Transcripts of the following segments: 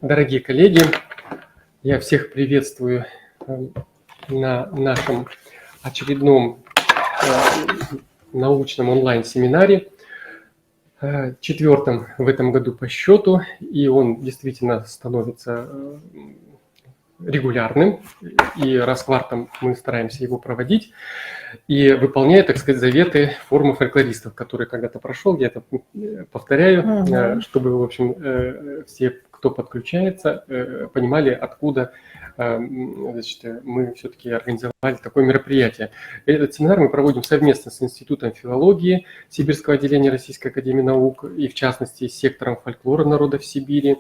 Дорогие коллеги, я всех приветствую на нашем очередном научном онлайн-семинаре, четвертом в этом году по счету, и он действительно становится регулярным, и раз в квартал мы стараемся его проводить, и выполняя, так сказать, заветы форума фольклористов, который когда-то прошел, я это повторяю, чтобы, в общем, все, кто подключается, понимали, откуда значит, мы все-таки организовали такое мероприятие. Этот семинар мы проводим совместно с Институтом филологии Сибирского отделения Российской академии наук и, в частности, с сектором фольклора народов Сибири,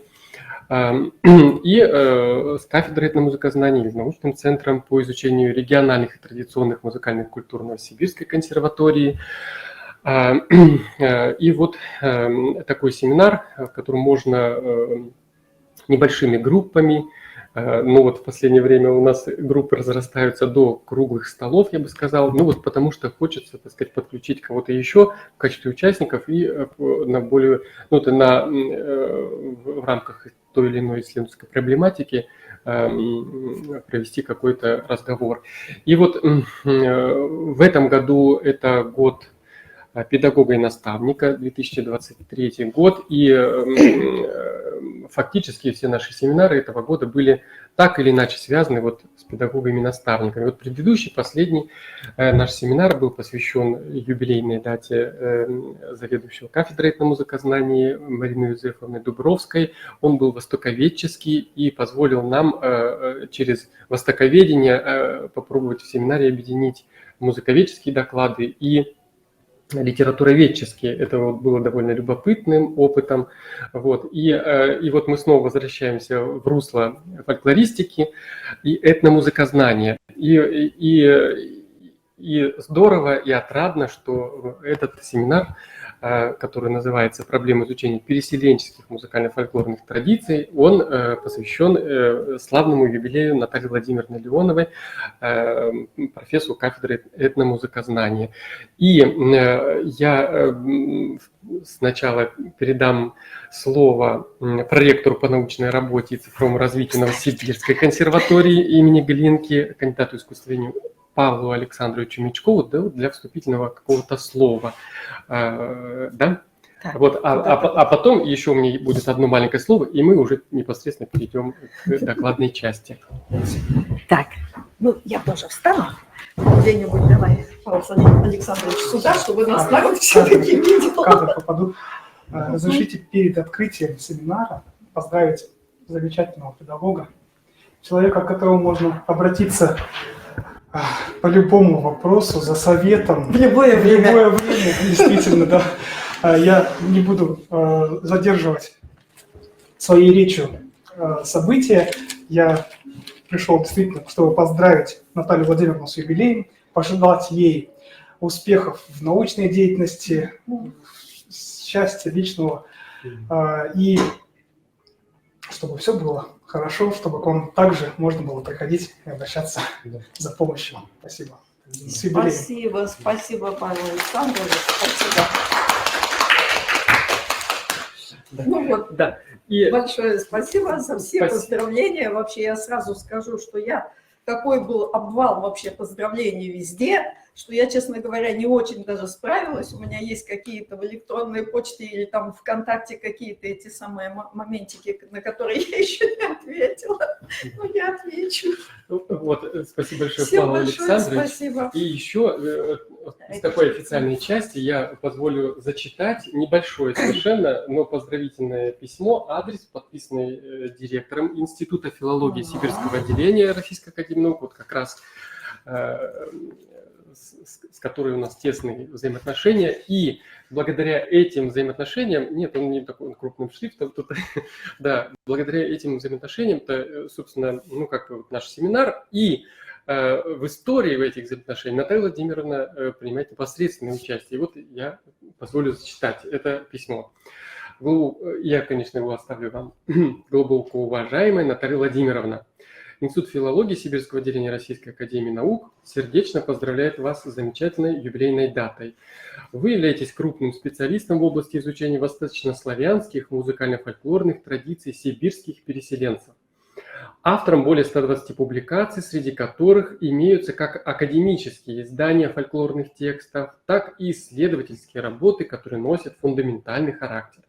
и с кафедрой этномузыкознания или научным центром по изучению региональных и традиционных музыкальных культур Новосибирской консерватории. И вот такой семинар, в котором можно небольшими группами, ну вот в последнее время у нас группы разрастаются до круглых столов, я бы сказал, ну вот потому что хочется, так сказать, подключить кого-то еще в качестве участников и на более, ну, в рамках той или иной исследовательской проблематики провести какой-то разговор. И вот в этом году это год педагога и наставника, 2023 год, и фактически все наши семинары этого года были так или иначе связаны вот с педагогами и наставниками. Вот предыдущий, последний наш семинар был посвящен юбилейной дате заведующего кафедрой этномузыкознания Марины Юзефовны Дубровской. Он был востоковедческий и позволил нам через востоковедение попробовать в семинаре объединить музыковедческие доклады и литературоведческие. Это вот было довольно любопытным опытом. Вот. И вот мы снова возвращаемся в русло фольклористики и этномузыкознания. И здорово и отрадно, что этот семинар, который называется «Проблемы изучения переселенческих музыкально-фольклорных традиций», он посвящен славному юбилею Натальи Владимировны Леоновой, профессору кафедры этномузыкознания. И я сначала передам слово проректору по научной работе и цифровому развитию Новосибирской консерватории имени Глинки, кандидату искусствоведения Павлу Александровичу Мечкову, да, для вступительного какого-то слова. Да? Вот, а потом еще у меня будет одно маленькое слово, и мы уже непосредственно перейдем к докладной части. Так, ну я тоже встану. Где-нибудь давай, Павел Александрович, сюда, чтобы нас народ все-таки видел. Кадры попаду. Разрешите перед открытием семинара поздравить замечательного педагога, человека, к которому можно обратиться по любому вопросу, за советом. В любое время. В любое время, действительно, да. Я не буду задерживать своей речью события. Я пришел действительно, чтобы поздравить Наталью Владимировну с юбилеем, пожелать ей успехов в научной деятельности, счастья личного, и чтобы все было хорошо, чтобы к вам также можно было приходить и обращаться за помощью. Спасибо. С юбилеем. Спасибо, Павел Александрович, спасибо. Да. Ну вот, да. Большое спасибо за все поздравления. Вообще я сразу скажу, что такой был обвал вообще поздравлений везде, что я, честно говоря, не очень даже справилась. У меня есть какие-то в электронной почте или там ВКонтакте какие-то эти самые моментики, на которые я еще не ответила. Но я отвечу. Вот, спасибо большое, Всем Павел большое Александрович. Спасибо. И еще из такой официальной части я позволю зачитать небольшое совершенно, но поздравительное письмо, адрес, подписанный директором Института филологии Сибирского отделения Российской академии наук, вот как раз с которой у нас тесные взаимоотношения, и благодаря этим взаимоотношениям, нет, он не такой крупным шрифтом, тут, да, благодаря этим взаимоотношениям-то, собственно, ну, как вот наш семинар, и в истории в этих взаимоотношениях Наталья Владимировна принимает непосредственное участие. И вот я позволю зачитать это письмо. Я, конечно, его оставлю вам. Глубоко уважаемая Наталья Владимировна, Институт филологии Сибирского отделения Российской академии наук сердечно поздравляет вас с замечательной юбилейной датой. Вы являетесь крупным специалистом в области изучения восточнославянских музыкально-фольклорных традиций сибирских переселенцев. Автором более 120 публикаций, среди которых имеются как академические издания фольклорных текстов, так и исследовательские работы, которые носят фундаментальный характер.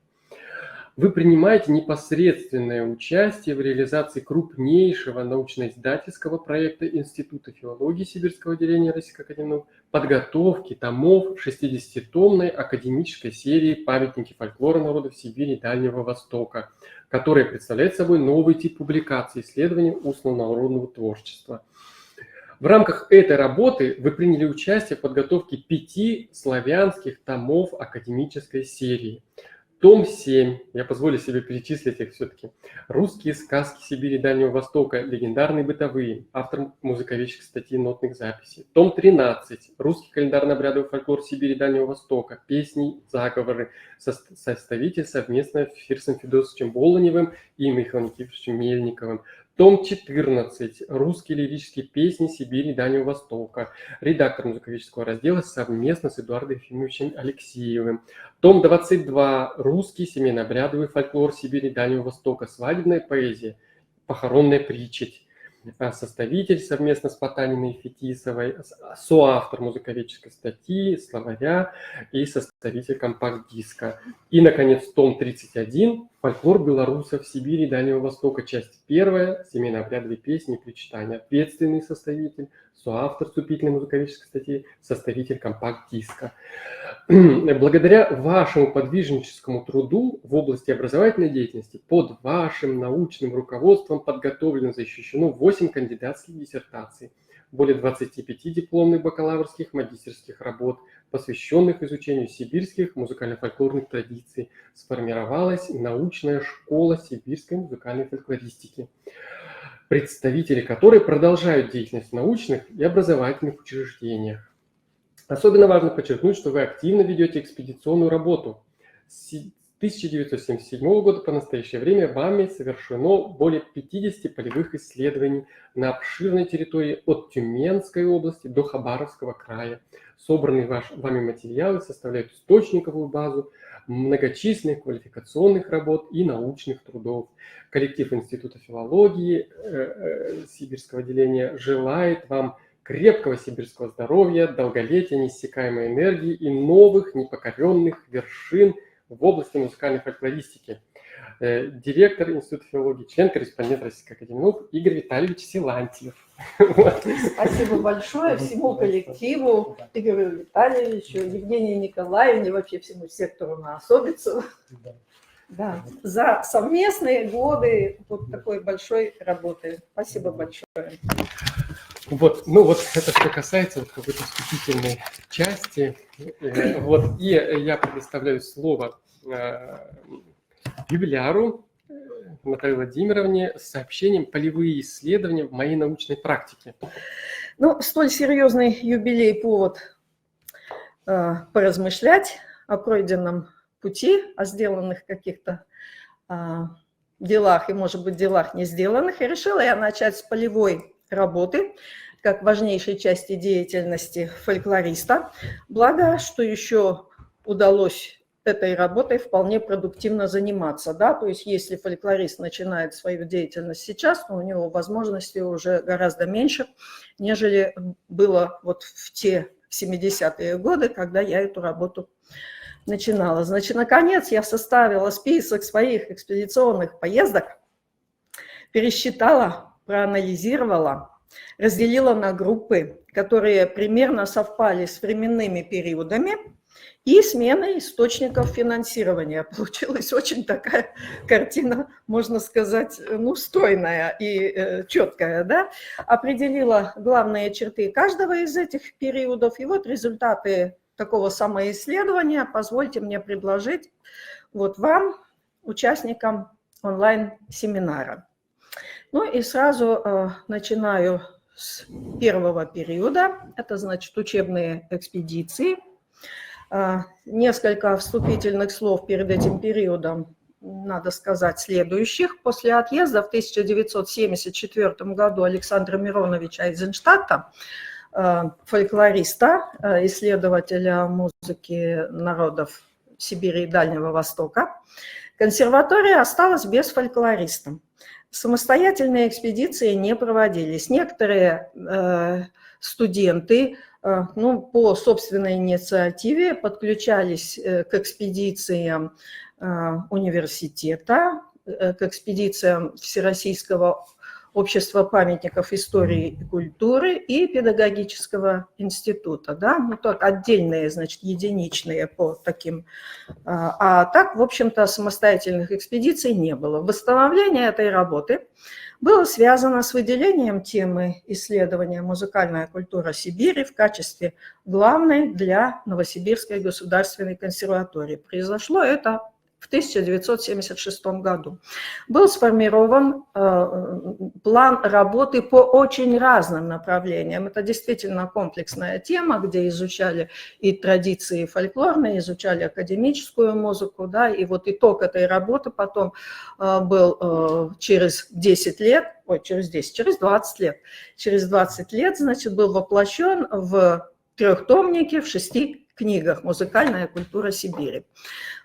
Вы принимаете непосредственное участие в реализации крупнейшего научно-издательского проекта Института филологии Сибирского отделения Российской академии наук подготовки томов 60-томной академической серии «Памятники фольклора народов Сибири и Дальнего Востока», которая представляет собой новый тип публикации исследований устного народного творчества. В рамках этой работы вы приняли участие в подготовке 5 славянских томов академической серии. Том 7, я позволю себе перечислить их все-таки. «Русские сказки Сибири и Дальнего Востока. Легендарные бытовые». Автор музыковедческих статей и нотных записей. Том 13. «Русский календарно-обрядовый фольклор Сибири и Дальнего Востока. Песни, заговоры». Составитель совместно с Фирсом Федосовичем Болоневым и Михаилом Никифоровичем Мельниковым. Том 14. «Русские лирические песни Сибири и Дальнего Востока». Редактор музыковедческого раздела совместно с Эдуардом Ефимовичем Алексеевым. Том 22. «Русский семейно-обрядовый фольклор Сибири и Дальнего Востока. Свадебная поэзия. Похоронная притчить». Составитель совместно с Потаниной и Фетисовой, соавтор музыковедческой статьи, словаря и составитель компакт-диска. И, наконец, том 31. «Фольклор белорусов Сибири и Дальнего Востока. Часть 1. Семейно-обрядовые песни и причитания». Ответственный составитель, соавтор вступительной музыковедческой статьи, составитель компакт-диска. Благодаря вашему подвижническому труду в области образовательной деятельности под вашим научным руководством подготовлено, защищено 8 кандидатских диссертаций, более 25 дипломных бакалаврских, магистерских работ, посвященных изучению сибирских музыкально-фольклорных традиций. Сформировалась научная школа сибирской музыкальной фольклористики, представители которой продолжают деятельность в научных и образовательных учреждениях. Особенно важно подчеркнуть, что вы активно ведете экспедиционную работу. С 1977 года по настоящее время вами совершено более 50 полевых исследований на обширной территории от Тюменской области до Хабаровского края. Собранные вами материалы составляют источниковую базу многочисленных квалификационных работ и научных трудов. Коллектив Института филологии Сибирского отделения желает вам крепкого сибирского здоровья, долголетия, неиссякаемой энергии и новых непокоренных вершин в области музыкальной фольклористики. Директор Института филологии, член-корреспондент Российской академии наук Игорь Витальевич Силантьев. Спасибо большое всему коллективу, Игорю Витальевичу, Евгении Николаевне, вообще всему сектору на особицу. Да, за совместные годы вот такой большой работы. Спасибо большое. Вот, ну вот это что касается вот какой-то вступительной части. Вот, и я предоставляю слово юбиляру Наталье Владимировне с сообщением «Полевые исследования в моей научной практике». Ну, столь серьезный юбилей – повод поразмышлять о пройденном пути, о сделанных каких-то делах и, может быть, делах не сделанных. И решила я начать с полевой работы, как важнейшей части деятельности фольклориста. Благо, что еще удалось этой работой вполне продуктивно заниматься. Да? То есть если фольклорист начинает свою деятельность сейчас, то у него возможностей уже гораздо меньше, нежели было вот в те 70-е годы, когда я эту работу начинала. Значит, наконец я составила список своих экспедиционных поездок, пересчитала, проанализировала, разделила на группы, которые примерно совпали с временными периодами и сменой источников финансирования. Получилась очень такая картина, можно сказать, ну, стройная и четкая, да? Определила главные черты каждого из этих периодов, и вот результаты такого самоисследования позвольте мне предложить вот вам, участникам онлайн-семинара. Ну и сразу начинаю с первого периода, это значит учебные экспедиции. Несколько вступительных слов перед этим периодом надо сказать, следующих. После отъезда в 1974 году Александра Мироновича Эйзенштадта, фольклориста, исследователя музыки народов Сибири и Дальнего Востока, консерватория осталась без фольклориста. Самостоятельные экспедиции не проводились. Некоторые студенты по собственной инициативе подключались к экспедициям университета, к экспедициям Всероссийского общества памятников истории и культуры и педагогического института, да, так отдельные, значит, единичные по таким, а так, в общем-то, самостоятельных экспедиций не было. Восстановление этой работы было связано с выделением темы исследования «Музыкальная культура Сибири» в качестве главной для Новосибирской государственной консерватории. Произошло это в 1976 году. Был сформирован план работы по очень разным направлениям. Это действительно комплексная тема, где изучали и традиции фольклорные, изучали академическую музыку, да, и вот итог этой работы потом был через 20 лет, через 20 лет, значит, был воплощен в трехтомнике в 6 книгах «Музыкальная культура Сибири».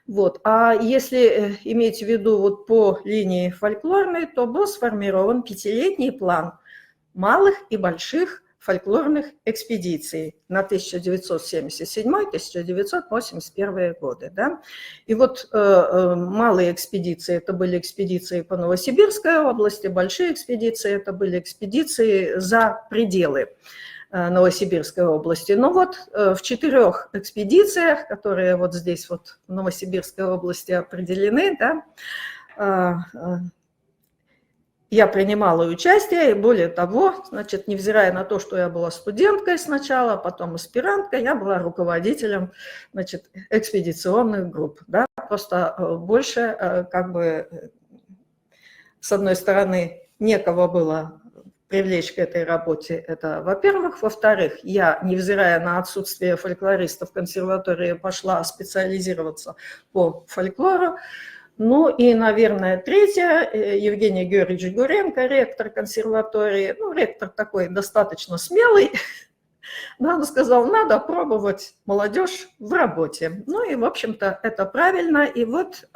Вот. А если иметь в виду вот по линии фольклорной, то был сформирован 5-летний план малых и больших фольклорных экспедиций на 1977-1981 годы. Да? И вот малые экспедиции – это были экспедиции по Новосибирской области, большие экспедиции – это были экспедиции за пределы Новосибирской области. Но вот в 4 экспедициях, которые вот здесь вот в Новосибирской области определены, да, я принимала участие, и более того, значит, невзирая на то, что я была студенткой сначала, а потом аспиранткой, я была руководителем, значит, экспедиционных групп, да, просто больше, как бы, с одной стороны, некого было привлечь к этой работе, это во-первых. Во-вторых, я, невзирая на отсутствие фольклористов в консерватории, пошла специализироваться по фольклору. Ну и, наверное, третье, Евгений Георгиевич Гуренко, ректор консерватории, ну, ректор такой достаточно смелый, да, он сказал, надо пробовать молодежь в работе. Ну и, в общем-то, это правильно. И вот,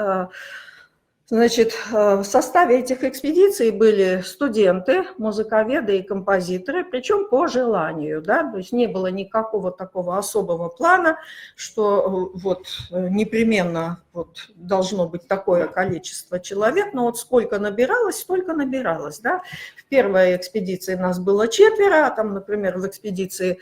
значит, в составе этих экспедиций были студенты, музыковеды и композиторы, причем по желанию, да, то есть не было никакого такого особого плана, что вот непременно вот должно быть такое количество человек, но вот сколько набиралось, столько набиралось, да. В первой экспедиции нас было 4, а там, например, в экспедиции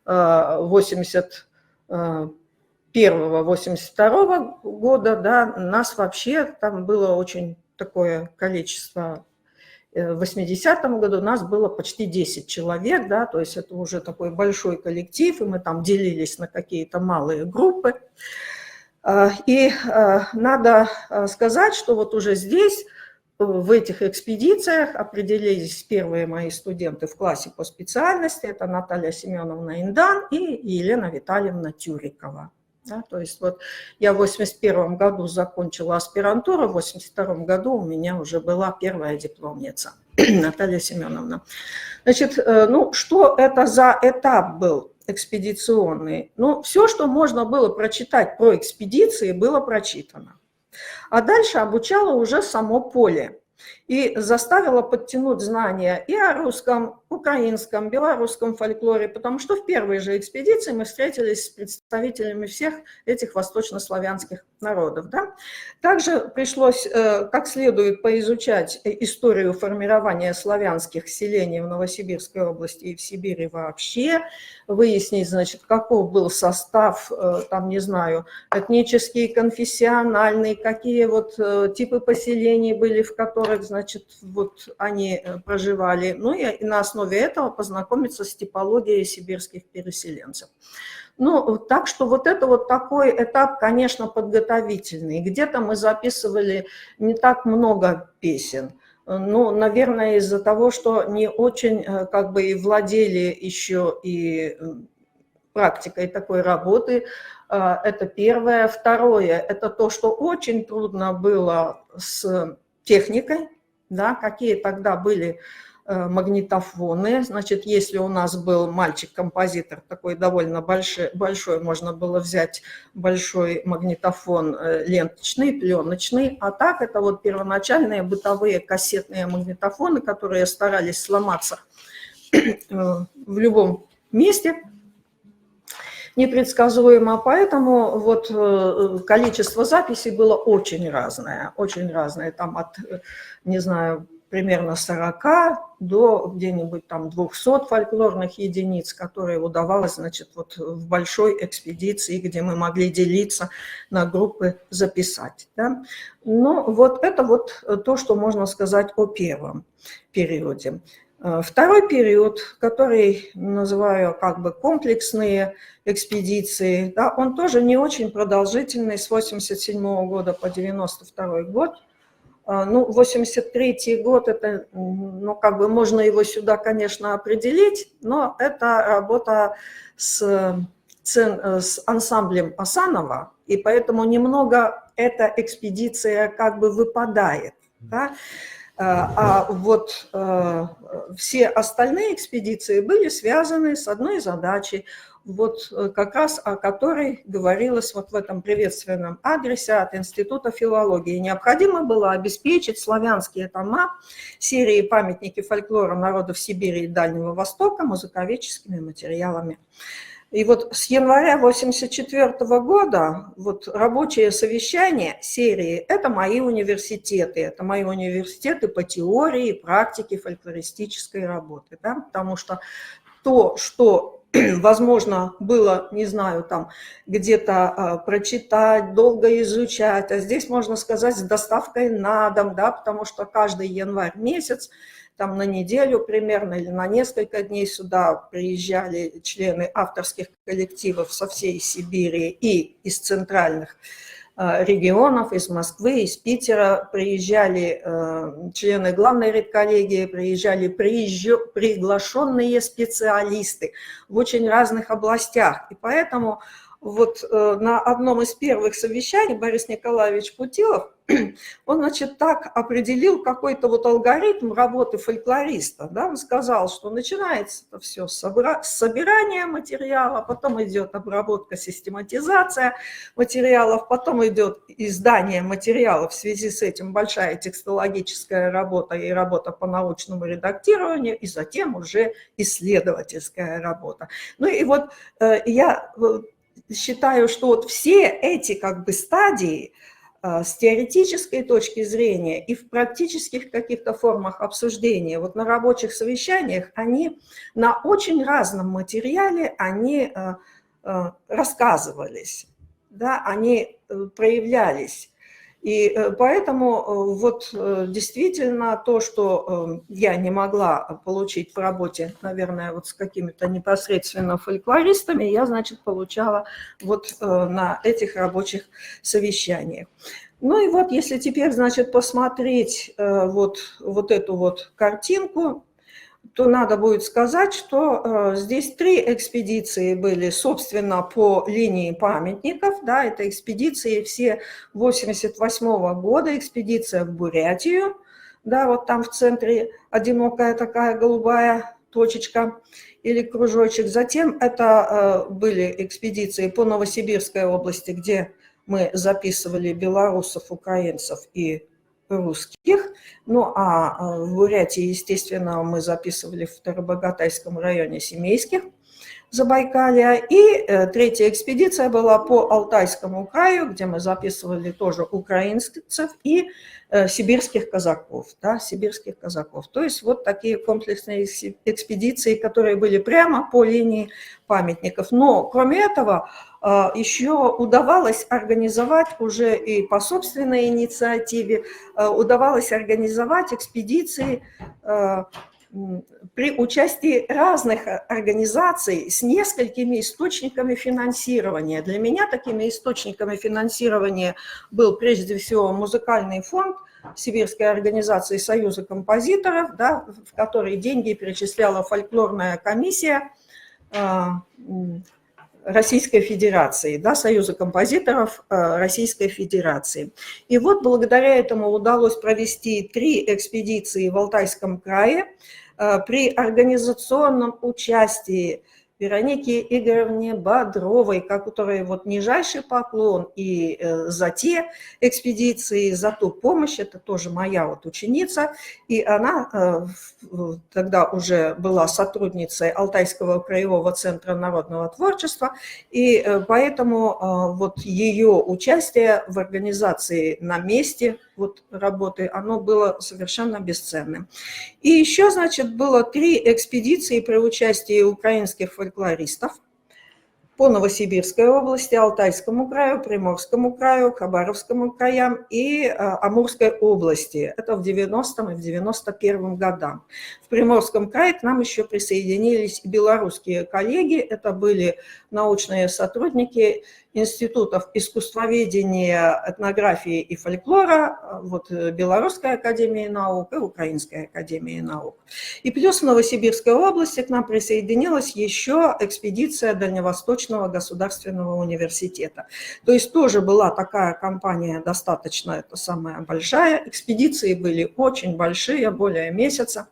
81-82 года, да, нас вообще там было очень такое количество. В 80-м году нас было почти 10 человек, да, то есть это уже такой большой коллектив, и мы там делились на какие-то малые группы. И надо сказать, что вот уже здесь, в этих экспедициях определились первые мои студенты в классе по специальности, это Наталья Семеновна Индан и Елена Витальевна Тюрикова. Да, то есть вот я в 1981 году закончила аспирантуру, в 1982 году у меня уже была первая дипломница Наталья Семеновна. Значит, ну что это за этап был экспедиционный? Ну, все, что можно было прочитать про экспедиции, было прочитано. А дальше обучала уже само поле и заставила подтянуть знания и о русском, украинском, белорусском фольклоре, потому что в первой же экспедиции мы встретились с представителями всех этих восточнославянских народов. Да? Также пришлось как следует поизучать историю формирования славянских селений в Новосибирской области и в Сибири вообще, выяснить, значит, каков был состав, там, не знаю, этнический, конфессиональный, какие вот типы поселений были, в которых, значит, вот они проживали. Ну и на основе этого познакомиться с типологией сибирских переселенцев. Ну, так что вот это вот такой этап, конечно, подготовительный. Где-то мы записывали не так много песен. Ну, наверное, из-за того, что не очень как бы и владели еще и практикой такой работы, Это первое. Второе, это то, что очень трудно было с техникой, да, какие тогда были магнитофоны. Значит, если у нас был мальчик-композитор такой довольно большой, можно было взять большой магнитофон ленточный, пленочный, а так это вот первоначальные бытовые кассетные магнитофоны, которые старались сломаться в любом месте, непредсказуемо, поэтому вот количество записей было очень разное, там от, не знаю, примерно 40 до где-нибудь там 200 фольклорных единиц, которые удавалось, значит, вот в большой экспедиции, где мы могли делиться на группы, записать. Да? Ну, вот это вот то, что можно сказать о первом периоде. Второй период, который называю как бы комплексные экспедиции, да, он тоже не очень продолжительный, с 1987 года по 1992 год. Ну, 83 год, это, ну, как бы можно его сюда, конечно, определить, но это работа с ансамблем Асанова, и поэтому немного эта экспедиция как бы выпадает, да? А вот все остальные экспедиции были связаны с одной задачей, вот как раз о которой говорилось вот в этом приветственном адресе от Института филологии. Необходимо было обеспечить славянские тома серии «Памятники фольклора народов Сибири и Дальнего Востока» музыковедческими материалами. И вот с января 1984 года вот рабочее совещание серии – это мои университеты по теории и практике фольклористической работы, да? Потому что то, что возможно было, не знаю, там где-то прочитать, долго изучать, а здесь, можно сказать, с доставкой на дом, да, потому что каждый январь месяц, там на неделю примерно или на несколько дней сюда приезжали члены авторских коллективов со всей Сибири и из центральных регионов, из Москвы, из Питера приезжали члены главной редколлегии, приезжали приглашенные специалисты в очень разных областях. И поэтому вот на одном из первых совещаний Борис Николаевич Путилов, он, значит, так определил какой-то вот алгоритм работы фольклориста. Да? Он сказал, что начинается это все с собирания материала, потом идет обработка, систематизация материалов, потом идет издание материалов, в связи с этим большая текстологическая работа и работа по научному редактированию, и затем уже исследовательская работа. Ну и вот я считаю, что вот все эти как бы стадии с теоретической точки зрения и в практических каких-то формах обсуждения, вот на рабочих совещаниях, они на очень разном материале, они рассказывались, да, они проявлялись. И поэтому вот действительно то, что я не могла получить в работе, наверное, вот с какими-то непосредственно фольклористами, я, значит, получала вот на этих рабочих совещаниях. Ну и вот если теперь, значит, посмотреть вот эту вот картинку, то надо будет сказать, что здесь 3 экспедиции были, собственно, по линии памятников. Да, это экспедиции все 1988 года, экспедиция в Бурятию. Да, вот там в центре одинокая такая голубая точечка или кружочек. Затем это были экспедиции по Новосибирской области, где мы записывали белорусов, украинцев и русских. Ну, а в Бурятии, естественно, мы записывали в Тарабагатайском районе семейских Забайкалья. И 3-я экспедиция была по Алтайскому краю, где мы записывали тоже украинцев и сибирских казаков, да, сибирских казаков. То есть вот такие комплексные экспедиции, которые были прямо по линии памятников. Но, кроме этого, еще удавалось организовать уже и по собственной инициативе, удавалось организовать экспедиции при участии разных организаций с несколькими источниками финансирования. Для меня такими источниками финансирования был прежде всего музыкальный фонд Сибирской организации Союза композиторов, да, в который деньги перечисляла фольклорная комиссия Российской Федерации, да, Союза композиторов Российской Федерации. И вот благодаря этому удалось провести 3 экспедиции в Алтайском крае при организационном участии Веронике Игоревне Бодровой, которой вот нижайший поклон и за те экспедиции, за ту помощь, это тоже моя вот ученица, и она тогда уже была сотрудницей Алтайского краевого центра народного творчества, и поэтому вот ее участие в организации на месте вот работы, оно было совершенно бесценным. И еще, значит, было 3 экспедиции при участии украинских фольклористов по Новосибирской области, Алтайскому краю, Приморскому краю, Хабаровскому краям и Амурской области. Это в 90-м и в 91-м годам. В Приморском крае к нам еще присоединились и белорусские коллеги. Это были научные сотрудники институтов искусствоведения, этнографии и фольклора, вот Белорусской академии наук и Украинской академии наук. И плюс в Новосибирской области к нам присоединилась еще экспедиция Дальневосточного государственного университета. То есть тоже была такая компания достаточно, это самая большая. Экспедиции были очень большие, более месяца.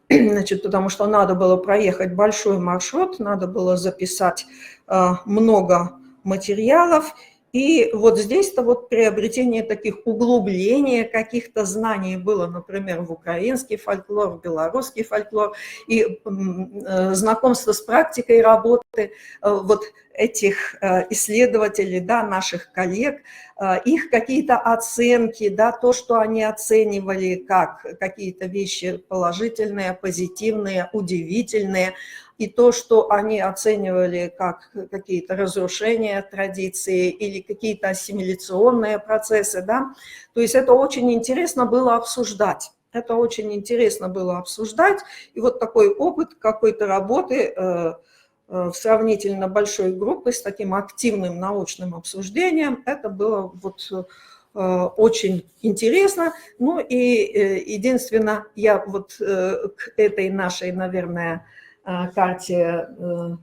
Значит, потому что надо было проехать большой маршрут, надо было записать много материалов. И вот здесь-то вот приобретение таких углубления каких-то знаний было, например, в украинский фольклор, в белорусский фольклор, и знакомство с практикой работы вот этих исследователей, да, наших коллег, их какие-то оценки, да, то, что они оценивали как какие-то вещи положительные, позитивные, удивительные, и то, что они оценивали как какие-то разрушения традиции или какие-то ассимиляционные процессы, да, то есть это очень интересно было обсуждать. Это очень интересно было обсуждать, и вот такой опыт какой-то работы в сравнительно большой группой с таким активным научным обсуждением, это было вот очень интересно. Ну и единственное, я вот к этой нашей, наверное, карте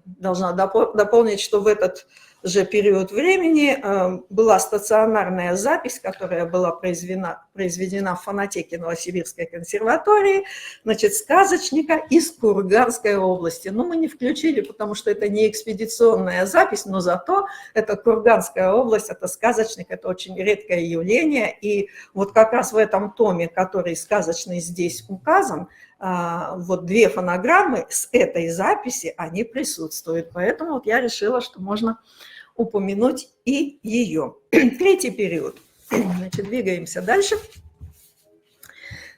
должна дополнить, что в этот же период времени была стационарная запись, которая была произведена в фонотеке Новосибирской консерватории, значит, сказочника из Курганской области. Но мы не включили, потому что это не экспедиционная запись, но зато это Курганская область, это сказочник, это очень редкое явление. И вот как раз в этом томе, который сказочный здесь указан, вот 2 фонограммы с этой записи, они присутствуют. Поэтому вот я решила, что можно упомянуть и ее. 3-й период. Значит, двигаемся дальше.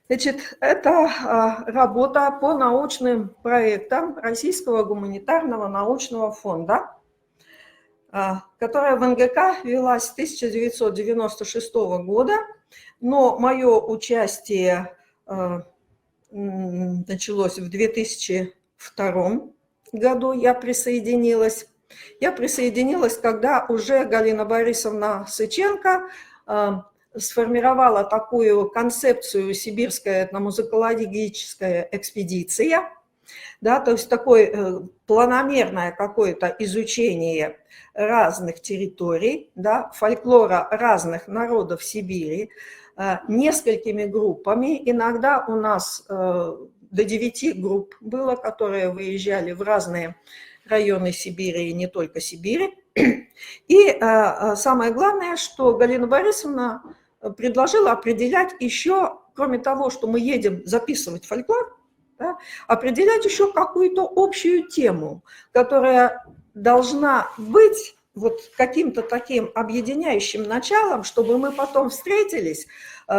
Значит, это работа по научным проектам Российского гуманитарного научного фонда, которая в НГК велась с 1996 года, но мое участие началось в 2002 году, я присоединилась. Я присоединилась, когда уже Галина Борисовна Сыченко сформировала такую концепцию «Сибирская этномузыкологическая экспедиция», да, то есть такое планомерное какое-то изучение разных территорий, да, фольклора разных народов Сибири, несколькими группами. Иногда у нас до 9 групп было, которые выезжали в разные районы Сибири и не только Сибири. И самое главное, что Галина Борисовна предложила определять еще, кроме того, что мы едем записывать фольклор, да, определять еще какую-то общую тему, которая должна быть вот каким-то таким объединяющим началом, чтобы мы потом встретились,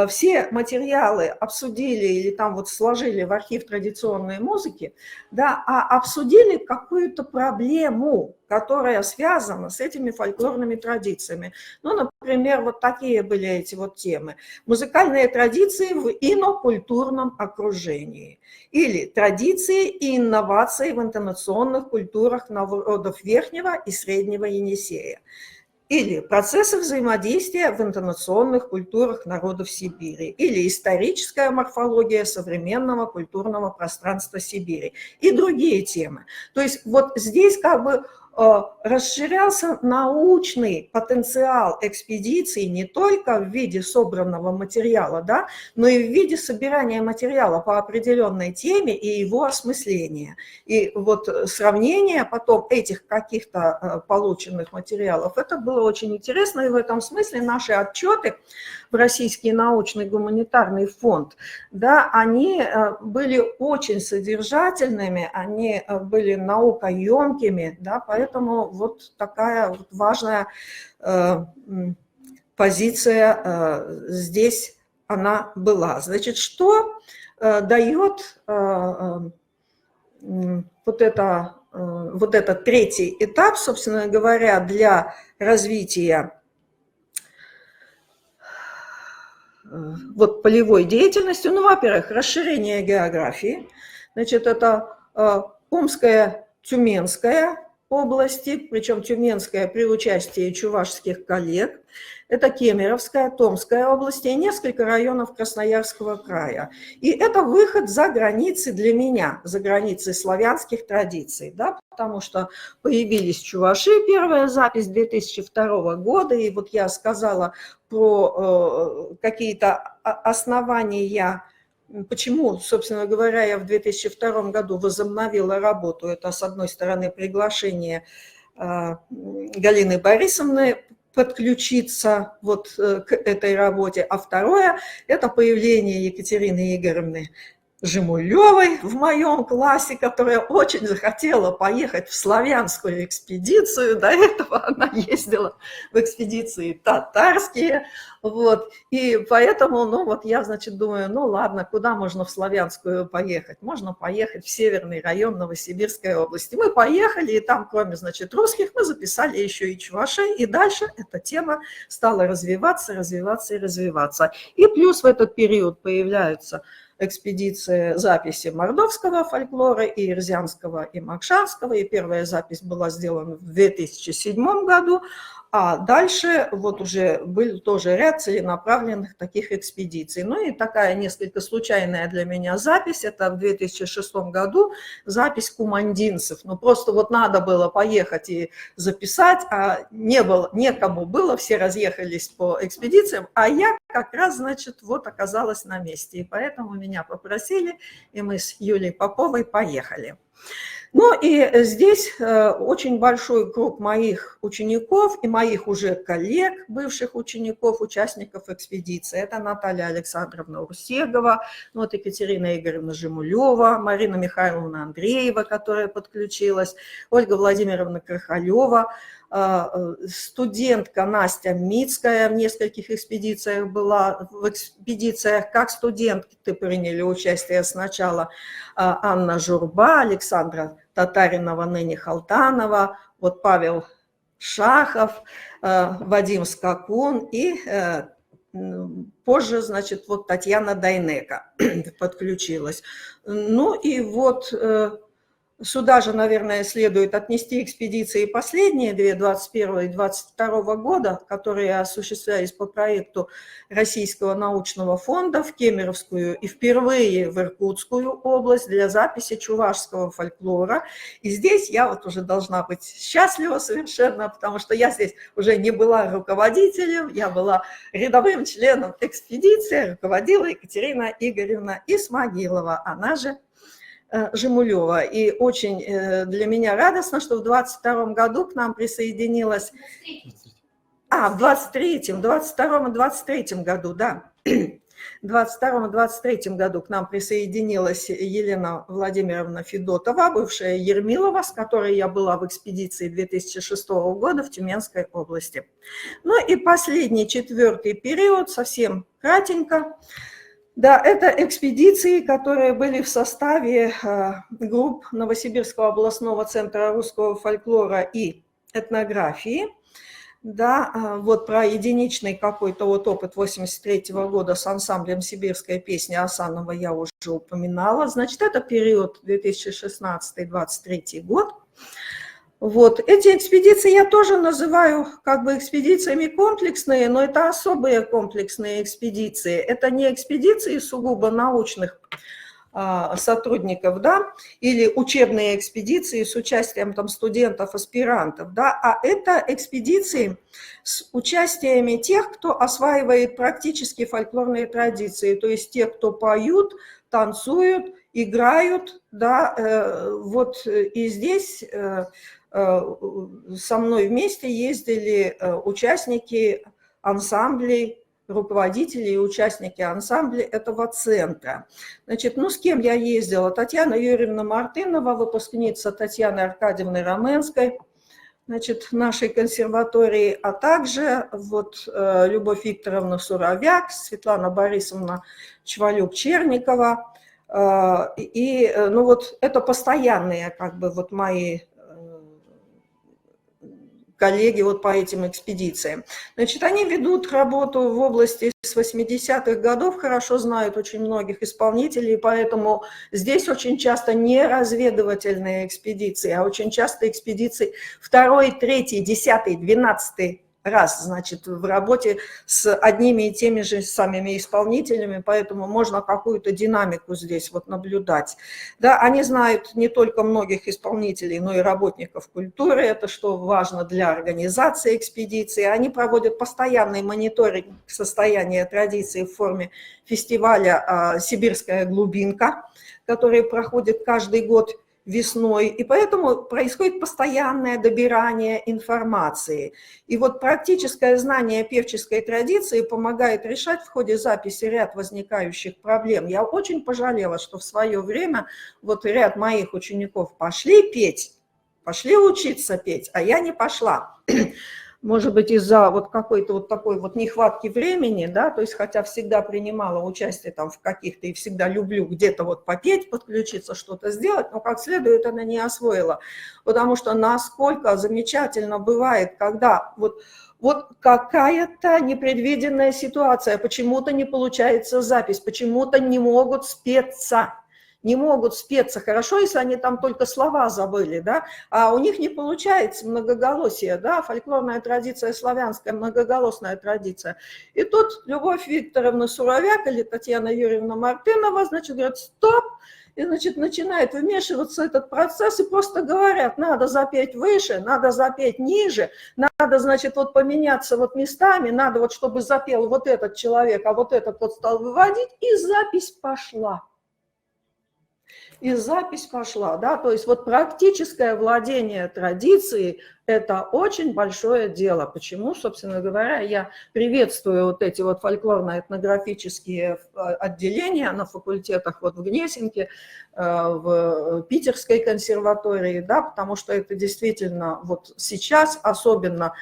все материалы обсудили или там вот сложили в архив традиционной музыки, да, а обсудили какую-то проблему, которая связана с этими фольклорными традициями. Ну, например, вот такие были эти вот темы. Музыкальные традиции в инокультурном окружении. Или традиции и инновации в интонационных культурах народов Верхнего и Среднего Енисея. Или процессы взаимодействия в интонационных культурах народов Сибири. Или историческая морфология современного культурного пространства Сибири. И другие темы. То есть вот здесь как бы расширялся научный потенциал экспедиции не только в виде собранного материала, да, но и в виде собирания материала по определенной теме и его осмысления. И вот сравнение потом этих каких-то полученных материалов, это было очень интересно, и в этом смысле наши отчеты в Российский научный гуманитарный фонд, да, они были очень содержательными, они были наукоемкими, да, поэтому вот такая вот важная позиция здесь она была. Значит, что дает вот этот третий этап, собственно говоря, для развития вот полевой деятельности? Ну, во-первых, расширение географии. Значит, это Омская, Тюменская области, причем Тюменская при участии чувашских коллег. Это Кемеровская, Томская области и несколько районов Красноярского края. И это выход за границы для меня, за границы славянских традиций, да, потому что появились чуваши, первая запись 2002 года, и вот я сказала про какие-то основания, почему, собственно говоря, я в 2002 году возобновила работу. Это, с одной стороны, приглашение Галины Борисовны подключиться вот к этой работе, а второе – это появление Екатерины Игоревны Жемулевой в моем классе, которая очень захотела поехать в славянскую экспедицию. До этого она ездила в экспедиции татарские. Вот. И поэтому, ну вот я, значит, думаю, ну ладно, куда можно в славянскую поехать? Можно поехать в северный район Новосибирской области. Мы поехали, и там, кроме, значит, русских, мы записали еще и чувашей. И дальше эта тема стала развиваться. И плюс в этот период появляются экспедиции записи мордовского фольклора, и ирзианского, и макшанского. И первая запись была сделана в 2007 году, а дальше вот уже был тоже ряд целенаправленных таких экспедиций. Ну и такая несколько случайная для меня запись, это в 2006 году запись кумандинцев. Ну просто вот надо было поехать и записать, а некому было, все разъехались по экспедициям, а я как раз, значит, вот оказалась на месте. И поэтому меня попросили, и мы с Юлией Поповой поехали. Ну и здесь очень большой круг моих учеников и моих уже коллег, бывших учеников, участников экспедиции. Это Наталья Александровна Урсегова, вот Екатерина Игоревна Жемулева, Марина Михайловна Андреева, которая подключилась, Ольга Владимировна Крахалева, студентка Настя Мицкая в нескольких экспедициях была, в экспедициях как студентки приняли участие сначала Анна Журба, Александра Татаринова, ныне Халтанова, вот Павел Шахов, Вадим Скакун и позже, значит, вот Татьяна Дайнека подключилась. Ну и вот сюда же, наверное, следует отнести экспедиции последние две, 21 и 22 года, которые осуществлялись по проекту Российского научного фонда в Кемеровскую и впервые в Иркутскую область для записи чувашского фольклора. И здесь я вот уже должна быть счастлива совершенно, потому что я здесь уже не была руководителем, я была рядовым членом экспедиции, руководила Екатерина Игоревна Исмагилова, она же Жемулева. И очень для меня радостно, что в 22 году к нам присоединилась... в 22-м и 23-м году, да. В 22-м и 23-м году к нам присоединилась Елена Владимировна Федотова, бывшая Ермилова, с которой я была в экспедиции 2006 года в Тюменской области. Ну и последний, четвертый период, совсем кратенько. Да, это экспедиции, которые были в составе групп Новосибирского областного центра русского фольклора и этнографии. Да, вот про единичный какой-то вот опыт 83-го года с ансамблем «Сибирская песня» Асанова я уже упоминала. Значит, это период 2016-2023 год. Вот. Эти экспедиции я тоже называю как бы экспедициями комплексные, но это особые комплексные экспедиции. Это не экспедиции сугубо научных сотрудников, да, или учебные экспедиции с участием там студентов, аспирантов, да, а это экспедиции с участиями тех, кто осваивает практически фольклорные традиции, то есть те, кто поют, танцуют, играют, да, вот и здесь со мной вместе ездили участники ансамблей, руководители и участники ансамбля этого центра. Значит, ну, с кем я ездила? Татьяна Юрьевна Мартынова, выпускница Татьяны Аркадьевны Раменской, значит, нашей консерватории, а также вот Любовь Викторовна Суровяк, Светлана Борисовна Чвалюк-Черникова. И, ну, вот это постоянные, как бы, вот мои коллеги вот по этим экспедициям. Значит, они ведут работу в области с 80-х годов, хорошо знают очень многих исполнителей, поэтому здесь очень часто не разведывательные экспедиции, а очень часто экспедиции 2-й, 3-й, 10-й, 12-й раз, значит, в работе с одними и теми же самими исполнителями, поэтому можно какую-то динамику здесь вот наблюдать. Да, они знают не только многих исполнителей, но и работников культуры, это что важно для организации экспедиции. Они проводят постоянный мониторинг состояния традиции в форме фестиваля «Сибирская глубинка», который проходит каждый год весной, и поэтому происходит постоянное добирание информации. И вот практическое знание певческой традиции помогает решать в ходе записи ряд возникающих проблем. Я очень пожалела, что в свое время вот ряд моих учеников пошли петь, пошли учиться петь, а я не пошла. Может быть, из-за вот какой-то вот такой вот нехватки времени, да, то есть хотя всегда принимала участие там в каких-то и всегда люблю где-то вот попеть, подключиться, что-то сделать, но как следует она не освоила, потому что насколько замечательно бывает, когда вот какая-то непредвиденная ситуация, почему-то не получается запись, почему-то не могут спеться. Не могут спеться хорошо, если они там только слова забыли, да, а у них не получается многоголосие, да, фольклорная традиция славянская, многоголосная традиция. И тут Любовь Викторовна Суровяк или Татьяна Юрьевна Мартынова, значит, говорят, стоп, и, значит, начинает вмешиваться этот процесс и просто говорят, надо запеть выше, надо запеть ниже, надо, значит, вот поменяться вот местами, надо вот, чтобы запел вот этот человек, а вот этот вот стал выводить, и запись пошла. И запись пошла, да, то есть вот практическое владение традицией – это очень большое дело. Почему, собственно говоря, я приветствую вот эти вот фольклорно-этнографические отделения на факультетах вот в Гнесинке, в Питерской консерватории, да, потому что это действительно вот сейчас особенно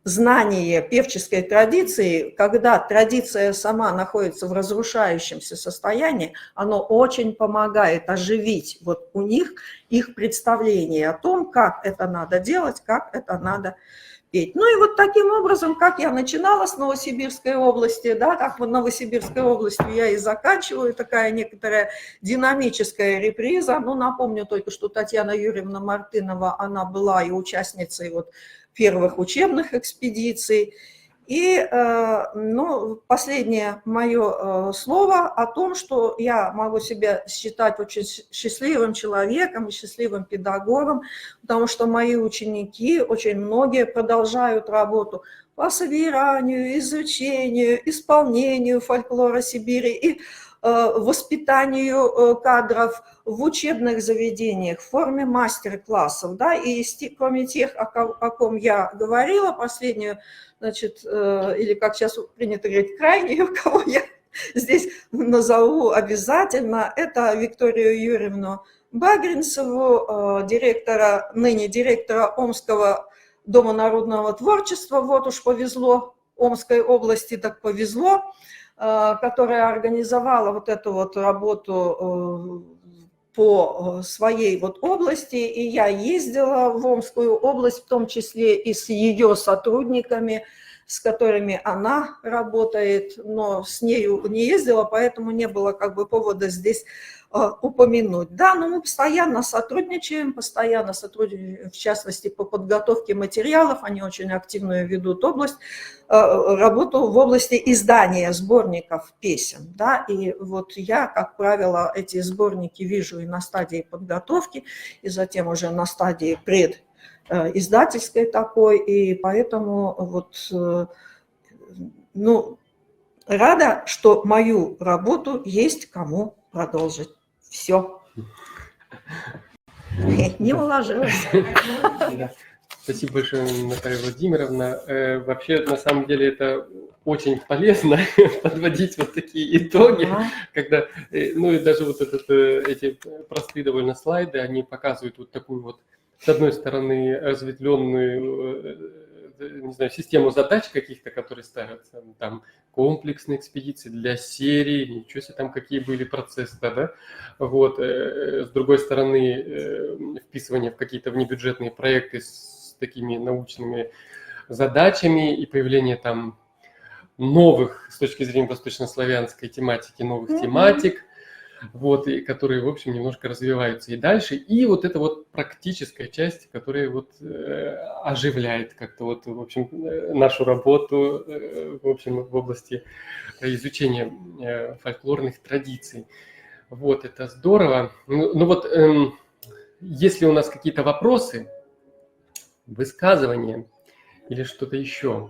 знание певческой традиции, когда традиция сама находится в разрушающемся состоянии, оно очень помогает оживить вот у них их представление о том, как это надо делать, как это надо петь. Ну и вот таким образом, как я начинала с Новосибирской области, да, так вот Новосибирской областью я и заканчиваю, такая некоторая динамическая реприза. Ну, напомню только, что Татьяна Юрьевна Мартынова, она была и участницей вот первых учебных экспедиций. И ну, последнее мое слово о том, что я могу себя считать очень счастливым человеком и счастливым педагогом, потому что мои ученики, очень многие продолжают работу по собиранию, изучению, исполнению фольклора Сибири и воспитанию кадров в учебных заведениях в форме мастер-классов, да, и кроме тех, о ком я говорила, последнюю, значит, или как сейчас принято говорить, крайнюю, кого я здесь назову обязательно, это Викторию Юрьевну Багринцеву, ныне директора Омского дома народного творчества, вот уж повезло, Омской области так повезло, которая организовала вот эту вот работу по своей вот области, и я ездила в Омскую область, в том числе и с ее сотрудниками, с которыми она работает, но с нею не ездила, поэтому не было как бы повода здесь упомянуть. Да, но мы постоянно сотрудничаем, в частности, по подготовке материалов. Они очень активную ведут работу в области издания сборников песен. Да, и вот я, как правило, эти сборники вижу и на стадии подготовки, и затем уже на стадии предиздательской такой, и поэтому вот, ну, рада, что мою работу есть кому продолжить. Все. Не уложилась. Спасибо большое, Наталья Владимировна. Вообще, на самом деле, это очень полезно подводить вот такие итоги, когда, ну и даже вот эти простые довольно слайды, они показывают вот такую вот, с одной стороны, разветвленную, не знаю, систему задач каких-то, которые ставятся, там, комплексные экспедиции для серии, ничего себе там какие были процессы, да, вот, с другой стороны, вписывание в какие-то внебюджетные проекты с такими научными задачами и появление там новых, с точки зрения восточнославянской тематики, новых тематик, вот, и которые, в общем, немножко развиваются и дальше. И вот эта вот практическая часть, которая вот оживляет как-то вот, в общем, нашу работу, в общем, в области изучения фольклорных традиций. Вот, это здорово. Ну вот, если у нас какие-то вопросы, высказывания или что-то еще.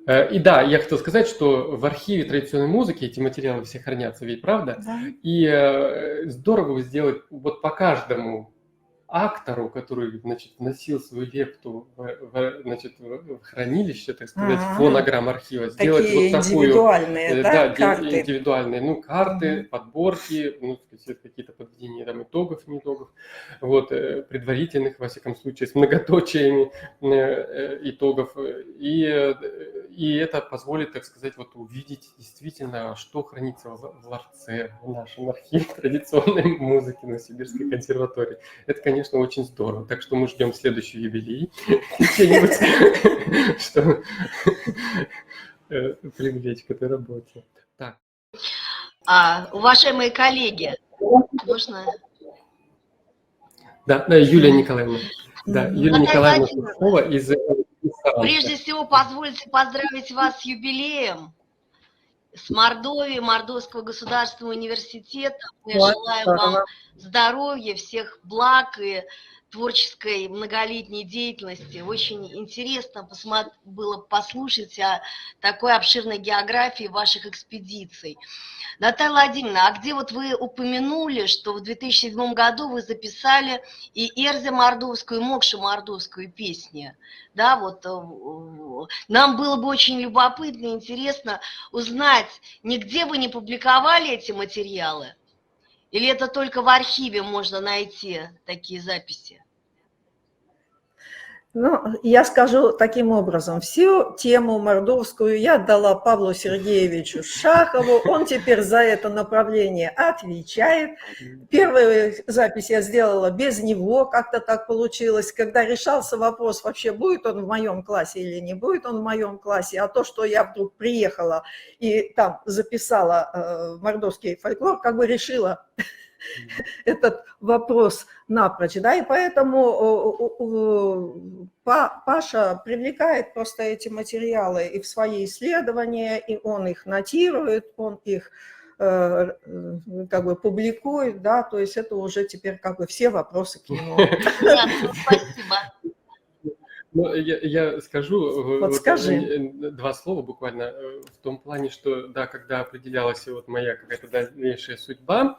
И да, я хотел сказать, что в архиве традиционной музыки эти материалы все хранятся, ведь правда? Да. И здорово сделать вот по каждому актору, который, значит, вносил свою лепту в хранилище, так сказать, фонограмм архива, сделать такие вот такую... индивидуальные, да, карты. Индивидуальные, ну, карты, подборки, ну, какие-то подведения там итогов, не итогов, вот, предварительных, во всяком случае, с многоточиями итогов. И это позволит, так сказать, вот увидеть действительно, что хранится в ларце, в нашем архиве традиционной музыки Новосибирской консерватории. Это, конечно, очень здорово. Так что мы ждем следующий юбилей, чтобы привлечь к этой работе. Так. Уважаемые коллеги, можно... Да, Юлия Николаевна. Да, Юлия Николаевна Сушкова из... Прежде всего, позвольте поздравить вас с юбилеем, с Мордовией, Мордовского государственного университета. Мы желаем вам здоровья, всех благ и творческой многолетней деятельности. Очень интересно было послушать о такой обширной географии ваших экспедиций. Наталья Владимировна, а где вот вы упомянули, что в 2007 году вы записали и Эрзе Мордовскую, и Мокшу Мордовскую песни? Да, вот нам было бы очень любопытно и интересно узнать, нигде вы не публиковали эти материалы? Или это только в архиве можно найти такие записи? Ну, я скажу таким образом, всю тему мордовскую я отдала Павлу Сергеевичу Шахову, он теперь за это направление отвечает. Первую запись я сделала без него, как-то так получилось, когда решался вопрос, вообще будет он в моем классе или не будет он в моем классе, а то, что я вдруг приехала и там записала мордовский фольклор, как бы решила этот вопрос напрочь, да, и поэтому Паша привлекает просто эти материалы и в свои исследования, и он их нотирует, он их как бы публикует, да, то есть это уже теперь как бы все вопросы к нему. Спасибо. Ну, я скажу Вот скажи. два слова буквально в том плане, что, да, когда определялась вот моя какая-то дальнейшая судьба,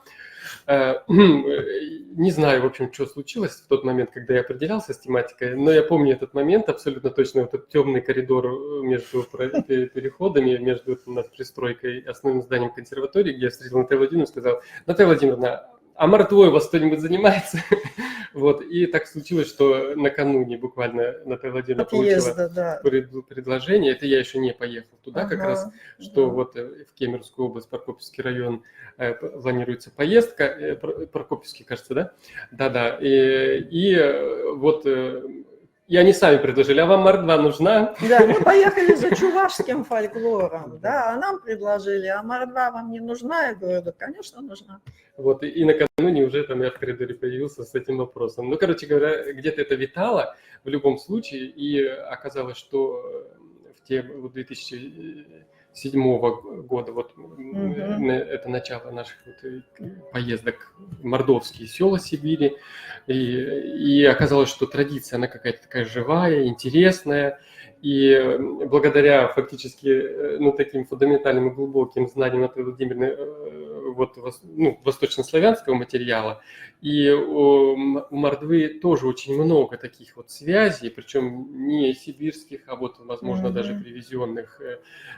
не знаю, в общем, что случилось в тот момент, когда я определялся с тематикой, но я помню этот момент абсолютно точно, вот этот темный коридор между переходами, между пристройкой и основным зданием консерватории, где я встретил Наталью Владимировну и сказал: Наталья Владимировна, а мордвой у вас кто-нибудь занимается? Вот, и так случилось, что накануне буквально Наталья Владимировна получила предложение. Это я еще не поехал туда, как раз, что вот в Кемеровскую область, Прокопьевский район, планируется поездка. Прокопьевский, кажется, да? Да-да. И вот И они сами предложили, а вам мордва нужна? Да, мы поехали за чувашским фольклором, да, а нам предложили, а мордва вам не нужна? Я говорю, да, конечно, нужна. Вот, и накануне уже там я в коридоре появился с этим вопросом. Ну, короче говоря, где-то это витало в любом случае, и оказалось, что в те 2007 года, вот это начало наших поездок в мордовские села Сибири, и оказалось, что традиция, она какая-то такая живая, интересная, и благодаря фактически таким фундаментальным и глубоким знаниям Натальи Владимировны восточнославянского материала, и у мордвы тоже очень много таких вот связей, причем не сибирских, а вот, возможно, даже привезенных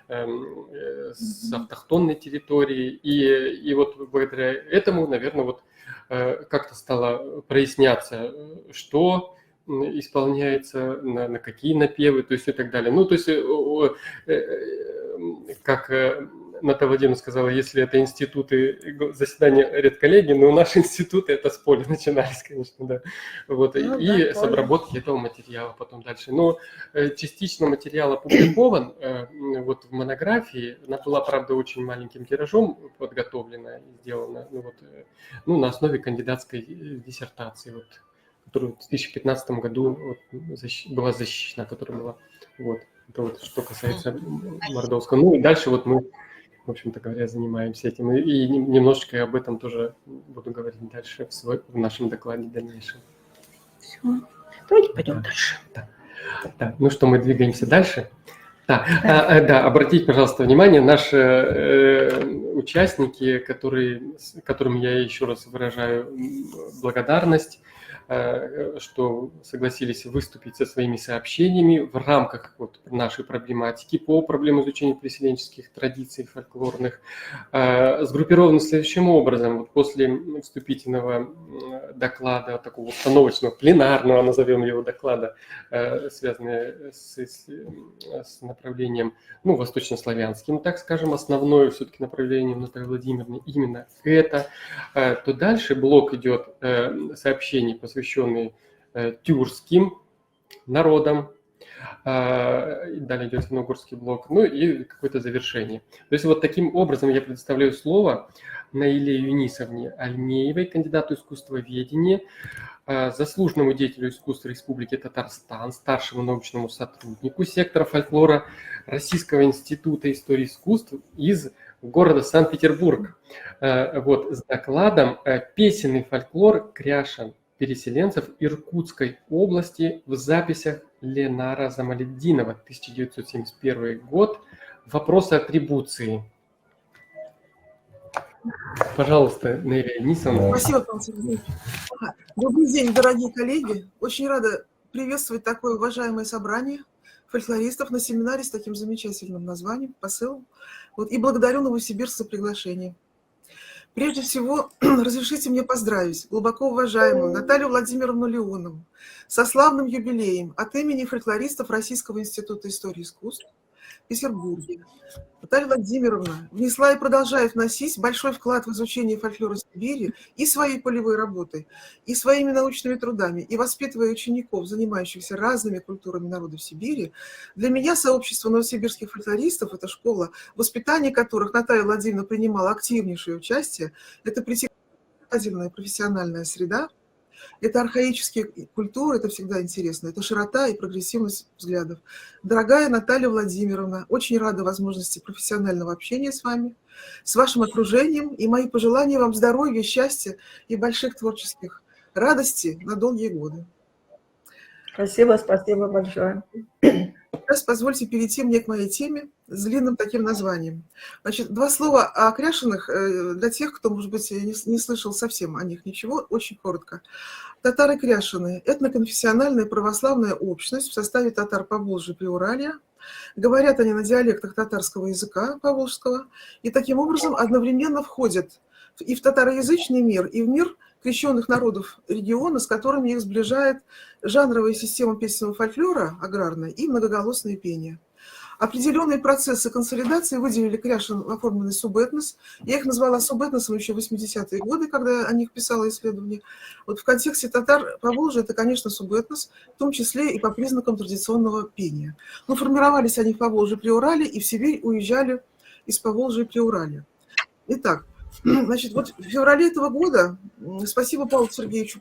с автохтонной территории, и вот благодаря этому, наверное, вот как-то стало проясняться, что исполняется, на какие напевы, то есть и так далее. Ну, то есть, как Наталья Владимировна сказала, если это институты, заседания редколлегии, но наши институты это с поля начинались, конечно, да. Вот, Ну, и да, с обработки этого материала потом дальше. Но частично материал опубликован вот в монографии, она была, правда, очень маленьким тиражом подготовлена и сделана, на основе кандидатской диссертации, вот, которая в 2015 году была защищена, которая была, вот, это вот что касается мордовского. Ну и дальше вот мы, в общем-то говоря, занимаемся этим, и немножечко об этом тоже буду говорить дальше в нашем докладе дальнейшем. Все. Давайте пойдем дальше. Да. Ну что, мы двигаемся дальше. Да, обратите, пожалуйста, внимание, наши участники, которым я еще раз выражаю благодарность, что согласились выступить со своими сообщениями в рамках вот нашей проблематики по проблеме изучения переселенческих традиций фольклорных, сгруппированы следующим образом. Вот после вступительного доклада, такого установочного, пленарного, назовем его доклада, связанного с направлением, восточнославянским, так скажем, основное все-таки направление Натальи Владимировны именно это, то дальше блок идет сообщений, посвященные тюркским народам, далее идет финно-угорский блок, и какое-то завершение. То есть вот таким образом я предоставляю слово Наиле Юнисовне Альмеевой, кандидату искусствоведения, заслуженному деятелю искусства Республики Татарстан, старшему научному сотруднику сектора фольклора Российского института истории искусств из города Санкт-Петербург. Вот, с докладом «Песенный фольклор кряшен переселенцев Иркутской области в записях Ленара Замалетдинова, 1971 год. Вопросы атрибуции». Пожалуйста, Наиля Юнисовна. Спасибо, Павел Сергеевич. Добрый день, дорогие коллеги. Очень рада приветствовать такое уважаемое собрание фольклористов на семинаре с таким замечательным названием, посылом. И благодарю Новосибирск за приглашение. Прежде всего, разрешите мне поздравить глубоко уважаемую Наталью Владимировну Леонову со славным юбилеем от имени фольклористов Российского института истории искусств в Петербурге. Наталья Владимировна внесла и продолжает вносить большой вклад в изучение фольклора Сибири и своей полевой работой, и своими научными трудами, и воспитывая учеников, занимающихся разными культурами народов Сибири. Для меня сообщество новосибирских фольклористов, это школа, в воспитании которых Наталья Владимировна принимала активнейшее участие, это притягательная профессиональная среда, это архаические культуры, это всегда интересно, это широта и прогрессивность взглядов. Дорогая Наталья Владимировна, очень рада возможности профессионального общения с вами, с вашим окружением, и мои пожелания вам здоровья, счастья и больших творческих радостей на долгие годы. Спасибо большое. Сейчас позвольте перейти мне к моей теме с длинным таким названием. Значит, два слова о кряшенных для тех, кто, может быть, не слышал совсем о них ничего, очень коротко. Татары-кряшеные – этноконфессиональная православная общность в составе татар Поволжья и Приуралья. Говорят они на диалектах татарского языка поволжского, и таким образом одновременно входят и в татароязычный мир, и в мир крещенных народов региона, с которыми их сближает жанровая система песенного фольклора аграрная и многоголосное пение. Определенные процессы консолидации выделили Кряшин в оформленный субэтнос. Я их назвала субэтносом еще в 80-е годы, когда о них писала исследование. Вот в контексте татар Поволжья это, конечно, субэтнос, в том числе и по признакам традиционного пения. Но формировались они в Поволжье при Урале и в Сибирь уезжали из Поволжья при Урале. Итак, значит, вот в феврале этого года, спасибо Павлу Сергеевичу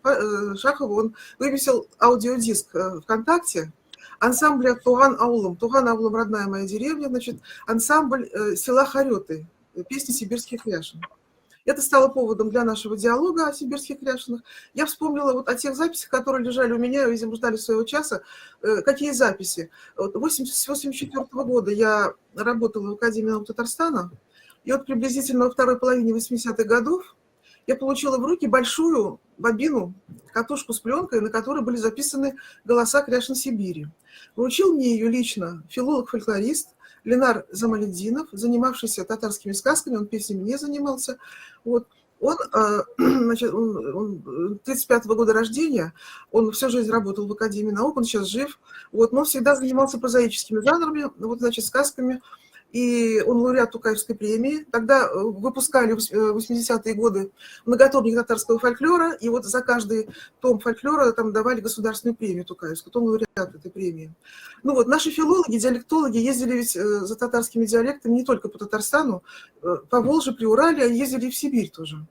Шахову, он выписал аудиодиск ВКонтакте, ансамбля Туган Аулом. Туган Аулом — родная моя деревня, значит, ансамбль села Харёты, песни сибирских Кряшин. Это стало поводом для нашего диалога о сибирских Кряшинах. Я вспомнила вот о тех записях, которые лежали у меня, видимо, ждали своего часа. Какие записи? Вот с 1984 года я работала в Академии наук Татарстана, и вот приблизительно во второй половине 80-х годов я получила в руки большую бобину, катушку с пленкой, на которой были записаны голоса Кряшин Сибири. Вручил мне ее лично филолог-фольклорист Ленар Замалетдинов, занимавшийся татарскими сказками, он песнями не занимался. Вот. Он 35-го года рождения, он всю жизнь работал в Академии наук, он сейчас жив, вот, но всегда занимался прозаическими жанрами, вот, значит, сказками. И он лауреат Тукаевской премии. Тогда выпускали в 80-е годы многотомник татарского фольклора, и вот за каждый том фольклора там давали государственную премию Тукаевскую, он лауреат этой премии. Ну вот, наши филологи, диалектологи ездили ведь за татарскими диалектами не только по Татарстану, по Волжье, при Урале, а ездили и в Сибирь тоже.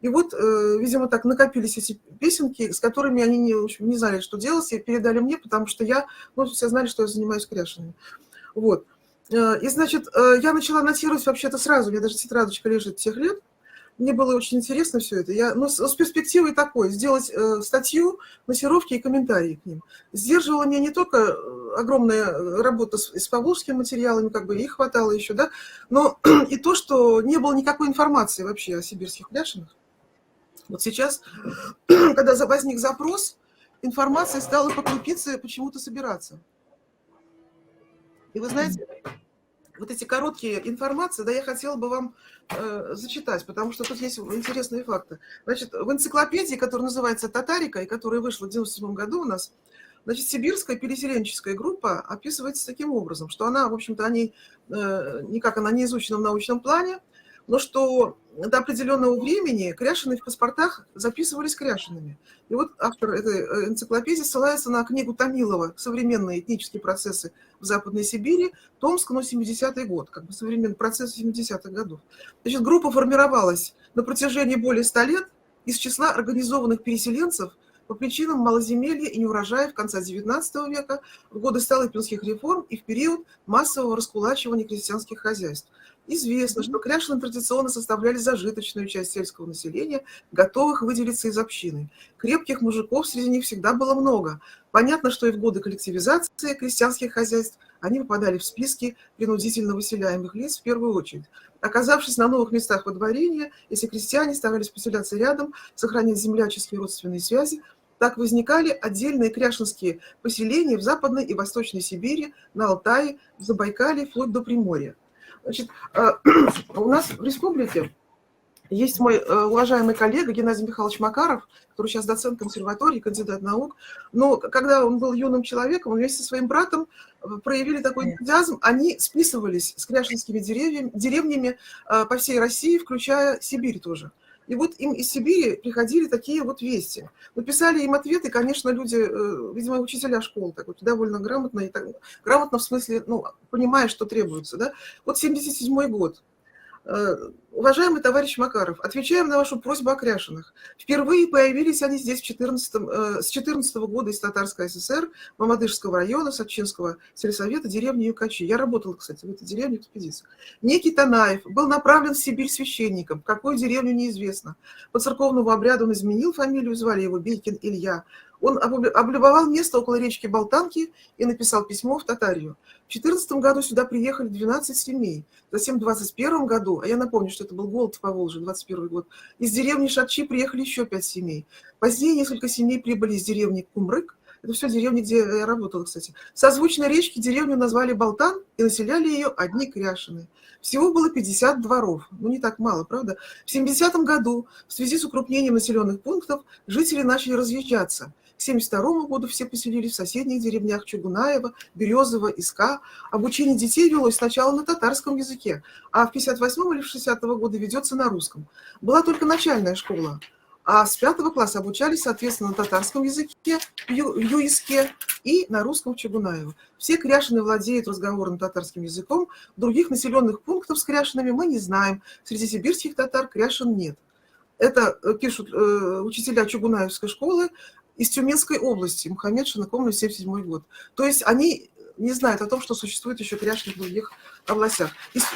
И вот, видимо, так накопились эти песенки, с которыми они в общем, не знали, что делать, и передали мне, потому что все знали, что я занимаюсь Кряшинами. Вот. И, значит, я начала нотировать вообще-то сразу, у меня даже тетрадочка лежит тех лет, мне было очень интересно все это. Но с перспективой такой, сделать статью, нотировки и комментарии к ним. Сдерживала меня не только огромная работа с поволжскими материалами, как бы их хватало еще, да, но и то, что не было никакой информации вообще о сибирских Кряшинах. Вот сейчас, когда возник запрос, информация стала по крупице почему-то собираться. И вы знаете, вот эти короткие информации, да, я хотела бы вам зачитать, потому что тут есть интересные факты. Значит, в энциклопедии, которая называется «Татарика», и которая вышла в 1997 году у нас, значит, сибирская переселенческая группа описывается таким образом, что она, в общем-то, никак она не изучена в научном плане, но что до определенного времени Кряшины в паспортах записывались Кряшинами. И вот автор этой энциклопедии ссылается на книгу Томилова «Современные этнические процессы в Западной Сибири», Томск, 70-й год, как бы современный процесс 70-х годов. Значит, группа формировалась на протяжении более 100 лет из числа организованных переселенцев по причинам малоземелья и неурожая в конце XIX века, в годы Столыпинских реформ и в период массового раскулачивания крестьянских хозяйств. Известно, что Кряшины традиционно составляли зажиточную часть сельского населения, готовых выделиться из общины. Крепких мужиков среди них всегда было много. Понятно, что и в годы коллективизации крестьянских хозяйств они попадали в списки принудительно выселяемых лиц в первую очередь. Оказавшись на новых местах водворения, если крестьяне старались поселяться рядом, сохранять земляческие родственные связи, так возникали отдельные кряшинские поселения в Западной и Восточной Сибири, на Алтае, в Забайкалье, вплоть до Приморья. Значит, у нас в республике есть мой уважаемый коллега Геннадий Михайлович Макаров, который сейчас доцент консерватории, кандидат наук. Но когда он был юным человеком, он вместе со своим братом проявили такой энтузиазм. Они списывались с кряшинскими деревнями по всей России, включая Сибирь тоже. И вот им из Сибири приходили такие вот вести. Написали им ответы, конечно, люди, видимо, учителя школ, так вот, довольно грамотно, и так, грамотно в смысле, понимая, что требуется. Да? Вот 77-й год. Уважаемый товарищ Макаров, отвечаем на вашу просьбу о Кряшинах. Впервые появились они здесь с 14 года из Татарской ССР, Мамадышского района, Сатчинского сельсовета, деревни Юкачи. Я работала, кстати, в этой деревне в экспедиции. Некий Танаев был направлен в Сибирь священником, в какую деревню неизвестно. По церковному обряду он изменил фамилию, звали его Бейкин Илья. Он облюбовал место около речки Болтанки и написал письмо в Татарию. В 2014 году сюда приехали 12 семей. Затем в 2021 году, а я напомню, что это был голод в Поволжье, 2021 год, из деревни Шатчи приехали еще 5 семей. Позднее несколько семей прибыли из деревни Кумрык, Это все деревни, где я работала, кстати. Созвучной речки деревню назвали Болтан, и населяли ее одни кряшины. Всего было 50 дворов. Ну, не так мало, правда? В 70-м году в связи с укрупнением населенных пунктов жители начали разъезжаться. К 1972 году все поселились в соседних деревнях Чугунаева, Березово, Иска. Обучение детей велось сначала на татарском языке, а в 1958 или 1960 года ведется на русском. Была только начальная школа, а с 5 класса обучались, соответственно, на татарском языке в Юиске и на русском в Чугунаево. Все кряшины владеют разговорным татарским языком, других населенных пунктов с кряшинами мы не знаем. Среди сибирских татар кряшин нет. Это пишут учителя Чугунаевской школы из Тюменской области, Мухаммед Шинакомлев, 1977 год. То есть они не знают о том, что существует еще кряшины в других областях.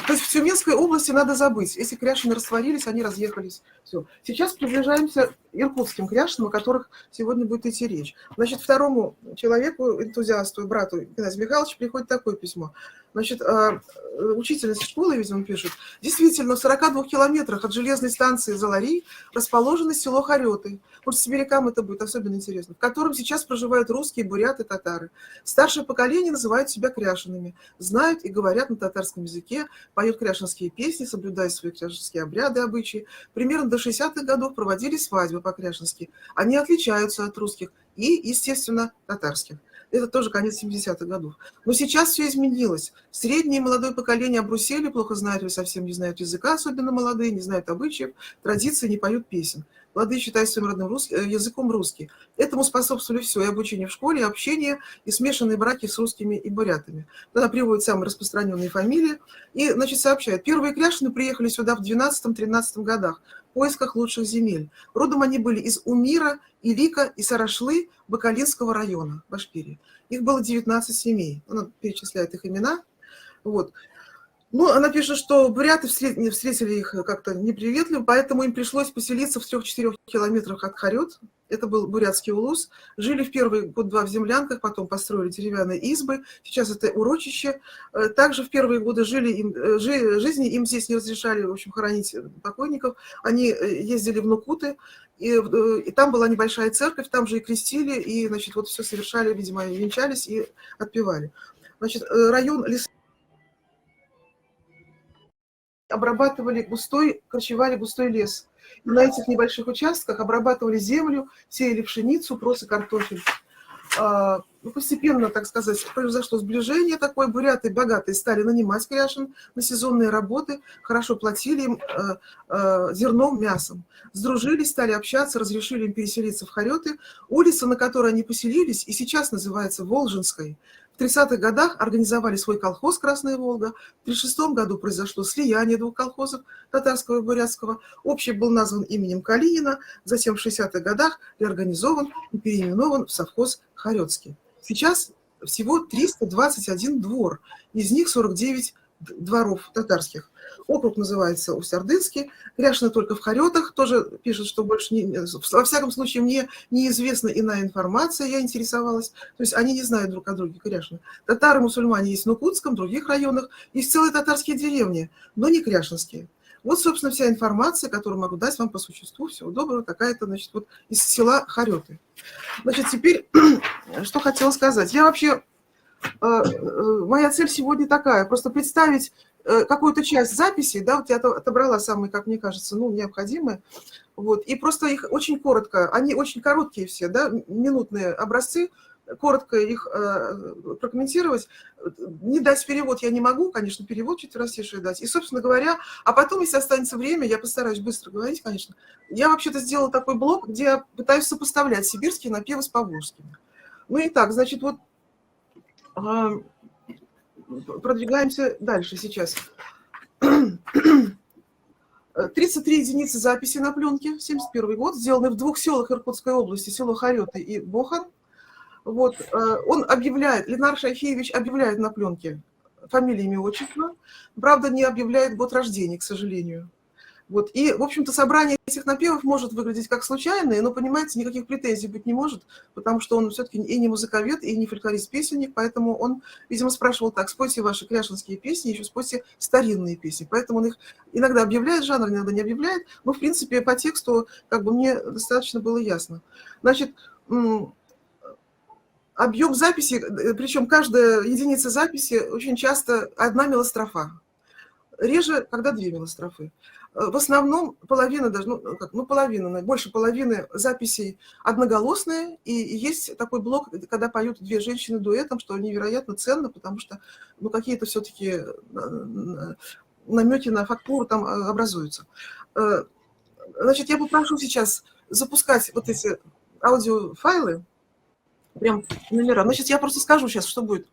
То есть в Тюменской области надо забыть. Если кряшины растворились, они разъехались. Все. Сейчас приближаемся к иркутским кряшинам, о которых сегодня будет идти речь. Значит, второму человеку, энтузиасту, брату Геннадия Михайловича приходит такое письмо. Значит, учительница школы, видимо, пишет: действительно, в 42 километрах от железной станции Залари расположено село Хорёты. Может, сибирякам это будет особенно интересно, в котором сейчас проживают русские, буряты, татары. Старшее поколение называют себя кряшинами, знают и говорят на татарском языке, поют кряшинские песни, соблюдают свои кряшинские обряды, обычаи. Примерно до 60-х годов проводили свадьбы по-кряшински. Они отличаются от русских и, естественно, татарских. Это тоже конец 70-х годов. Но сейчас все изменилось. Среднее и молодое поколение обрусели, плохо знают или совсем не знают языка, особенно молодые, не знают обычаев, традиций, не поют песен. Молодые считают своим родным языком русский. Этому способствовали все: и обучение в школе, и общение, и смешанные браки с русскими и бурятами. Она приводит самые распространенные фамилии и, значит, сообщает: первые кряшины приехали сюда в 12-13 годах в поисках лучших земель. Родом они были из Умира, Илика и Сарашлы Бакалинского района, Башкирии. Их было 19 семей. Она перечисляет их имена. Вот. Ну, она пишет, что буряты встретили их как-то неприветливо, поэтому им пришлось поселиться в 3-4 километрах от Хорёт. Это был бурятский улус. Жили в первый год-два в землянках, потом построили деревянные избы. Сейчас это урочище. Также в первые годы жизни им здесь не разрешали, в общем, хоронить покойников. Они ездили в Нукуты, и там была небольшая церковь, там же и крестили, и, значит, вот все совершали, видимо, и венчались, и отпевали. Значит, район обрабатывали корчевали густой лес. И на этих небольших участках обрабатывали землю, сеяли пшеницу, прос и картофель. Постепенно, так сказать, произошло сближение такое. Буряты богатые стали нанимать кряшин на сезонные работы, хорошо платили им зерном, мясом. Сдружились, стали общаться, разрешили им переселиться в Хорёты. Улица, на которой они поселились, и сейчас называется Волжинской. В 30-х годах организовали свой колхоз «Красная Волга». В 1936 году произошло слияние двух колхозов, татарского и бурятского. Общий был назван именем Калинина, затем в 60-х годах реорганизован и переименован в совхоз «Хорётский». Сейчас всего 321 двор, из них 49 дворов татарских. Округ называется Усть-Ордынский. Кряшины только в Хорётах. Тоже пишет, что больше во всяком случае мне неизвестна иная информация, я интересовалась. То есть они не знают друг о друге, кряшины. Татары, мусульмане есть в Нукутском, в других районах. Есть целые татарские деревни, но не кряшинские. Вот, собственно, вся информация, которую могу дать вам по существу. Всего доброго. Такая-то, значит, вот из села Хорёты. Значит, теперь, что хотела сказать. Я вообще... Моя цель сегодня такая: просто представить какую-то часть записи, да, вот я отобрала самые, как мне кажется, необходимые, вот, и просто их очень коротко, они очень короткие все, да, минутные образцы, коротко их прокомментировать, не дать перевод я не могу, конечно, перевод четверостишие дать, и, собственно говоря, а потом, если останется время, я постараюсь быстро говорить, конечно, я вообще-то сделала такой блок, где я пытаюсь сопоставлять сибирские напевы с поволжскими. Ну и так, значит, вот продвигаемся дальше сейчас. 33 единицы записи на пленке, 71 год, сделаны в двух селах Иркутской области, село Хорёты и Бохан. Вот, он объявляет, Ленар Шайхеевич объявляет на пленке фамилию, имя, отчество, правда, не объявляет год рождения, к сожалению. Вот. И, в общем-то, собрание этих напевов может выглядеть как случайное, но, понимаете, никаких претензий быть не может, потому что он все-таки и не музыковед, и не фольклорист-песенник, поэтому он, видимо, спрашивал так: спойте ваши кряшинские песни, еще спойте старинные песни. Поэтому он их иногда объявляет жанр, иногда не объявляет, но, в принципе, по тексту как бы мне достаточно было ясно. Значит, объем записи, причем каждая единица записи очень часто одна мелострофа. Реже, когда две мелострофы. В основном половина, даже, половина, больше половины записей одноголосные, и есть такой блок, когда поют две женщины дуэтом, что невероятно ценно, потому что какие-то все-таки намеки на фактуру там образуются. Значит, я попрошу сейчас запускать вот эти аудиофайлы, прям номера. Значит, я просто скажу сейчас, что будет.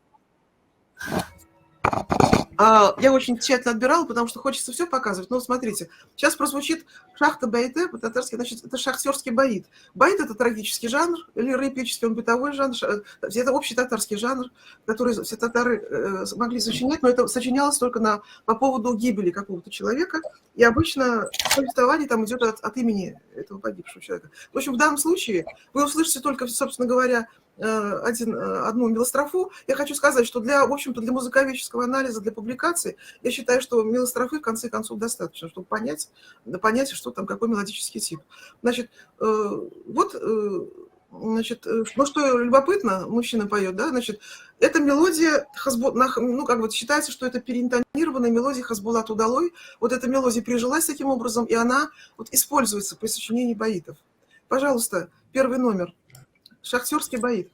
Я очень тщательно отбирала, потому что хочется все показывать. Но смотрите, сейчас прозвучит шахта баите по-татарски, значит, это шахтерский баит. Баит – это трагический жанр, или эпический, он бытовой жанр, это общий татарский жанр, который все татары могли сочинять, но это сочинялось только по поводу гибели какого-то человека, и обычно повествование там идет от имени этого погибшего человека. В общем, в данном случае вы услышите только, собственно говоря, одну мелострофу. Я хочу сказать, что в общем-то, для музыковедческого анализа, для публикации, я считаю, что мелострофы в конце концов достаточно, чтобы понять, что там, какой мелодический тип. Значит, что любопытно, мужчина поет, да, значит, это мелодия, считается, что это переинтонированная мелодия Хазбулат Удалой. Вот эта мелодия прижилась таким образом, и она используется при сочинении баитов. Пожалуйста, первый номер. Шахтерский баит.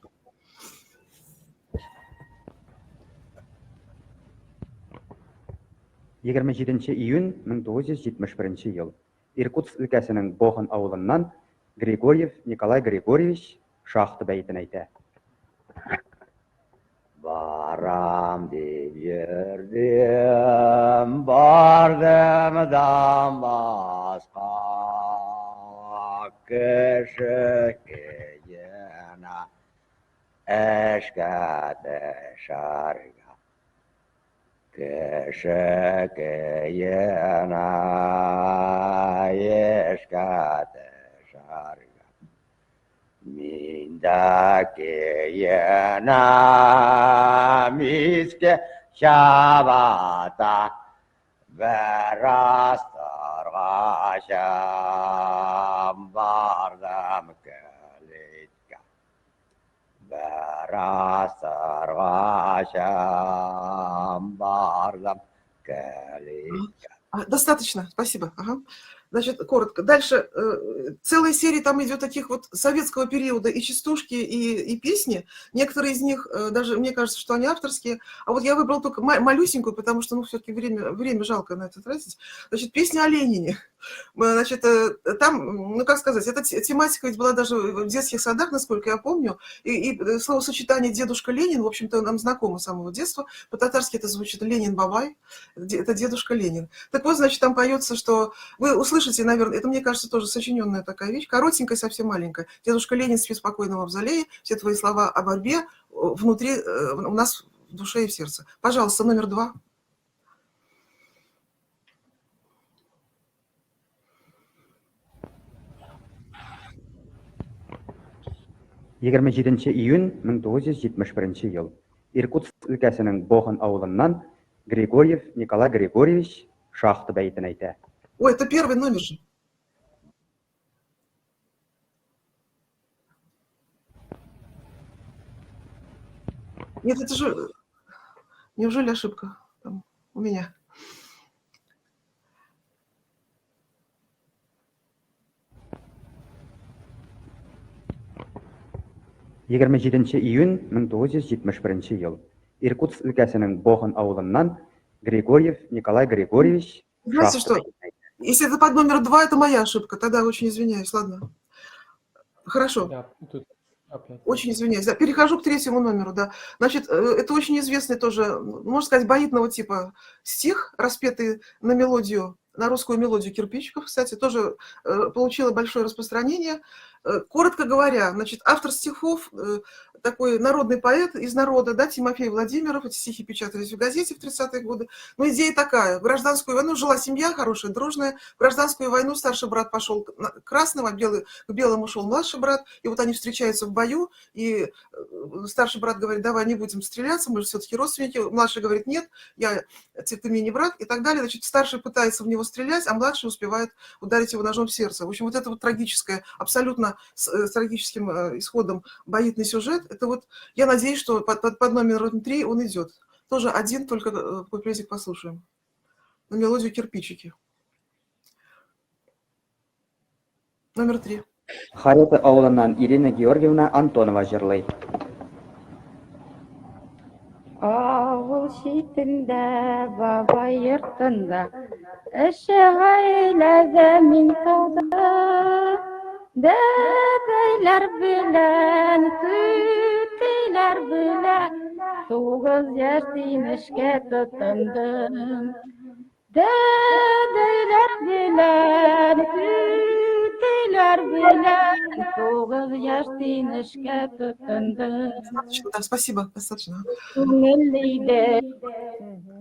июнь 1971 ел. Иркутск өлкәсенең Бохан авылыннан Григорьев Николай Григорьевич шахта бәйтен әйтә. Барам дип йөрдем, бардым Дамаска, кеше киена эшкә төшәргә. Кеше киена эшкә төшәргә. Мин дә киенәм иске чабата, бер астаргачам бардым кәлиткә. Бер астаргачам бардым кәлиткә. Достаточно, спасибо. Ага. Значит, коротко. Дальше целая серия там идет таких вот советского периода и частушки, и песни. Некоторые из них даже, мне кажется, что они авторские. А вот я выбрал только малюсенькую, потому что, все-таки время жалко на это тратить. Значит, песня о Ленине. Значит, там, эта тематика ведь была даже в детских садах, насколько я помню. И словосочетание «дедушка Ленин», в общем-то, нам знакомо с самого детства. По-татарски это звучит «Ленин Бабай», это «дедушка Ленин». Так вот, значит, там поется, что вы услышите, наверное, это, мне кажется, тоже сочиненная такая вещь, коротенькая, совсем маленькая. «Дедушка Ленин, спи спокойно в мавзолее», все твои слова о борьбе внутри, у нас в душе и в сердце. Пожалуйста, номер 2. июнь 1971 ел. Иркутск өлкәсенең Бохан авылыннан Григорьев Николай Григорьевич шахта бәйтен әйтә. Ой, это первый номер же. Нет, это же... Неужели ошибка там у меня? июнь 1971 ел. Иркутск өлкәсенең Бохан авылыннан Григорьев Николай Григорьевич Знаете шахта что? Если это под номер 2, это моя ошибка. Тогда очень извиняюсь, ладно. Хорошо. Да, тут опять. Очень извиняюсь. Да, перехожу к третьему номеру. Да. Значит, это очень известный тоже, можно сказать, баитного типа стих, распетый на мелодию, на русскую мелодию кирпичиков, кстати, тоже получила большое распространение. Коротко говоря, значит, автор стихов, такой народный поэт из народа, да, Тимофей Владимиров, эти стихи печатались в газете в 30-е годы. Но идея такая: в гражданскую войну жила семья хорошая, дружная. В гражданскую войну старший брат пошел к красным, а к белым ушел младший брат. И вот они встречаются в бою, и старший брат говорит: давай не будем стреляться, мы же все-таки родственники. Младший говорит: нет, ты мне не брат, и так далее. Значит, старший пытается в него стрелять, а младший успевает ударить его ножом в сердце. В общем, вот это вот трагическая, абсолютно с трагическим исходом боитный сюжет. Это вот, я надеюсь, что под номером 3 он идет. Тоже один, только куплетик послушаем. На мелодию «Кирпичики». Номер 3. Харета ауылынан Ирина Георгиевна Антонова жырлай. Ауыл шетінде, бабай йортында, іші ғаиләдә мин тауда. Дәдәйләр белән, түтәйләр белән, 9 яшьтән эшкә тотындым. Дәдәйләр белән, түтәйләр белән, 9 яшьтән эшкә тотындым. Да, спасибо, достаточно. Күңелле иде.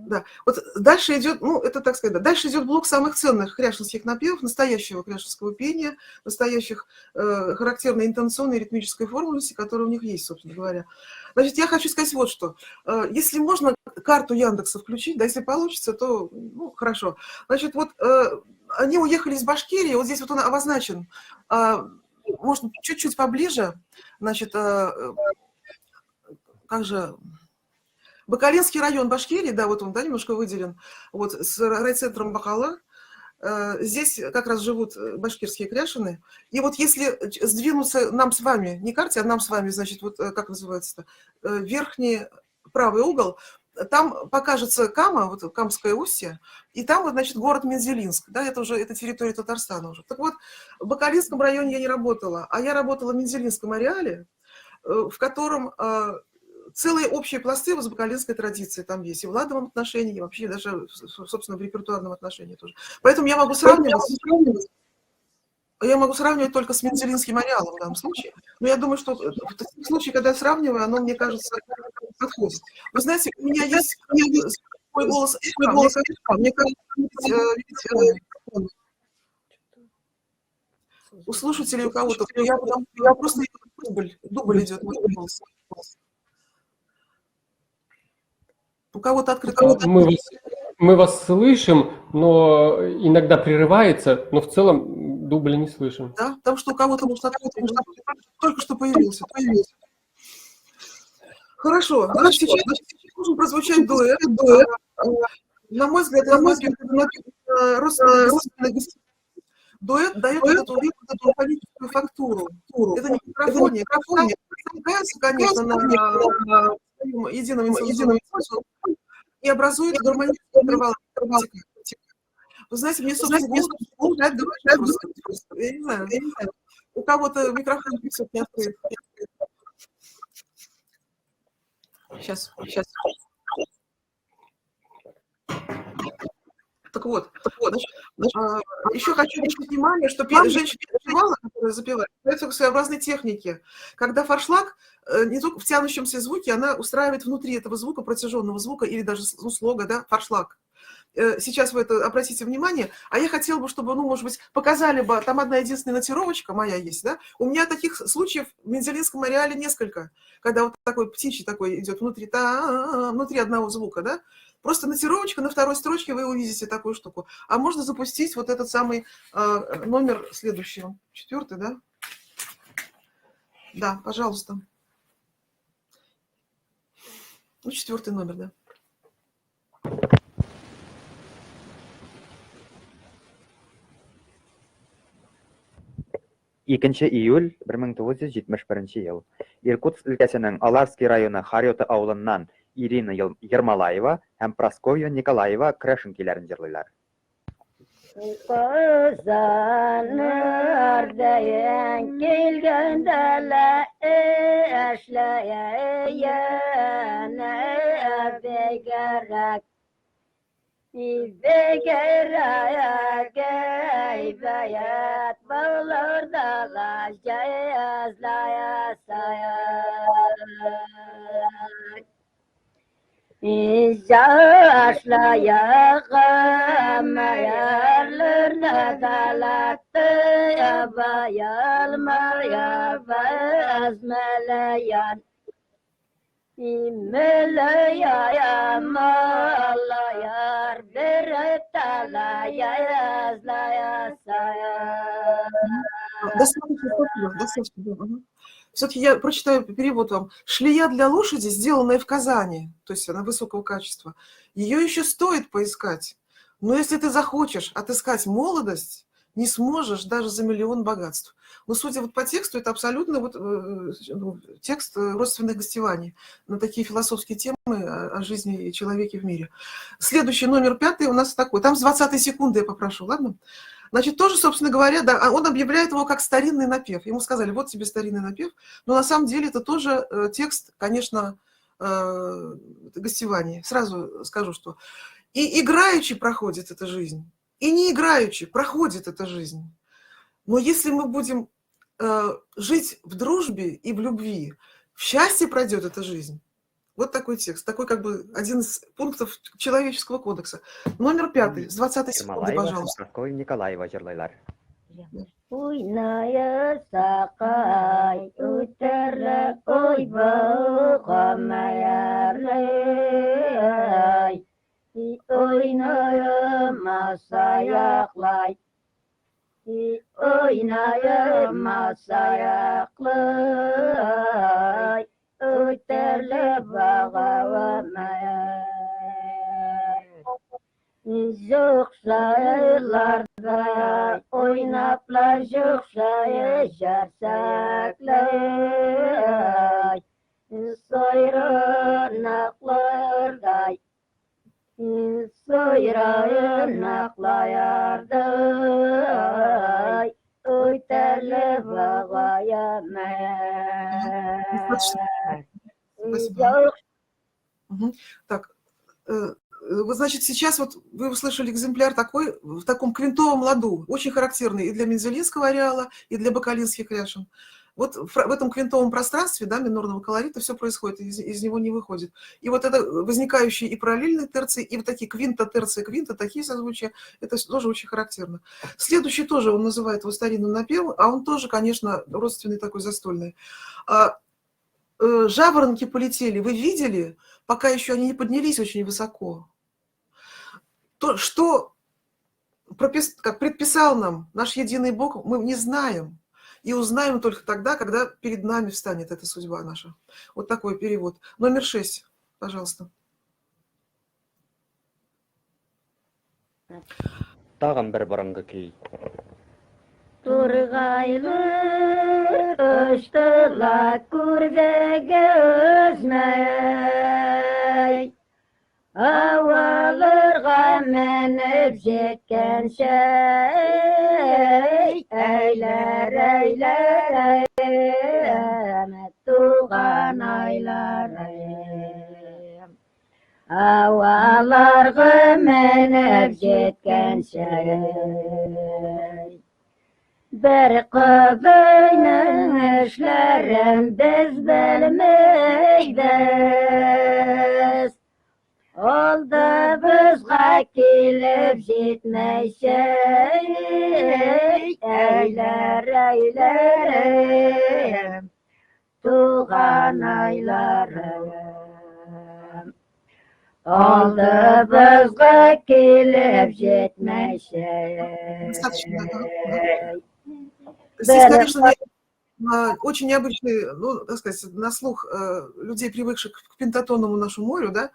Да, вот дальше идет, ну, это так сказать, да, дальше идет блок самых ценных кряшинских напевов, настоящего кряшинского пения, настоящих характерной интонационной и ритмической формульности, которые у них есть, собственно говоря. Значит, я хочу сказать вот что. Если можно карту Яндекса включить, да, если получится, то, ну, хорошо. Значит, вот они уехали из Башкирии, вот здесь вот он обозначен, можно чуть-чуть поближе, значит, как же... Бакалинский район Башкирии, да, вот он, да, немножко выделен, вот, с райцентром Бакала. Здесь как раз живут башкирские кряшины. И вот если сдвинуться нам с вами, не карте, а нам с вами, значит, вот как называется-то, верхний правый угол, там покажется Кама, вот Камское устье, и там вот, значит, город Мензелинск, да, это территория Татарстана уже. Так вот, в Бакалинском районе я не работала, а я работала в Мензелинском ареале, в котором... Целые общие пласты бакалинской традиции там есть, и в ладовом отношении, и вообще даже, собственно, в репертуарном отношении тоже. Поэтому я могу сравнивать только с мензелинским ареалом в данном случае. Но я думаю, что в случае, когда я сравниваю, оно, мне кажется, подходит. Вы знаете, у меня есть мой голос, мне кажется, у слушателей у кого-то, я просто дубль идет, мой голос. У кого-то открыт. Мы вас слышим, но иногда прерывается, но в целом дубля не слышим. Да, потому что у кого-то может открыт, только что появился. Хорошо, значит, сейчас должен прозвучать дуэт. На мой взгляд, это родственный дуэт дает эту политическую фактуру. Это не микрофония. Намекается, конечно, на едином смысле и образует гармонический интервал. Вы знаете, мне, собственно, я не знаю, у кого-то микрофон не открыт. Сейчас. Так вот, еще хочу обратить внимание, что женщина, которая запевает, это своеобразной техники. Когда форшлаг, не только в тянущемся звуке, она устраивает внутри этого звука, протяженного звука или даже слога, да, форшлаг. Сейчас вы это обратите внимание, а я хотела бы, чтобы, ну, может быть, показали бы, там одна единственная нотировочка моя есть, да? У меня таких случаев в мензелинском ареале несколько, когда вот такой птичий такой идет внутри одного звука, да? Просто нотировочка на второй строчке, вы увидите такую штуку. А можно запустить вот этот самый номер следующий, 4-й, да? Да, пожалуйста. Ну, 4-й номер, да. Екінші июль 1971 ел. Иркутск өлкәсенең Аларский районы Харёта авылыннан Ирина Ермолаева һәм Прасковья Николаева крашинкиләрен җырлыйлар. Kızanır dayan gelgəndələ əşləyəyənə bəgərək bəgərək bəyət bağlarda gəzləyəsəyək Yaşlayağım ayarlarına dalattı bayalmaya vazmeleyen İmeleyen ağlayar bir talaya yazlaya sayar Достаточно. Все-таки я прочитаю перевод вам. Шлея для лошади, сделанная в Казани, то есть она высокого качества, ее еще стоит поискать. Но если ты захочешь отыскать молодость, не сможешь даже за миллион богатств. Но судя вот по тексту, это абсолютно вот, текст родственных гостеваний на такие философские темы о жизни и человеке в мире. Следующий, номер 5 у нас такой. Там с 20 секунды я попрошу, ладно? Значит, тоже, собственно говоря, да, он объявляет его как старинный напев. Ему сказали, вот тебе старинный напев. Но на самом деле это тоже текст, конечно, гостеваний. Сразу скажу, что и играючи проходит эта жизнь, и не играючи проходит эта жизнь. Но если мы будем жить в дружбе и в любви, в счастье пройдет эта жизнь. Вот такой текст, такой как бы один из пунктов человеческого кодекса. Номер 5, с 20 секунды, Ермолаева һәм пожалуйста. Прасковья Николаева җырлайлар. Уйная сакай, үтерлек ойбу камаярлай. Уйная масаяклай. Уйная масаяклай. Үтерлек багавамаяр. Жукшайларда ойнаплар жукшая жарсаклай. Сойранаклардай. Сойранаклаярдай. Үтерле багаямаяр. Спасибо. Так, вот, значит, сейчас вот вы услышали экземпляр такой, в таком квинтовом ладу, очень характерный и для мензелинского ареала, и для бакалинских ряшен. Вот в этом квинтовом пространстве, да, минорного колорита все происходит, из него не выходит. И вот это возникающие и параллельные терции, и вот такие квинта, терция, квинта, такие созвучия, это тоже очень характерно. Следующий тоже он называет его старинным напевом, а он тоже, конечно, родственный такой застольный. Жаворонки полетели, вы видели, пока еще они не поднялись очень высоко. То, что как предписал нам наш единый Бог, мы не знаем. И узнаем только тогда, когда перед нами встанет эта судьба наша. Вот такой перевод. Номер 6, пожалуйста. Тагын бер борынгы көй. Тургайлы ыштыла күрдеге өзмәй. Авалырга менеп жеткенче әйләр, әйләр, әмәт туган айлар. Аваларга менеп жеткенче bir kızının işlerin biz bilmeydiz. Oldu bizga kelip jetmeyşey, eyler eylerim, tuğan aylarım. Oldu bizga kelip jetmeyşey. Здесь, конечно, очень необычный, ну, так сказать, на слух людей, привыкших к пентатонному нашему морю, да,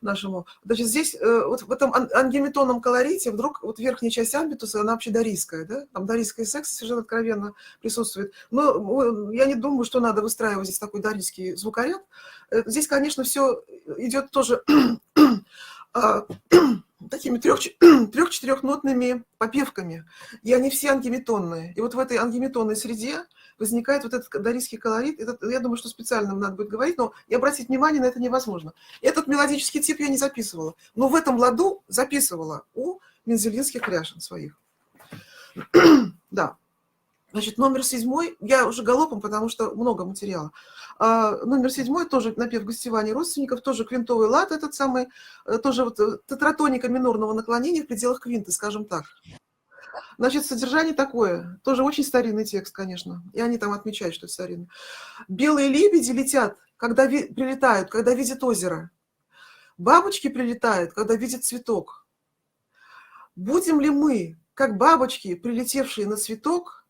нашему. Значит, здесь вот в этом ангеметонном колорите вдруг вот верхняя часть амбитуса, она вообще дорийская, да, там дорийский секс совершенно откровенно присутствует. Но я не думаю, что надо выстраивать здесь такой дорийский звукоряд. Здесь, конечно, все идет тоже такими трех-четырехнотными попевками, и они все ангеметонные. И вот в этой ангеметонной среде возникает вот этот дорийский колорит. Я думаю, что специально надо будет говорить, но и обратить внимание на это невозможно. Этот мелодический тип я не записывала, но в этом ладу записывала у мензелинских ряшен своих. Да. Значит, номер 7, я уже галопом, потому что много материала. Номер 7 тоже напев гостевания родственников, тоже квинтовый лад этот самый, тоже вот тетратоника минорного наклонения в пределах квинты, скажем так. Значит, содержание такое, тоже очень старинный текст, конечно, и они там отмечают, что это старинный. Белые лебеди летят, когда прилетают, когда видят озеро. Бабочки прилетают, когда видят цветок. Будем ли мы, как бабочки, прилетевшие на цветок,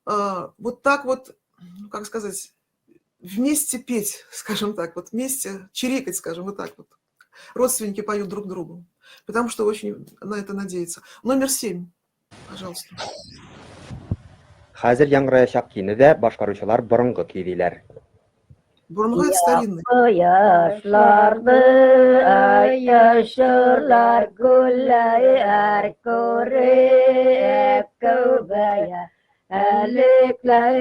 вот так вот, ну, как сказать, вместе петь, скажем так, вот вместе чирикать, скажем, вот так вот. Родственники поют друг другу, потому что очень на это надеются. Номер 7, пожалуйста. Хәзер яңгыраяшак көйне дә башкаручылар борынгы көйлиләр. Бурунга это старинный. Yaşlardı yaşırlar güller korep kövbeye elikler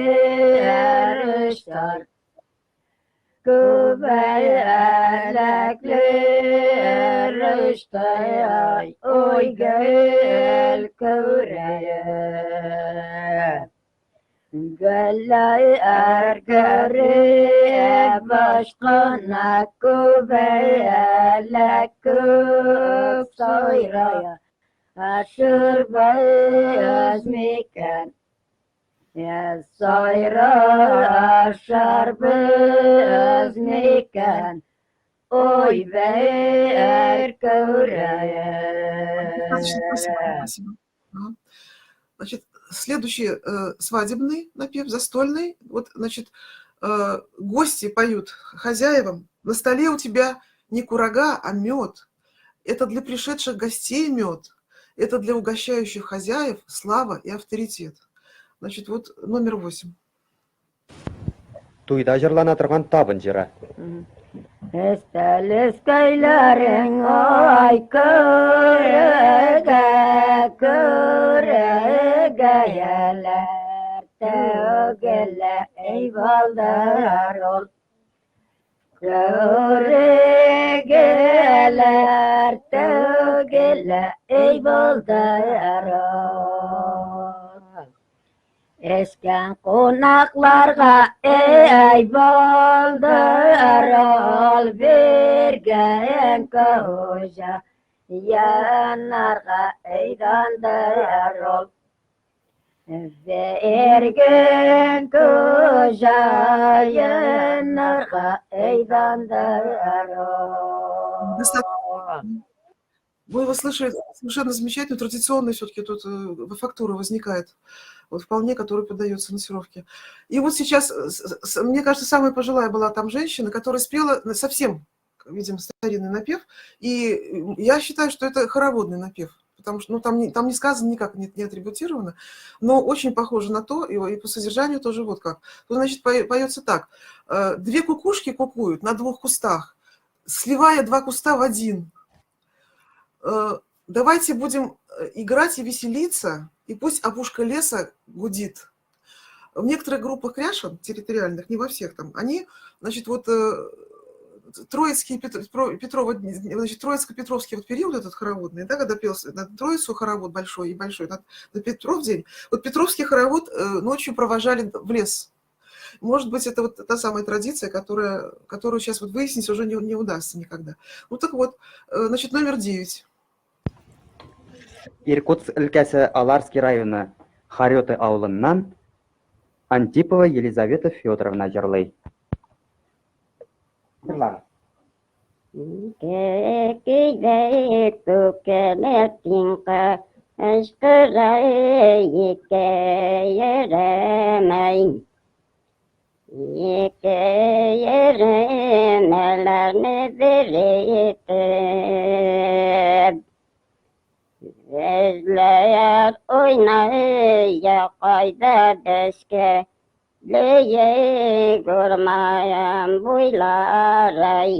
işler kövbeye elikler işler oy gel kövreye Gölay ergeri başkana kübeye küp sayraya aşır beyaz miken ya sayra aşır beyaz miken oy ver kövreye. Спасибо. Ага. Значит, следующий свадебный напев, застольный. Вот, значит, гости поют хозяевам. На столе у тебя не курага, а мед. Это для пришедших гостей мед. Это для угощающих хозяев слава и авторитет. Значит, вот номер 8. Туйда җырлана торган табын җыры. Estelis köylerin ay körege yeler tövgele eyvallar ol. Köregeler tövgele eyvallar ol. Esken konaklarga eyvallar ol bergen koca yanarga eydanlar ol bergen koca yanarga eydanlar ol. Вы его слышали, совершенно замечательно, традиционная все-таки тут фактура возникает, вот вполне, которая поддается массировке. И вот сейчас, мне кажется, самая пожилая была там женщина, которая спела совсем, видимо, старинный напев, и я считаю, что это хороводный напев, потому что ну, там не сказано никак, не атрибутировано, но очень похоже на то, и по содержанию тоже вот как. Тут, значит, поется так. Две кукушки кукуют на двух кустах, сливая два куста в один. Давайте будем играть и веселиться, и пусть опушка леса гудит. В некоторых группах кряшен территориальных, не во всех там, они, значит, вот Троицко-Петровский вот период этот хороводный, да, когда пелся на Троицу хоровод большой и большой, на Петров день, вот Петровский хоровод ночью провожали в лес. Может быть, это вот та самая традиция, которую сейчас вот выяснить уже не удастся никогда. Ну так вот, значит, номер 9. Иркутск өлкәсе Аларский районы Харёты авылыннан Антипова Елизавета Федоровна җырлый. Җырлар. Kekile tukele tinka aşkıra yeke yeremey. Yeke yeremeler ne vereyim. Ezler oynaya kayda deske leye görmeyen buylaray.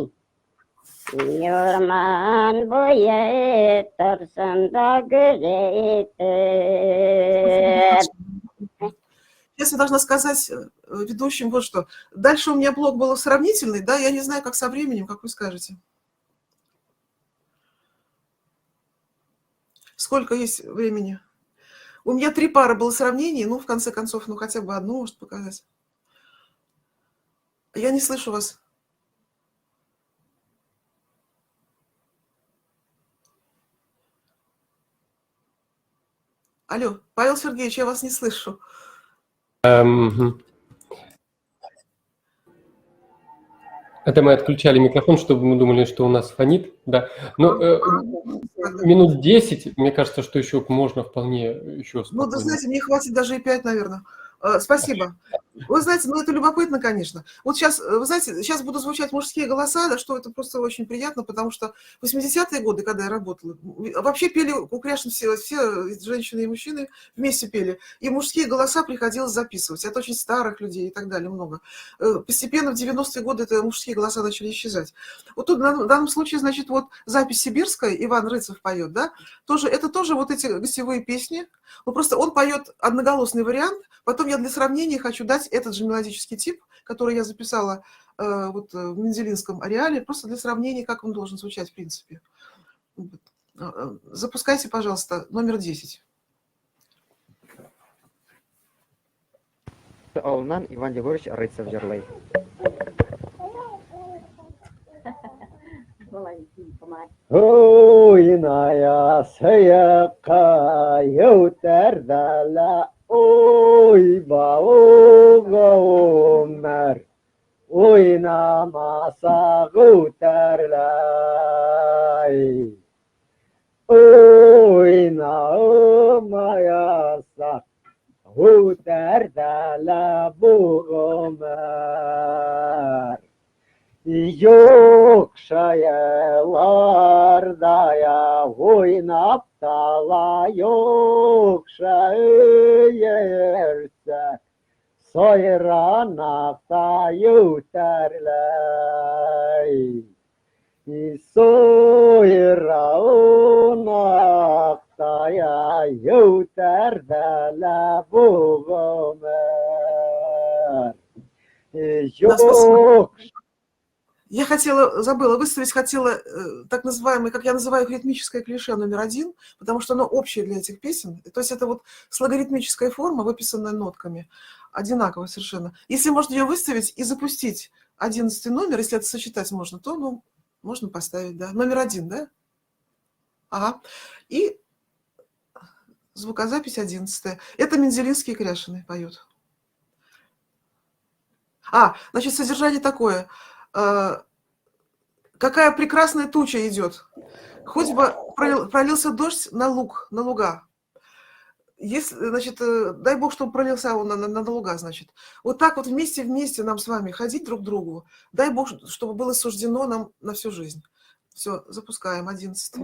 Yorman boye tarsanda göreyim. Сейчас я должна сказать ведущим вот что. Дальше у меня блок был сравнительный, да, я не знаю, как со временем, как вы скажете. Сколько есть времени? У меня 3 пары было сравнений, ну, в конце концов, ну, хотя бы одну, может, показать. Я не слышу вас. Алло, Павел Сергеевич, я вас не слышу. Это мы отключали микрофон, чтобы мы думали, что у нас фонит. Да. Но минут 10, мне кажется, что еще можно вполне еще Ну, спокойно. да, знаете, мне хватит даже и 5, наверное. Спасибо. Вы знаете, ну это любопытно, конечно. Вот сейчас, вы знаете, сейчас будут звучать мужские голоса, да, что это просто очень приятно, потому что в 80-е годы, когда я работала, вообще пели у Кряшин все женщины и мужчины вместе пели. И мужские голоса приходилось записывать. Это очень старых людей и так далее много. Постепенно в 90-е годы это мужские голоса начали исчезать. Вот тут в данном случае, значит, вот запись сибирская, Иван Рыцев поет, да, тоже, это тоже вот эти гостевые песни. Ну, просто он поет одноголосный вариант, потом я для сравнения хочу дать этот же мелодический тип, который я записала вот в мензелинском ареале, просто для сравнения, как он должен звучать в принципе. Запускайте, пожалуйста, номер 10. Ауылынан Иван Егорович Рыцев жырлай. Ойная саяққа еутәрдәлә ойба оға өмір ойнамаса ғутәрләй ойнамаяса ғутәрдәлә бұғымыр Yok şayalarda oynap dala yok şayerse soyranakta yuterley soyranakta ya yuterdele buğumer yok. Я забыла выставить, так называемое, как я называю их, ритмическое клише номер 1, потому что оно общее для этих песен. То есть это вот слогоритмическая форма, выписанная нотками, одинаково совершенно. Если можно ее выставить и запустить 11 номер, если это сочетать можно, то ну, можно поставить, да. Номер 1, да? Ага. И звукозапись 11. Это Мензелинский и Кряшины поют. Значит, содержание такое. Какая прекрасная туча идет. Хоть бы пролился дождь на луга. Если, значит, дай Бог, чтобы пролился он на луга, значит. Вот так вот вместе нам с вами ходить друг к другу. Дай Бог, чтобы было суждено нам на всю жизнь. Все, запускаем 11.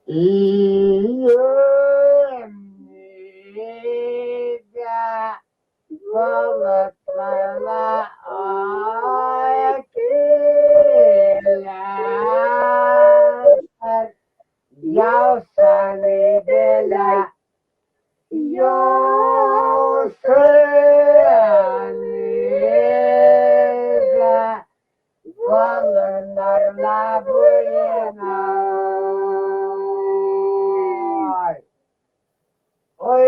İyemide balıklarla akiller yav seni dile yav seni de balıklarla boyuna Oy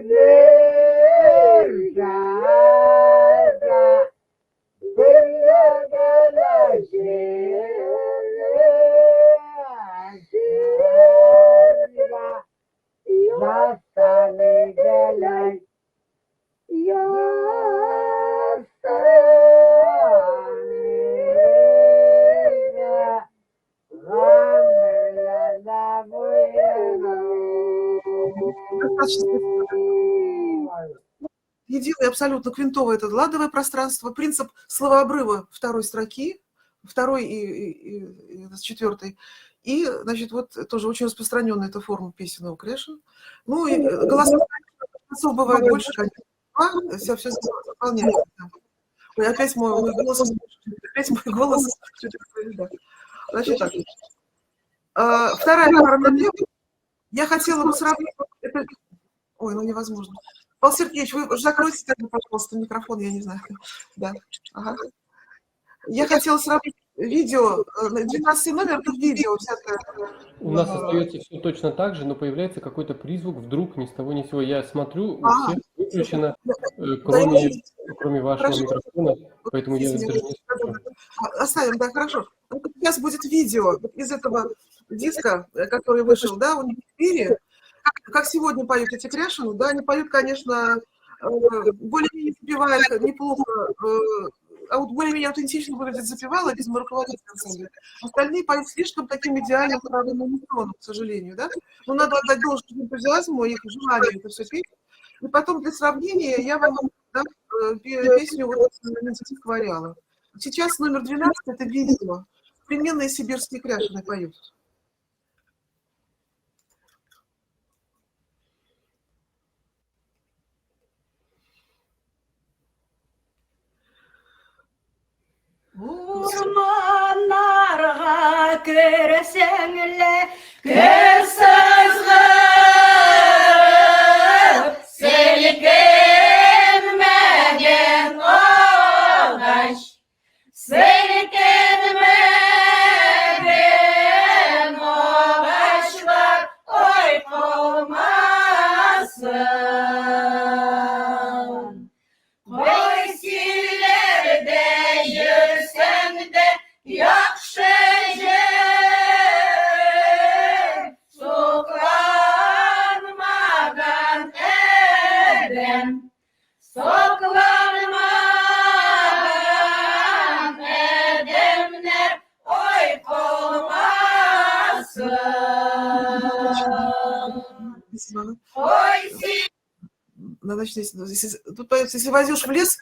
bir gece dünya gelecek ya seni gelek ya seni gamle boyuna Единое абсолютно квинтовое, это ладовое пространство, принцип словообрыва второй строки, второй и четвертой. И, значит, вот тоже очень распространенная эта форма песен у Кряшин. Ну, и голосов бывает больше, конечно. Все заполняется. Ой, опять мой голос. Значит так. Вторая пара налево. Я хотела бы сравнить... Ой, ну невозможно. Павел Сергеевич, вы закройте тогда, пожалуйста, микрофон, я не знаю. Да. Ага. Я хотела сравнить видео, 12 номер, тут видео взятое. У нас остается все точно так же, но появляется какой-то призвук вдруг ни с того ни с сего. Я смотрю, у всех выключено, кроме вашего микрофона, поэтому я даже не слышу. Оставим, да, хорошо. Сейчас будет видео из этого диска, который вышел, да, у них в эфире. Как сегодня поют эти Кряшины, да, они поют, конечно, более-менее запевают неплохо вот более-менее аутентично выглядит запевала, без руководителя ансамбля. Остальные поют слишком таким идеальным правильным тоном, к сожалению, да. Но надо отдать должное энтузиазму, их желанию это все петь. И потом для сравнения я вам дам песню вот Мензельинского «Ареала». Сейчас номер 12 – это видео. Современные сибирские кряшины поют. Урманнарға кірсеңле, кірсізгіп, селкенмеген ағаш, селкенмеген ағашлар ой қалмасын. Қой силерде жүрсең де яқшы жер, соқланмаған әдем, соқланмаған әдемнер ой қалмасын. Қой Тут поется, если возьмешь в лес,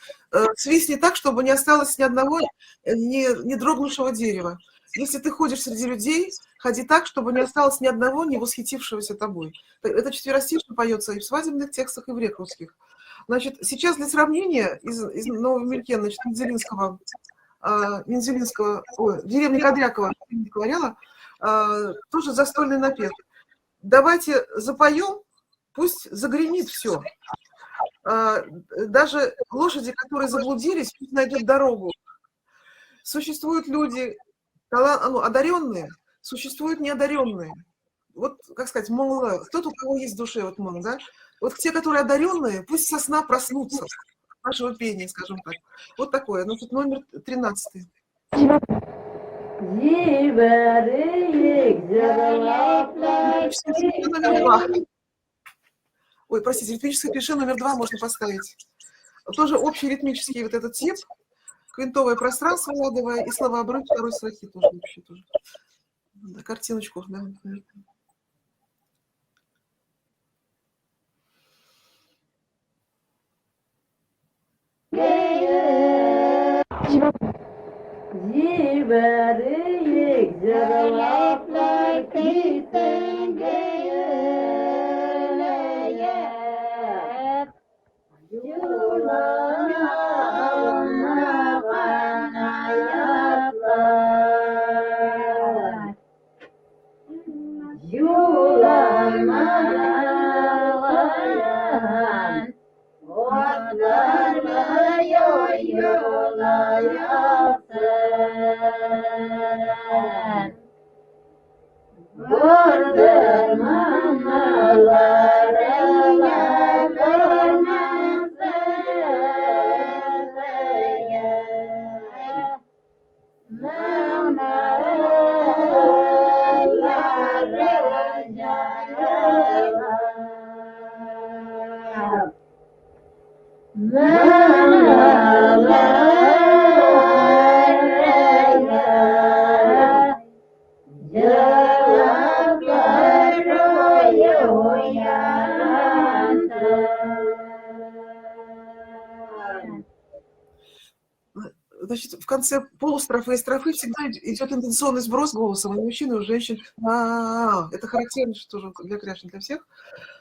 свистни так, чтобы не осталось ни одного не дрогнувшего дерева. Если ты ходишь среди людей, ходи так, чтобы не осталось ни одного не восхитившегося тобой. Это четверостишно поется и в свадебных текстах, и в рекрутских. Значит, сейчас для сравнения из Нового Мелькена, значит, Мензелинского, деревни Кадрякова, говорила, тоже застольный напев. Давайте запоем, пусть загремит все. Даже лошади, которые заблудились, пусть найдут дорогу. Существуют люди одаренные, существуют неодаренные. Вот, как сказать, кто-то, у кого есть в душе, вот мон, да? Вот те, которые одаренные, пусть со сна проснутся. Нашего пения, скажем так. Вот такое. Ну, тут номер 13. Ой, простите, ритмическое клише номер 2 можно поставить. Тоже общий ритмический вот этот тип. Квинтовое пространство ладовое и словооборот второй строки тоже вообще тоже. Да, картиночку, да. Значит, в конце полустрофы и строфы всегда идет интенсионный сброс голосом, и у мужчин, и у женщин. Это характерно тоже для кряшен, для всех.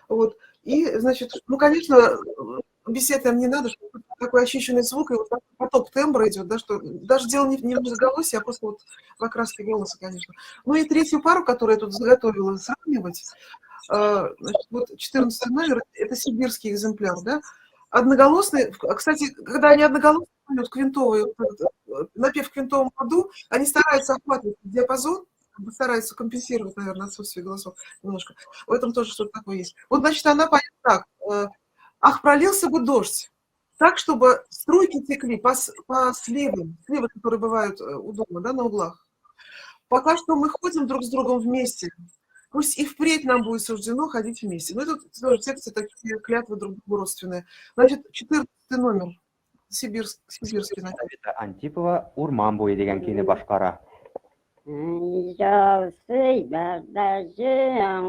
Вот. И, значит, ну, конечно, беседы нам не надо, что такой очищенный звук, и вот поток тембра идет, да, что даже дело не в многоголосии, а просто вот в окраске голоса, конечно. Ну и третью пару, которую я тут заготовила сравнивать, значит, вот 14 номер, это сибирский экземпляр, да, одноголосный, кстати, когда они одноголосные, квинтовые, напев в квинтовом ходу, они стараются охватывать диапазон, стараются компенсировать, наверное, отсутствие голосов немножко. В этом тоже что-то такое есть. Вот, значит, она поет так. «Ах, пролился бы дождь, так, чтобы струйки текли по сливам, которые бывают у дома, да, на углах. Пока что мы ходим друг с другом вместе, пусть и впредь нам будет суждено ходить вместе». Ну, это тоже тексты такие, клятвы друг другу родственные. Значит, 14 номер. сибирский напев. Антипова Урман бойы деген күйіні башқара. Yaz söyler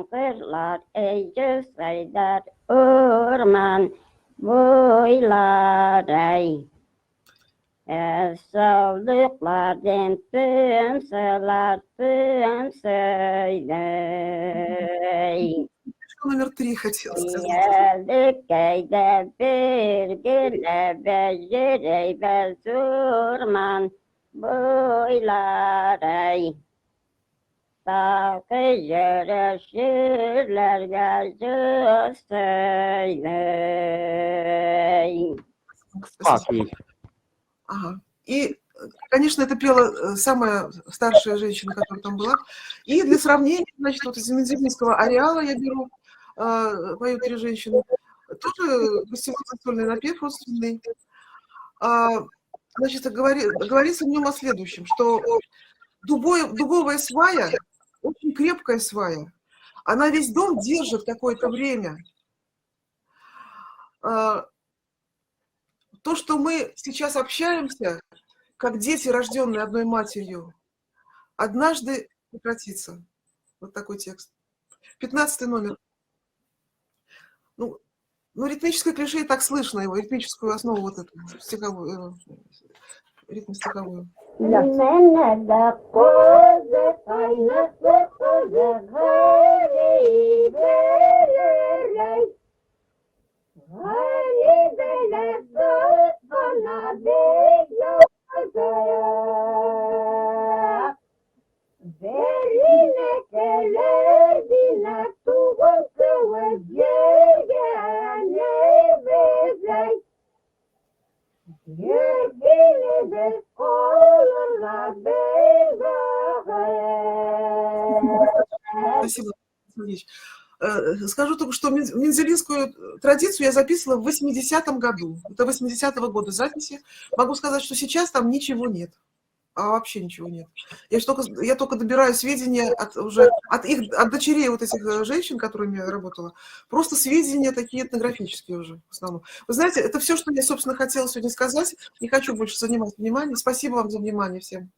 kırlar ey söyler orman boylar ey. Sağlıklardan tümseler tümseyler. Номер 3 хотела сказать. Geldik köyde bir güle beceri bez orman boylar ey. Takıcı şiirler gözü söyler. Паки. Ага. И, конечно, это пела самая старшая женщина, которая там была. И для сравнения, значит, вот из Мензелинского ареала я беру, поют 3 женщины. Тоже гостевой застольный напев родственный. Значит, говорится в нем о следующем, что дубовая свая, очень крепкая свая, она весь дом держит какое-то время. То, что мы сейчас общаемся, как дети, рожденные одной матерью, однажды прекратится. Вот такой текст. 15 номер. Ну, ритмическое клише, и так слышно его, ритмическую основу вот эту, стиховую, ритм-стиховую. Спасибо, Ильич. Скажу только, что мензелинскую традицию я записывала в 80-м году. Это 80-го года записи. Могу сказать, что сейчас там ничего нет. Вообще ничего нет. Я только добираю сведения от дочерей вот этих женщин, которыми я работала. Просто сведения такие этнографические уже в основном. Вы знаете, это все, что я, собственно, хотела сегодня сказать. Не хочу больше занимать внимание. Спасибо вам за внимание всем.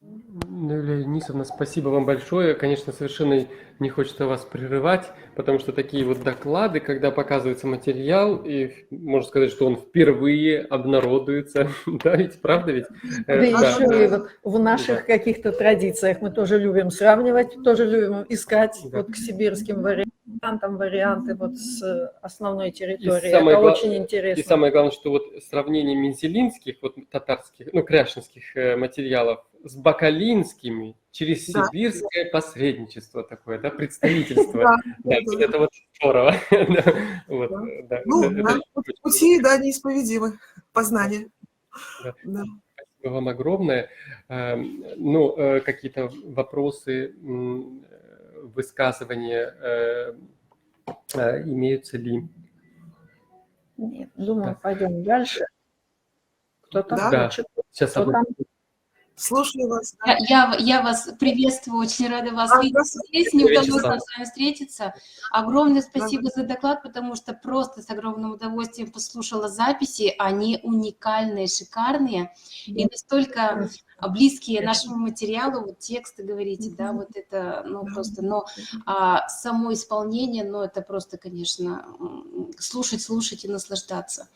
Юлия Денисовна, спасибо вам большое. Конечно, совершенно не хочется вас прерывать, потому что такие вот доклады, когда показывается материал, и можно сказать, что он впервые обнародуется, да, ведь правда ведь? Да еще и вот в наших каких-то традициях мы тоже любим сравнивать, тоже любим искать вот к сибирским вариантам варианты вот с основной территории. Это очень интересно. И самое главное, что вот сравнение мензелинских, вот татарских, ну, кряшинских материалов с бакалинскими через сибирское посредничество такое, да, представительство. Да, это вот здорово. Пути, да, неисповедимы, познания. Спасибо вам огромное. Ну, какие-то вопросы, высказывания имеются ли? Нет, думаю, пойдем дальше. Кто-то хочет? Сейчас Слушаю вас. Я вас приветствую, очень рада вас видеть здесь. Не удалось нам с вами встретиться. Огромное спасибо за доклад, потому что просто с огромным удовольствием послушала записи. Они уникальные, шикарные и настолько близкие нашему материалу. Вот тексты говорите, да, вот это, ну просто, но само исполнение, ну это просто, конечно, слушать и наслаждаться.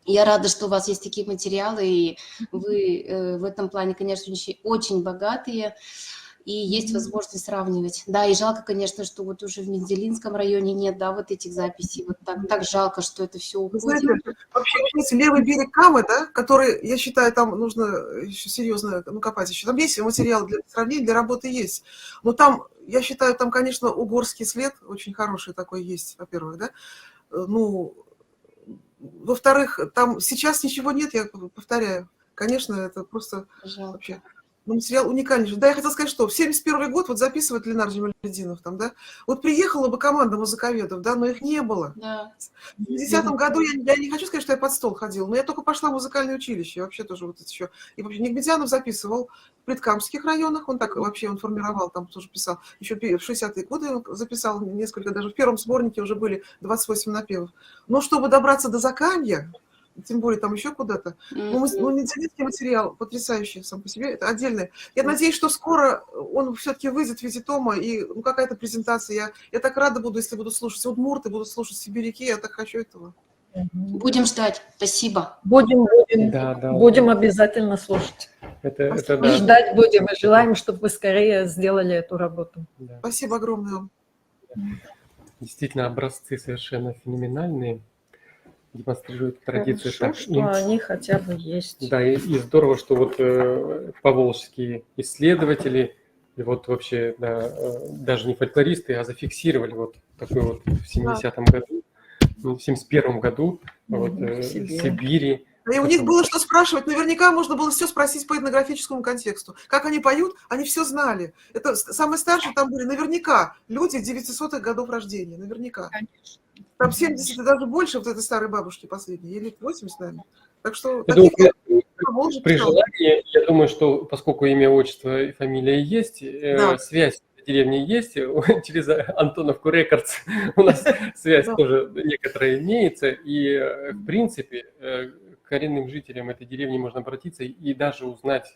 Я рада, что у вас есть такие материалы, и вы в этом плане, конечно, очень богатые, и есть возможность сравнивать. Да, и жалко, конечно, что вот уже в Мензелинском районе нет, да, вот этих записей. Вот так жалко, что это все уходит. Вы знаете, вообще левый берег Камы, да, который, я считаю, там нужно еще серьезно копать еще. Там есть материал для сравнения, для работы есть. Но там, я считаю, там, конечно, угорский след очень хороший такой есть, во-первых, да. Ну, во-вторых, там сейчас ничего нет, я повторяю. Конечно, это просто вообще материал уникальнейший. Да, я хотела сказать, что в 71 год вот записывает Ленар Джамалетдинов там, да, вот приехала бы команда музыковедов, да, но их не было. Да. В 10-м году я не хочу сказать, что я под стол ходила, но я только пошла в музыкальное училище, вообще тоже вот это еще. И вообще Нигмедзянов записывал в Предкамских районах, он так вообще он формировал, там тоже писал. Еще в 60-е годы он записал несколько, даже в первом сборнике уже были 28 напевов. Но чтобы добраться до Закамья, тем более там еще куда-то. Ну, медицинский материал потрясающий сам по себе, это отдельное. Я надеюсь, что скоро он все-таки выйдет в виде тома, и какая-то презентация. Я так рада буду, если буду слушать удмурты, буду слушать сибиряки, я так хочу этого. Будем ждать. Спасибо. Будем обязательно слушать. Это И ждать будем, и желаем, чтобы вы скорее сделали эту работу. Да. Спасибо огромное вам. Действительно, образцы совершенно феноменальные, демонстрируют традицию. Хорошо, что они хотя бы есть. Да, и здорово, что вот поволжские исследователи, и вот вообще, да, даже не фольклористы, а зафиксировали вот такой вот в 70-м году, в 71-м году вот, в Сибири. И у них было что спрашивать. Наверняка можно было все спросить по этнографическому контексту. Как они поют, они все знали. Это самые старшие там были наверняка люди 900-х годов рождения. Наверняка. Там 70 и даже больше вот этой старой бабушки последней. Или 80, наверное. Так что При желании, я думаю, что поскольку имя, отчество и фамилия есть, связь в деревне есть, через Антоновку Рекордс у нас связь тоже некоторая имеется. И, в принципе, коренным жителям этой деревни можно обратиться и даже узнать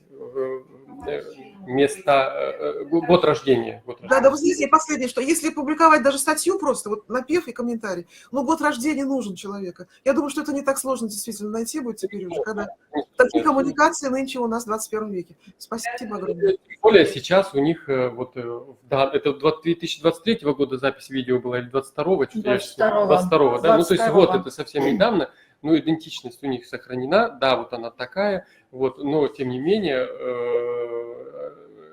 год рождения. Да, вот здесь и последнее, что если публиковать даже статью просто, вот напев и комментарий, но год рождения нужен человека. Я думаю, что это не так сложно действительно найти будет теперь уже, когда такие коммуникации нынче у нас в 21 веке. Спасибо огромное. Тем более сейчас у них, вот, да, это 2023 года запись видео была или 22-го? 22-го, да, ну то есть вот это совсем недавно. Ну, идентичность у них сохранена, да, вот она такая, вот, но тем не менее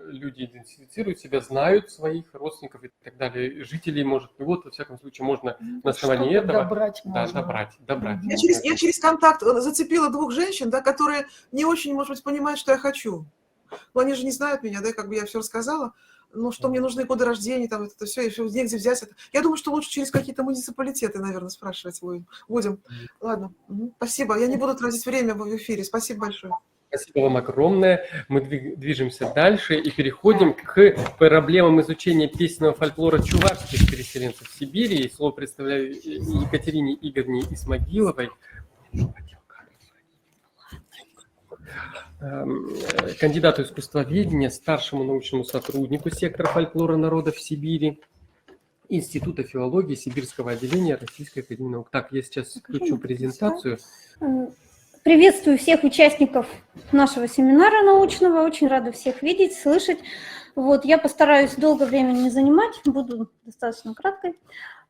люди идентифицируют себя, знают своих родственников и так далее, жителей, может, и вот, во всяком случае, можно на основании этого добрать. Я через контакт зацепила двух женщин, да, которые не очень, может быть, понимают, что я хочу. Но они же не знают меня, да, как бы я все рассказала. Ну, что мне нужны годы рождения, там, это все, еще негде взять это. Я думаю, что лучше через какие-то муниципалитеты, наверное, спрашивать будем. Ладно, спасибо. Я не буду тратить время в эфире. Спасибо большое. Спасибо вам огромное. Мы движемся дальше и переходим к проблемам изучения песенного фольклора чувашских переселенцев в Сибири. И слово представляю Екатерине Игоревне Исмагиловой, кандидату искусствоведения, старшему научному сотруднику сектора фольклора народов Сибири, Института филологии Сибирского отделения Российской академии наук. Так, я сейчас включу презентацию. Приветствую всех участников нашего семинара научного. Очень рада всех видеть, слышать. Вот, я постараюсь долго времени не занимать, буду достаточно краткой.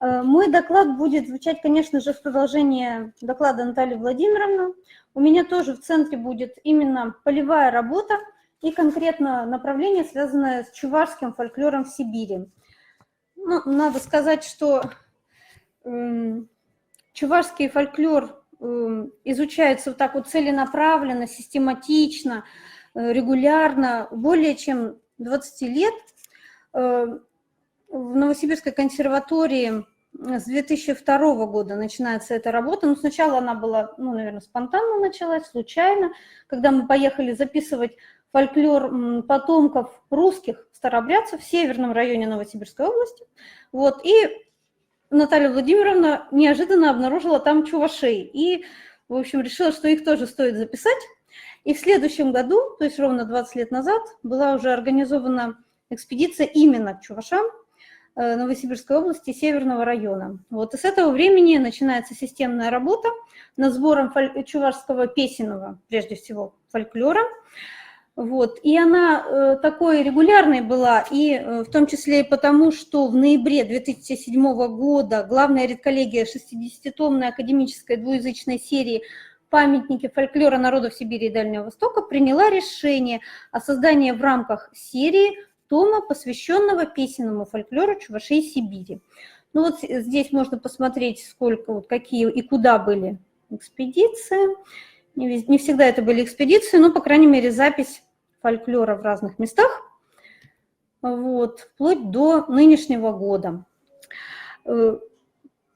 Мой доклад будет звучать, конечно же, в продолжение доклада Натальи Владимировны. У меня тоже в центре будет именно полевая работа и конкретно направление, связанное с чувашским фольклором в Сибири. Ну, надо сказать, что чувашский фольклор изучается вот так вот целенаправленно, систематично, регулярно, более чем 20 лет. В Новосибирской консерватории с 2002 года начинается эта работа. Но сначала она была, ну, наверное, спонтанно началась, случайно, когда мы поехали записывать фольклор потомков русских старообрядцев в северном районе Новосибирской области. Вот, и Наталья Владимировна неожиданно обнаружила там чувашей. И, в общем, решила, что их тоже стоит записать. И в следующем году, то есть ровно 20 лет назад, была уже организована экспедиция именно к чувашам Новосибирской области, Северного района. Вот, и с этого времени начинается системная работа над сбором чувашского песенного, прежде всего, фольклора. Вот, и она такой регулярной была, и в том числе и потому, что в ноябре 2007 года главная редколлегия 60-томной академической двуязычной серии «Памятники фольклора народов Сибири и Дальнего Востока» приняла решение о создании в рамках серии тома, посвященного песенному фольклору чувашей Сибири. Ну вот здесь можно посмотреть, сколько, вот какие и куда были экспедиции. Не всегда это были экспедиции, но, по крайней мере, запись фольклора в разных местах, вот, вплоть до нынешнего года. То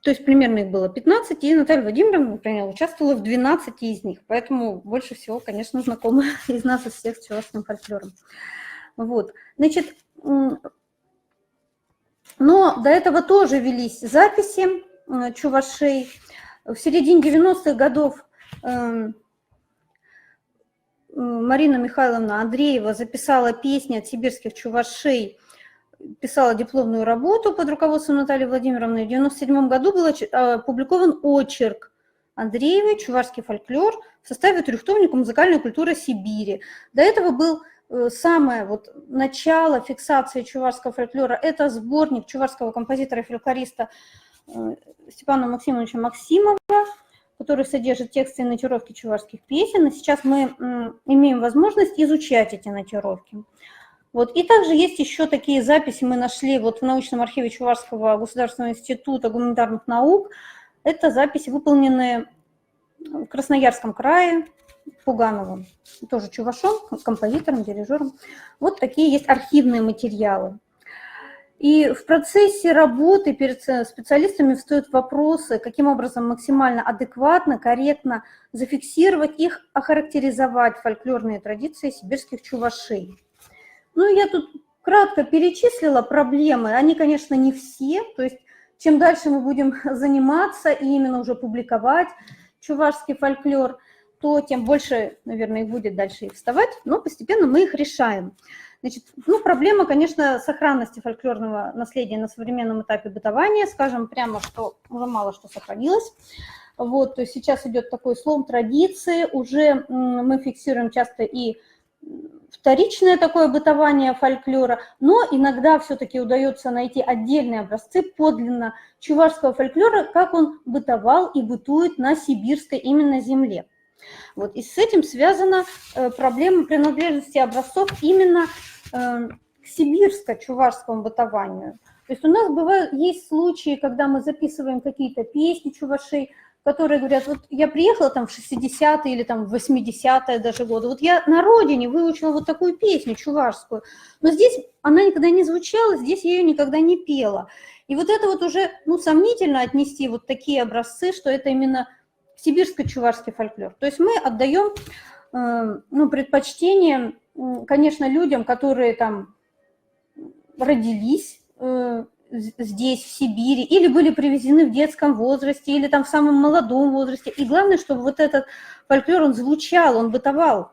есть примерно их было 15, и Наталья Владимировна, например, участвовала в 12 из них, поэтому больше всего, конечно, знакома из нас, из всех, с чувашским фольклором. Вот, значит, но до этого тоже велись записи чувашей. В середине 90-х годов Марина Михайловна Андреева записала песни от сибирских чувашей, писала дипломную работу под руководством Натальи Владимировны. В 1997 году был опубликован очерк Андреевой «Чувашский фольклор» в составе трехтомника «Музыкальная культура Сибири». До этого был самое вот начало фиксации чувашского фольклора. Это сборник чувашского композитора и фольклориста Степана Максимовича Максимова, который содержит тексты и нотировки чувашских песен. И сейчас мы имеем возможность изучать эти нотировки. Вот. И также есть еще такие записи, мы нашли вот в научном архиве Чувашского государственного института гуманитарных наук. Это записи, выполненные в Красноярском крае, Пугановым, тоже чувашом, композитором, дирижером. Вот такие есть архивные материалы. И в процессе работы перед специалистами встают вопросы, каким образом максимально адекватно, корректно зафиксировать их, охарактеризовать фольклорные традиции сибирских чувашей. Ну, я тут кратко перечислила проблемы, они, конечно, не все, то есть чем дальше мы будем заниматься и именно уже публиковать чувашский фольклор, то тем больше, наверное, их будет дальше и вставать, но постепенно мы их решаем. Значит, ну, проблема, конечно, сохранности фольклорного наследия на современном этапе бытования. Скажем прямо, что уже мало что сохранилось. Вот, то есть сейчас идет такой слом традиции, уже мы фиксируем часто и вторичное такое бытование фольклора, но иногда все-таки удается найти отдельные образцы подлинно чувашского фольклора, как он бытовал и бытует на сибирской именно земле. Вот, и с этим связана проблема принадлежности образцов именно к сибирско-чувашскому бытованию. То есть у нас есть случаи, когда мы записываем какие-то песни чувашей, которые говорят, вот я приехала там в 60-е или там в 80-е даже годы, вот я на родине выучила вот такую песню чувашскую, но здесь она никогда не звучала, здесь я ее никогда не пела. И вот это вот уже, ну, сомнительно отнести вот такие образцы, что это именно сибирско-чувашский фольклор. То есть мы отдаем, ну, предпочтение, конечно, людям, которые там родились здесь, в Сибири, или были привезены в детском возрасте, или там в самом молодом возрасте. И главное, чтобы вот этот фольклор, он звучал, он бытовал,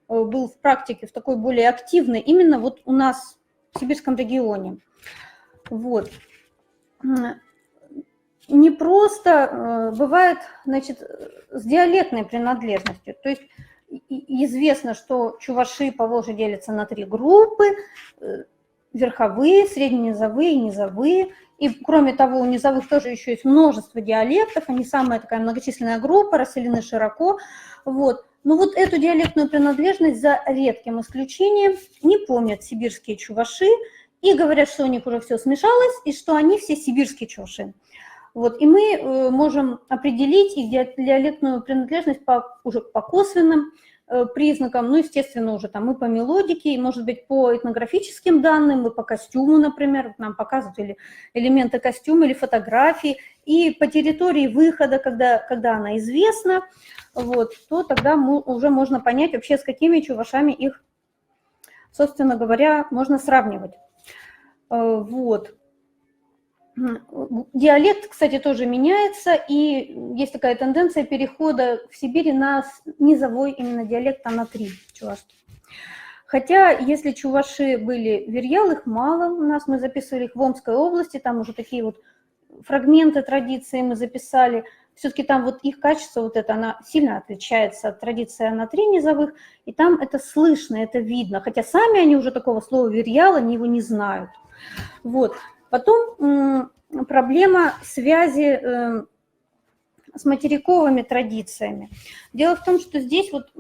был в практике, в такой более активной, именно вот у нас в сибирском регионе. Вот. Не просто бывает, значит, с диалектной принадлежностью. То есть известно, что чуваши по Волжье делятся на 3 группы: верховые, средненизовые и низовые. И кроме того, у низовых тоже еще есть множество диалектов, они самая такая многочисленная группа, расселены широко. Вот. Но вот эту диалектную принадлежность, за редким исключением, не помнят сибирские чуваши и говорят, что у них уже все смешалось и что они все сибирские чуваши. Вот. И мы можем определить их диалектную принадлежность уже по косвенным признакам, ну, естественно, уже там и по мелодике, и, может быть, по этнографическим данным, и по костюму, например, нам показывают или элементы костюма, или фотографии, и по территории выхода, когда она известна, вот, то тогда уже можно понять вообще, с какими чувашами их, собственно говоря, можно сравнивать. Вот. Диалект, кстати, тоже меняется, и есть такая тенденция перехода в Сибири на низовой именно диалект, а на 3 чувашки. Хотя, если чуваши были верьял, их мало у нас, мы записывали их в Омской области, там уже такие вот фрагменты традиции мы записали. Все-таки там вот их качество, вот это, она сильно отличается от традиции на 3 низовых, и там это слышно, это видно, хотя сами они уже такого слова верьял, они его не знают. Вот. Потом проблема связи с материковыми традициями. Дело в том, что здесь вот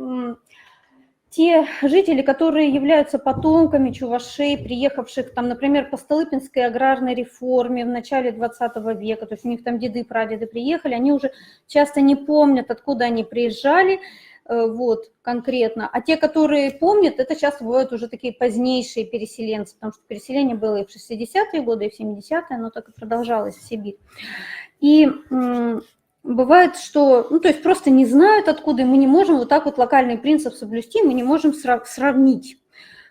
те жители, которые являются потомками чувашей, приехавших там, например, по Столыпинской аграрной реформе в начале 20 века, то есть у них там деды, прадеды приехали, они уже часто не помнят, откуда они приезжали, вот, конкретно. А те, которые помнят, это часто бывают уже такие позднейшие переселенцы, потому что переселение было и в 60-е годы, и в 70-е, оно так и продолжалось в Сибирь. И бывает, что, ну, то есть просто не знают, откуда, и мы не можем вот так вот локальный принцип соблюсти, мы не можем сравнить,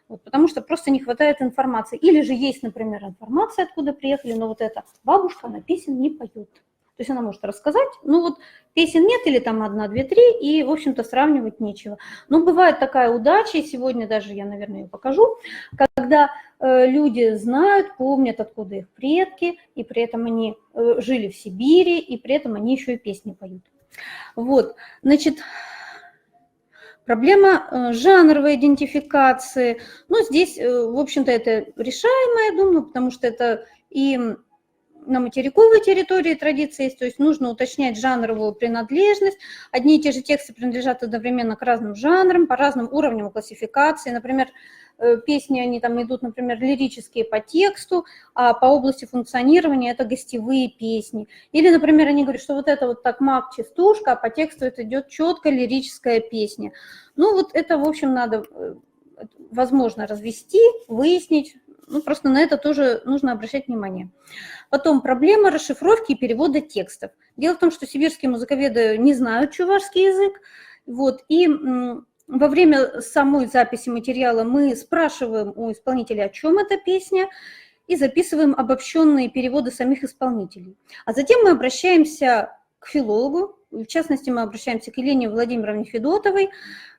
вот, потому что просто не хватает информации. Или же есть, например, информация, откуда приехали, но вот эта бабушка, она песен не поет. То есть она может рассказать, ну вот песен нет или там 1, 2, 3, и, в общем-то, сравнивать нечего. Но бывает такая удача, и сегодня даже я, наверное, ее покажу, когда люди знают, помнят, откуда их предки, и при этом они жили в Сибири, и при этом они еще и песни поют. Вот, значит, проблема жанровой идентификации. Ну, здесь, в общем-то, это решаемо, я думаю, потому что это и на материковой территории традиции есть, то есть нужно уточнять жанровую принадлежность. Одни и те же тексты принадлежат одновременно к разным жанрам, по разным уровням классификации. Например, песни, они там идут, например, лирические по тексту, а по области функционирования это гостевые песни. Или, например, они говорят, что вот это вот так маг, частушка, а по тексту это идет четко лирическая песня. Ну вот это, в общем, надо, возможно, развести, выяснить. Ну, просто на это тоже нужно обращать внимание. Потом проблема расшифровки и перевода текстов. Дело в том, что сибирские музыковеды не знают чувашский язык, вот, и во время самой записи материала мы спрашиваем у исполнителя, о чем эта песня, и записываем обобщенные переводы самих исполнителей. А затем мы обращаемся к филологу, в частности, мы обращаемся к Елене Владимировне Федотовой,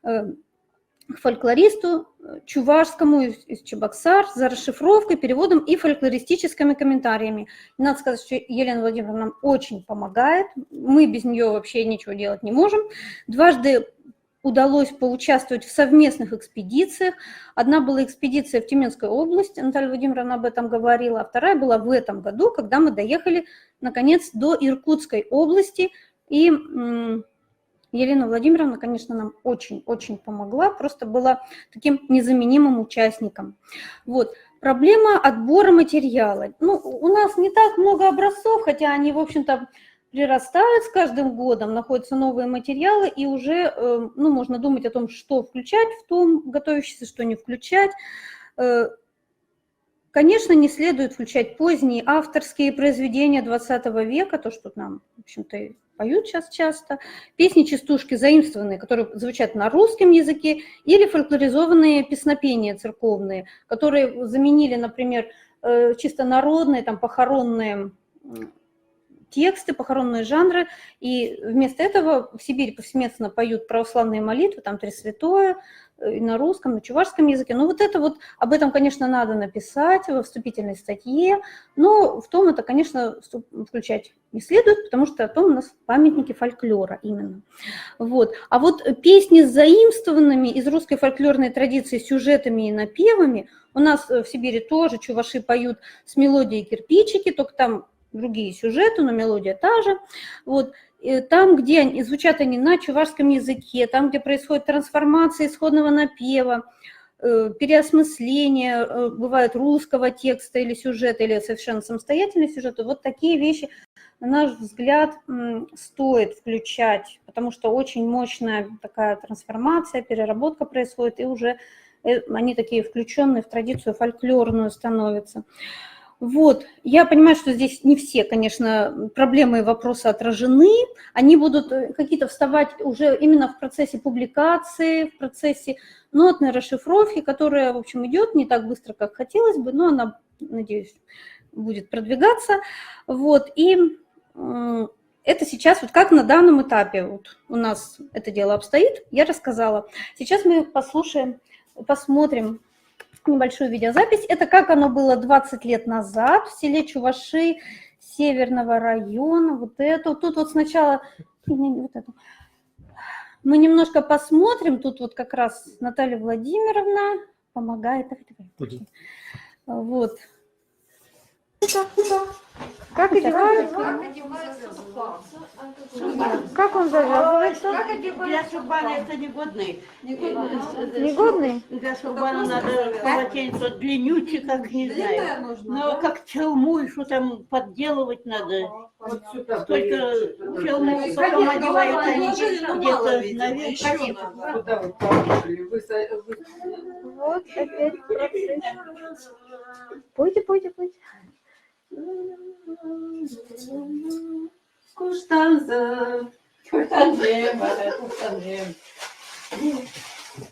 к фольклористу чувашскому из Чебоксар за расшифровкой, переводом и фольклористическими комментариями. Надо сказать, что Елена Владимировна нам очень помогает, мы без нее вообще ничего делать не можем. Дважды удалось поучаствовать в совместных экспедициях. Одна была экспедиция в Тюменскую область, Наталья Владимировна об этом говорила, а вторая была в этом году, когда мы доехали, наконец, до Иркутской области, и Елена Владимировна, конечно, нам очень-очень помогла, просто была таким незаменимым участником. Вот. Проблема отбора материала. Ну, у нас не так много образцов, хотя они, в общем-то, прирастают с каждым годом, находятся новые материалы, и уже ну, можно думать о том, что включать в том готовящийся, что не включать. Конечно, не следует включать поздние авторские произведения 20 века, то, что нам, в общем-то, поют сейчас часто, песни-частушки заимствованные, которые звучат на русском языке, или фольклоризованные песнопения церковные, которые заменили, например, чисто народные, там, похоронные тексты, похоронные жанры, и вместо этого в Сибири повсеместно поют православные молитвы, там Три Святое, и на русском, на чувашском языке. Ну вот это вот, об этом, конечно, надо написать во вступительной статье, но в том это, конечно, включать не следует, потому что о том у нас памятники фольклора именно. Вот. А вот песни с заимствованными из русской фольклорной традиции сюжетами и напевами у нас в Сибири тоже чуваши поют с мелодией «Кирпичики», только там другие сюжеты, но мелодия та же. Вот. И там, где звучат они на чувашском языке, там, где происходит трансформация исходного напева, переосмысление, бывает, русского текста или сюжета, или совершенно самостоятельный сюжет, вот такие вещи, на наш взгляд, стоит включать, потому что очень мощная такая трансформация, переработка происходит, и уже они такие включенные в традицию фольклорную становятся. Вот, я понимаю, что здесь не все, конечно, проблемы и вопросы отражены, они будут какие-то вставать уже именно в процессе публикации, в процессе нотной расшифровки, которая, в общем, идет не так быстро, как хотелось бы, но она, надеюсь, будет продвигаться. Вот, и это сейчас, вот как на данном этапе вот у нас это дело обстоит, я рассказала. Сейчас мы посмотрим небольшую видеозапись. Это как оно было 20 лет назад в селе Чуваши Северного района. Вот это. Тут вот сначала вот это. Мы немножко посмотрим. Тут вот как раз Наталья Владимировна помогает. Вот. Как одевается? Как он завязывается? Для шубана это негодный. Негодный? Для шубана надо полотенце длиннючее, как не знаю. Но как челму, и что там подделывать надо. Только челму потом одевают они где-то наверх. Куда вы поехали? Вот опять процесс. Пойте. Куштанза. Куштанзем.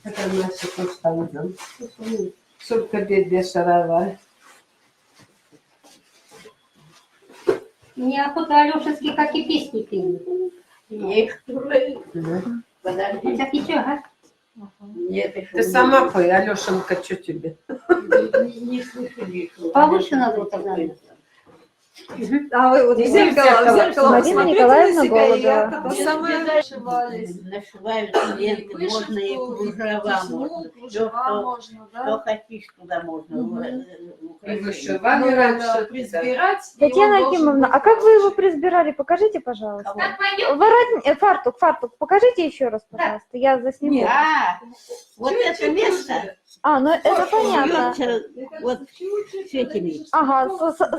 Это наша куштанза. Шубка бедная шарова. Мне охота Алешинский, как и песни пели. Нет. Подожди. Так еще, ага. Нет, ты сама пой, Алешенька, что тебе? Не слышали. Повыше надо вот тогда. А вы вот в зеркало Марина посмотрите Николаевна на себя, и Голубева. это то самое. Нашиваются ленты, можно и кружева, можно. Что хотишь, туда можно. Вышивали раньше, прибирать. Татьяна Акимовна, а как вы его присбирали? Покажите, пожалуйста. Фартук, покажите еще раз, пожалуйста. Я засниму. А, вот это место. А, ну это понятно. шьется вот с этими. Ага,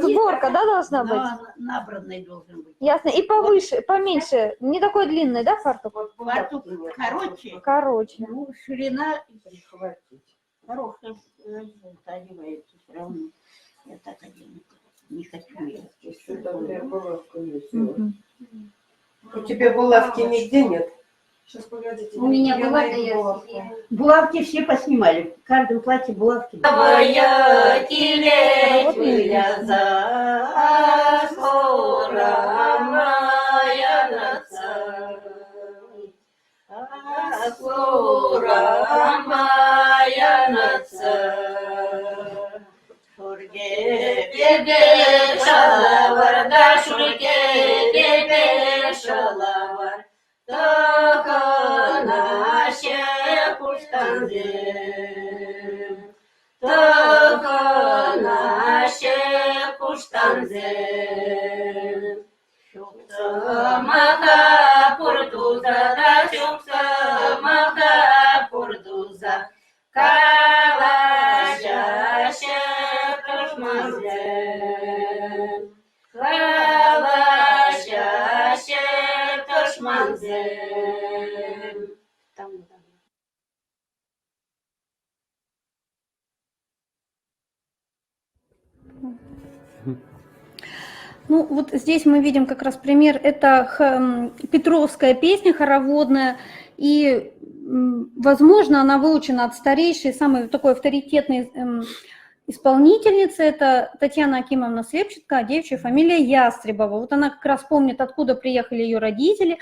сборка, да, должна быть? Набранный должен быть. Ясно. И повыше, поменьше. Не такой длинный, да, фартук? Фартук короче. Короче. Ну, ширина хорошая. Одевается все равно. Я так одену. Не хочу У тебя булавки нигде нет? Сейчас, погодите. У меня была булавки все поснимали. В каждом платье булавки. Ну, вот здесь мы видим как раз пример. Это петровская песня хороводная, и, возможно, она выучена от старейшей, самой такой авторитетной исполнительницы. Это Татьяна Акимовна Слепченко, а девичья фамилия Ястребова. Вот она как раз помнит, откуда приехали ее родители,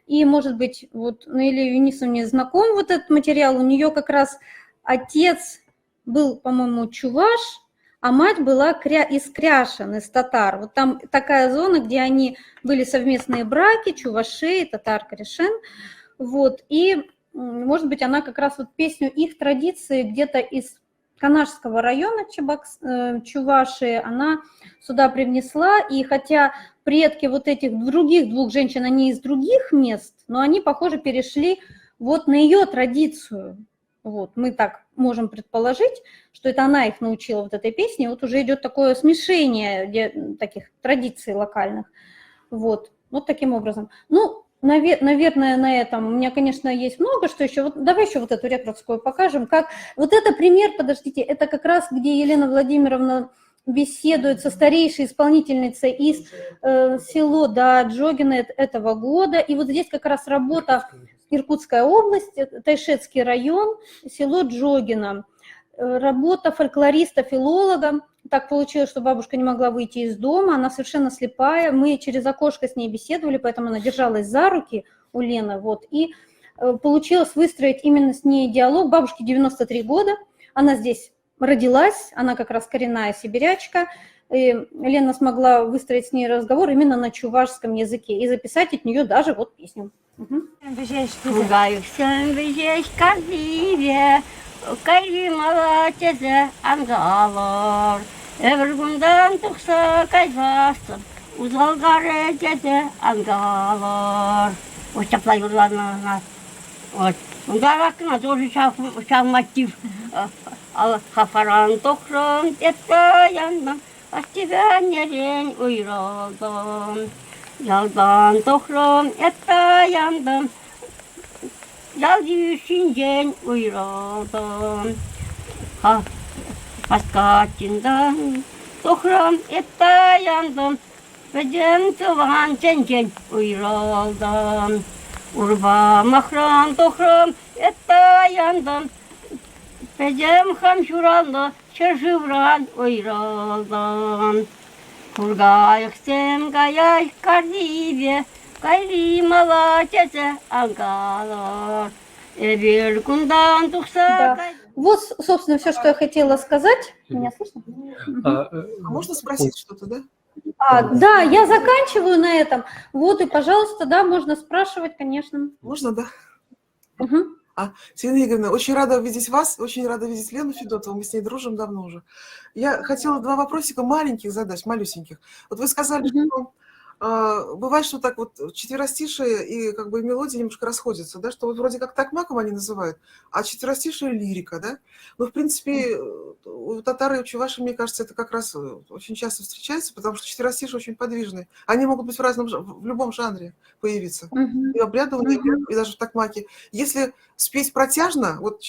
и, может быть, вот Наиле Юнисовне знаком вот этот материал. У нее как раз отец был, по-моему, чуваш, а мать была из Кряшин, из татар. Вот там такая зона, где они были совместные браки, чуваши, татар, Кряшин. Вот. И, может быть, она как раз вот песню их традиции где-то из Канашского района Чувашии она сюда привнесла. И хотя предки вот этих других двух женщин, они из других мест, но они, похоже, перешли вот на ее традицию. Вот, мы так можем предположить, что это она их научила вот этой песне. Вот уже идет такое смешение таких традиций локальных. Вот, вот таким образом. Ну, наверное, на этом у меня, конечно, есть много что еще. Вот, давай еще вот эту рекордскую покажем. Как, вот это пример, подождите, это как раз, где Елена Владимировна беседует со старейшей исполнительницей из села Джогино этого года. И вот здесь как раз работа Иркутская область, Тайшетский район, село Джогино. Работа фольклориста-филолога. Так получилось, что бабушка не могла выйти из дома, она совершенно слепая. Мы через окошко с ней беседовали, поэтому она держалась за руки у Лены. Вот, и получилось выстроить именно с ней диалог. Бабушке 93 года, она здесь родилась, она как раз коренная сибирячка. И Лена смогла выстроить с ней разговор именно на чувашском языке и записать от нее даже вот песню. Хафаран тохрон это яндам, астиван ярень уйралдам. Ялдан тохрон это яндам, ялдюшин день уйралдам. Хаскатиндан тохрон это яндам, ведем туван день уйралдам. Урба махран тохрон это яндам. Педем хамшуралда, черживран ойралдан. Тургаихсем гаяй кариве, кайримала тете ангалор. Эбель кундан тухса. Вот, собственно, все, что я хотела сказать. Меня слышно? А можно спросить что-то, да? Да, я заканчиваю на этом. Вот, и, пожалуйста, да, можно спрашивать, конечно. Можно, да? Угу. Сирена Игоревна, очень рада видеть вас, очень рада видеть Лену Федотову, мы с ней дружим давно уже. Я хотела 2 вопросика маленьких задать, малюсеньких. Вот вы сказали, что бывает, что так вот четверостишие и как бы мелодия немножко расходятся, да, что вот вроде как такмаком они называют, а четверостишие лирика, да? Но, в принципе, у татар и у чувашей, мне кажется, это как раз очень часто встречается, потому что четверостишие очень подвижные. Они могут быть в любом жанре появиться. И обрядовые, и даже в такмаке. Если спеть протяжно, вот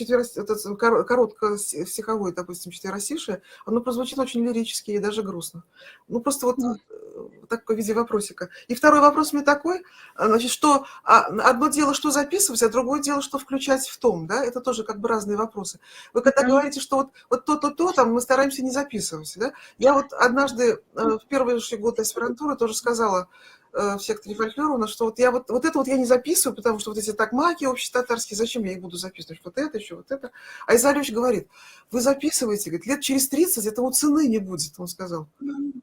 коротко стиховое, допустим, четверостишее, оно прозвучит очень лирически и даже грустно. Ну, просто вот так в виде вопросика. И второй вопрос мне такой, значит, что одно дело, что записывать, а другое дело, что включать в том, да, это тоже как бы разные вопросы. Вы когда говорите, что вот то, там мы стараемся не записывать, да, я вот однажды в первый же год аспирантуры тоже сказала в секторе фольклора у нас, что вот я вот это вот я не записываю, потому что вот эти такмаки общетатарские, зачем я их буду записывать, вот это, еще вот это. А Изалевич говорит, вы записываете, говорит, лет через 30 этому цены не будет, он сказал,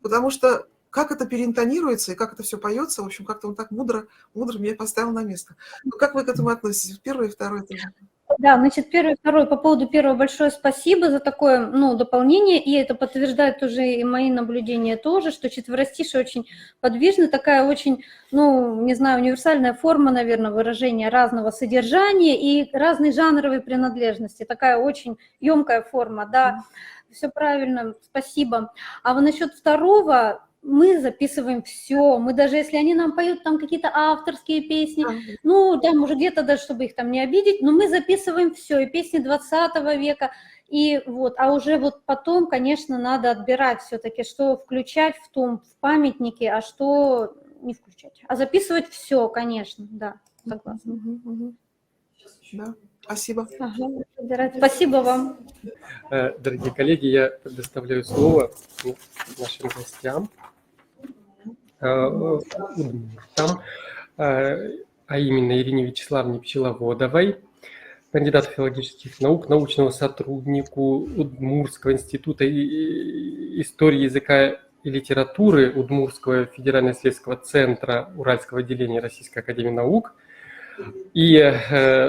потому что как это переинтонируется и как это все поется, в общем, как-то он так мудро меня поставил на место. Ну, как вы к этому относитесь? Первое и второе тоже. Да, значит, первое и второе. По поводу первого большое спасибо за такое, дополнение, и это подтверждает уже и мои наблюдения тоже, что четверостишие очень подвижно, такая очень, не знаю, универсальная форма, наверное, выражения разного содержания и разной жанровой принадлежности, такая очень емкая форма, да, все правильно, спасибо. А вот насчет второго, мы записываем все, мы даже если они нам поют там какие-то авторские песни, там уже где-то даже, чтобы их там не обидеть, но мы записываем все, и песни 20 века, и вот, а уже вот потом, конечно, надо отбирать все-таки, что включать в памятнике, а что не включать, а записывать все, конечно, да, согласна. Да. Спасибо. Спасибо вам. Дорогие коллеги, я предоставляю слово нашим гостям, а именно Ирине Вячеславовне Пчеловодовой, кандидату филологических наук, научному сотруднику Удмуртского института истории языка и литературы Удмуртского федерально-исследовательского центра Уральского отделения Российской академии наук, и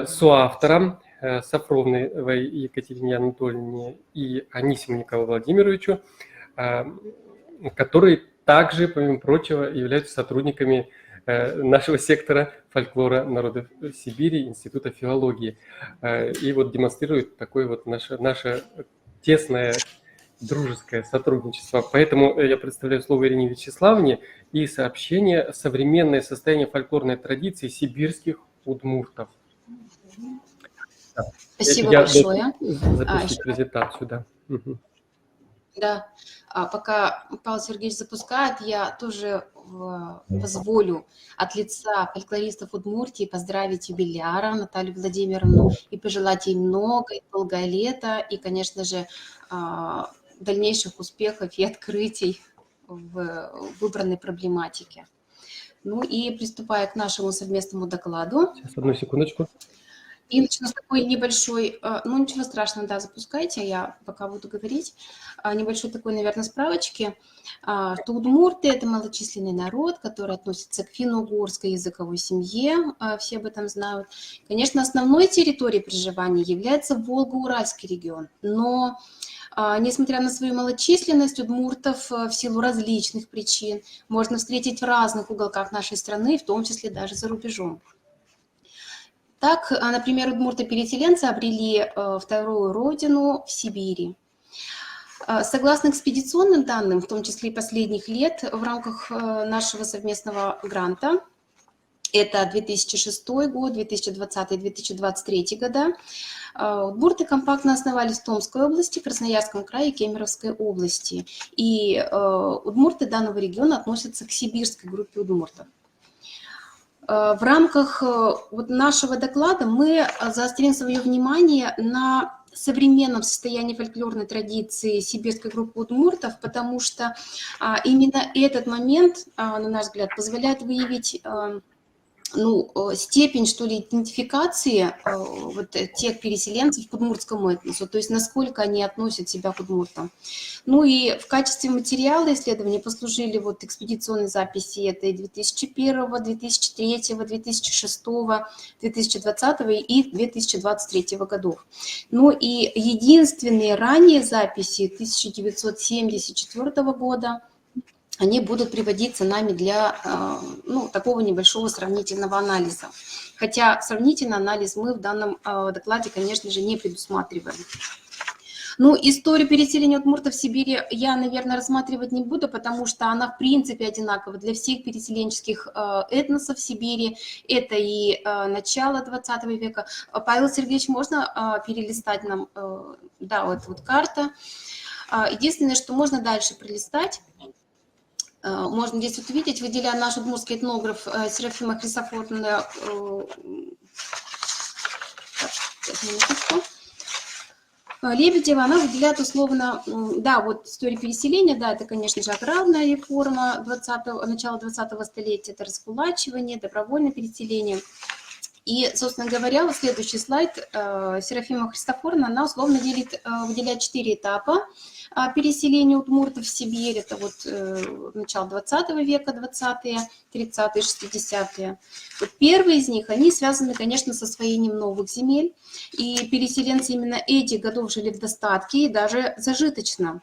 соавтором Сафроновой Екатерине Анатольевне и Анисиму Николаю Владимировичу, которые также, помимо прочего, являются сотрудниками нашего сектора фольклора народов Сибири, Института филологии. И вот демонстрируют такое вот наше тесное дружеское сотрудничество. Поэтому я представляю слово Ирине Вячеславовне и сообщение «Современное состояние фольклорной традиции сибирских удмуртов». Спасибо большое. Запустить презентацию, да. Да, пока Павел Сергеевич запускает, я тоже позволю от лица фольклористов Удмуртии поздравить юбиляра Наталью Владимировну и пожелать ей много и долгое лето, и, конечно же, дальнейших успехов и открытий в выбранной проблематике. Ну и приступая к нашему совместному докладу. Сейчас, одну секундочку. И начну с такой небольшой, ничего страшного, да, запускайте, я пока буду говорить, небольшой такой, наверное, справочки, что удмурты – это малочисленный народ, который относится к финно-угорской языковой семье, все об этом знают. Конечно, основной территорией проживания является Волго-Уральский регион, но несмотря на свою малочисленность, удмуртов в силу различных причин можно встретить в разных уголках нашей страны, в том числе даже за рубежом. Так, например, удмурты-переселенцы обрели вторую родину в Сибири. Согласно экспедиционным данным, в том числе и последних лет, в рамках нашего совместного гранта, это 2006 год, 2020-2023 года, удмурты компактно основались в Томской области, Красноярском крае и Кемеровской области. И удмурты данного региона относятся к сибирской группе удмуртов. В рамках нашего доклада мы заострим свое внимание на современном состоянии фольклорной традиции сибирской группы удмуртов, потому что именно этот момент, на наш взгляд, позволяет выявить степень, что ли, идентификации вот тех переселенцев к удмуртскому этносу, то есть насколько они относят себя к удмуртам. Ну и в качестве материала исследования послужили вот экспедиционные записи, это и 2001, 2003, 2006, 2020 и 2023 годов. Ну и единственные ранние записи 1974 года, они будут приводиться нами для такого небольшого сравнительного анализа. Хотя сравнительный анализ мы в данном докладе, конечно же, не предусматриваем. Ну, историю переселения удмуртов в Сибири я, наверное, рассматривать не буду, потому что она, в принципе, одинакова для всех переселенческих этносов в Сибири. Это и начало 20 века. Павел Сергеевич, можно перелистать нам? Да, вот карта. Единственное, что можно дальше пролистать. Можно здесь вот увидеть, выделяя наш удмуртский этнограф Серафима Христофоровна Лебедева, она выделяет условно, да, вот история переселения, да, это, конечно же, аграрная реформа начала 20-го столетия, это раскулачивание, добровольное переселение. И, собственно говоря, вот следующий слайд, Серафима Христофоровна, она условно выделяет 4 этапа переселения удмуртов в Сибирь. Это вот начало 20 века, 20-е, 30-е, 60-е. Вот первые из них, они связаны, конечно, с освоением новых земель. И переселенцы именно этих годов жили в достатке и даже зажиточно.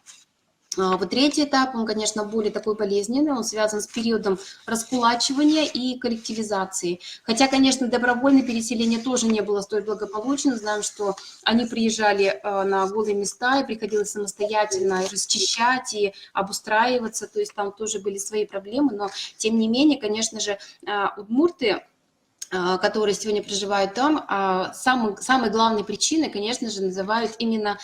Вот третий этап, он, конечно, более такой болезненный, он связан с периодом раскулачивания и коллективизации. Хотя, конечно, добровольное переселение тоже не было столь благополучно. Знаем, что они приезжали на голые места, и приходилось самостоятельно расчищать и обустраиваться, то есть там тоже были свои проблемы, но, тем не менее, конечно же, удмурты, которые сегодня проживают там, самой главной причиной, конечно же, называют именно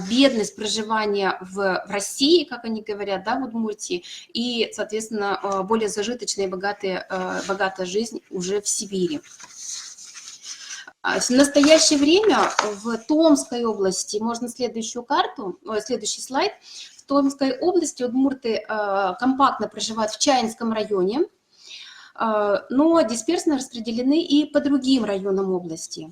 бедность проживания в России, как они говорят, да, в Удмуртии, и, соответственно, более зажиточная и богатая жизнь уже в Сибири. В настоящее время в Томской области, можно следующую карту, следующий слайд, в Томской области удмурты компактно проживают в Чаинском районе, но дисперсно распределены и по другим районам области.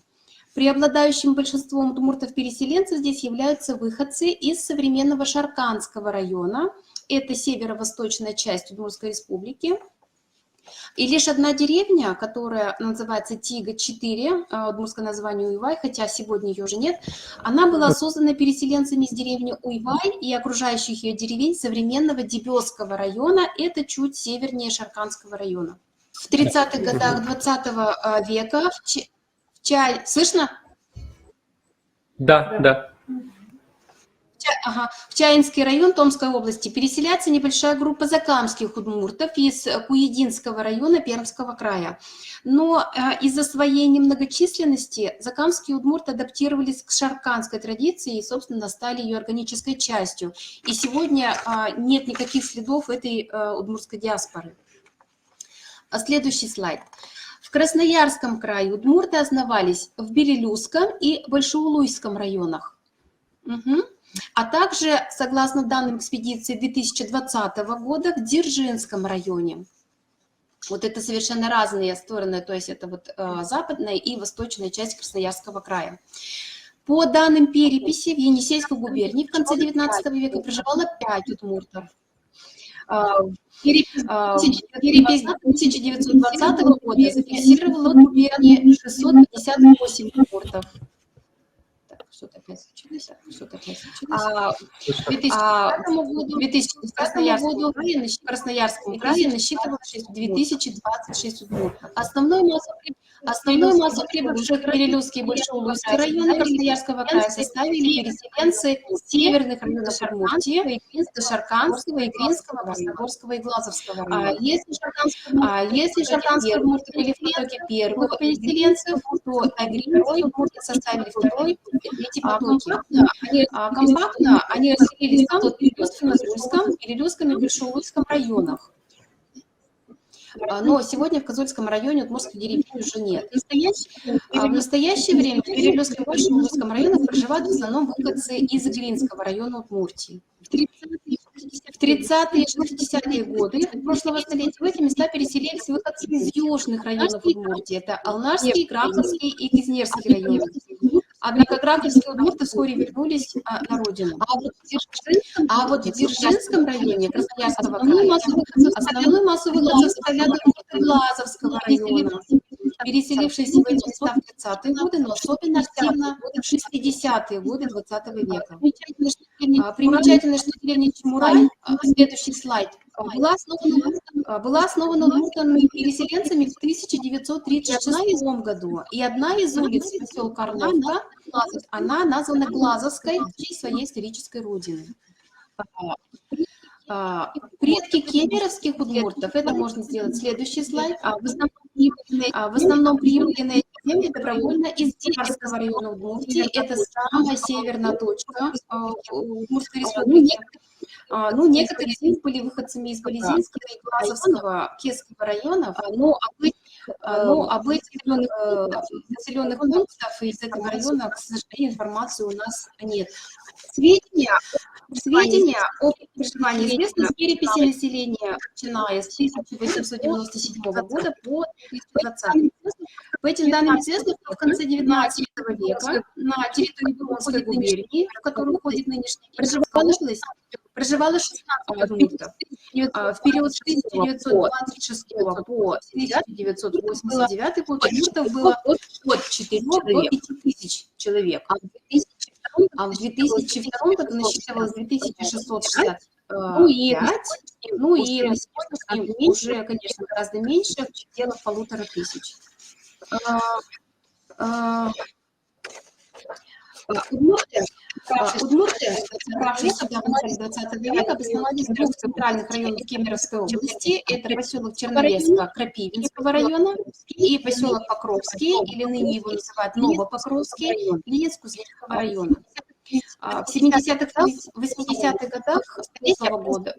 Преобладающим большинством удмуртов-переселенцев здесь являются выходцы из современного Шарканского района, это северо-восточная часть Удмуртской республики. И лишь одна деревня, которая называется Тига-4, удмуртское название Уйвай, хотя сегодня ее уже нет, она была создана переселенцами из деревни Уйвай и окружающих ее деревень современного Дебесского района, это чуть севернее Шарканского района. В 30-х годах 20 века слышно? Да. В Чаинский район Томской области переселяется небольшая группа закамских удмуртов из Куединского района Пермского края. Но из-за своей немногочисленности закамские удмурты адаптировались к шарканской традиции и, собственно, стали ее органической частью. И сегодня нет никаких следов этой удмуртской диаспоры. Следующий слайд. В Красноярском крае удмурты основались в Берелюзском и Большеулуйском районах. А также, согласно данным экспедиции 2020 года, в Дзержинском районе. Вот это совершенно разные стороны, то есть это вот западная и восточная часть Красноярского края. По данным переписи в Енисейской губернии в конце 19 века проживало 5 удмуртов. Перепись 1920 года зафиксировала в губернии 658 удмуртов. Что-то опять случилось. В 2000 Красноярском крае насчитывалось 2026 удмуртов. Основную массу прибывших в Перелюзский и Большеулуйский районы Красноярского края составили переселенцы северных районов Удмуртии, Шарканского, Игринского, Красногорского и Глазовского района. Если шарканские удмурты были в потоке первых переселенцев, то игринские удмурты составили второй и третий потоки. Компактно они расселились там в Перелюзском и Большеулуйском районах. Но сегодня в Козульском районе удмуртских деревень уже нет. В настоящее время в Перелесском и Большом Удмуртском районах проживают в основном выходцы из Иглинского района Удмуртии. В 30-е и 60-е годы прошлого столетия в эти места переселились выходцы из южных районов Удмуртии. Это Алнашский, Граковский и Кизнерский районы. Однако граковские удмурты вскоре вернулись на родину. А вот в Дзержинском районе Красноярского края основную массу выходцев составляют удмурты Глазовского района, переселившиеся в эти места в 30-е годы, но особенно активно в 60-е годы 20 века. Примечательно, что деревня Чемурай, следующий слайд, была основана удмуртами переселенцами в 1936 году. И одна из улиц поселка Орловка, она названа Глазовской в честь своей исторической родины. Предки кемеровских удмуртов, это можно сделать следующий слайд, в основном прибыли на эти земли добровольно из Диарского района Удмуртии, это самая северная точка Удмуртской республики. Ну, некоторые из них были выходцами из Болезинского и Глазовского, Кесского районов, но об этих населенных пунктах из этого района, к сожалению, информации у нас нет. Сведения о проживании известны с переписи населения, начиная с 1897 года по 2020. По этим данным известно, что в конце 19 века на территории Приморской губернии, в которую входит нынешняя Кемеровская область, проживало 16 удмуртов. В период с 1926 по 1989 год удмуртов было от 4 до 5 тысяч человек. А в 2002 году насчитывалось 2665, ну и на сегодняшний день уже, конечно, гораздо меньше, в пределах 1500. Удмурты, собравшиеся в начале 20 века, обосновались в двух центральных районах Кемеровской области. Это поселок Чернолесска Крапивинского района и поселок Покровский, или ныне его называют Новопокровский, Ленинск-Кузнецкого района. В 70-х, 80-х годах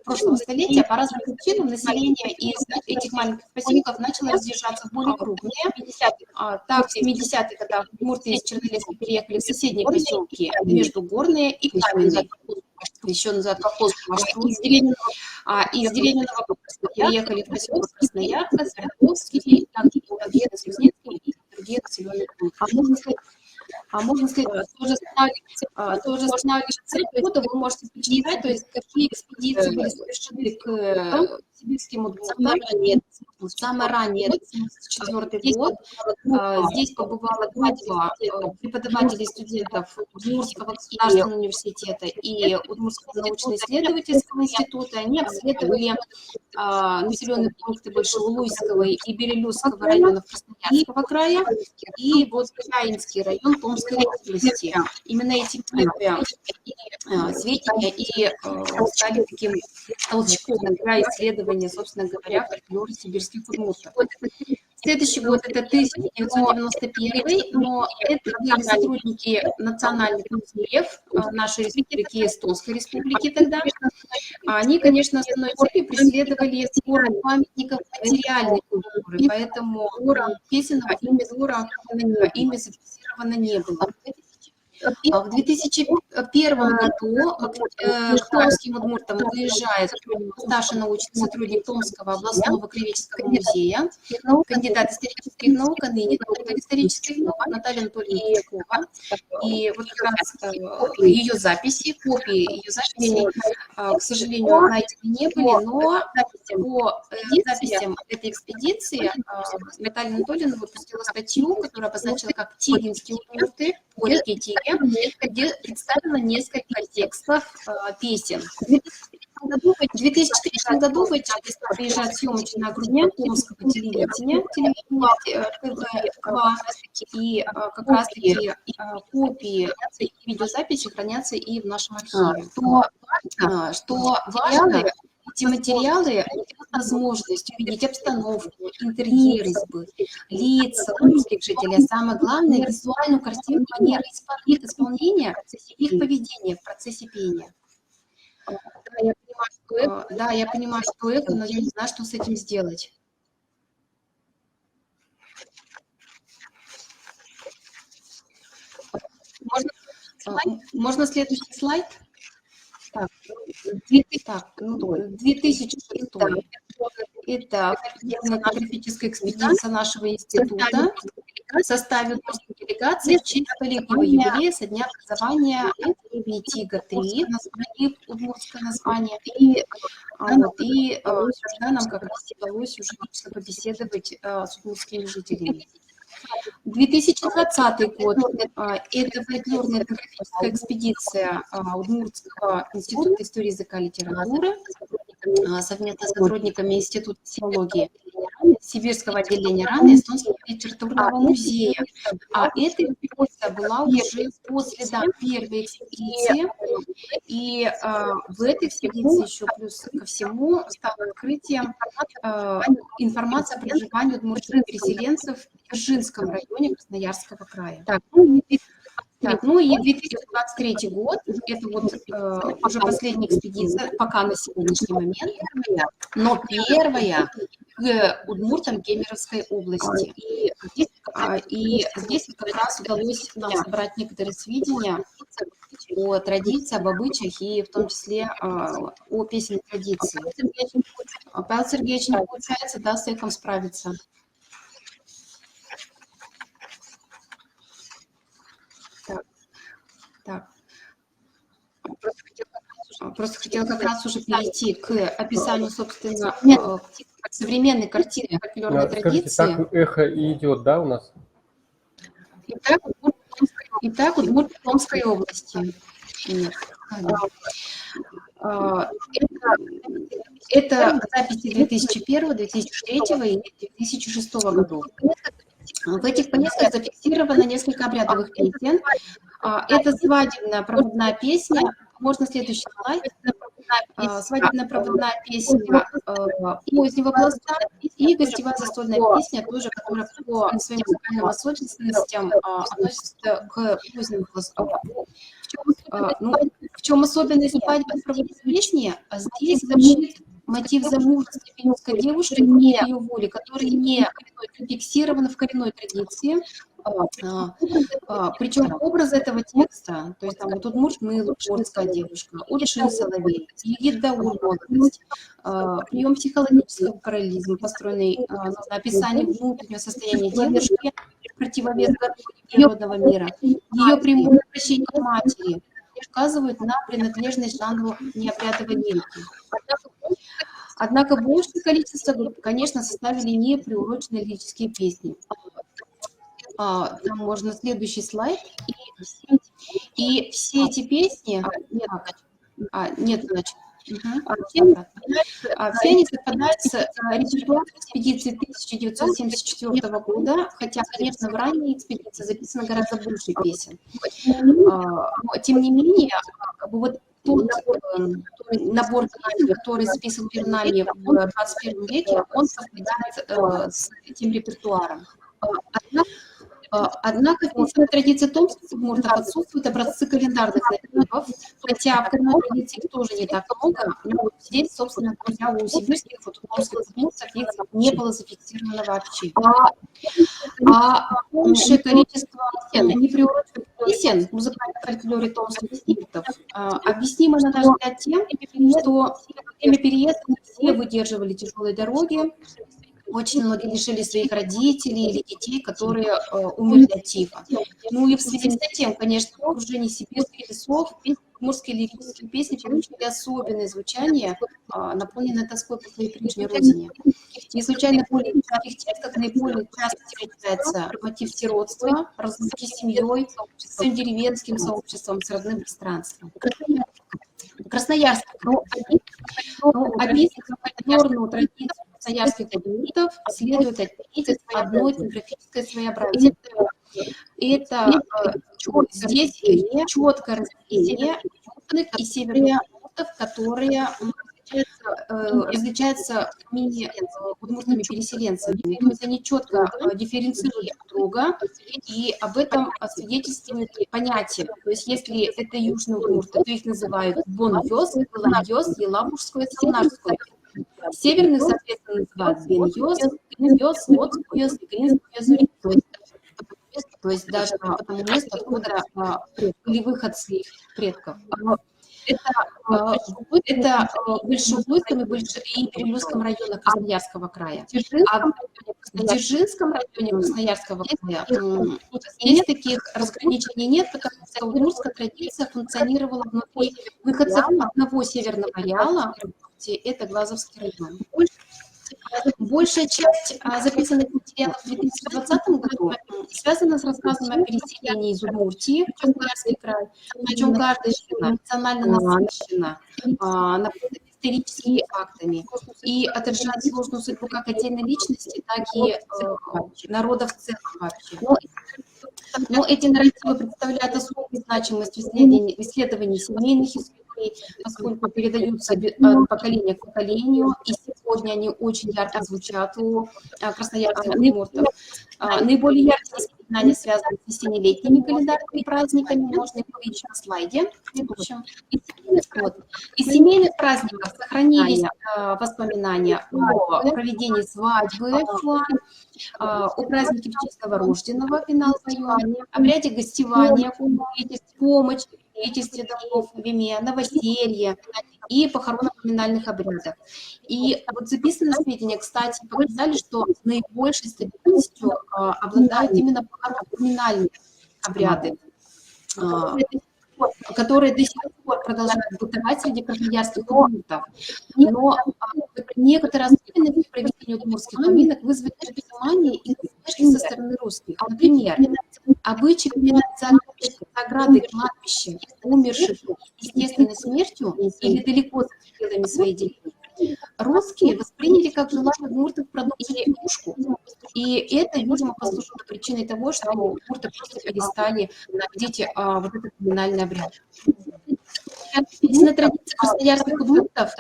прошлого столетия по разным причинам население из этих маленьких поселков начало разъезжаться в более крупные. Так, в 70-х годах удмурты из Чернолеска переехали в соседние поселки Междугорные и Каменные, еще называют Колхозный маршрут. Из деревни Новопокровска переехали в поселок Красноярка, Свердловский, Кузнецкий и другие населенные пункты. Можно сказать, тоже останавливаться года вы можете почитать, то есть какие экспедиции были совершены к сибирским удмуртам. Самое раннее, это 1974 год, здесь побывало 2 преподавателей студентов Удмуртского государственного университета и Удмуртского научно-исследовательского института. Они обследовали населенные пункты Большеулуйского и Берелюзского районов Красноярского края и вот Каинский район Томской области. Именно эти сведения и стали таким толчком для исследования, собственно говоря, фольклора сибирских удмуртов. Следующий год это 1991, но это были сотрудники национальных музеев нашей республики, Эстонской республики тогда. Они, конечно, основной целью преследовали сбор памятников материальной культуры, поэтому песенного ими зафиксировано не было. В 2001 году к томским удмуртам выезжает старший научный сотрудник Томского областного краеведческого музея, кандидат исторических наук, а ныне доктор исторических наук Наталья Анатольевна Якова. И вот как раз ее записи, копии ее записей, к сожалению, найдены не были, но по записям этой экспедиции Наталья Анатольевна выпустила статью, которая обозначила как «Тигинские удмурты», где представлено несколько текстов песен. В 2003 году в эти места приезжает съемочная группа Томского телевидения, ТВ2, и как раз-таки копии и видеозаписи хранятся и в нашем архиве. Что важно, эти материалы дают возможность увидеть обстановку, интерьер избы, лица русских жителей, а самое главное, визуальную картину манеры исполнения, их поведения в процессе пения. Да, я понимаю, что это, но я не знаю, что с этим сделать. Можно следующий слайд? Так, 2006. Это этнографическая экспедиция нашего института в составе удмуртской делегации в честь столетнего юбилея со дня образования ТИГа-3, удмуртское название. И тогда нам как раз удалось уже лично побеседовать с удмуртскими жителями. 2020 год – это фольклорная этнографическая экспедиция Удмуртского института истории языка и литературы совместно с сотрудниками Института филологии, Сибирского отделения РАН и Эстонского литературного музея. А эта экспедиция была уже по следам первой экспедиции. И в этой экспедиции еще плюс ко всему стало открытием информация о проживании удмуртских переселенцев в Дзержинском районе Красноярского края. Ну и 2023 год, это вот уже последняя экспедиция, пока на сегодняшний момент, но первая к удмуртам Кемеровской области. И здесь как раз удалось нам собрать некоторые сведения о традиции, об обычаях и в том числе о песенной традиции. Павел Сергеевич, не получается, да, с этим справиться? Так. Просто хотела как раз уже перейти к описанию, собственно, современной картины фольклорной традиции. Так эхо и идет, да, у нас? Итак, Удмуртской Томской области. Нет. Это записи 2001, 2003 и 2006 годов. В этих поездках зафиксировано несколько обрядовых песен. Это свадебная проводная песня. Можно следующий слайд. Свадебная проводная песня позднего пласта и гостевая застольная песня, тоже, которая по своим музыкальным особенностям относится к позднему пласту. В чем особенность свадебной проводной песни? Здесь звучит мотив замужества финской девушки не ее воли, который не фиксирован в коренной традиции. Причем образ этого текста, то есть там вот удмурт мыл, удмуртская девушка, удшин соловей, егиддаур молодость, прием психологического параллелизма, построенный на описании внутреннего состояния девушки, противовес природного мира, ее прямое обращение к матери, указывают на принадлежность жанру необрядовой лирики. Однако большее количество групп, конечно, составили не приуроченные лирические песни. Там можно следующий слайд. И все эти песни... Нет, значит. Все они совпадают с репертуаром экспедиции 1974 года, хотя, конечно, в ранней экспедиции записано гораздо больше песен. Но, тем не менее, вот тот набор песен, который записан перед нами в 21 веке, он совпадает с этим репертуаром. Однако в песенной традиции томских удмуртов отсутствуют образцы календарных мотивов, хотя в коренной традиции их тоже не так много, но здесь, собственно говоря, у сибирских томских удмуртов их не было зафиксировано вообще. Большее количество неприуроченных песен в музыкальном фольклоре томских удмуртов объяснимо, на наш взгляд, тем, что во время переезда не все выдерживали тяжелые дороги. Очень многие лишили своих родителей или детей, которые умерли от тифа. Ну и в связи с этим, конечно, в окружении сибирских лесов удмуртские лирические песни получили особенное звучание, наполненное тоской по своей прежней родине. Не случайно в лирических текстах наиболее часто встречается мотив сиротства, разлуки с семьей, с своим деревенским сообществом, с родным пространством. Красноярск. Описывая фольклорную традицию красноярских удмуртов, следует отметить одно этнографическое своеобразие. Это здесь четкое разделение южных и северных удмуртов, которые различаются удмуртными переселенцами. То есть они четко дифференцируют друг друга, и об этом свидетельствует понятие. То есть если это южные удмурты, то их называют бон-йос, лан-йос, елабужское, салнарское. Северных, соответственно, называют бен-йос, грин-йос, лотс-йос, грин-йос. то есть даже по тому месту, откуда были выходцы их предков. Это в Большеудойском и Перелюзском районах Красноярского края. А в Дзержинском районе Красноярского края здесь таких разграничений нет, потому что удмуртская традиция функционировала внутри выходцев одного северного ареала, это Глазовский район. Большая часть записанных материалов в 2020 году связана с рассказами о переселении из Удмуртии в Красноярский край, причем каждая история эмоционально насыщена, наполнена историческими фактами и отражает сложную судьбу как отдельной личности, так и народов в целом вообще. Но эти нарративы представляют особую значимость в исследовании семейных историй, поскольку передаются от поколения к поколению, и сегодня они очень ярко звучат у красноярских удмуртов. Наиболее яркие воспоминания связаны с весенне-летними календарными праздниками, можно их увидеть на слайде следующем. Из семейных праздников сохранились воспоминания о проведении свадьбы, о празднике в честь новорожденного, финал в районе, обряде гостевания, помощь, свидетельстве домов, виме, новоселье и похоронно-поминальных обрядах. И вот записанные сведения, кстати, показали, что наибольшей стабильностью обладают именно похоронно-поминальные обряды, которые до сих пор продолжают бытовать среди красноярских удмуртов. Но некоторые особенности в проведении удмуртских поминок вызвали внимание и насмешки со стороны русских. Например, обычай поминать заграды кладбища умерших естественной смертью или далеко за пределами своей деревни русские восприняли как желание удмуртов продолжить пушку. И это, видимо, послужило причиной того, что удмурты просто перестали проводить вот этот поминальный обряд. Единственная традиция красноярских удмуртов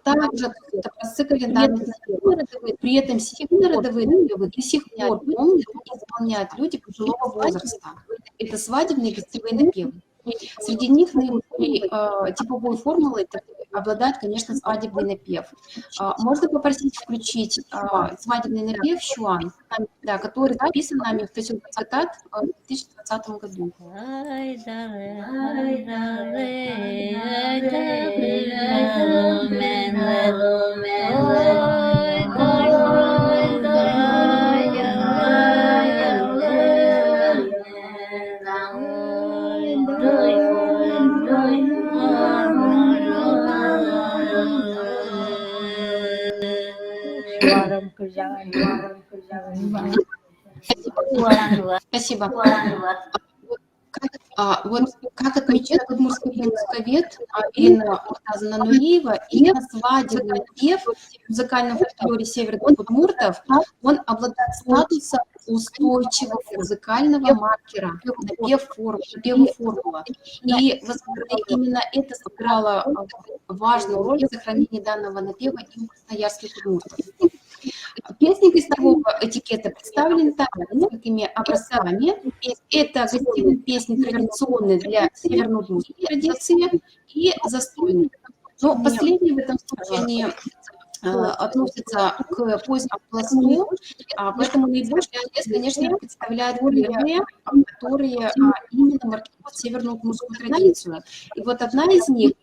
также образцы календарных напевов. При этом семейные родовые напевы до сих пор помнят и исполняют люди пожилого возраста. Это свадебные гостевые напевы. Среди них наиболее типовой формулой обладает, конечно, свадебный напев. Можно попросить включить свадебный напев «Шуан», да, который записан нами в поселке Цветат в 2020 году. Спасибо. Вот как отмечает удмуртский музыковед Ирина Муртазовна-Нуриева, именно свадебный напев в музыкальном фольклоре северных удмуртов, он обладает статусом устойчивого музыкального маркера, напев формула. И именно это сыграло важную роль в сохранении данного напева и у красноярских удмуртов. Песни гостевого этикета представлены также несколькими образцами. Это гостевые песни традиционные для северно-удмуртской традиции и застольные. Но последние в этом случае они относятся к позднему пласту, поэтому наибольший интерес, конечно, представляют первые, которые именно маркируют северно-удмуртскую традицию. И вот одна из них,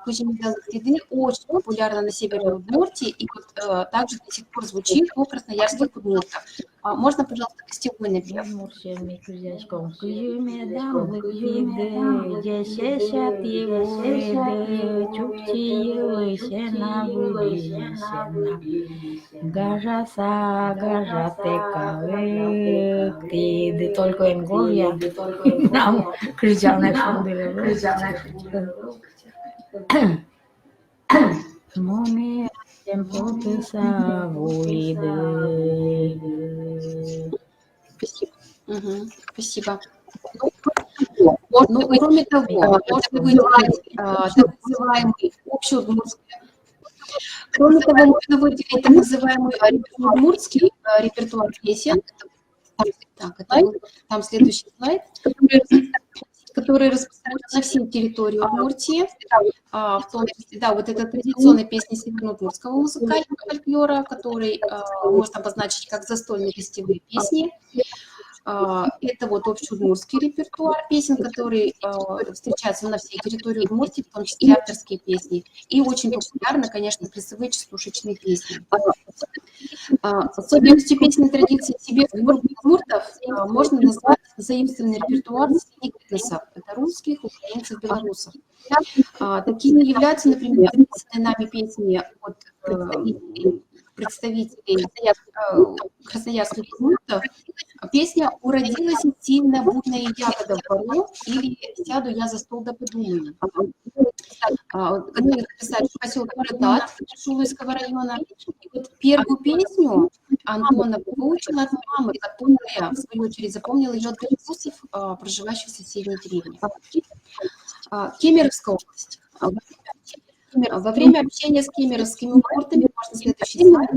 «Кузьмидалы следы», очень популярна на севере Удмуртии и вот также до сих пор звучит у красноярских удмуртов. Можно, пожалуйста, гостевой напев. Гажаса, гажатека, ты только Энговия, нам кричална Моне темпоты савуиды. Спасибо. Спасибо. Ну, кроме того, можно выделить так называемый общеудмуртский. Кроме того, можно выделить так называемый удмуртский репертуар песен. Так, это там следующий слайд, который распространен на всей территории Удмуртии, в том числе, да, вот это традиционная песня северно-удмуртского музыкального фольклора, который можно обозначить как застольные гостевые песни. Это вот общеудмуртский репертуар песен, который встречается на всей территории Удмуртии, в том числе авторские песни. И очень популярны, конечно, плясовые частушечные песни. Особенностью песенной традиции сибирских удмуртов можно назвать заимствованный репертуар средних этносов. Это русских, украинцев, белорусов. Такими являются, например, записанные нами песни от представителей красноярских удмуртов. Песня «Уродилась сильно будная ягода в пару» или «Сяду я за стол да подумаю». Которые записали в поселке Радат Шулыйского района. И вот первую песню Антона выучила от мамы, которая, в свою очередь, запомнила ее от белорусов, проживающих в соседней деревне. Кемеровская область. Во время общения с кемеровскими удмуртами можно следующий слайд.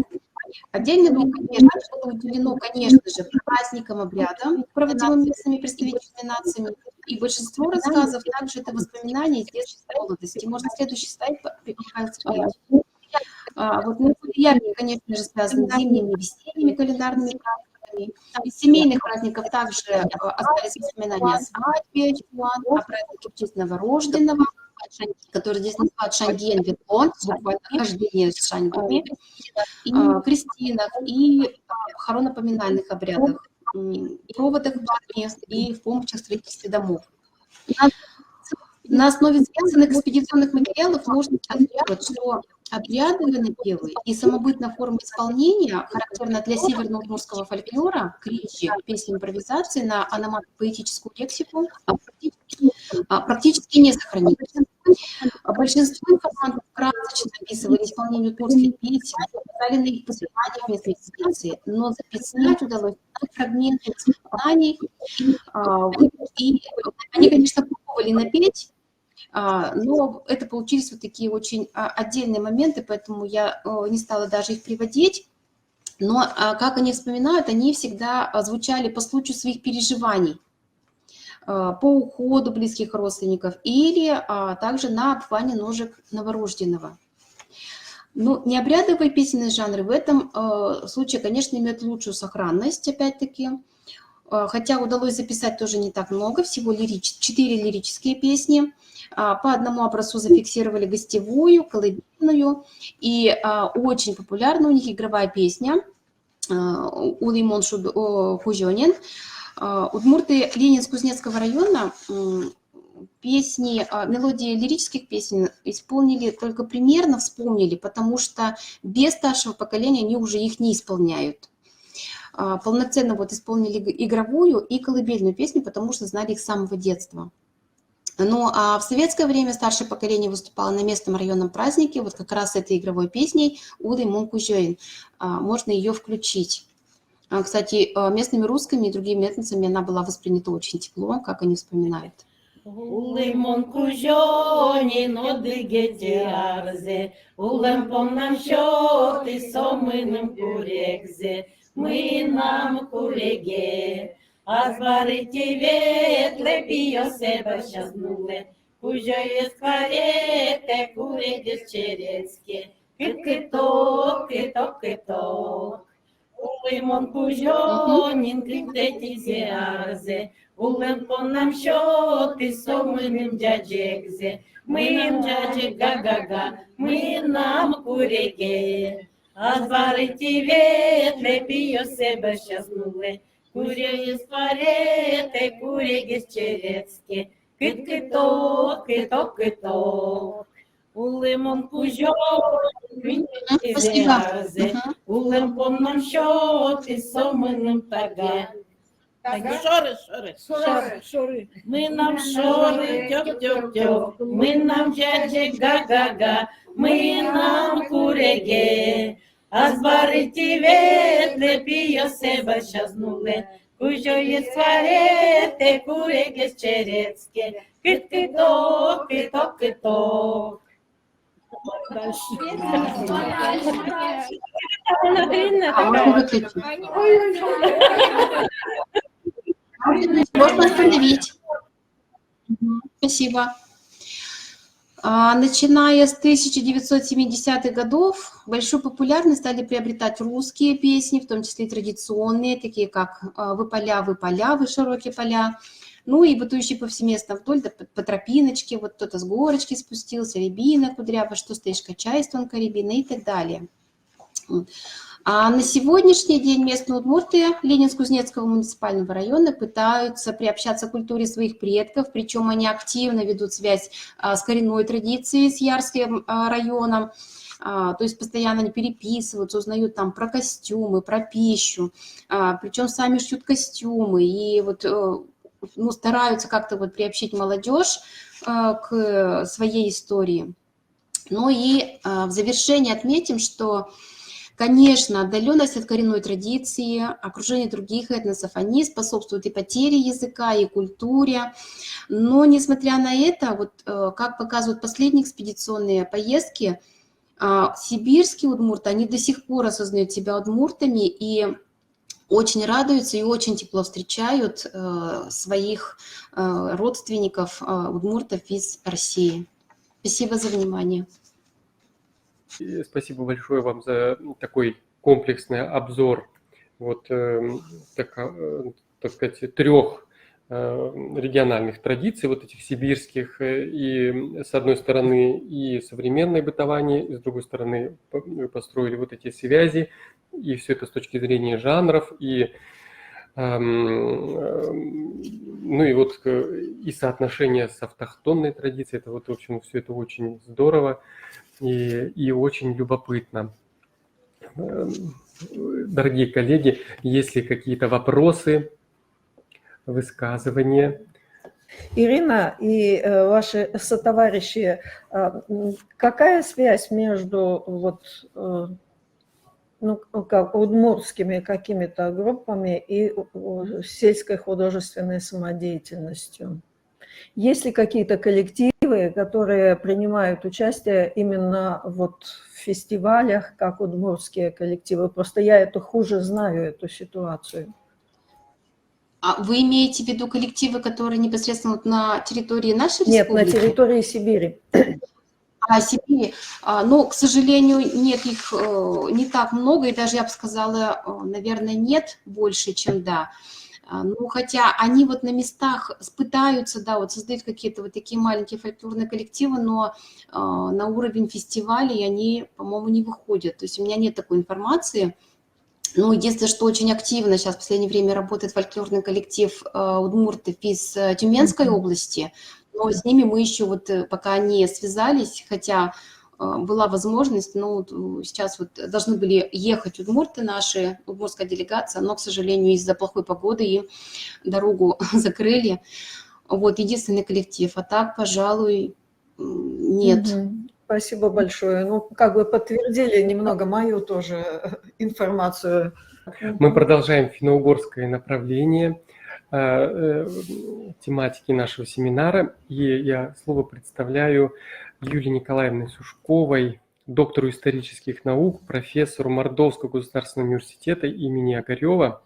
Отдельное внимание было уделено, конечно же, праздникам, обрядам, проводимым местными представителями нациями, и большинство рассказов также это воспоминания из детства и молодости. Можно следующий слайд показать. Вот наиболее яркие, конечно же, связаны с зимними и весенними календарными праздниками. Из семейных праздников также остались воспоминания о свадьбе, о празднике в честь новорожденного, который здесь называют Шанген Ветлон, буквально хождение с шаньгами, и крестинах, и похоронно-поминальных обрядах, и проводах в армии, и в помощи в строительстве домов. На основе записанных экспедиционных материалов можно сказать, что обрядовые напевы и самобытная форма исполнения, характерная для северно-удмуртского фольклора, кричи, песни импровизации на ономато-поэтическую лексику, практически не сохранились. Большинство информантов красочно описывали исполнение удмуртских песен, писали на их посвящение в местной экспедиции, но записать удалось фрагменты воспоминаний, и они, конечно, пробовали напеть, но это получились вот такие очень отдельные моменты, поэтому я не стала даже их приводить. Но, как они вспоминают, они всегда звучали по случаю своих переживаний, по уходу близких родственников или также на обване ножек новорожденного. Ну, необрядовые песенные жанры в этом случае, конечно, имеют лучшую сохранность, опять-таки, хотя удалось записать тоже не так много, всего 4 лирические песни. По одному образцу зафиксировали гостевую, колыбельную, и очень популярна у них игровая песня «Улимон Хужонин». Удмурты Ленинск-Кузнецкого района песни, мелодии лирических песен исполнили только примерно, вспомнили, потому что без старшего поколения они уже их не исполняют. Полноценно вот исполнили игровую и колыбельную песню, потому что знали их с самого детства. Ну, а в советское время старшее поколение выступало на местном районном празднике, вот как раз этой игровой песней «Улимон Хужонин». Можно ее включить. Кстати, местными русскими и другими этносами она была воспринята очень тепло, как они вспоминают. Улимон Хужонин одыгете арзе, улем помнам счеты сомыным курекзе, мы нам куреге. Азварите ветле пио себе щазнуле, Хужое скворете куредес черецке, кит-киток, киток-киток. Улимон Хужонин крикдети зеарзе, улем понам счеты сомыным дяджекзе, мы нам дяджек га-га-га, мы нам куреге. Азварите ветле пио себе щазнуле, Куря испарете, курегес черецке, кит-киток, киток-киток. Улимон Хужонин крикдети улем понам счеты сомыным тага. Шоры. Мы нам шоры, тёк-тёк-тёк, мы нам дяджек га-га-га, мы нам куреге. Азварите ветле пио себе щазнуле, Хужое скворете, курегес черецке, кит-киток, киток-киток. Можно остановить. Спасибо. Начиная с 1970-х годов большую популярность стали приобретать русские песни, в том числе и традиционные, такие как «Вы поля, вы широкие поля», ну и бытующие повсеместно вдоль, да, по тропиночке, вот кто-то с горочки спустился, рябина кудрява, что стоишь, качай, тонко рябина и так далее. А на сегодняшний день местные удмурты Ленинск-Кузнецкого муниципального района пытаются приобщаться к культуре своих предков, причем они активно ведут связь с коренной традицией, с Ярским районом, то есть постоянно они переписываются, узнают там про костюмы, про пищу, причем сами шьют костюмы и вот, ну, стараются как-то вот приобщить молодежь к своей истории. Ну и в завершение отметим, что, конечно, отдаленность от коренной традиции, окружение других этносов, они способствуют и потере языка, и культуре. Но, несмотря на это, вот, как показывают последние экспедиционные поездки, сибирские удмурты, они до сих пор осознают себя удмуртами и очень радуются и очень тепло встречают своих родственников, удмуртов из России. Спасибо за внимание. Спасибо большое вам за такой комплексный обзор вот, так сказать, 3 региональных традиций, вот этих сибирских, и с одной стороны и современное бытование, и с другой стороны вы построили вот эти связи, и все это с точки зрения жанров, и, ну и вот и соотношение с автохтонной традицией, это вот, в общем, все это очень здорово и очень любопытно. Дорогие коллеги, есть ли какие-то вопросы, высказывания? Ирина и ваши сотоварищи, какая связь между вот, ну, как удмуртскими какими-то группами и сельской художественной самодеятельностью? Есть ли какие-то коллективы, которые принимают участие именно вот в фестивалях, как удмуртские коллективы? Просто я это хуже знаю, эту ситуацию. А вы имеете в виду коллективы, которые непосредственно вот на территории нашей республики? Нет, на территории Сибири. Сибири. Но, к сожалению, нет, их не так много, и даже, я бы сказала, наверное, нет больше, чем да. Ну, хотя они вот на местах пытаются, да, вот создают какие-то вот такие маленькие фольклорные коллективы, но на уровень фестивалей они, по-моему, не выходят. То есть у меня нет такой информации. Ну, единственное, что очень активно сейчас в последнее время работает фольклорный коллектив удмуртов из Тюменской области, но с ними мы еще вот пока не связались, хотя была возможность, но сейчас вот должны были ехать удмурты наши, удмуртская делегация, но, к сожалению, из-за плохой погоды им дорогу закрыли. Вот, единственный коллектив, а так, пожалуй, нет. Спасибо большое. Ну, как бы подтвердили немного мою тоже информацию. Мы продолжаем финно-угорское направление тематики нашего семинара. И я слово представляю Юлии Николаевне Сушковой, доктору исторических наук, профессору Мордовского государственного университета имени Огарева,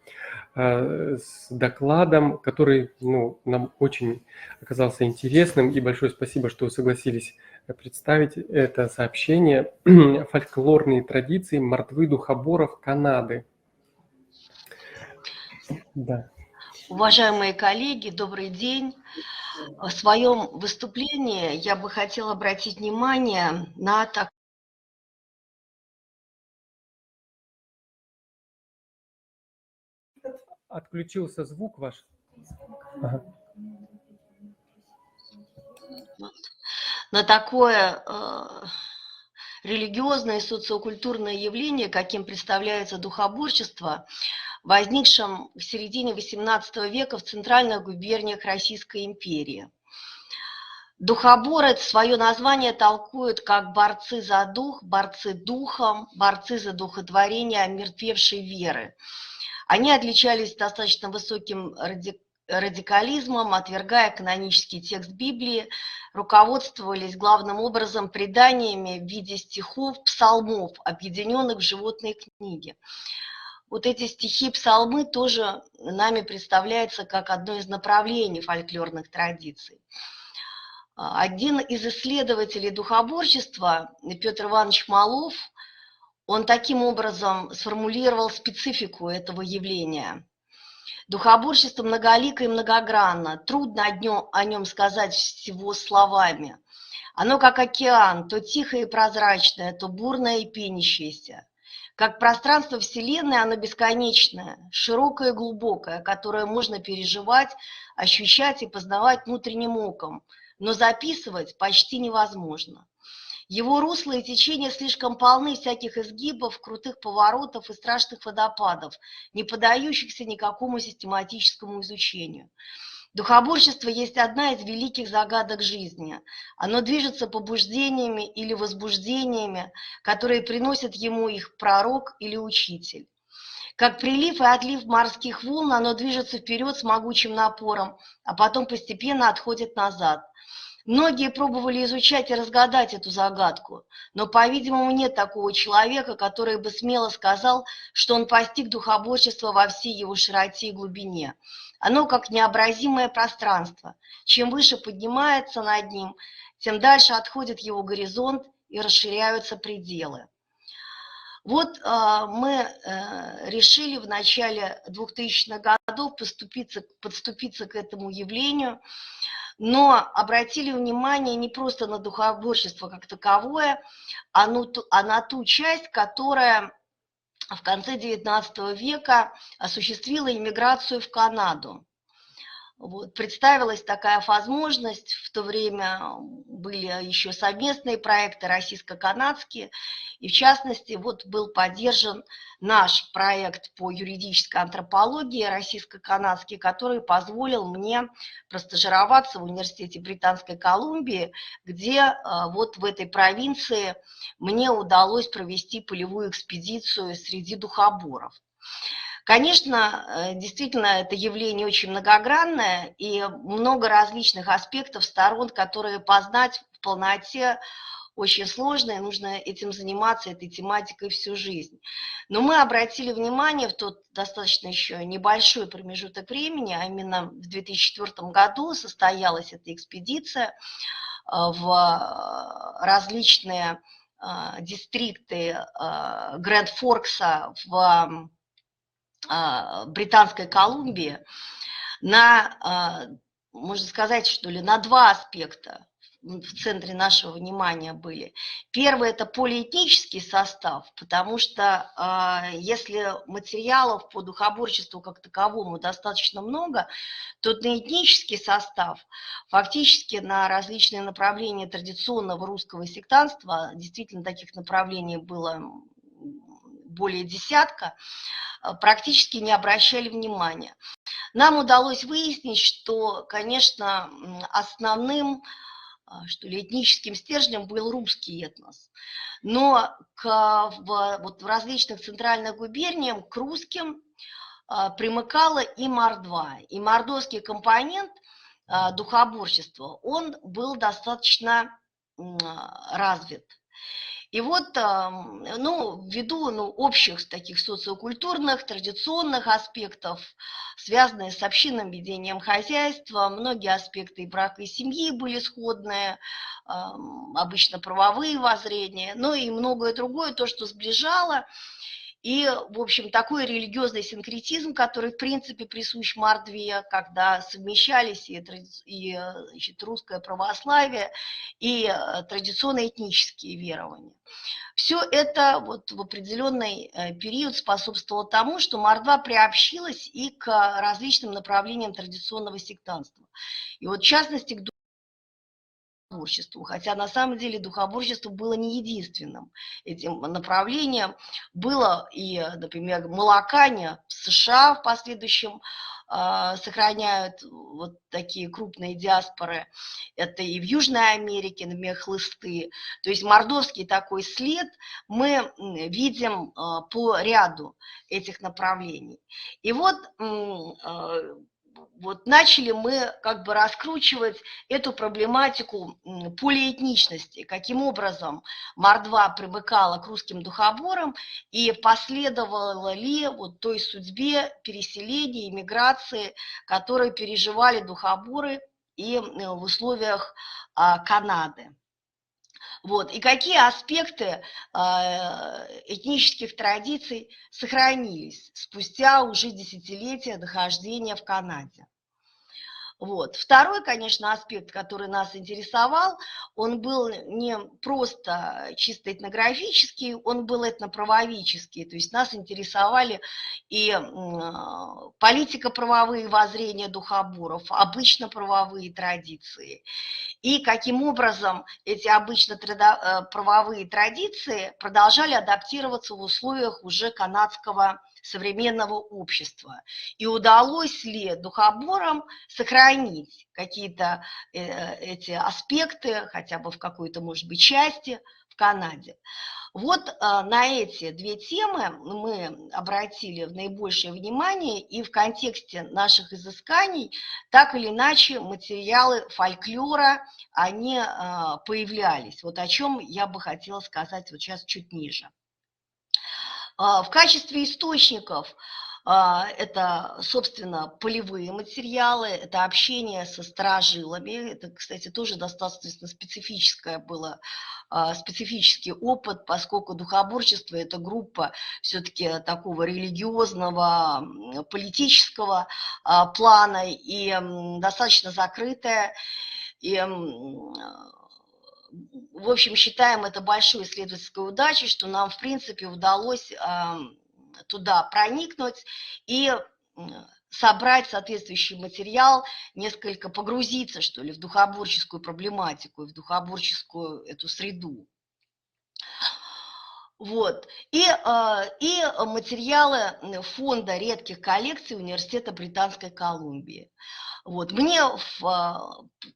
с докладом, который, ну, нам очень оказался интересным. И большое спасибо, что вы согласились представить это сообщение «Фольклорные традиции мордвы духоборов Канады». Да. Уважаемые коллеги, добрый день. В своем выступлении я бы хотела обратить внимание на так. Отключился звук ваш. Ага. На такое религиозное и социокультурное явление, каким представляется духоборчество, возникшем в середине XVIII века в центральных губерниях Российской империи. Духоборы свое название толкуют как борцы за дух, борцы духом, борцы за духотворение омертвевшей веры. Они отличались достаточно высоким радикализмом, отвергая канонический текст Библии, руководствовались главным образом преданиями в виде стихов, псалмов, объединенных в животные книги. Вот эти стихи, псалмы тоже нами представляются как одно из направлений фольклорных традиций. Один из исследователей духоборчества, Петр Иванович Малов, он таким образом сформулировал специфику этого явления. Духоборчество многолико и многогранно, трудно о нем сказать всего словами. Оно как океан, то тихое и прозрачное, то бурное и пенящееся. Как пространство Вселенной, оно бесконечное, широкое и глубокое, которое можно переживать, ощущать и познавать внутренним оком, но записывать почти невозможно. Его русло и течения слишком полны всяких изгибов, крутых поворотов и страшных водопадов, не поддающихся никакому систематическому изучению. Духоборчество есть одна из великих загадок жизни. Оно движется побуждениями или возбуждениями, которые приносят ему их пророк или учитель. Как прилив и отлив морских волн, оно движется вперед с могучим напором, а потом постепенно отходит назад. Многие пробовали изучать и разгадать эту загадку, но, по-видимому, нет такого человека, который бы смело сказал, что он постиг духоборчество во всей его широте и глубине. Оно как необразимое пространство. Чем выше поднимается над ним, тем дальше отходит его горизонт и расширяются пределы. Вот мы решили в начале 2000-х годов подступиться к этому явлению, но обратили внимание не просто на духоборчество как таковое, а на ту часть, которая в конце XIX века осуществила иммиграцию в Канаду. Вот, представилась такая возможность, в то время были еще совместные проекты российско-канадские, и в частности вот был поддержан наш проект по юридической антропологии российско-канадский, который позволил мне простажироваться в университете Британской Колумбии, где вот в этой провинции мне удалось провести полевую экспедицию среди духоборов. Конечно, действительно, это явление очень многогранное и много различных аспектов, сторон, которые познать в полноте очень сложно, и нужно этим заниматься, этой тематикой всю жизнь. Но мы обратили внимание в тот достаточно еще небольшой промежуток времени, а именно в 2004 году состоялась эта экспедиция в различные дистрикты Грэнд-Форкса в Британской Колумбии на, можно сказать, что ли, на два аспекта в центре нашего внимания были. Первый – это полиэтнический состав, потому что если материалов по духоборчеству как таковому достаточно много, то на этнический состав фактически на различные направления традиционного русского сектантства, действительно таких направлений было более десятка, практически не обращали внимания. Нам удалось выяснить, что, конечно, основным, что ли, этническим стержнем был русский этнос. Но вот в различных центральных губерниях к русским примыкала и мордва. И мордовский компонент духоборчества, он был достаточно развит. И вот, ввиду общих таких социокультурных, традиционных аспектов, связанных с общинным ведением хозяйства, многие аспекты и брака, и семьи были сходные, обычно правовые воззрения, но и многое другое, то, что сближало. И, в общем, такой религиозный синкретизм, который, в принципе, присущ мордве, когда совмещались и русское православие, и традиционные этнические верования. Все это вот в определенный период способствовало тому, что мордва приобщилась и к различным направлениям традиционного сектантства. И вот, в частности, к духоборчеству, хотя на самом деле духоборчество было не единственным этим направлением. Было и, например, молокане в США в последующем сохраняют вот такие крупные диаспоры. Это и в Южной Америке, например, хлысты. То есть мордовский такой след мы видим по ряду этих направлений. И вот начали мы как бы раскручивать эту проблематику полиэтничности, каким образом мордва примыкала к русским духоборам и последовала ли вот той судьбе переселения, иммиграции, которые переживали духоборы и в условиях Канады. Вот. И какие аспекты этнических традиций сохранились спустя уже десятилетия нахождения в Канаде. Вот. Второй, конечно, аспект, который нас интересовал, он был не просто чисто этнографический, он был этноправовический. То есть нас интересовали и политико-правовые воззрения духоборов, обычно-правовые традиции. И каким образом эти обычно-правовые традиции продолжали адаптироваться в условиях уже канадского современного общества. И удалось ли духоборам сохранить какие-то эти аспекты, хотя бы в какой-то, может быть, части в Канаде. Вот на эти две темы мы обратили наибольшее внимание, и в контексте наших изысканий так или иначе материалы фольклора, они появлялись. Вот о чем я бы хотела сказать вот сейчас чуть ниже. В качестве источников это, собственно, полевые материалы, это общение со старожилами. Это, кстати, тоже достаточно специфический опыт, поскольку духоборчество – это группа все-таки такого религиозного, политического плана и достаточно закрытая. И, в общем, считаем это большой исследовательской удачей, что нам, в принципе, удалось туда проникнуть и собрать соответствующий материал, несколько погрузиться, что ли, в духоборческую проблематику, в духоборческую эту среду. Вот. И материалы фонда редких коллекций Университета Британской Колумбии. Вот. Мне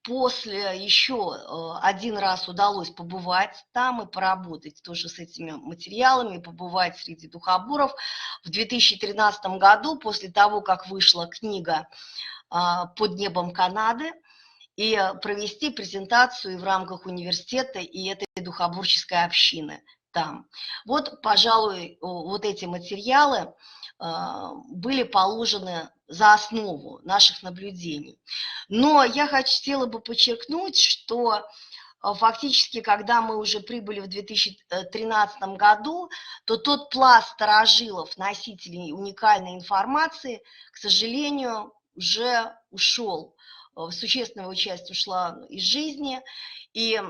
после еще один раз удалось побывать там и поработать тоже с этими материалами, побывать среди духоборов. В 2013 году, после того, как вышла книга «Под небом Канады», и провести презентацию в рамках университета и этой духоборческой общины там. Вот, пожалуй, вот эти материалы были положены за основу наших наблюдений. Но я хотела бы подчеркнуть, что фактически, когда мы уже прибыли в 2013 году, то тот пласт старожилов, носителей уникальной информации, к сожалению, уже ушел. Существенная часть ушла из жизни, и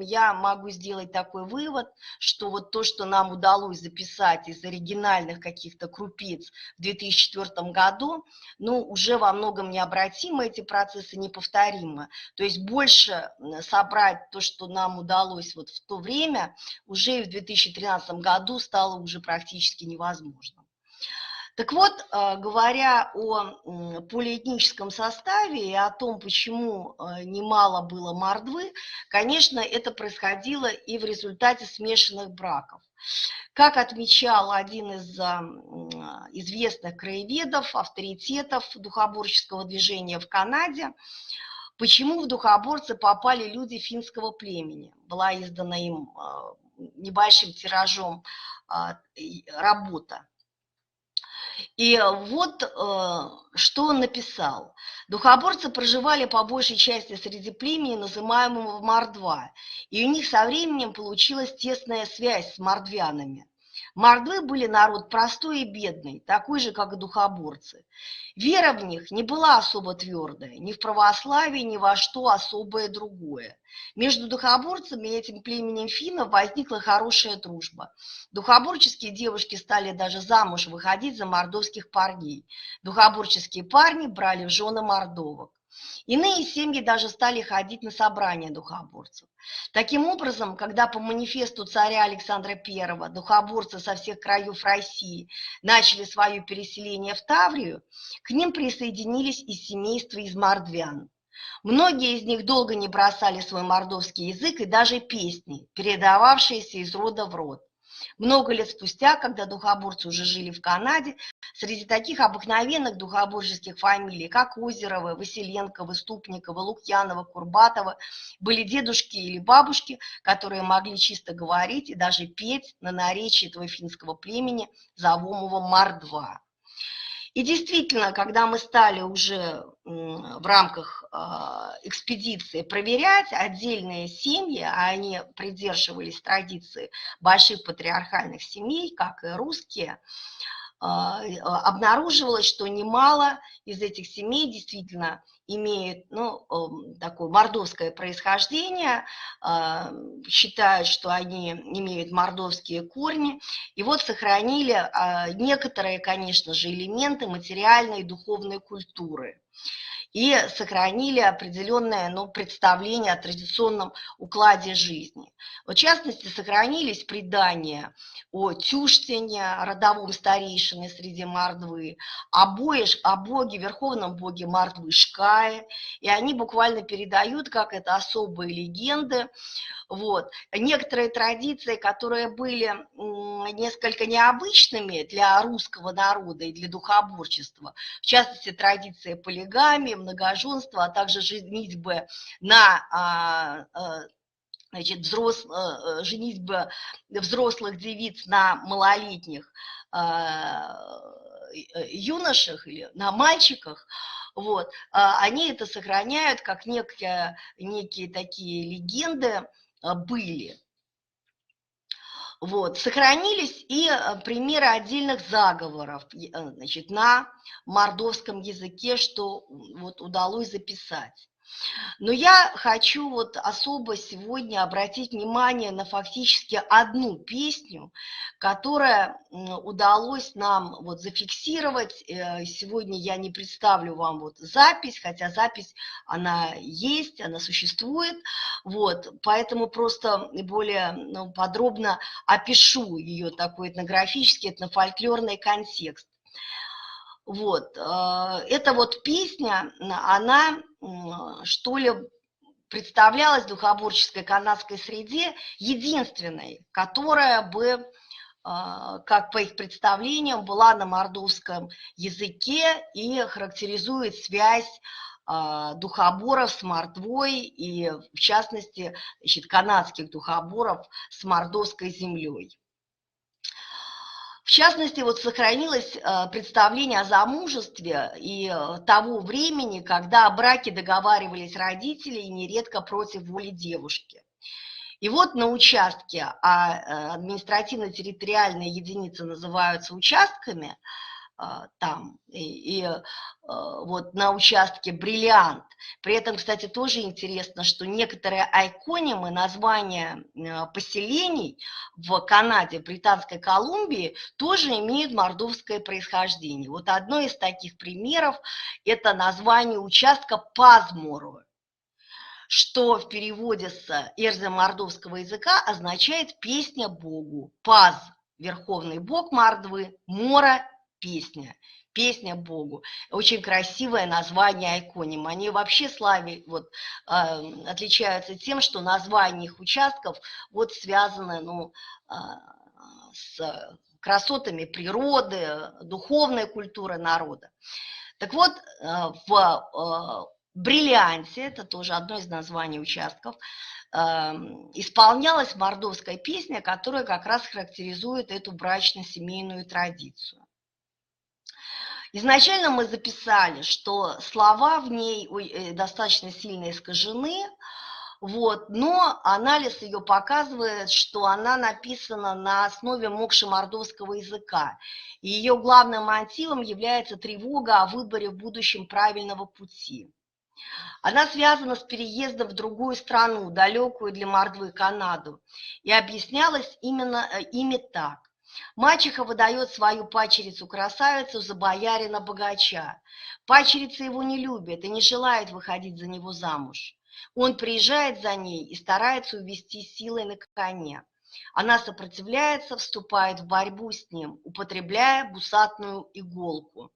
я могу сделать такой вывод, что вот то, что нам удалось записать из оригинальных каких-то крупиц в 2004 году, ну, уже во многом необратимы, эти процессы неповторимы. То есть больше собрать то, что нам удалось вот в то время, уже и в 2013 году стало уже практически невозможно. Так вот, говоря о полиэтническом составе и о том, почему немало было мордвы, конечно, это происходило и в результате смешанных браков. Как отмечал один из известных краеведов, авторитетов духоборческого движения в Канаде, почему в духоборцы попали люди финского племени. Была издана им небольшим тиражом работа. И вот что он написал. Духоборцы проживали по большей части среди племени, называемого мордва, и у них со временем получилась тесная связь с мордвянами. Мордвы были народ простой и бедный, такой же, как и духоборцы. Вера в них не была особо твердая, ни в православии, ни во что особое другое. Между духоборцами и этим племенем финнов возникла хорошая дружба. Духоборческие девушки стали даже замуж выходить за мордовских парней. Духоборческие парни брали в жены мордовок. Иные семьи даже стали ходить на собрания духоборцев. Таким образом, когда по манифесту царя Александра I духоборцы со всех краев России начали свое переселение в Таврию, к ним присоединились и семейства из мордвян. Многие из них долго не бросали свой мордовский язык и даже песни, передававшиеся из рода в род. Много лет спустя, когда духоборцы уже жили в Канаде, среди таких обыкновенных духоборческих фамилий, как Озерова, Василенкова, Ступникова, Лукьянова, Курбатова, были дедушки или бабушки, которые могли чисто говорить и даже петь на наречии этого финского племени, зовомого мордва. И действительно, когда мы стали уже в рамках экспедиции проверять отдельные семьи, а они придерживались традиции больших патриархальных семей, как и русские, обнаруживалось, что немало из этих семей действительно имеют такое мордовское происхождение, считают, что они имеют мордовские корни, и вот сохранили некоторые, конечно же, элементы материальной и духовной культуры. И сохранили определенное представление о традиционном укладе жизни. В частности, сохранились предания о Тюштине, родовом старейшине среди мордвы, о боге, верховном боге мордвы Шкае, и они буквально передают, как это особые легенды. Вот. Некоторые традиции, которые были несколько необычными для русского народа и для духоборчества, в частности, традиция полигамии, многоженства, а также женитьбы на женитьба взрослых девиц на малолетних юношах или на мальчиках, вот, они это сохраняют как некие такие легенды были. Вот. Сохранились и примеры отдельных заговоров, значит, на мордовском языке, что вот удалось записать. Но я хочу вот особо сегодня обратить внимание на фактически одну песню, которая удалось нам вот зафиксировать. Сегодня я не представлю вам вот запись, хотя запись, она есть, она существует, вот, поэтому просто более подробно опишу ее такой этнографический, этнофольклорный контекст. Вот, эта вот песня, она, что ли, представлялась в духоборческой канадской среде единственной, которая бы, как по их представлениям, была на мордовском языке и характеризует связь духоборов с мордвой и, в частности, значит, канадских духоборов с мордовской землей. В частности, вот сохранилось представление о замужестве и того времени, когда о браке договаривались родители и нередко против воли девушки. И вот на участке, а административно-территориальные единицы называются участками, там, и вот на участке Бриллиант. При этом, кстати, тоже интересно, что некоторые айконимы, названия поселений в Канаде, Британской Колумбии, тоже имеют мордовское происхождение. Вот одно из таких примеров – это название участка Пазморо, что в переводе с эрзо-мордовского языка означает «песня Богу». Паз – верховный бог мордвы, Мора – песня, песня Богу. Очень красивое название айконим. Они вообще славе вот, отличаются тем, что названия их участков вот связаны с красотами природы, духовной культуры народа. Так вот, в Бриллианте, это тоже одно из названий участков, исполнялась мордовская песня, которая как раз характеризует эту брачно-семейную традицию. Изначально мы записали, что слова в ней достаточно сильно искажены, вот, но анализ ее показывает, что она написана на основе мокшо-мордовского языка. И ее главным мотивом является тревога о выборе в будущем правильного пути. Она связана с переездом в другую страну, далекую для мордвы Канаду, и объяснялась именно ими так. Мачеха выдает свою пачерицу-красавицу за боярина-богача. Пачерица его не любит и не желает выходить за него замуж. Он приезжает за ней и старается увести силой на коне. Она сопротивляется, вступает в борьбу с ним, употребляя бусатную иголку,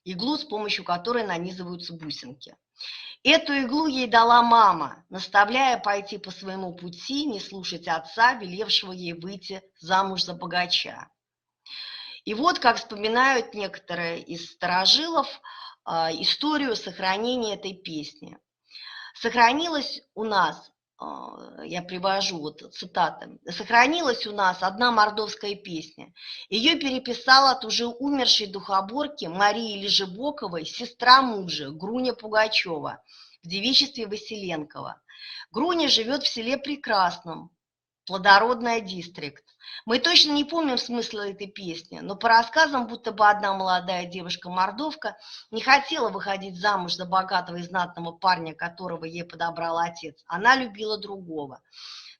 с помощью которой нанизываются бусинки. Эту иглу ей дала мама, наставляя пойти по своему пути, не слушать отца, велевшего ей выйти замуж за богача. И вот, как вспоминают некоторые из старожилов, историю сохранения этой песни. Сохранилась у нас я привожу вот цитаты. Сохранилась у нас одна мордовская песня. Ее переписала от уже умершей духоборки Марии Лежебоковой сестра мужа Груня Пугачева в девичестве Василенкова. Груня живет в селе Прекрасном, Плодородная дистрикт. Мы точно не помним смысла этой песни, но по рассказам, будто бы одна молодая девушка-мордовка не хотела выходить замуж за богатого и знатного парня, которого ей подобрал отец. Она любила другого.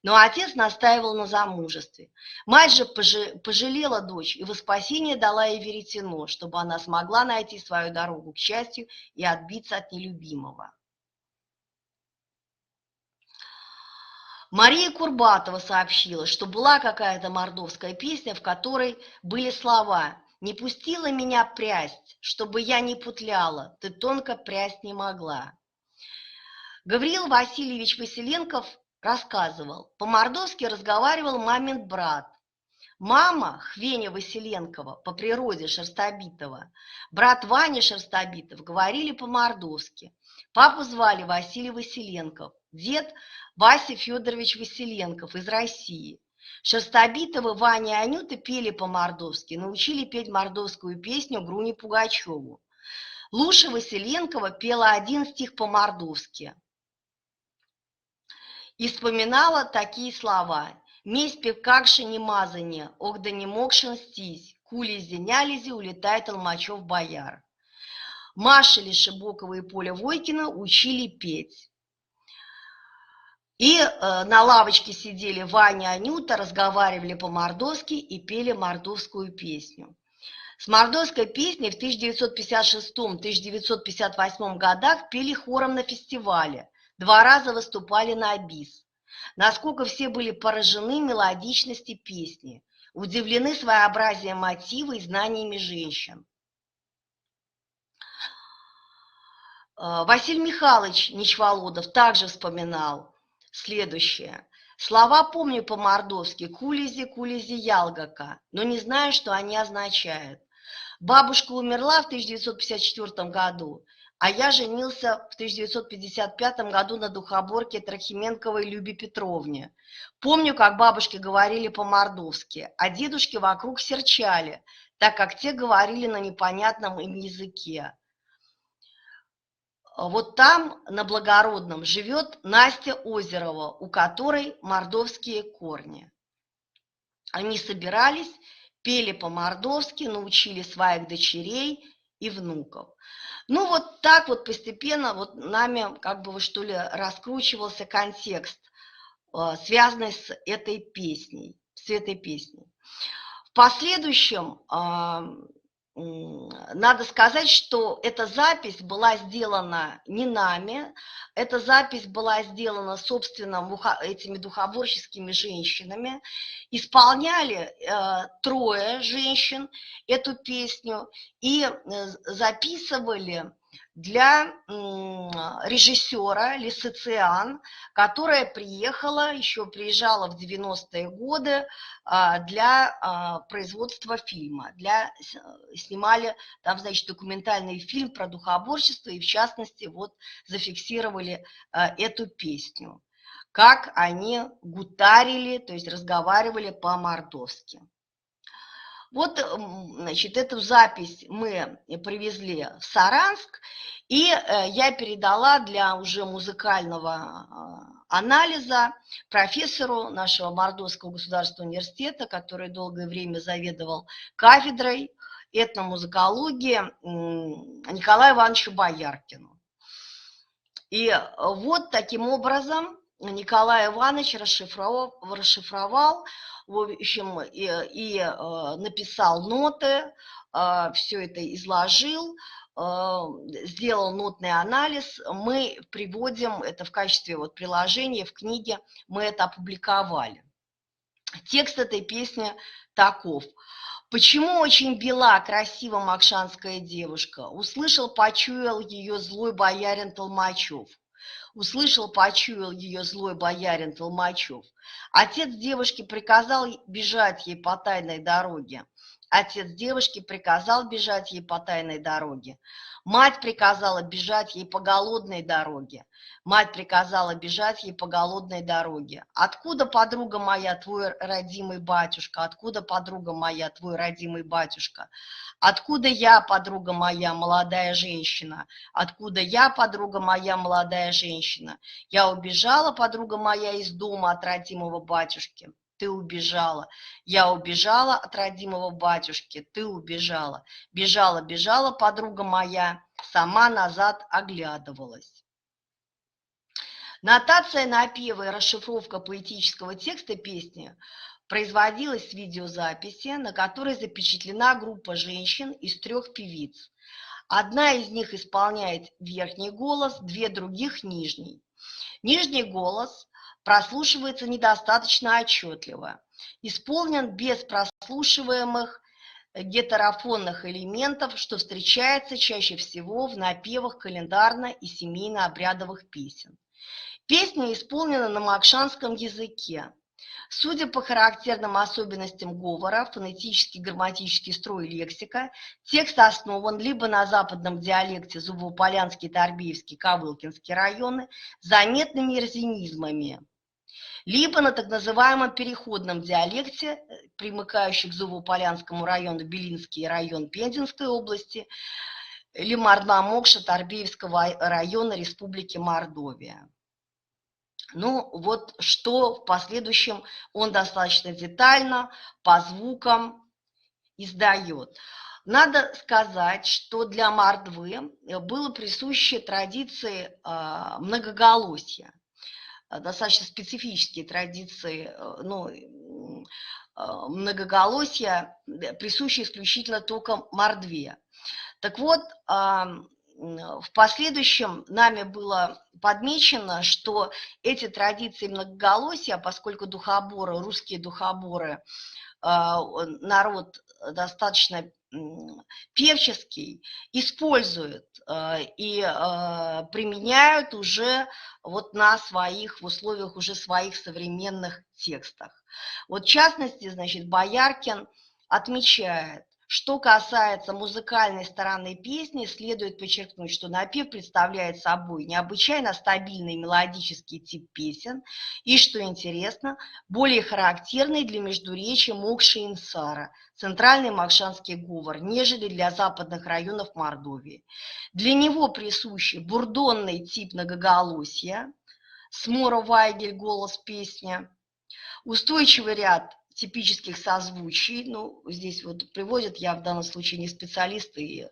Но отец настаивал на замужестве. Мать же пожалела дочь и во спасение дала ей веретено, чтобы она смогла найти свою дорогу к счастью и отбиться от нелюбимого. Мария Курбатова сообщила, что была какая-то мордовская песня, в которой были слова «Не пустила меня прясть, чтобы я не путляла, ты тонко прясть не могла». Гавриил Васильевич Василенков рассказывал, по-мордовски разговаривал мамин брат. Мама Хвеня Василенкова, по природе Шерстобитова, брат Ваня Шерстобитов говорили по-мордовски. Папу звали Василий Василенков, дед Вася Федорович Василенков из России. Шерстобитовы Ваня и Анюта пели по-мордовски, научили петь мордовскую песню Груне Пугачеву. Луша Василенкова пела один стих по-мордовски и вспоминала такие слова: «Месть певкакши не мазанье, ох да не могшин стись, кулизи нялизи улетает Толмачев бояр». Маша Лешебокова и Поля Войкина учили петь. И на лавочке сидели Ваня и Анюта, разговаривали по-мордовски и пели мордовскую песню. С мордовской песней в 1956-1958 годах пели хором на фестивале, 2 раза выступали на бис. Насколько все были поражены мелодичности песни, удивлены своеобразием мотива и знаниями женщин. Василий Михайлович Ничволодов также вспоминал следующее. Слова помню по-мордовски: «Кулизи, кулизи, ялгака», но не знаю, что они означают. Бабушка умерла в 1954 году, а я женился в 1955 году на духоборке Трохименковой Любе Петровне. Помню, как бабушки говорили по-мордовски, а дедушки вокруг серчали, так как те говорили на непонятном им языке. Вот там, на Благородном, живет Настя Озерова, у которой мордовские корни. Они собирались, пели по-мордовски, научили своих дочерей и внуков. Ну вот так вот постепенно вот нами как бы что ли раскручивался контекст, связанный с этой песней. В последующем надо сказать, что эта запись была сделана не нами, эта запись была сделана, собственно, этими духоборческими женщинами. Исполняли 3 женщин эту песню и записывали для режиссера Лисы Циан, которая приезжала в 90-е годы для производства фильма. Снимали там, значит, документальный фильм про духоборчество, и в частности вот зафиксировали эту песню, как они гутарили, то есть разговаривали по-мордовски. Вот, значит, эту запись мы привезли в Саранск, и я передала для уже музыкального анализа профессору нашего Мордовского государственного университета, который долгое время заведовал кафедрой этномузыкологии, Николаю Ивановичу Бояркину. И вот таким образом Николай Иванович расшифровал, в общем, и написал ноты, все это изложил, сделал нотный анализ. Мы приводим это в качестве вот приложения в книге, мы это опубликовали. Текст этой песни таков. Почему очень бела, красива макшанская девушка? Услышал, почуял ее злой боярин Толмачев. Услышал, почуял ее злой боярин Толмачев. Отец девушки приказал бежать ей по тайной дороге. Отец девушки приказал бежать ей по тайной дороге. Мать приказала бежать ей по голодной дороге. Мать приказала бежать ей по голодной дороге. Откуда, подруга моя, твой родимый батюшка? Откуда, подруга моя, твой родимый батюшка? Откуда я, подруга моя, молодая женщина? Откуда я, подруга моя, молодая женщина? Я убежала, подруга моя, из дома от родимого батюшки. Ты убежала. Я убежала от родимого батюшки. Ты убежала. Бежала, бежала, подруга моя, сама назад оглядывалась. Нотация напева и расшифровка поэтического текста песни производилась с видеозаписи, на которой запечатлена группа женщин из 3 певиц. Одна из них исполняет верхний голос, 2 других – нижний. Нижний голос прослушивается недостаточно отчетливо, исполнен без прослушиваемых гетерофонных элементов, что встречается чаще всего в напевах календарно- и семейно-обрядовых песен. Песня исполнена на макшанском языке. Судя по характерным особенностям говора, фонетический, грамматический строй и лексика, текст основан либо на западном диалекте Зубополянский, Торбеевский, Ковылкинский районы с заметными эрзинизмами, либо на так называемом переходном диалекте, примыкающем к Зубополянскому району Белинский район Пензенской области, Лимарна-Мокша Торбеевского района Республики Мордовия. Ну, вот что в последующем он достаточно детально по звукам издает. Надо сказать, что для мордвы было присуще традиции многоголосия, достаточно специфические традиции, многоголосия, присущие исключительно только мордве. Так вот, в последующем нами было подмечено, что эти традиции многоголосия, поскольку духоборы, русские духоборы, народ достаточно певческий, используют и применяют уже вот на своих, в условиях уже своих современных текстах. Вот в частности, значит, Бояркин отмечает: что касается музыкальной стороны песни, следует подчеркнуть, что напев представляет собой необычайно стабильный мелодический тип песен и, что интересно, более характерный для междуречия Мокши и Инсара, центральный макшанский говор, нежели для западных районов Мордовии. Для него присущий бурдонный тип многоголосия, Смора-Вайгель, голос, песня, устойчивый ряд типических созвучий, ну, здесь вот приводят, я в данном случае не специалист, и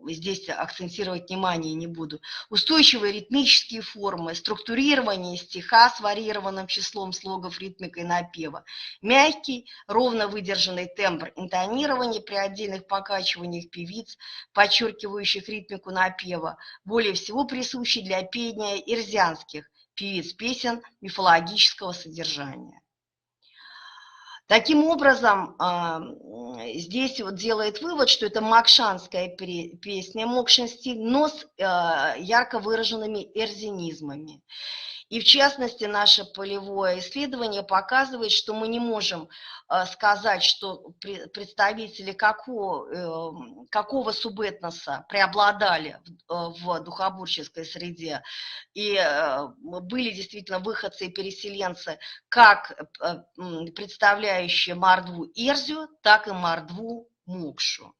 здесь акцентировать внимание не буду. Устойчивые ритмические формы, структурирование стиха с варьированным числом слогов, ритмикой напева, мягкий, ровно выдержанный тембр интонирования при отдельных покачиваниях певиц, подчеркивающих ритмику напева, более всего присущий для пения ирзианских певиц песен мифологического содержания. Таким образом, здесь вот делает вывод, что это макшанская песня, мокшин стиль, но с ярко выраженными эрзинизмами. И в частности, наше полевое исследование показывает, что мы не можем сказать, что представители какого субэтноса преобладали в духоборческой среде и были действительно выходцы и переселенцы, как представляющие мордву Эрзю, так и мордву Мокшу.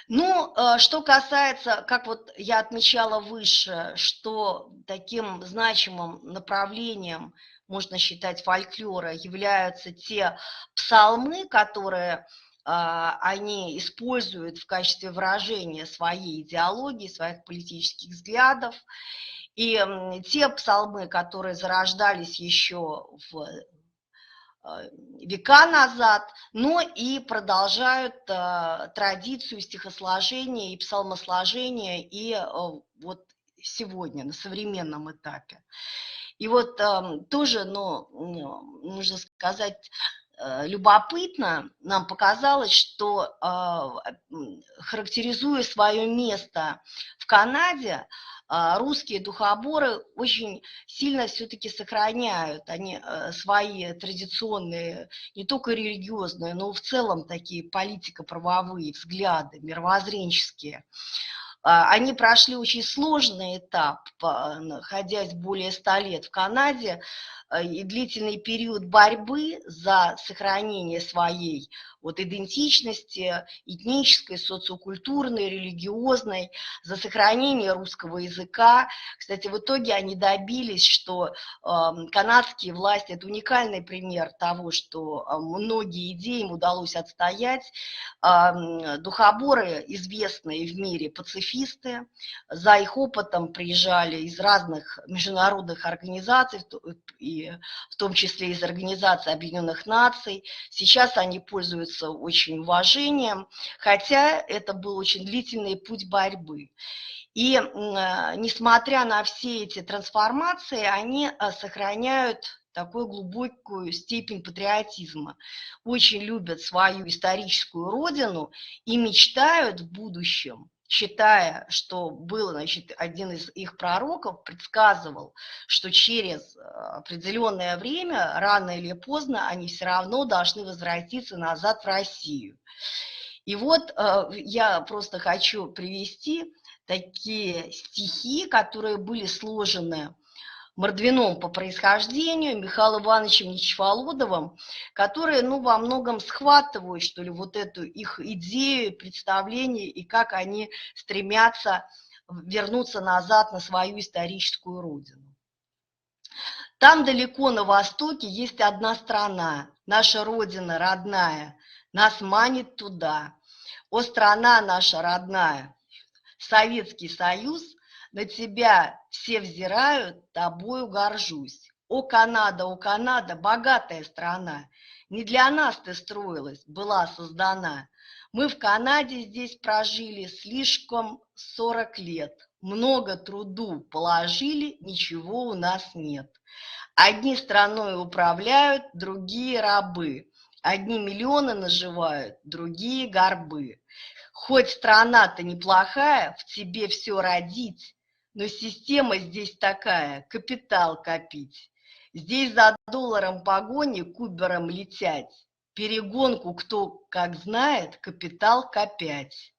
Ну, что касается, как вот я отмечала выше, что таким значимым направлением, можно считать, фольклора являются те псалмы, которые они используют в качестве выражения своей идеологии, своих политических взглядов, и те псалмы, которые зарождались еще в века назад, но и продолжают традицию стихосложения и псалмосложения и вот сегодня, на современном этапе. И вот тоже, нужно сказать, любопытно нам показалось, что, характеризуя свое место в Канаде, русские духоборы очень сильно все-таки сохраняют они свои традиционные, не только религиозные, но в целом такие политико-правовые взгляды, мировоззренческие. Они прошли очень сложный этап, находясь более 100 лет в Канаде, и длительный период борьбы за сохранение своей вот идентичности, этнической, социокультурной, религиозной, за сохранение русского языка. Кстати, в итоге они добились, что канадские власти, это уникальный пример того, что многие идеи им удалось отстоять. Духоборы, известные в мире пацифисты, за их опытом приезжали из разных международных организаций, и в том числе из Организации Объединенных Наций. Сейчас они пользуются очень уважением, хотя это был очень длительный путь борьбы. И несмотря на все эти трансформации, они сохраняют такую глубокую степень патриотизма, очень любят свою историческую родину и мечтают в будущем, считая, что был, значит, один из их пророков предсказывал, что через определенное время, рано или поздно, они все равно должны возвратиться назад в Россию. И вот я просто хочу привести такие стихи, которые были сложены Мордвином по происхождению, Михаилом Ивановичем Нечеволодовым, которые, ну, во многом схватывают, что ли, вот эту их идею, представление, и как они стремятся вернуться назад на свою историческую родину. Там далеко на востоке есть одна страна, наша родина родная, нас манит туда. О, страна наша родная, Советский Союз, на тебя все взирают, тобою горжусь. О, Канада, богатая страна, не для нас ты строилась, была создана. Мы в Канаде здесь прожили слишком 40 лет. Много труду положили, ничего у нас нет. Одни страной управляют, другие рабы. Одни миллионы наживают, другие горбы. Хоть страна-то неплохая, в тебе все родить, но система здесь такая, капитал копить. Здесь за долларом погони кубером летять. Перегонку кто как знает, капитал копять.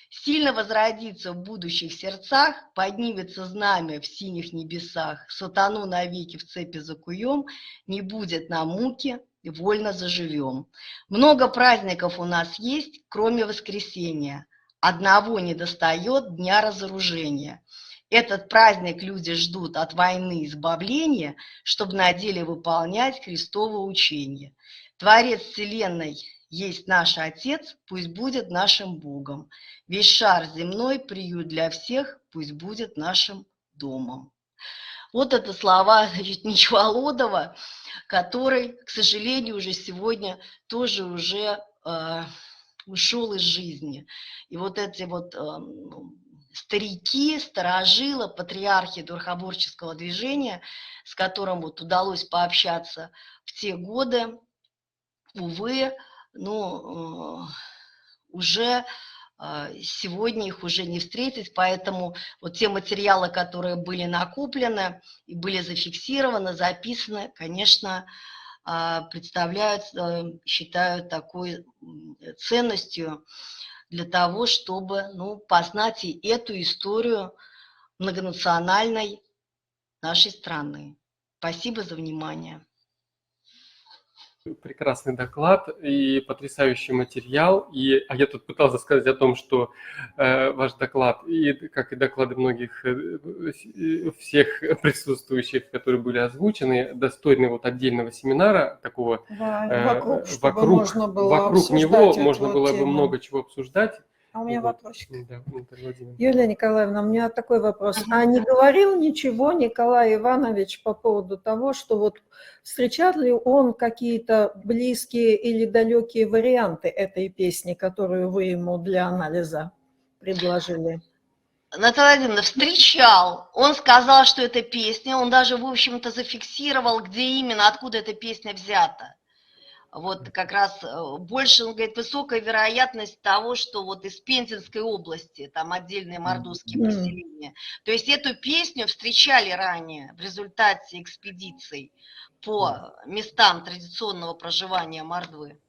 Сильно возродится в будущих сердцах, поднимется знамя в синих небесах. Сатану навеки в цепи закуем, не будет нам муки, вольно заживем. Много праздников у нас есть, кроме воскресенья. Одного недостает дня разоружения. Этот праздник люди ждут от войны избавления, чтобы на деле выполнять Христово учение. Творец вселенной есть наш Отец, пусть будет нашим Богом. Весь шар земной, приют для всех, пусть будет нашим домом. Вот это слова, значит, Нечеволодова, который, к сожалению, уже сегодня тоже уже ушел из жизни. И вот эти вот старики, старожилы, патриархи духоборческого движения, с которым вот удалось пообщаться в те годы, увы, ну, уже сегодня их уже не встретить, поэтому вот те материалы, которые были накоплены и были зафиксированы, записаны, конечно, представляют, считаю, такой ценностью для того, чтобы, ну, познать и эту историю многонациональной нашей страны. Спасибо за внимание. Прекрасный доклад и потрясающий материал. А я тут пытался сказать о том, что ваш доклад, и как и доклады многих всех присутствующих, которые были озвучены, достойны вот отдельного семинара такого. Вокруг него можно было бы много чего обсуждать. А у меня Вот. вопросик. Да, Юлия Николаевна, у меня такой вопрос. А не говорил ничего Николай Иванович по поводу того, что вот встречал ли он какие-то близкие или далекие варианты этой песни, которую вы ему для анализа предложили? Наталья Владимировна, встречал. Он сказал, что это песня. Он даже, в общем-то, зафиксировал, где именно, откуда эта песня взята. Вот как раз больше, он говорит, высокая вероятность того, что вот из Пензенской области, там отдельные мордовские поселения. То есть эту песню встречали ранее в результате экспедиций по местам традиционного проживания мордвы.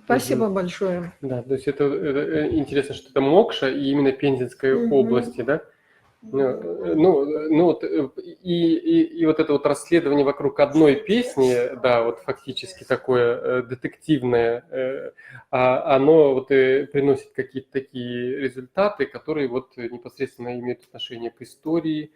Спасибо большое. Да, то есть это интересно, что это Мокша и именно Пензенской области, да? Ну вот, и вот это вот расследование вокруг одной песни, да, вот фактически такое детективное, оно вот приносит какие-то такие результаты, которые вот непосредственно имеют отношение к истории,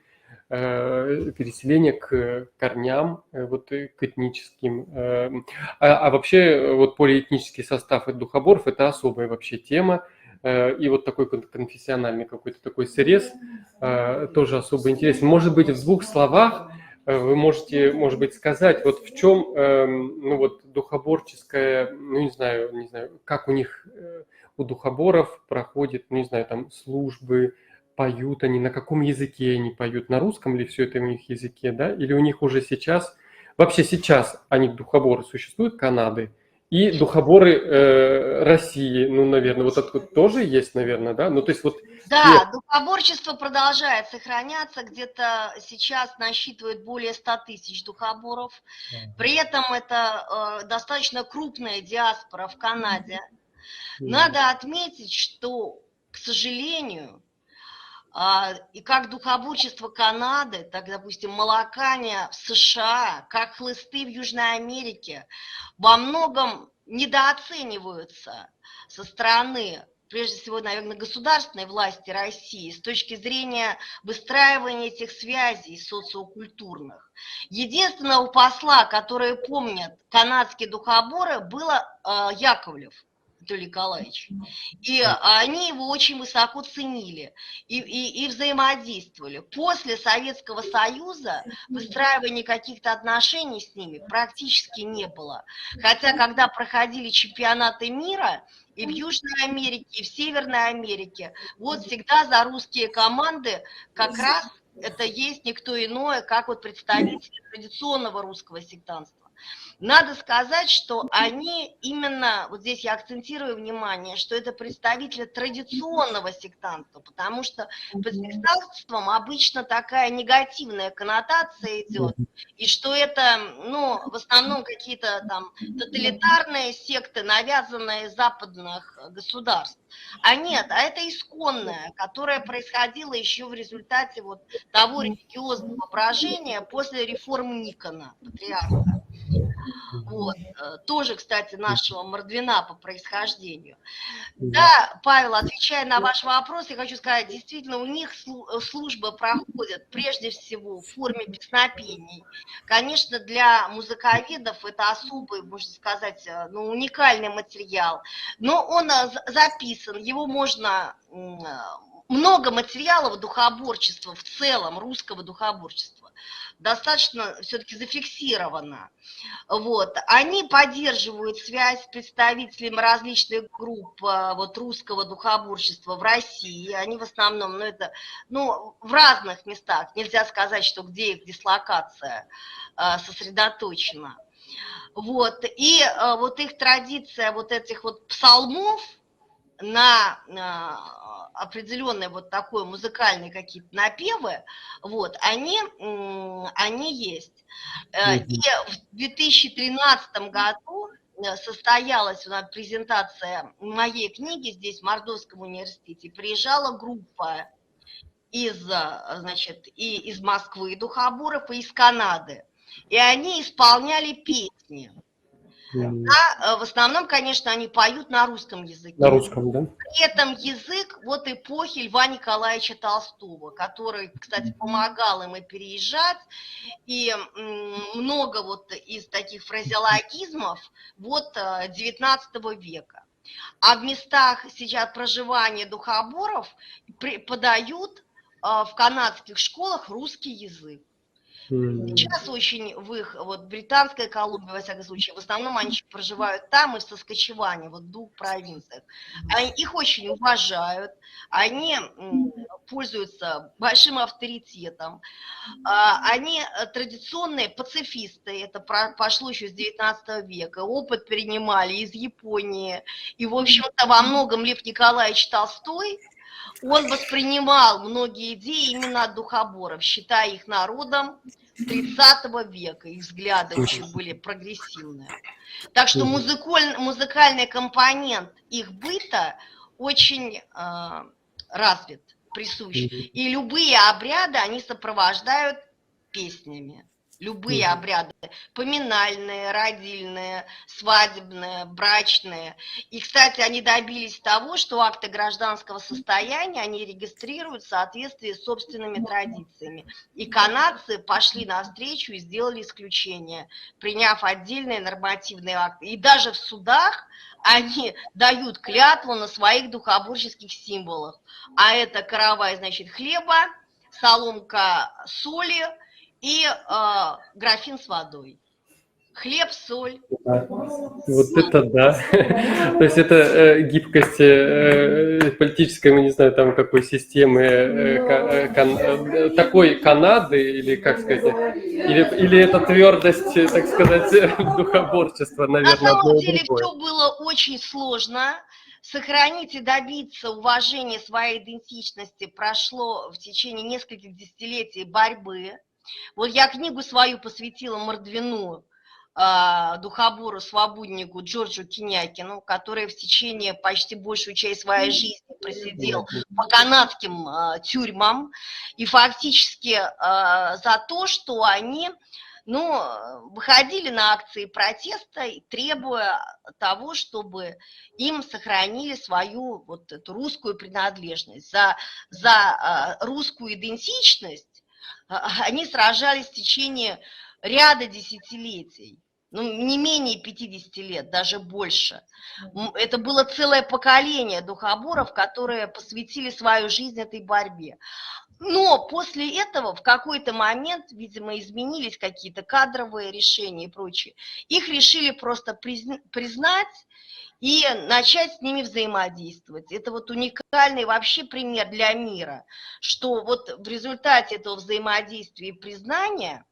переселение к корням, вот к этническим. А вообще вот полиэтнический состав духоборов – это особая вообще тема. И вот такой конфессиональный какой-то такой срез тоже особо интересен. Может быть, в двух словах вы можете, может быть, сказать, вот в чем, ну вот, духоборческая, ну не знаю, как у них, у духоборов проходит, ну не знаю, там службы, поют они, на каком языке они поют, на русском ли все это у них языке, да, или у них уже сейчас, вообще сейчас они духоборы существуют, Канады, и духоборы России, ну, наверное, вот это тоже есть, наверное, да? Ну, то есть вот... Да, духоборчество продолжает сохраняться, где-то сейчас насчитывает более 100 тысяч духоборов. При этом это достаточно крупная диаспора в Канаде. Надо отметить, что, к сожалению, и как духоборчество Канады, так, допустим, молокане в США, как хлысты в Южной Америке, во многом недооцениваются со стороны, прежде всего, наверное, государственной власти России с точки зрения выстраивания этих связей социокультурных. Единственного посла, который помнят канадские духоборы, было Яковлев Анатолий Николаевич. И они его очень высоко ценили и взаимодействовали. После Советского Союза выстраивания каких-то отношений с ними практически не было. Хотя, когда проходили чемпионаты мира и в Южной Америке, и в Северной Америке, вот всегда за русские команды как раз это есть никто иное, как вот представители традиционного русского сектантства. Надо сказать, что они именно, вот здесь я акцентирую внимание, что это представители традиционного сектантства, потому что под сектантством обычно такая негативная коннотация идет, и что это, ну, в основном какие-то там тоталитарные секты, навязанные из западных государств. А нет, а это исконное, которое происходило еще в результате вот того религиозного брожения после реформ Никона, патриарха. Вот. Тоже, кстати, нашего Мордвина по происхождению. Да, Павел, отвечая на ваш вопрос, я хочу сказать, действительно, у них службы проходят прежде всего в форме песнопений. Конечно, для музыковедов это особый, можно сказать, ну, уникальный материал, но он записан, его можно... Много материалов духоборчества в целом, русского духоборчества, достаточно все-таки зафиксировано. Вот. Они поддерживают связь с представителями различных групп вот, русского духоборчества в России. Они в основном, ну, это, ну, в разных местах. Нельзя сказать, что где их дислокация сосредоточена. Вот. И вот их традиция вот этих вот псалмов на определенные вот такой музыкальные какие-то напевы, вот, они есть. И в 2013 году состоялась у нас презентация моей книги здесь, в Мордовском университете. Приезжала группа значит, и из Москвы, духоборов, и из Канады. И они исполняли песни. Да, в основном, конечно, они поют на русском языке. На русском, да? При этом язык вот эпохи Льва Николаевича Толстого, который, кстати, помогал им и переезжать, и много вот из таких фразеологизмов вот 19 века. А в местах сейчас проживания духоборов преподают в канадских школах русский язык. Сейчас очень в их, вот британской Колумбии, во всяком случае, в основном они проживают там и в Саскачеване, вот в двух провинциях. Их очень уважают, они пользуются большим авторитетом. Они традиционные пацифисты, это пошло еще с 19 века, опыт перенимали из Японии. И, в общем-то, во многом Лев Николаевич Толстой, он воспринимал многие идеи именно от духоборов, считая их народом 30 века. Их взгляды очень были прогрессивные. Так что музыкальный компонент их быта очень развит, присущ. И любые обряды они сопровождают песнями. Любые обряды, поминальные, родильные, свадебные, брачные. И, кстати, они добились того, что акты гражданского состояния они регистрируют в соответствии с собственными традициями. И канадцы пошли навстречу и сделали исключение, приняв отдельные нормативные акты. И даже в судах они дают клятву на своих духоборческих символах. А это каравай, значит, хлеба, соломка соли и графин с водой. Хлеб, соль. Вот это да. То есть это гибкость политической, мы не знаю, там какой системы, такой Канады, или как сказать, или это твердость, так сказать, духоборчества, наверное. На самом деле все было очень сложно. Сохранить и добиться уважения своей идентичности прошло в течение нескольких десятилетий борьбы. Вот я книгу свою посвятила Мордвину, духобору, свободнику Джорджу Кинякину, который в течение почти большую часть своей жизни просидел по канадским тюрьмам. И фактически за то, что они выходили на акции протеста, требуя того, чтобы им сохранили свою вот эту русскую принадлежность. За русскую идентичность они сражались в течение ряда десятилетий, не менее 50 лет, даже больше. Это было целое поколение духоборов, которые посвятили свою жизнь этой борьбе. Но после этого в какой-то момент, видимо, изменились какие-то кадровые решения и прочее. Их решили просто признать и начать с ними взаимодействовать. Это вот уникальный вообще пример для мира, что вот в результате этого взаимодействия и признания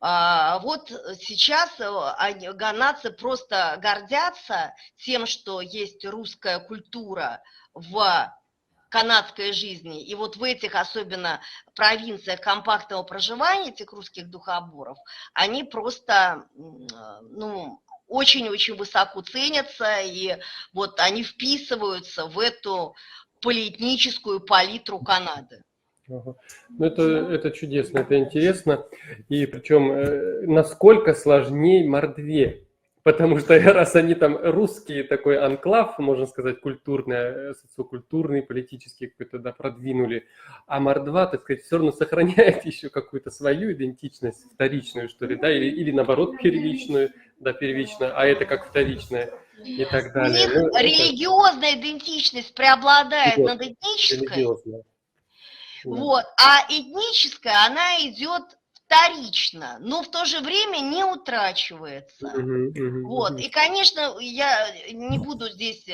вот сейчас ганадцы просто гордятся тем, что есть русская культура в канадской жизни. И вот в этих особенно провинциях компактного проживания этих русских духоборов, они просто, очень-очень высоко ценятся, и вот они вписываются в эту полиэтническую палитру Канады. Это чудесно, это интересно. И причем, насколько сложнее мордве. Потому что раз они там русские, такой анклав, можно сказать, культурный, социокультурный, политический какой-то, да, продвинули, а мордва, так сказать, все равно сохраняет еще какую-то свою идентичность, вторичную, что ли, да, или наоборот первичную, да, первичную, а это как вторичная и так далее. У них религиозная идентичность преобладает над этнической, вот, а этническая, она идет вторично, но в то же время не утрачивается. Вот. И, конечно, я не буду здесь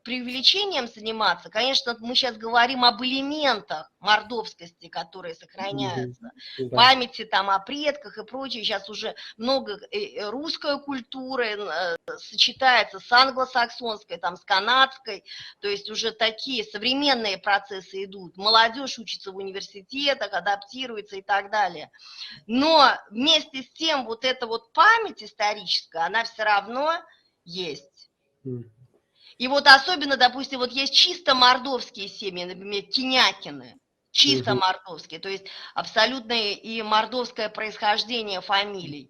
преувеличением заниматься. Конечно, мы сейчас говорим об элементах мордовскости, которые сохраняются. Памяти там о предках и прочее. Сейчас уже много русской культуры сочетается с англосаксонской, там, с канадской. То есть уже такие современные процессы идут. Молодежь учится в университетах, адаптируется и так далее. Но вместе с тем вот эта вот память историческая, она все равно есть. И вот особенно, допустим, вот есть чисто мордовские семьи, например, Кинякины, чисто мордовские, то есть абсолютное и мордовское происхождение фамилий.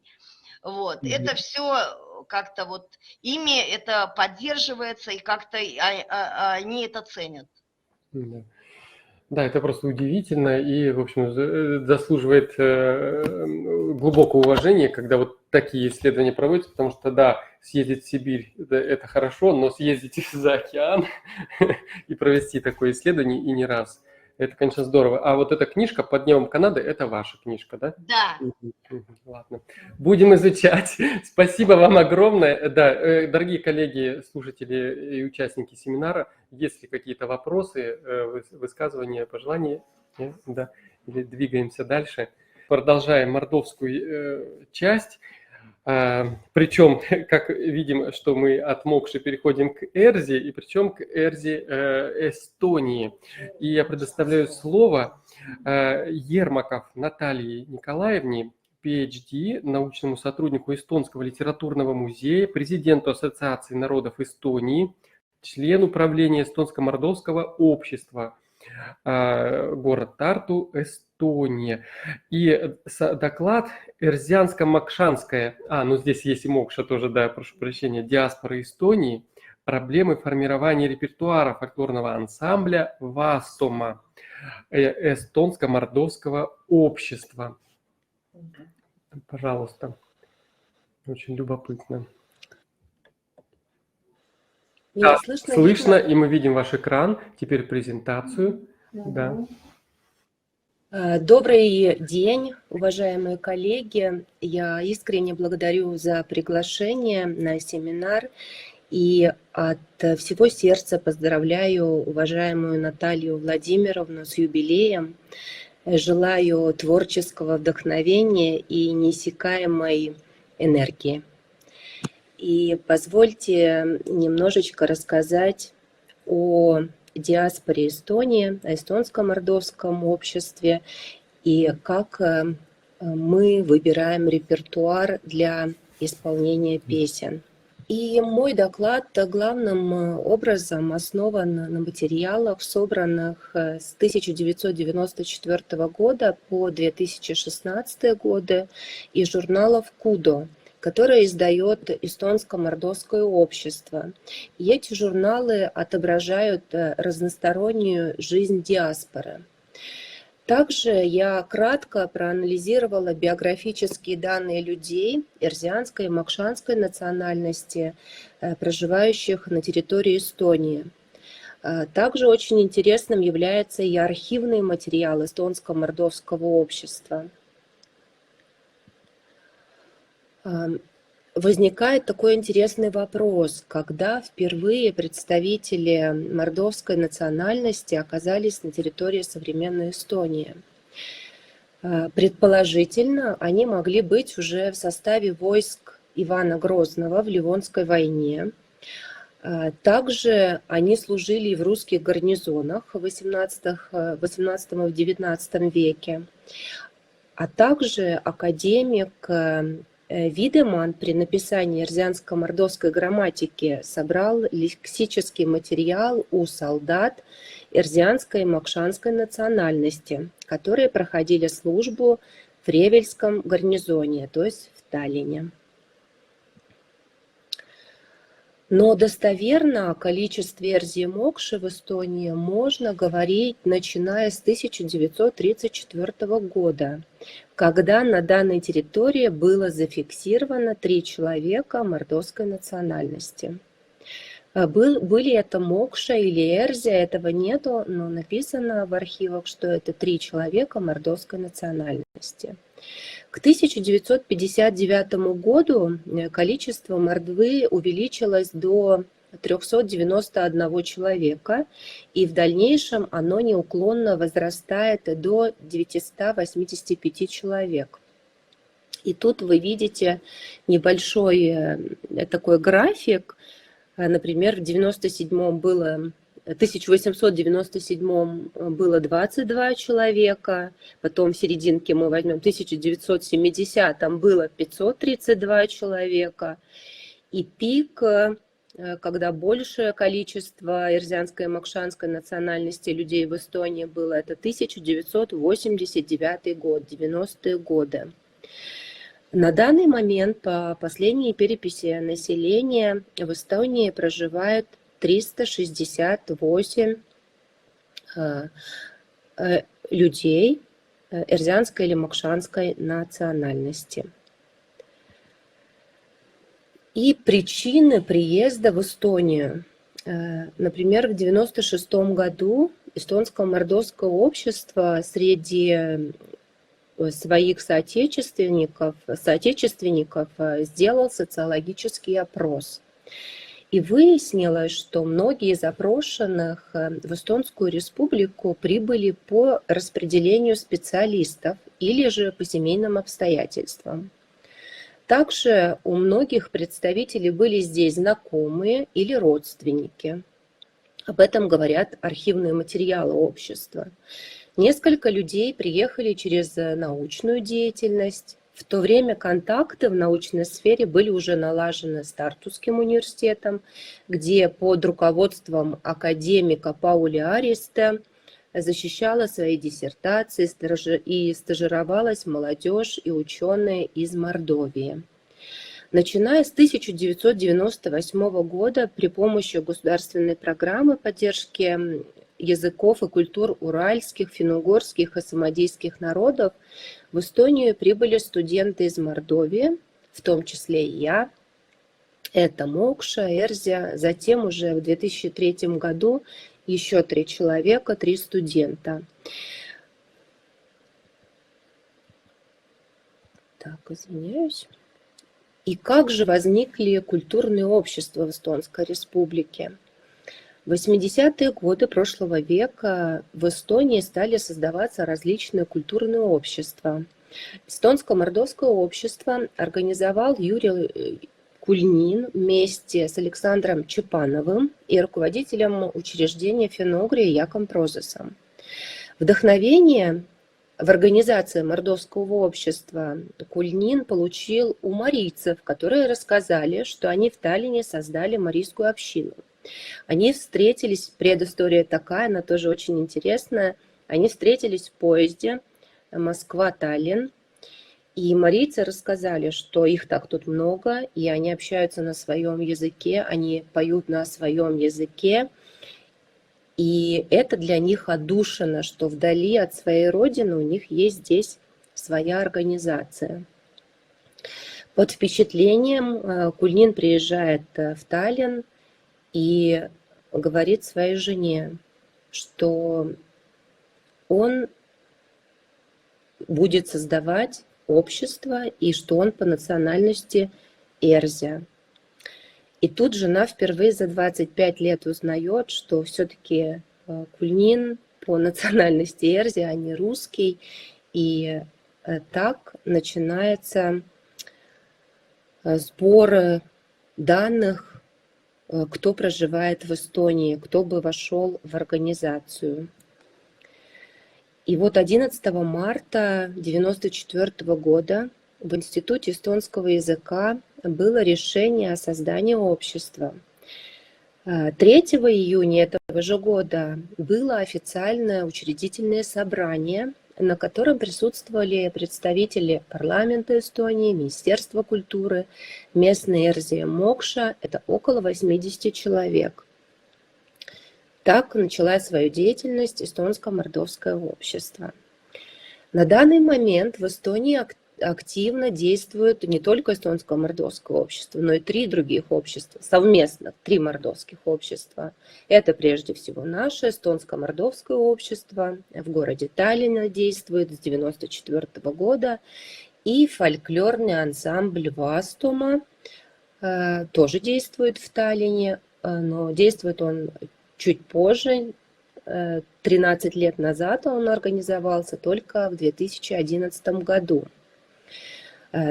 Вот. Это все как-то вот ими это поддерживается, и как-то они это ценят. Да, это просто удивительно и, в общем, заслуживает глубокого уважения, когда вот такие исследования проводятся, потому что, да, съездить в Сибирь – это хорошо, но съездить за океан и провести такое исследование и не раз – Это, конечно, здорово. А вот эта книжка «Под небом Канады» – это ваша книжка, да? Да. Ладно. Будем изучать. Спасибо вам огромное. Да, дорогие коллеги, слушатели и участники семинара, есть ли какие-то вопросы, высказывания, пожелания? Нет? Да. Или двигаемся дальше. Продолжаем мордовскую часть. Причем, как видим, что мы от Мокши переходим к Эрзе, и причем к Эрзе Эстонии. И я предоставляю слово Ермаков Наталье Николаевне, PhD, научному сотруднику Эстонского литературного музея, президенту Ассоциации народов Эстонии, члену правления Эстонско-Мордовского общества, город Тарту, Эстония. И доклад Эрзианско-Макшанская, ну здесь есть и Мокша тоже, да, прошу прощения, диаспора Эстонии, проблемы формирования репертуара фольклорного ансамбля Вассома Эстонско-Мордовского общества. Пожалуйста. Очень любопытно. Да, слышно, и мы видим ваш экран. Теперь презентацию. Да. Добрый день, уважаемые коллеги. Я искренне благодарю за приглашение на семинар и от всего сердца поздравляю уважаемую Наталью Владимировну с юбилеем. Желаю творческого вдохновения и неиссякаемой энергии. И позвольте немножечко рассказать о диаспоре Эстонии, о эстонско-мордовском обществе и как мы выбираем репертуар для исполнения песен. И мой доклад главным образом основан на материалах, собранных с 1994 года по 2016 годы из журналов «Кудо», которое издает Эстонско-Мордовское общество. И эти журналы отображают разностороннюю жизнь диаспоры. Также я кратко проанализировала биографические данные людей эрзианской и макшанской национальности, проживающих на территории Эстонии. Также очень интересным является и архивный материал Эстонско-Мордовского общества. Возникает такой интересный вопрос, когда впервые представители мордовской национальности оказались на территории современной Эстонии. Предположительно, они могли быть уже в составе войск Ивана Грозного в Ливонской войне. Также они служили и в русских гарнизонах в XVIII и XIX веке. А также академик Видеман при написании эрзианско-мордовской грамматики собрал лексический материал у солдат эрзианской и макшанской национальности, которые проходили службу в Ревельском гарнизоне, то есть в Таллине. Но достоверно о количестве эрзи-мокши в Эстонии можно говорить, начиная с 1934 года, когда на данной территории было зафиксировано 3 человека мордовской национальности. Были это мокша или эрзия, этого нету, но написано в архивах, что это 3 человека мордовской национальности. К 1959 году количество мордвы увеличилось до 391 человека, и в дальнейшем оно неуклонно возрастает до 985 человек. И тут вы видите небольшой такой график. Например, в 1897 было 22 человека, потом в серединке мы возьмем 1970 было 532 человека, и пик, когда большее количество эрзианской и макшанской национальности людей в Эстонии было, это 1989 год, 90-е годы. На данный момент, по последней переписи населения, в Эстонии проживает 368 людей эрзианской или макшанской национальности. И причины приезда в Эстонию. Например, в 1996 году эстонско-мордовское общество среди своих соотечественников сделал социологический опрос. И выяснилось, что многие из опрошенных в Эстонскую республику прибыли по распределению специалистов или же по семейным обстоятельствам. Также у многих представителей были здесь знакомые или родственники. Об этом говорят архивные материалы общества. Несколько людей приехали через научную деятельность. В то время контакты в научной сфере были уже налажены с Тартусским университетом, где под руководством академика Паули Аристе защищала свои диссертации и стажировалась молодежь и ученые из Мордовии. Начиная с 1998 года при помощи государственной программы поддержки языков и культур уральских, финно-угорских и самодийских народов в Эстонию прибыли студенты из Мордовии, в том числе и я. Это Мокша, Эрзя, затем уже в 2003 году еще 3 человека, 3 студента. Так, извиняюсь. И как же возникли культурные общества в Эстонской республике? В 80-е годы прошлого века в Эстонии стали создаваться различные культурные общества. Эстонско-мордовское общество организовал Юрий Кульнин вместе с Александром Чепановым и руководителем учреждения Финно-Угрии Яком Прозесом. Вдохновение в организации мордовского общества Кульнин получил у марийцев, которые рассказали, что они в Таллине создали марийскую общину. Они встретились, предыстория такая, она тоже очень интересная, они встретились в поезде Москва-Таллин, и марийцы рассказали, что их так тут много, и они общаются на своем языке, они поют на своем языке, и это для них отдушина, что вдали от своей родины у них есть здесь своя организация. Под впечатлением Кульнин приезжает в Таллин и говорит своей жене, что он будет создавать общество и что он по национальности эрзя. И тут жена впервые за 25 лет узнает, что все-таки Кульнин по национальности эрзя, а не русский. И так начинается сбор данных, кто проживает в Эстонии, кто бы вошел в организацию. И вот 11 марта 1994 года в Институте эстонского языка было решение о создании общества. 3 июня этого же года было официальное учредительное собрание, на котором присутствовали представители парламента Эстонии, Министерства культуры, местные эрзия Мокша, это около 80 человек. Так начала свою деятельность эстонско-мордовское общество. На данный момент в Эстонии активно действует не только эстонско-мордовское общество, но и 3 других общества, совместно 3 мордовских общества. Это прежде всего наше эстонско-мордовское общество, в городе Таллине действует с 1994 года, и фольклорный ансамбль Вастума тоже действует в Таллине, но действует он чуть позже, 13 лет назад он организовался только в 2011 году.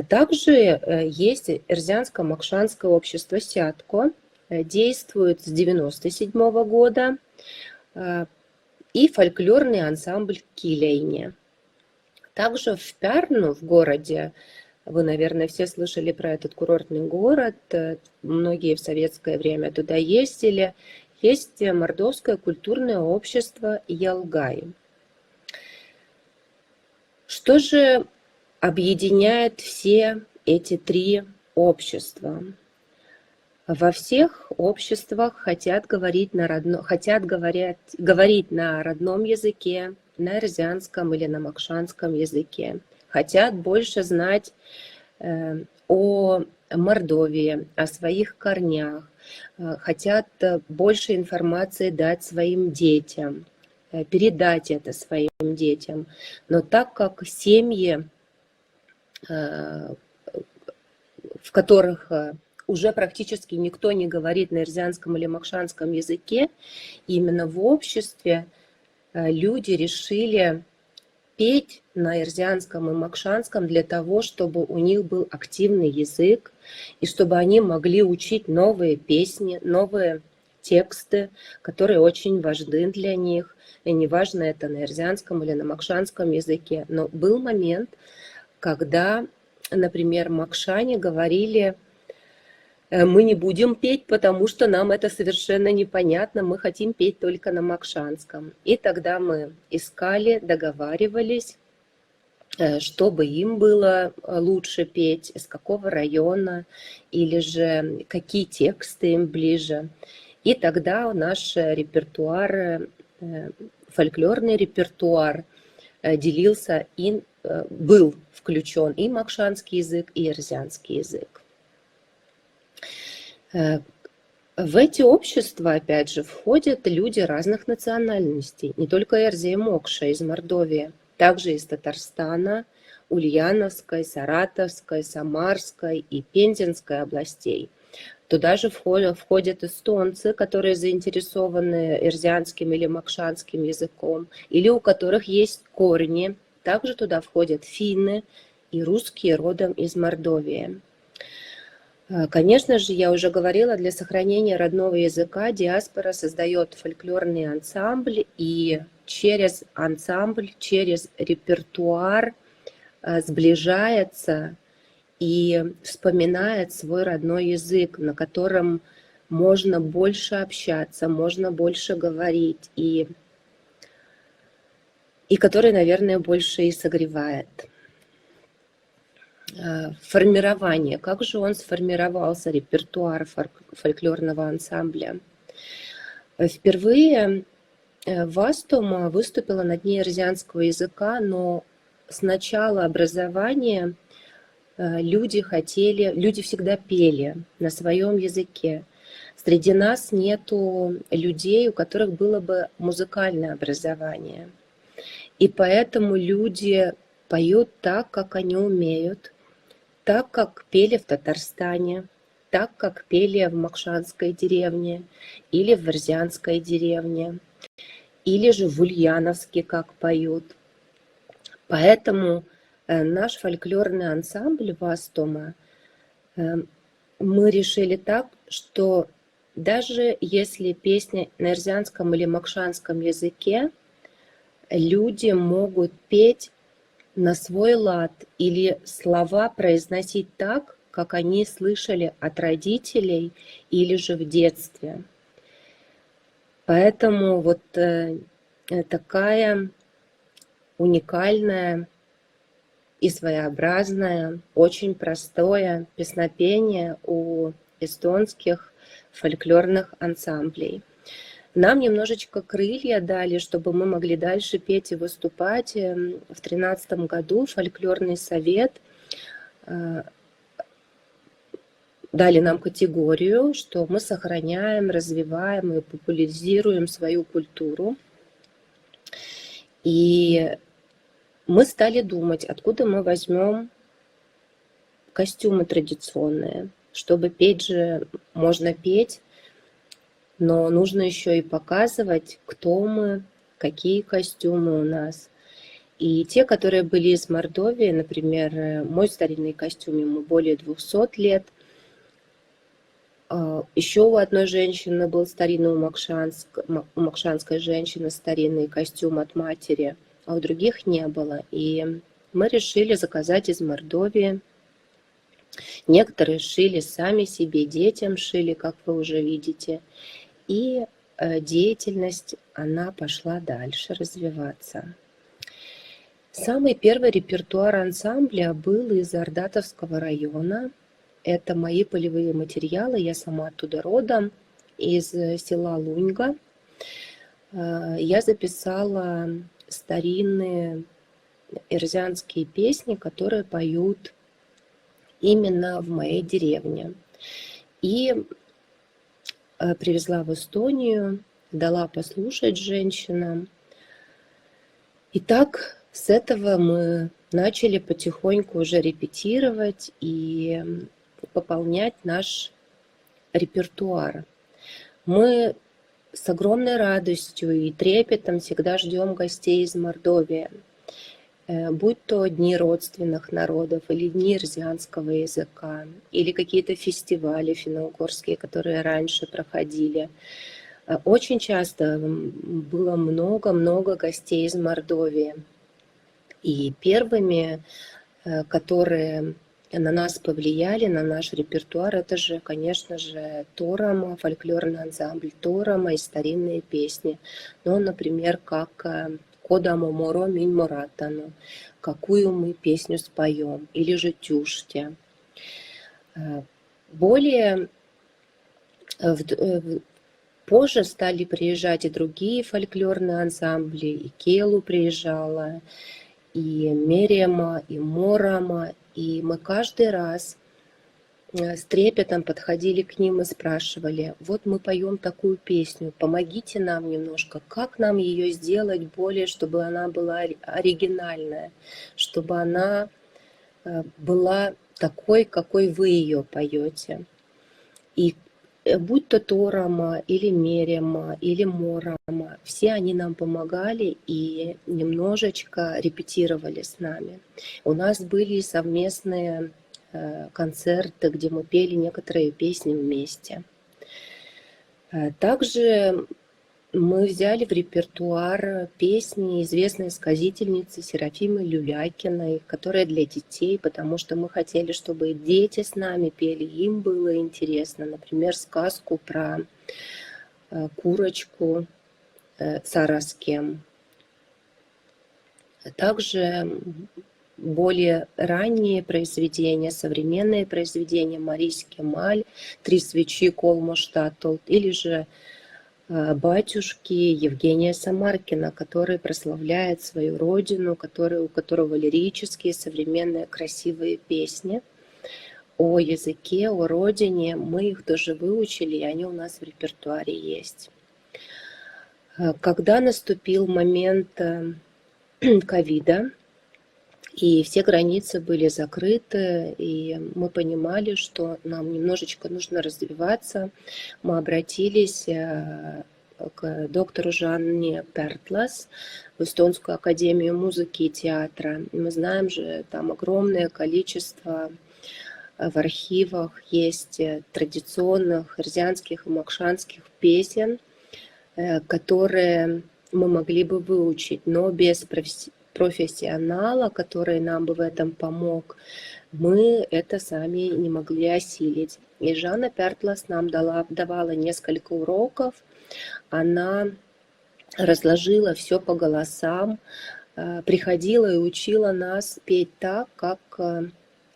Также есть Эрзянско-Мокшанское общество «Сятко», действует с 1997 года, и фольклорный ансамбль «Килейне». Также в Пярну, в городе, вы, наверное, все слышали про этот курортный город, многие в советское время туда ездили, есть мордовское культурное общество «Ялгай». Что же объединяет все эти 3 общества? Во всех обществах хотят говорить на родном языке, на эрзянском или на мокшанском языке. Хотят больше знать о Мордовии, о своих корнях. Хотят больше информации дать своим детям. передать это своим детям. Но так как семьи, в которых уже практически никто не говорит на эрзианском или макшанском языке, именно в обществе люди решили петь на эрзианском и макшанском для того, чтобы у них был активный язык, и чтобы они могли учить новые песни, новые тексты, которые очень важны для них. И неважно, это на эрзианском или на макшанском языке. Но был момент, когда, например, макшане говорили: мы не будем петь, потому что нам это совершенно непонятно, мы хотим петь только на макшанском. И тогда мы искали, договаривались, чтобы им было лучше петь, из какого района, или же какие тексты им ближе. И тогда наш репертуар, фольклорный репертуар, делился и был включен и макшанский язык, и эрзианский язык. В эти общества, опять же, входят люди разных национальностей, не только Эрзия и Мокша из Мордовии, также из Татарстана, Ульяновской, Саратовской, Самарской и Пензенской областей. Туда же входят эстонцы, которые заинтересованы эрзианским или макшанским языком, или у которых есть корни. Также туда входят финны и русские родом из Мордовии. Конечно же, я уже говорила, для сохранения родного языка диаспора создает фольклорный ансамбль, и через ансамбль, через репертуар сближается и вспоминает свой родной язык, на котором можно больше общаться, можно больше говорить, и который, наверное, больше и согревает. Формирование. Как же он сформировался, репертуар фольклорного ансамбля? Впервые Вастума выступила на Дне эрзианского языка, но с начала образования люди всегда пели на своем языке. Среди нас нету людей, у которых было бы музыкальное образование. И поэтому люди поют так, как они умеют, так, как пели в Татарстане, так, как пели в макшанской деревне или в эрзианской деревне, или же в Ульяновске, как поют. Поэтому наш фольклорный ансамбль Вастума, мы решили так, что даже если песня на эрзианском или макшанском языке, люди могут петь на свой лад или слова произносить так, как они слышали от родителей или же в детстве. Поэтому вот такая уникальная и своеобразное, очень простое песнопение у эстонских фольклорных ансамблей. Нам немножечко крылья дали, чтобы мы могли дальше петь и выступать. В 2013 году фольклорный совет дали нам категорию, что мы сохраняем, развиваем и популяризируем свою культуру. И мы стали думать, откуда мы возьмем костюмы традиционные. Чтобы петь же можно петь, но нужно еще и показывать, кто мы, какие костюмы у нас. И те, которые были из Мордовии, например, мой старинный костюм, ему более 200 лет. Еще у одной женщины был старинный, у макшанской женщины старинный костюм от матери, а у других не было. И мы решили заказать из Мордовии. Некоторые шили сами себе, детям шили, как вы уже видите. И деятельность, она пошла дальше развиваться. Самый первый репертуар ансамбля был из Ордатовского района. Это мои полевые материалы, я сама оттуда родом, из села Луньга. Я записала старинные эрзианские песни, которые поют именно в моей деревне. И привезла в Эстонию, дала послушать женщинам. Итак, с этого мы начали потихоньку уже репетировать и пополнять наш репертуар. Мы с огромной радостью и трепетом всегда ждем гостей из Мордовии, будь то дни родственных народов или дни эрзианского языка, или какие-то фестивали финно-угорские, которые раньше проходили. Очень часто было много-много гостей из Мордовии. И первыми, которые на нас повлияли, на наш репертуар, это же, конечно же, Торама, фольклорный ансамбль Торама и старинные песни. Ну, например, как «Кодамо моро минь моратану», «Какую мы песню споем», или же «Тюште». Более позже стали приезжать и другие фольклорные ансамбли, и Келу приезжала, и Мерема, и Морама, и мы каждый раз с трепетом подходили к ним и спрашивали: вот мы поем такую песню, помогите нам немножко, как нам ее сделать более, чтобы она была оригинальная, чтобы она была такой, какой вы ее поете. И будь то Торама, или Мерема, или Морама, все они нам помогали и немножечко репетировали с нами. У нас были совместные концерты, где мы пели некоторые песни вместе. Также мы взяли в репертуар песни известной сказительницы Серафимы Люлякиной, которая для детей, потому что мы хотели, чтобы дети с нами пели, им было интересно. Например, сказку про курочку Цараскем. Также более ранние произведения, современные произведения Марис Кемаль, «Три свечи Колмоштатл», или же батюшки Евгения Самаркина, который прославляет свою родину, у которого лирические, современные, красивые песни о языке, о родине. Мы их тоже выучили, и они у нас в репертуаре есть. Когда наступил момент ковида, и все границы были закрыты, и мы понимали, что нам немножечко нужно развиваться. Мы обратились к доктору Жанне Пертлас в Эстонскую академию музыки и театра. Мы знаем же, там огромное количество в архивах есть традиционных эрзианских и макшанских песен, которые мы могли бы выучить, но без профессионала, который нам бы в этом помог, мы это сами не могли осилить. И Жанна Пертлас нам давала несколько уроков. Она разложила все по голосам, приходила и учила нас петь так, как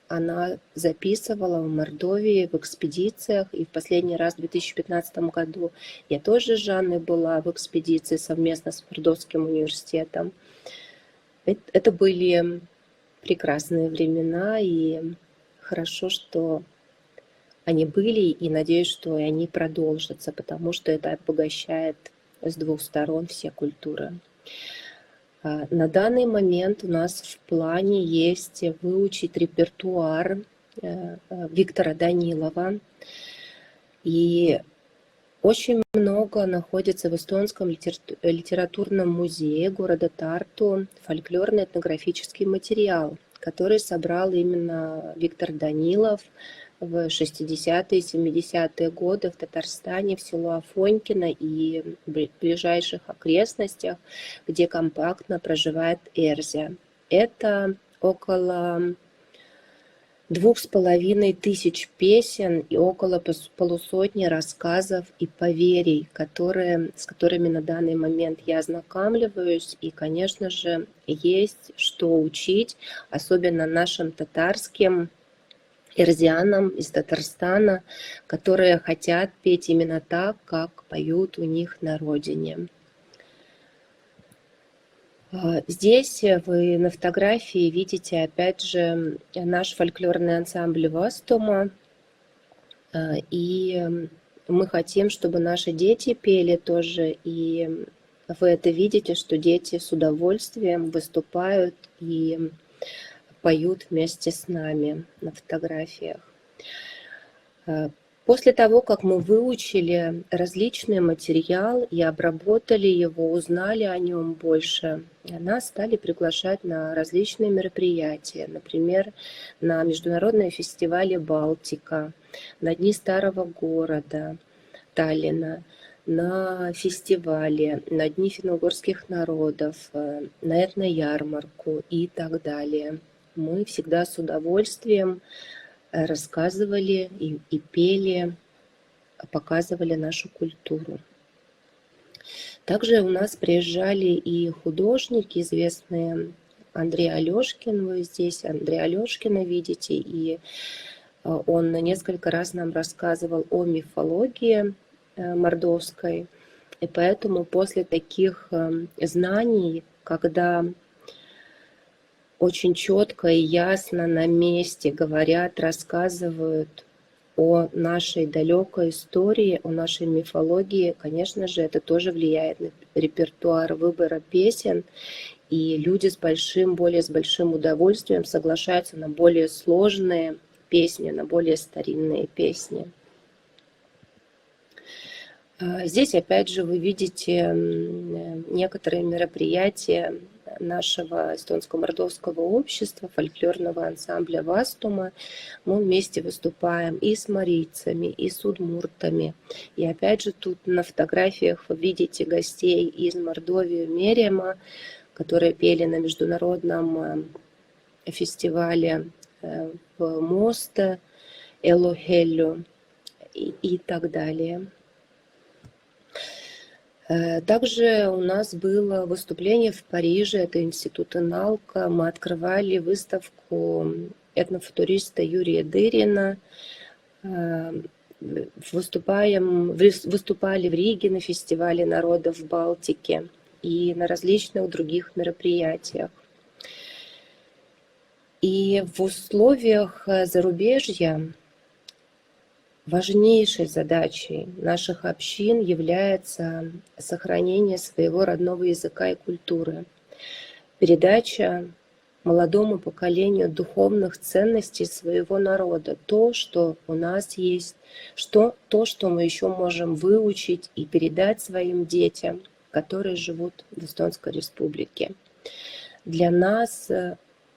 она записывала в Мордовии в экспедициях. И в последний раз в 2015 году я тоже с Жанной была в экспедиции совместно с Мордовским университетом. Это были прекрасные времена, и хорошо, что они были, и надеюсь, что и они продолжатся, потому что это обогащает с двух сторон все культуры. На данный момент у нас в плане есть выучить репертуар Виктора Данилова, и очень много находится в Эстонском литературном музее города Тарту фольклорный этнографический материал, который собрал именно Виктор Данилов в 60-е, 70-е годы в Татарстане, в село Афонькино и в ближайших окрестностях, где компактно проживает Эрзя. Это около 2500 песен и около полусотни рассказов и поверий, с которыми на данный момент я ознакомливаюсь. И, конечно же, есть что учить, особенно нашим татарским эрзианам из Татарстана, которые хотят петь именно так, как поют у них на родине. Здесь вы на фотографии видите, опять же, наш фольклорный ансамбль Вастома. И мы хотим, чтобы наши дети пели тоже и вы это видите, что дети с удовольствием выступают и поют вместе с нами на фотографиях. После того, как мы выучили различный материал и обработали его, узнали о нем больше, нас стали приглашать на различные мероприятия, например, на международные фестивали «Балтика», на Дни Старого Города, Таллина, на фестивали, на Дни финно-угорских народов, на этноярмарку и так далее. Мы всегда с удовольствием рассказывали и пели, показывали нашу культуру. Также у нас приезжали и художники, известные Андрей Алешкин, вы здесь Андрея Алешкина видите, и он несколько раз нам рассказывал о мифологии мордовской, и поэтому после таких знаний, когда очень четко и ясно на месте говорят, рассказывают о нашей далекой истории, о нашей мифологии, конечно же, это тоже влияет на репертуар выбора песен, и люди с большим удовольствием соглашаются на более сложные песни, на более старинные песни. Здесь, опять же, вы видите некоторые мероприятия нашего эстонско-мордовского общества, фольклорного ансамбля «Вастума». Мы вместе выступаем и с марийцами, и с удмуртами. И опять же, тут на фотографиях вы видите гостей из Мордовии, Мерема, которые пели на международном фестивале в Мосте, Элохеллю и так далее. Также у нас было выступление в Париже, это институт Иналка. Мы открывали выставку этнофутуриста Юрия Дырина. Выступали в Риге на фестивале народов Балтики и на различных других мероприятиях. И в условиях зарубежья важнейшей задачей наших общин является сохранение своего родного языка и культуры, передача молодому поколению духовных ценностей своего народа, то, что у нас есть, то, что мы еще можем выучить и передать своим детям, которые живут в Эстонской Республике. Для нас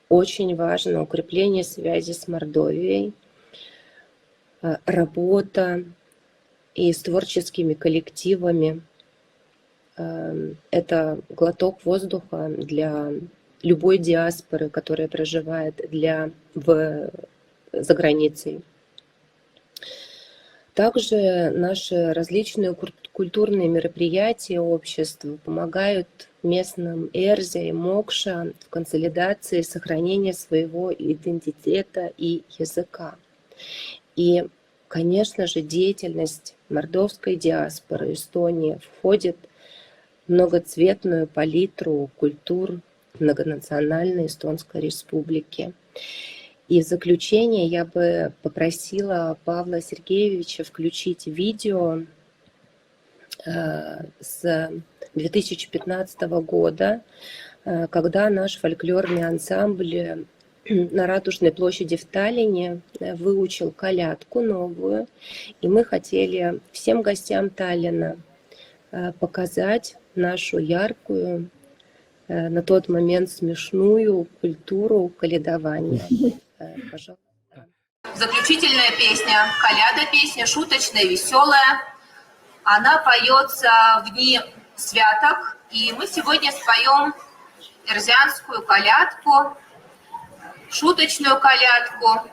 очень важно укрепление связи с Мордовией, работа и с творческими коллективами. Это глоток воздуха для любой диаспоры, которая проживает за границей. Также наши различные культурные мероприятия общества помогают местным Эрзя и Мокша в консолидации сохранения своего идентитета и языка. И, конечно же, деятельность мордовской диаспоры Эстонии входит в многоцветную палитру культур многонациональной Эстонской Республики. И в заключение я бы попросила Павла Сергеевича включить видео с 2015 года, когда наш фольклорный ансамбль на Ратушной площади в Таллине выучил колядку новую, и мы хотели всем гостям Таллина показать нашу яркую, на тот момент смешную культуру колядования. Пожалуйста. Заключительная песня, коляда, песня шуточная, веселая. Она поется в дни святок, и мы сегодня споем эрзианскую колядку, шуточную колядку.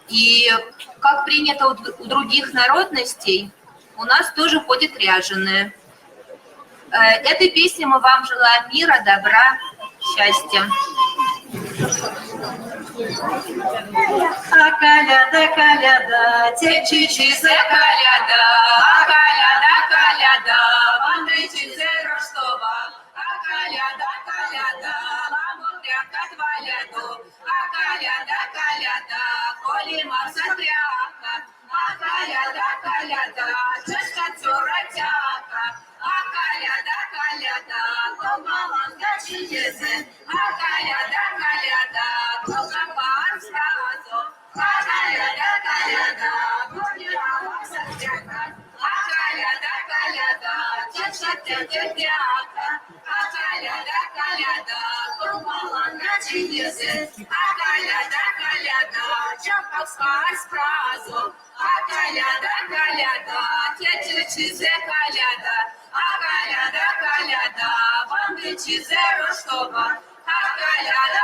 И как принято у других народностей, у нас тоже ходит ряженая. Этой песней мы вам желаем мира, добра, счастья. А коляда, коляда, течичизе коляда, а коляда, коляда, вандричизе Ростова, а коляда, коляда, ламутряка тваляду, а коляда, коляда, коли марсатряка, а коляда, коляда, чешка цуратяка, а коляда, коляда. шатя-тя-тяка, а коляда, коляда, попала на чудесы, а коляда, чапавская сразу, а коляда, тя-тя-чизе коляда, а коляда, вам чизе роштова, а коляда.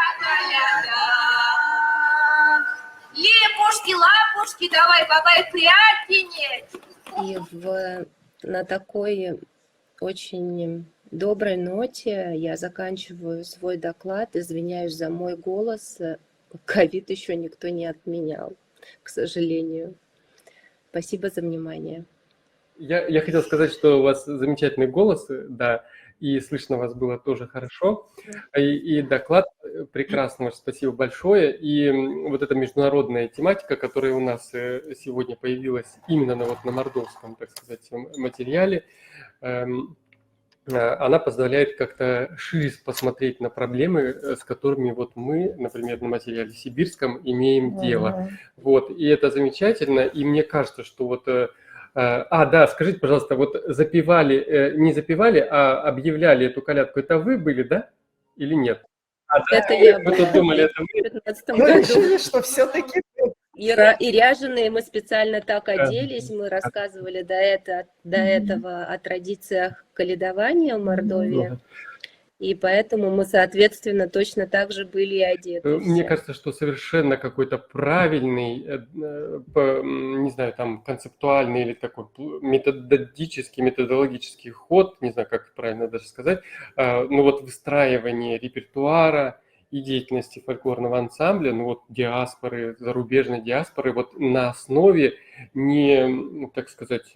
Лепушки, лапушки, давай, бабай, прятки. И на такой очень доброй ноте я заканчиваю свой доклад. Извиняюсь за мой голос. Ковид еще никто не отменял, к сожалению. Спасибо за внимание. Я хотел сказать, что у вас замечательный голос, да, и слышно вас было тоже хорошо. И доклад прекрасный, спасибо большое. И вот эта международная тематика, которая у нас сегодня появилась именно на мордовском, так сказать, материале, она позволяет как-то шире посмотреть на проблемы, с которыми вот мы, например, на материале сибирском имеем дело. Вот, и это замечательно. И мне кажется, что вот... да, скажите, пожалуйста, вот запевали, не запевали, а объявляли эту колядку, это вы были, да? Или нет? Это я вы тут думали, это вы? В 2015 году. Решили, что все-таки... И ряженые мы специально так оделись, мы рассказывали до этого о традициях колядования в Мордовии. И поэтому мы, соответственно, точно так же были и одеты. Мне кажется, что совершенно какой-то правильный, не знаю, там, концептуальный или такой методологический ход, не знаю, как правильно даже сказать, ну вот выстраивание репертуара и деятельности фольклорного ансамбля, ну вот диаспоры, зарубежной диаспоры, вот на основе не, так сказать,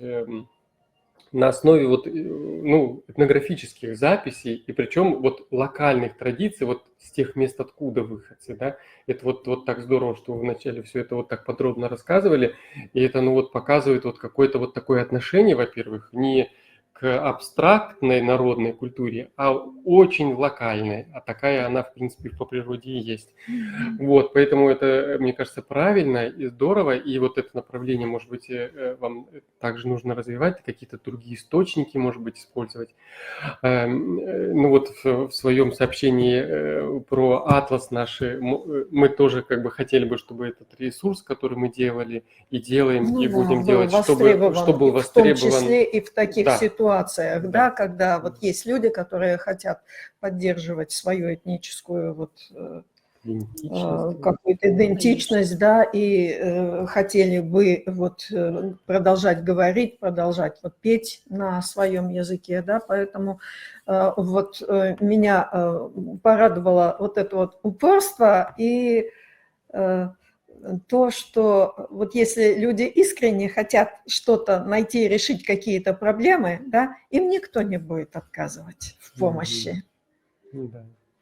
на основе вот, ну, этнографических записей, и причем вот локальных традиций, вот с тех мест, откуда выходцы, да, это вот так здорово, что вы вначале все это вот так подробно рассказывали, и это, ну, вот показывает вот какое-то вот такое отношение, во-первых, не к абстрактной народной культуре, а очень локальной, а такая она, в принципе, по природе и есть. Вот, поэтому это, мне кажется, правильно и здорово, и вот это направление, может быть, вам также нужно развивать, какие-то другие источники, может быть, использовать. Ну вот в своем сообщении про атлас наш, мы тоже как бы хотели бы, чтобы этот ресурс, который мы делали и делаем, и будем делать, чтобы был востребован. В том числе и в таких ситуациях, да, когда вот есть люди, которые хотят поддерживать свою этническую вот какую-то идентичность, да, и хотели бы вот продолжать говорить, продолжать вот петь на своем языке, да, поэтому вот меня порадовало вот это вот упорство и то, что вот если люди искренне хотят что-то найти, решить какие-то проблемы, да, им никто не будет отказывать в помощи.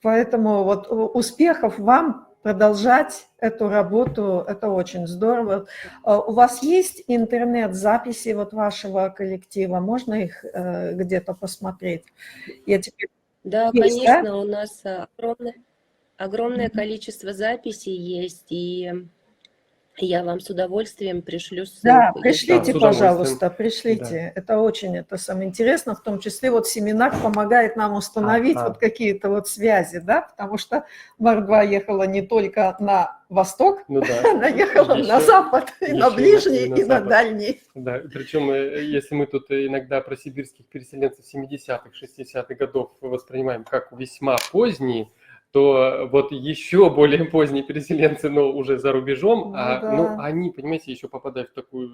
Поэтому вот успехов вам продолжать эту работу, это очень здорово. У вас есть интернет-записи вот вашего коллектива? Можно их где-то посмотреть? Да, конечно, у нас огромное количество записей есть, и я вам с удовольствием пришлю ссылку. Да, пришлите, пожалуйста, пришлите. Да. Это очень самое интересно, в том числе вот семинар помогает нам установить вот какие-то вот связи, да, потому что Мордва ехала не только на восток, ну, да. Она ехала на запад, и на ближний, и на дальний. Да, причем если мы тут иногда про сибирских переселенцев 70-х, 60-х годов воспринимаем как весьма поздние, то вот еще более поздние переселенцы, но уже за рубежом, ну, они, понимаете, еще попадают в такую,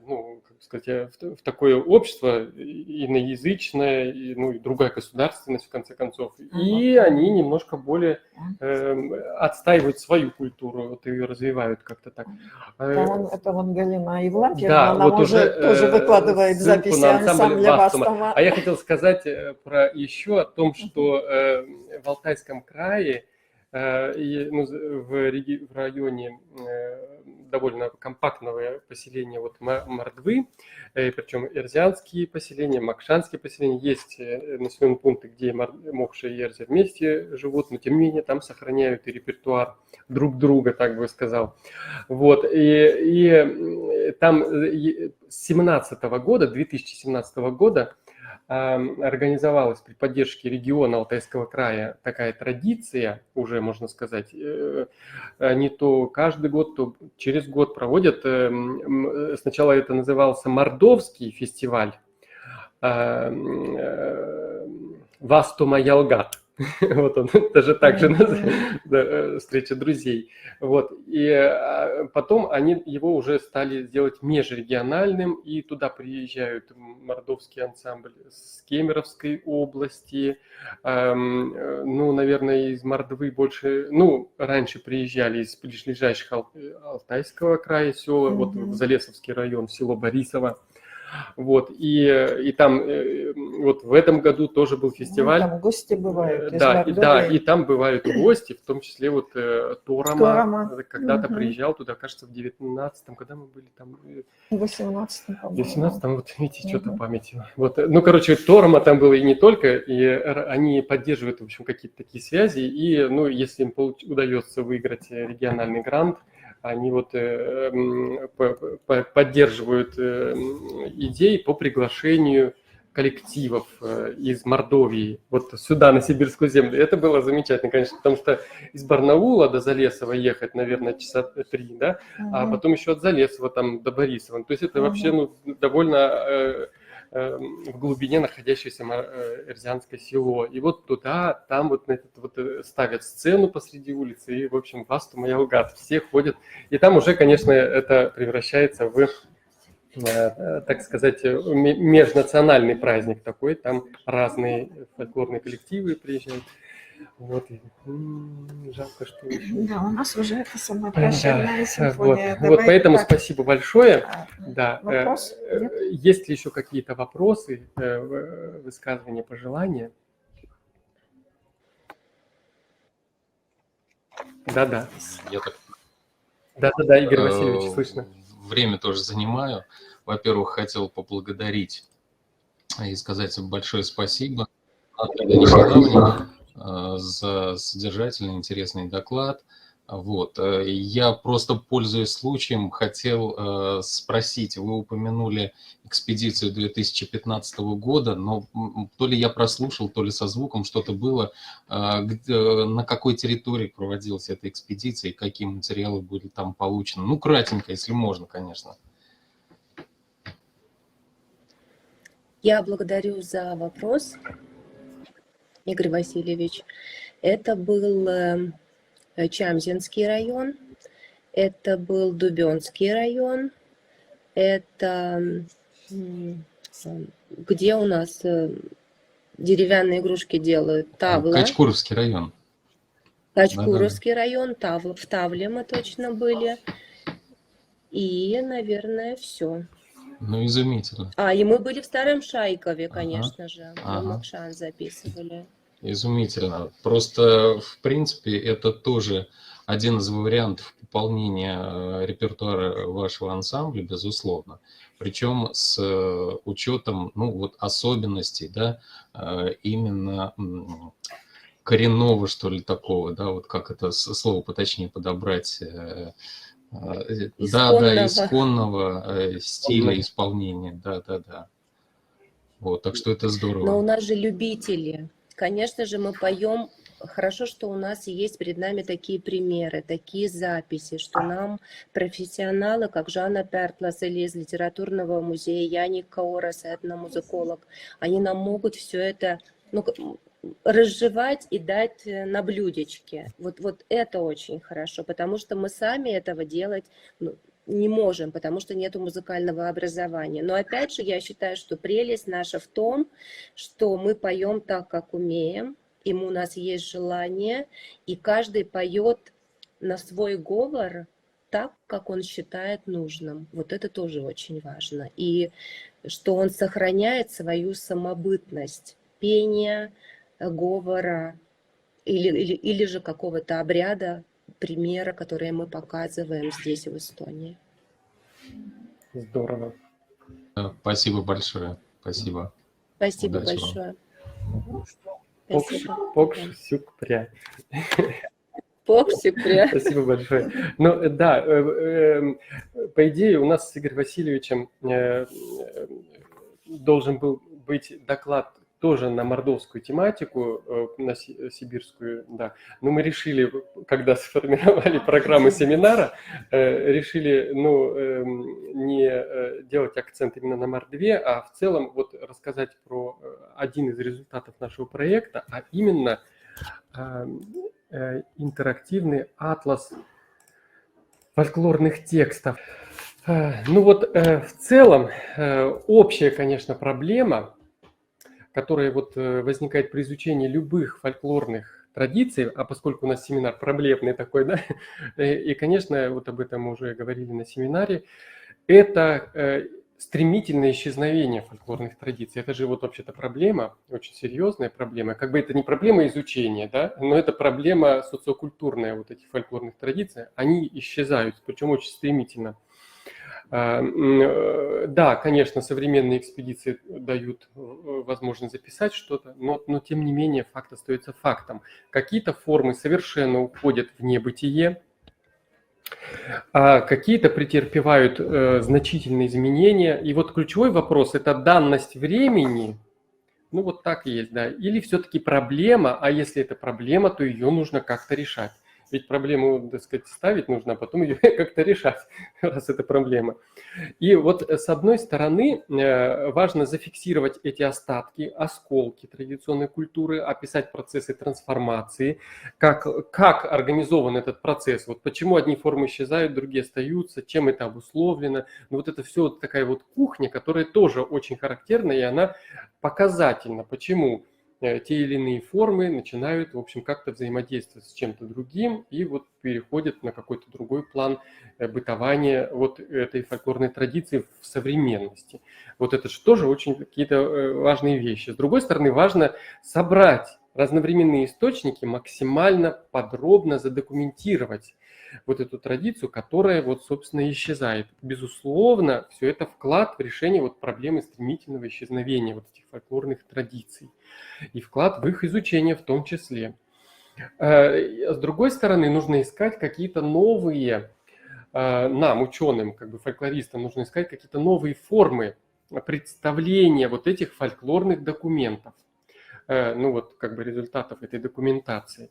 ну, как сказать, в такое общество иноязычное, ну, и другая государственность, в конце концов, и они немножко более отстаивают свою культуру, вот ее развивают как-то так. Это вон Галина Евлампьевна, да, она вот уже тоже выкладывает записи ансамбля Вастова. А я хотел сказать про еще о том, что в Алтайском крае в районе довольно компактного поселения вот Мордвы, причем эрзианские поселения, макшанские поселения. Есть населенные пункты, где мокша и эрзя вместе живут, но тем не менее там сохраняют и репертуар друг друга, так бы сказал. Вот. И там с 2017 года организовалась при поддержке региона Алтайского края такая традиция, уже можно сказать, они то каждый год, то через год проводят, сначала это назывался Мордовский фестиваль, Васту-Маялгат. Вот он, даже так же встреча друзей. Вот. И потом они его уже стали делать межрегиональным, и туда приезжают мордовский ансамбль с Кемеровской области, ну, наверное, из Мордвы больше, ну, раньше приезжали из ближайших Алтайского края села, вот в Залесовский район, село Борисово. Вот, и там вот в этом году тоже был фестиваль. Там гости бывают. Да, и там бывают гости, в том числе вот Торома когда-то приезжал туда, кажется, в 19-м, когда мы были там. В 18-м, по-моему. В 18-м, вот видите, что-то память. Вот, ну, короче, Торома там было и не только, и они поддерживают, в общем, какие-то такие связи, и, ну, если им удается выиграть региональный грант, они вот поддерживают идеи по приглашению коллективов из Мордовии вот сюда, на сибирскую землю. Это было замечательно, конечно, потому что из Барнаула до Залесова ехать, наверное, часа 3, да, а потом еще от Залесова там до Борисова. То есть это вообще, ну, довольно в глубине находящееся эрзианское село. И вот туда, там вот, ставят сцену посреди улицы, и, в общем, Васту-Маялгат, все ходят. И там уже, конечно, это превращается в, так сказать, межнациональный праздник такой. Там разные фольклорные коллективы приезжают. Вот. Жалко, что еще... Да, у нас уже это самая прощальная симфония. Вот, поэтому так. Спасибо большое. Да. Вопрос? Есть ли еще какие-то вопросы, высказывания, пожелания? Да. Да, Игорь Васильевич, слышно. Время тоже занимаю. Во-первых, хотел поблагодарить и сказать большое спасибо Наталье Николаевне за содержательный, интересный доклад. Вот. Я просто, пользуясь случаем, хотел спросить, вы упомянули экспедицию 2015 года, но то ли я прослушал, то ли со звуком что-то было, на какой территории проводилась эта экспедиция и какие материалы были там получены. Ну, кратенько, если можно, конечно. Я благодарю за вопрос, Игорь Васильевич. Это был Чамзинский район, это был Дубенский район, это где у нас деревянные игрушки делают, Тавла. Качкуровский район. Качкуровский район, Тавла, в Тавле мы точно были. И, наверное, все. Ну, изумительно. И мы были в Старом Шайкове, конечно же. Мы Макшан записывали. Изумительно. Просто, в принципе, это тоже один из вариантов пополнения репертуара вашего ансамбля, безусловно. Причем с учетом, ну, вот особенностей, да, именно коренного, что ли, такого, да, вот как это слово поточнее подобрать. Исконного стиля исполнения, да. Вот, так что это здорово. Но у нас же любители. Конечно же, мы поем. Хорошо, что у нас есть перед нами такие примеры, такие записи, что нам профессионалы, как Жанна Пертлас или из литературного музея Яник Каорас, этномузыколог, они нам могут все это, ну, разжевать и дать на блюдечке. Вот это очень хорошо, потому что мы сами этого делать не можем, потому что нету музыкального образования. Но опять же, я считаю, что прелесть наша в том, что мы поем так, как умеем, и у нас есть желание, и каждый поет на свой говор так, как он считает нужным. Вот это тоже очень важно. И что он сохраняет свою самобытность пения, говора, или же какого-то обряда, примера, который мы показываем здесь, в Эстонии. Здорово. Спасибо большое. Спасибо. Спасибо Удачи большое. вам. Покшсюкпря. Покшсюкпря. Спасибо большое. Ну да, по идее у нас с Игорем Васильевичем должен был быть доклад тоже на мордовскую тематику, на сибирскую, да. Но мы решили, когда сформировали программу семинара, решили, не делать акцент именно на Мордве, а в целом вот рассказать про один из результатов нашего проекта, а именно интерактивный атлас фольклорных текстов. Ну вот в целом общая, конечно, проблема, которая вот возникает при изучении любых фольклорных традиций, а поскольку у нас семинар проблемный такой, да, и, конечно, вот об этом мы уже говорили на семинаре, это стремительное исчезновение фольклорных традиций. Это же вот вообще-то проблема, очень серьезная проблема. Как бы это не проблема изучения, да, но это проблема социокультурная, вот этих фольклорных традиций, они исчезают, причем очень стремительно. Да, конечно, современные экспедиции дают возможность записать что-то, но тем не менее факт остается фактом. Какие-то формы совершенно уходят в небытие, а какие-то претерпевают значительные изменения. И вот ключевой вопрос – это данность времени. Ну вот так и есть, да. Или все-таки проблема, а если это проблема, то ее нужно как-то решать. Ведь проблему, так сказать, ставить нужно, а потом ее как-то решать, раз это проблема. И вот с одной стороны важно зафиксировать эти остатки, осколки традиционной культуры, описать процессы трансформации, как организован этот процесс, вот почему одни формы исчезают, другие остаются, чем это обусловлено. Ну, вот это все вот такая вот кухня, которая тоже очень характерна, и она показательна, почему те или иные формы начинают, в общем, как-то взаимодействовать с чем-то другим и вот переходят на какой-то другой план бытования вот этой фольклорной традиции в современности. Вот это же тоже очень какие-то важные вещи. С другой стороны, важно собрать разновременные источники, максимально подробно задокументировать вот эту традицию, которая вот, собственно, исчезает. Безусловно, все это вклад в решение вот проблемы стремительного исчезновения вот этих фольклорных традиций и вклад в их изучение в том числе. С другой стороны, нужно искать какие-то новые, нам, ученым, как бы фольклористам, нужно искать какие-то новые формы представления вот этих фольклорных документов. Ну вот, как бы результатов этой документации.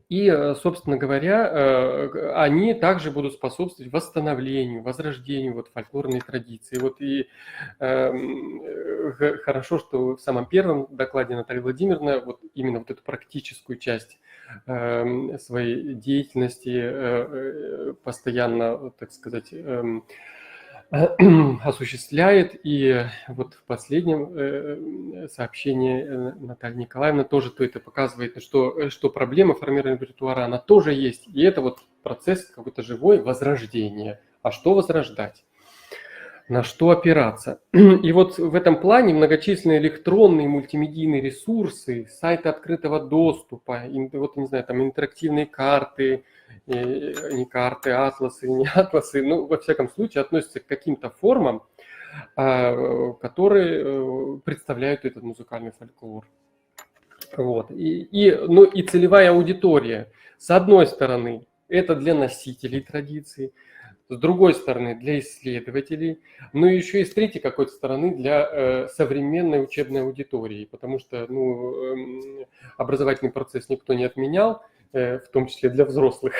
И, собственно говоря, они также будут способствовать восстановлению, возрождению вот фольклорной традиции. Вот и хорошо, что в самом первом докладе Наталья Владимировна вот именно вот эту практическую часть своей деятельности постоянно, так сказать, осуществляет. И вот в последнем сообщении Наталья Николаевна тоже то это показывает, что проблема формирования репертуара, она тоже есть. И это вот процесс какой-то живой возрождения. А что возрождать? На что опираться? И вот в этом плане многочисленные электронные мультимедийные ресурсы, сайты открытого доступа, вот, не знаю, там интерактивные карты, не карты, атласы, не атласы, ну, во всяком случае, относятся к каким-то формам, которые представляют этот музыкальный фольклор. Вот. И целевая аудитория, с одной стороны, это для носителей традиции, с другой стороны, для исследователей, но еще и с третьей какой-то стороны для современной учебной аудитории, потому что образовательный процесс никто не отменял, в том числе для взрослых.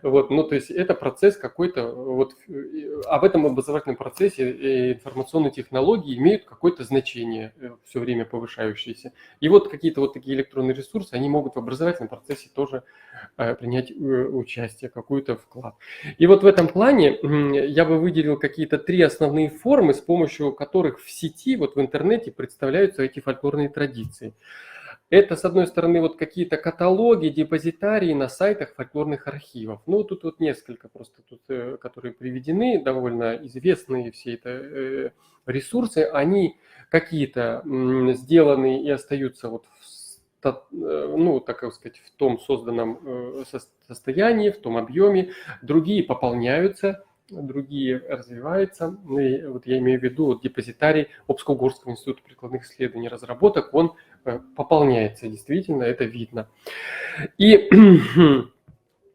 Вот, ну, то есть это процесс какой-то, вот, об этом образовательном процессе информационные технологии имеют какое-то значение, все время повышающееся. И вот какие-то вот такие электронные ресурсы, они могут в образовательном процессе тоже принять участие, какой-то вклад. И вот в этом плане я бы выделил какие-то три основные формы, с помощью которых в сети, вот в интернете представляются эти фольклорные традиции. Это, с одной стороны, вот какие-то каталоги, депозитарии на сайтах фольклорных архивов. Ну, тут вот несколько просто, которые приведены, довольно известные все это ресурсы. Они какие-то сделаны и остаются вот ну, так сказать, в том созданном состоянии, в том объеме, другие пополняются, другие развиваются. И вот я имею в виду вот депозитарий Обско-Угорского института прикладных исследований и разработок, он пополняется, действительно, это видно. И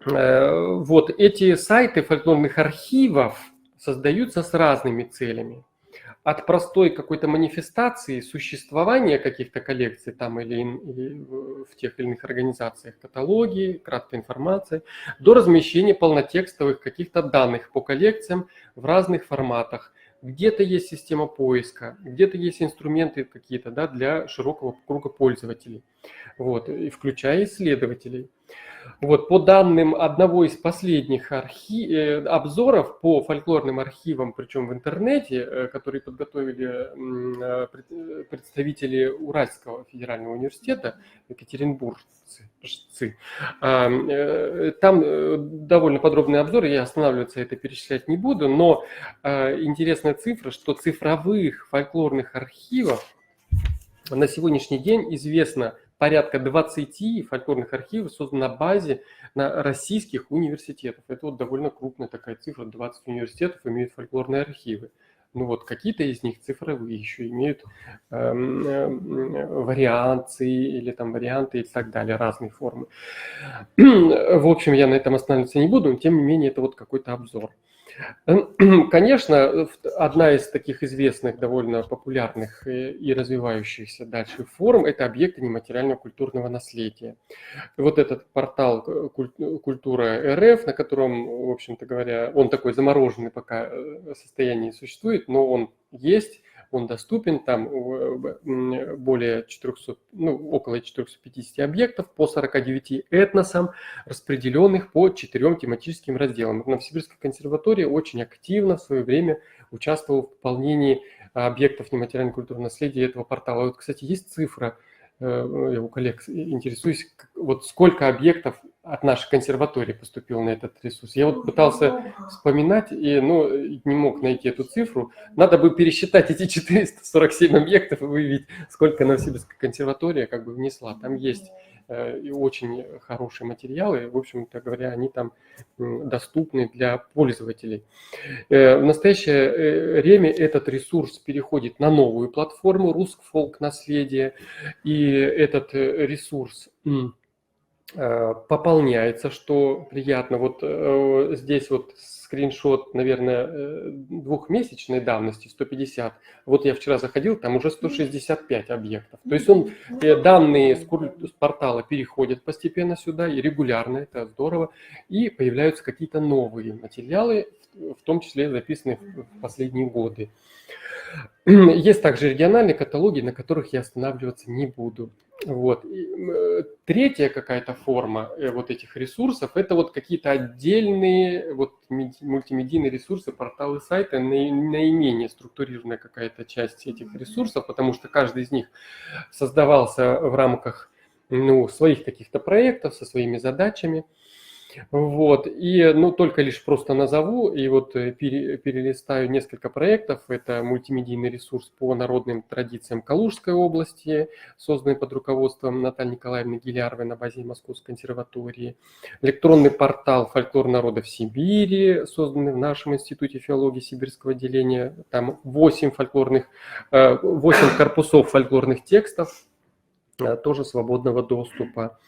вот эти сайты фольклорных архивов создаются с разными целями. От простой какой-то манифестации существования каких-то коллекций там или в тех или иных организациях, каталоги, краткая информация, до размещения полнотекстовых каких-то данных по коллекциям в разных форматах. Где-то есть система поиска, где-то есть инструменты какие-то, да, для широкого круга пользователей, вот, и включая исследователей. Вот, по данным одного из последних обзоров по фольклорным архивам, причем в интернете, которые подготовили представители Уральского федерального университета, екатеринбуржцы, там довольно подробный обзор, я останавливаться это перечислять не буду, но интересная цифра, что цифровых фольклорных архивов на сегодняшний день известно порядка 20 фольклорных архивов создано на базе на российских университетов. Это вот довольно крупная такая цифра, 20 университетов имеют фольклорные архивы. Ну вот какие-то из них цифровые еще имеют вариации или там варианты и так далее, разные формы. В общем, я на этом останавливаться не буду, но тем не менее это вот какой-то обзор. Конечно, одна из таких известных, довольно популярных и развивающихся дальше форм – это объекты нематериального культурного наследия. Вот этот портал «Культура РФ», на котором, в общем-то говоря, он такой замороженный пока состоянии существует, но он есть, он доступен, там более 400, около 450 объектов по 49 этносам, распределенных по 4 тематическим разделам. Новосибирская консерватория очень активно в свое время участвовала в пополнении объектов нематериального культурного наследия этого портала. Вот, кстати, есть цифра, я у коллег интересуюсь, вот сколько объектов от нашей консерватории поступило на этот ресурс. Я вот пытался вспоминать и не мог найти эту цифру. Надо бы пересчитать эти 447 объектов и выявить, сколько Новосибирская консерватория как бы внесла. Там есть и очень хорошие материалы, в общем-то говоря, они там доступны для пользователей. В настоящее время этот ресурс переходит на новую платформу «Русфолк наследие», и этот ресурс пополняется, что приятно. Вот здесь вот скриншот, наверное, двухмесячной давности, 150. Вот я вчера заходил, там уже 165 объектов. То есть данные с портала переходят постепенно сюда, и регулярно, это здорово. И появляются какие-то новые материалы, в том числе записанные в последние годы. Есть также региональные каталоги, на которых я останавливаться не буду. Вот. Третья какая-то форма вот этих ресурсов – это вот какие-то отдельные вот мультимедийные ресурсы, порталы сайта, наименее структурированная какая-то часть этих ресурсов, потому что каждый из них создавался в рамках своих каких-то проектов со своими задачами. Вот. И только лишь просто назову и вот перелистаю несколько проектов. Это мультимедийный ресурс по народным традициям Калужской области, созданный под руководством Натальи Николаевны Гиляровой на базе Московской консерватории. Электронный портал «Фольклор народов Сибири», созданный в нашем институте филологии Сибирского отделения. Там 8 корпусов фольклорных текстов, тоже свободного доступа.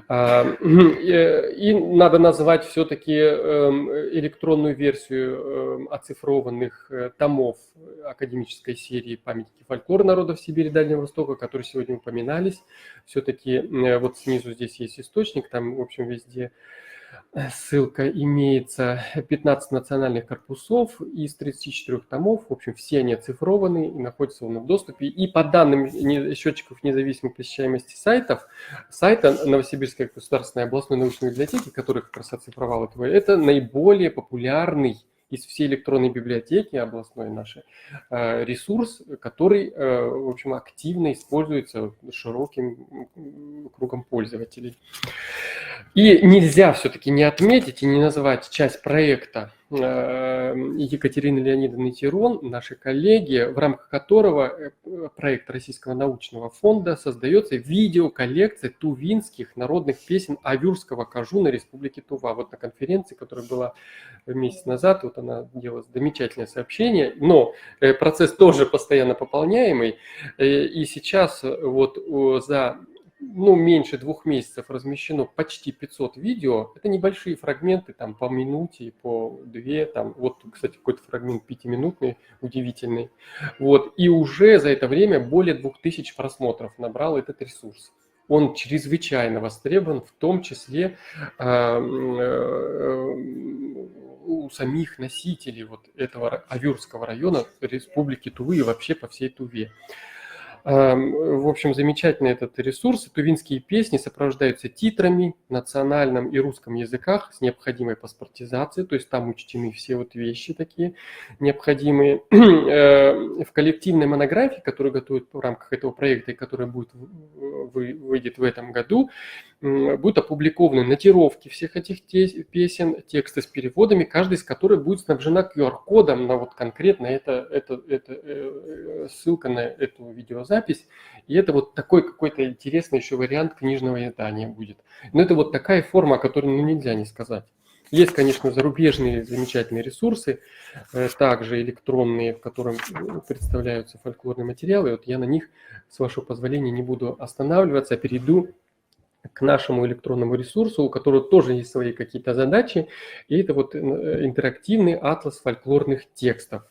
И надо назвать все-таки электронную версию оцифрованных томов академической серии «Памятники фольклора народов Сибири и Дальнего Востока», которые сегодня упоминались. Все-таки вот снизу здесь есть источник, там, в общем, везде ссылка имеется. 15 национальных корпусов из 34 томов. В общем, все они оцифрованы и находятся в доступе. И по данным счетчиков независимой посещаемости сайта Новосибирской государственной областной научной библиотеки, который как раз оцифровал это наиболее популярный из всей электронной библиотеки областной нашей ресурс, который, в общем, активно используется широким кругом пользователей. И нельзя все-таки не отметить и не назвать часть проекта Екатерины Леонидовны Тирон, наши коллеги, в рамках которого проект Российского научного фонда создается видеоколлекция тувинских народных песен Авюрского кажуна Республики Тува. Вот на конференции, которая была месяц назад, вот она делала замечательное сообщение, но процесс тоже постоянно пополняемый, и сейчас вот за меньше 2 месяцев размещено почти 500 видео. Это небольшие фрагменты, там, по минуте, по 2, там, вот, кстати, какой-то фрагмент 5-минутный, удивительный. Вот, и уже за это время более 2000 просмотров набрал этот ресурс. Он чрезвычайно востребован, в том числе у самих носителей вот этого Авюрского района Республики Тувы и вообще по всей Туве. В общем, замечательный этот ресурс. Тувинские песни сопровождаются титрами на национальном и русском языках с необходимой паспортизацией, то есть там учтены все вот вещи такие необходимые. В коллективной монографии, которую готовят в рамках этого проекта и которая выйдет в этом году, будут опубликованы нотировки всех этих песен, тексты с переводами, каждый из которых будет снабжена QR-кодом на вот конкретно ссылка на эту видеозапись. И это вот такой какой-то интересный еще вариант книжного издания будет. Но это вот такая форма, о которой нельзя не сказать. Есть, конечно, зарубежные замечательные ресурсы, также электронные, в которых представляются фольклорные материалы. Вот я на них, с вашего позволения, не буду останавливаться, а перейду к нашему электронному ресурсу, у которого тоже есть свои какие-то задачи, и это вот интерактивный атлас фольклорных текстов.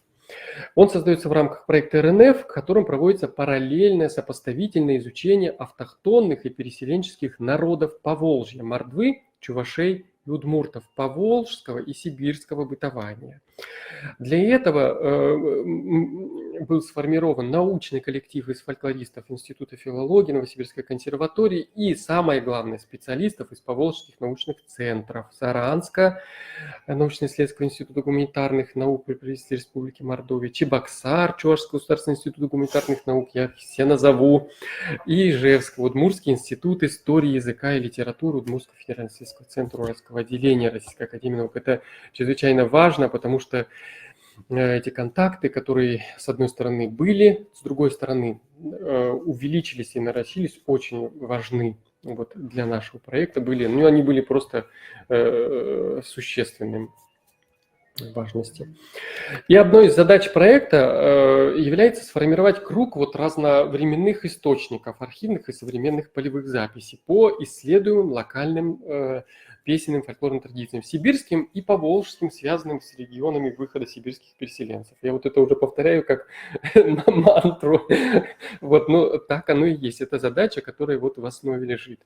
Он создается в рамках проекта РНФ, в котором проводится параллельное сопоставительное изучение автохтонных и переселенческих народов Поволжья, мордвы, чувашей и удмуртов, поволжского и сибирского бытования. Для этого был сформирован научный коллектив из фольклористов Института филологии Новосибирской консерватории и, самое главное, специалистов из поволжских научных центров Саранска, научно-исследовательского института гуманитарных наук при правительстве Республики Мордовия, Чебоксар, Чувашский государственный институт гуманитарных наук, я их все назову, и Ижевск, Удмуртский институт истории языка и литературы Удмуртского федерального исследовательского центра Уральского отделения Российской академии наук. Это чрезвычайно важно, потому что эти контакты, которые с одной стороны были, с другой стороны увеличились и нарастились, очень важны вот для нашего проекта. Они были просто существенным важности. И одной из задач проекта является сформировать круг вот разновременных источников, архивных и современных полевых записей по исследуемым локальным песенным фольклорным традициям, сибирским и поволжским, связанным с регионами выхода сибирских переселенцев. Я вот это уже повторяю как мантру. Вот, но так оно и есть. Это задача, которая вот в основе лежит.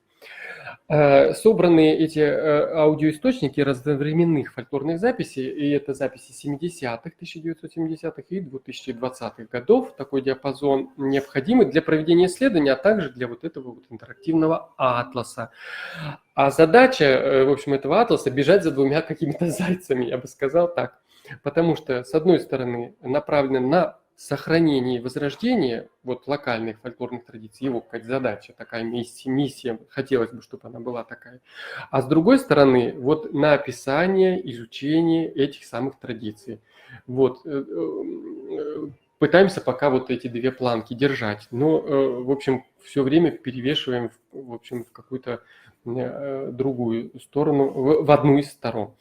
Собранные эти аудиоисточники разновременных фольклорных записей, и это записи 70-х, 1970-х и 2020-х годов, такой диапазон необходимый для проведения исследований, а также для вот этого вот интерактивного атласа. А задача, в общем, этого атласа бежать за 2 какими-то зайцами, я бы сказал так. Потому что, с одной стороны, направлена на сохранение и возрождение вот локальных фольклорных традиций, его какая-то задача, такая миссия, хотелось бы, чтобы она была такая. А с другой стороны, вот на описание, изучение этих самых традиций. Вот. Пытаемся пока вот эти 2 планки держать, но, в общем, все время перевешиваем, в общем, в какую-то другую сторону, в одну из сторон.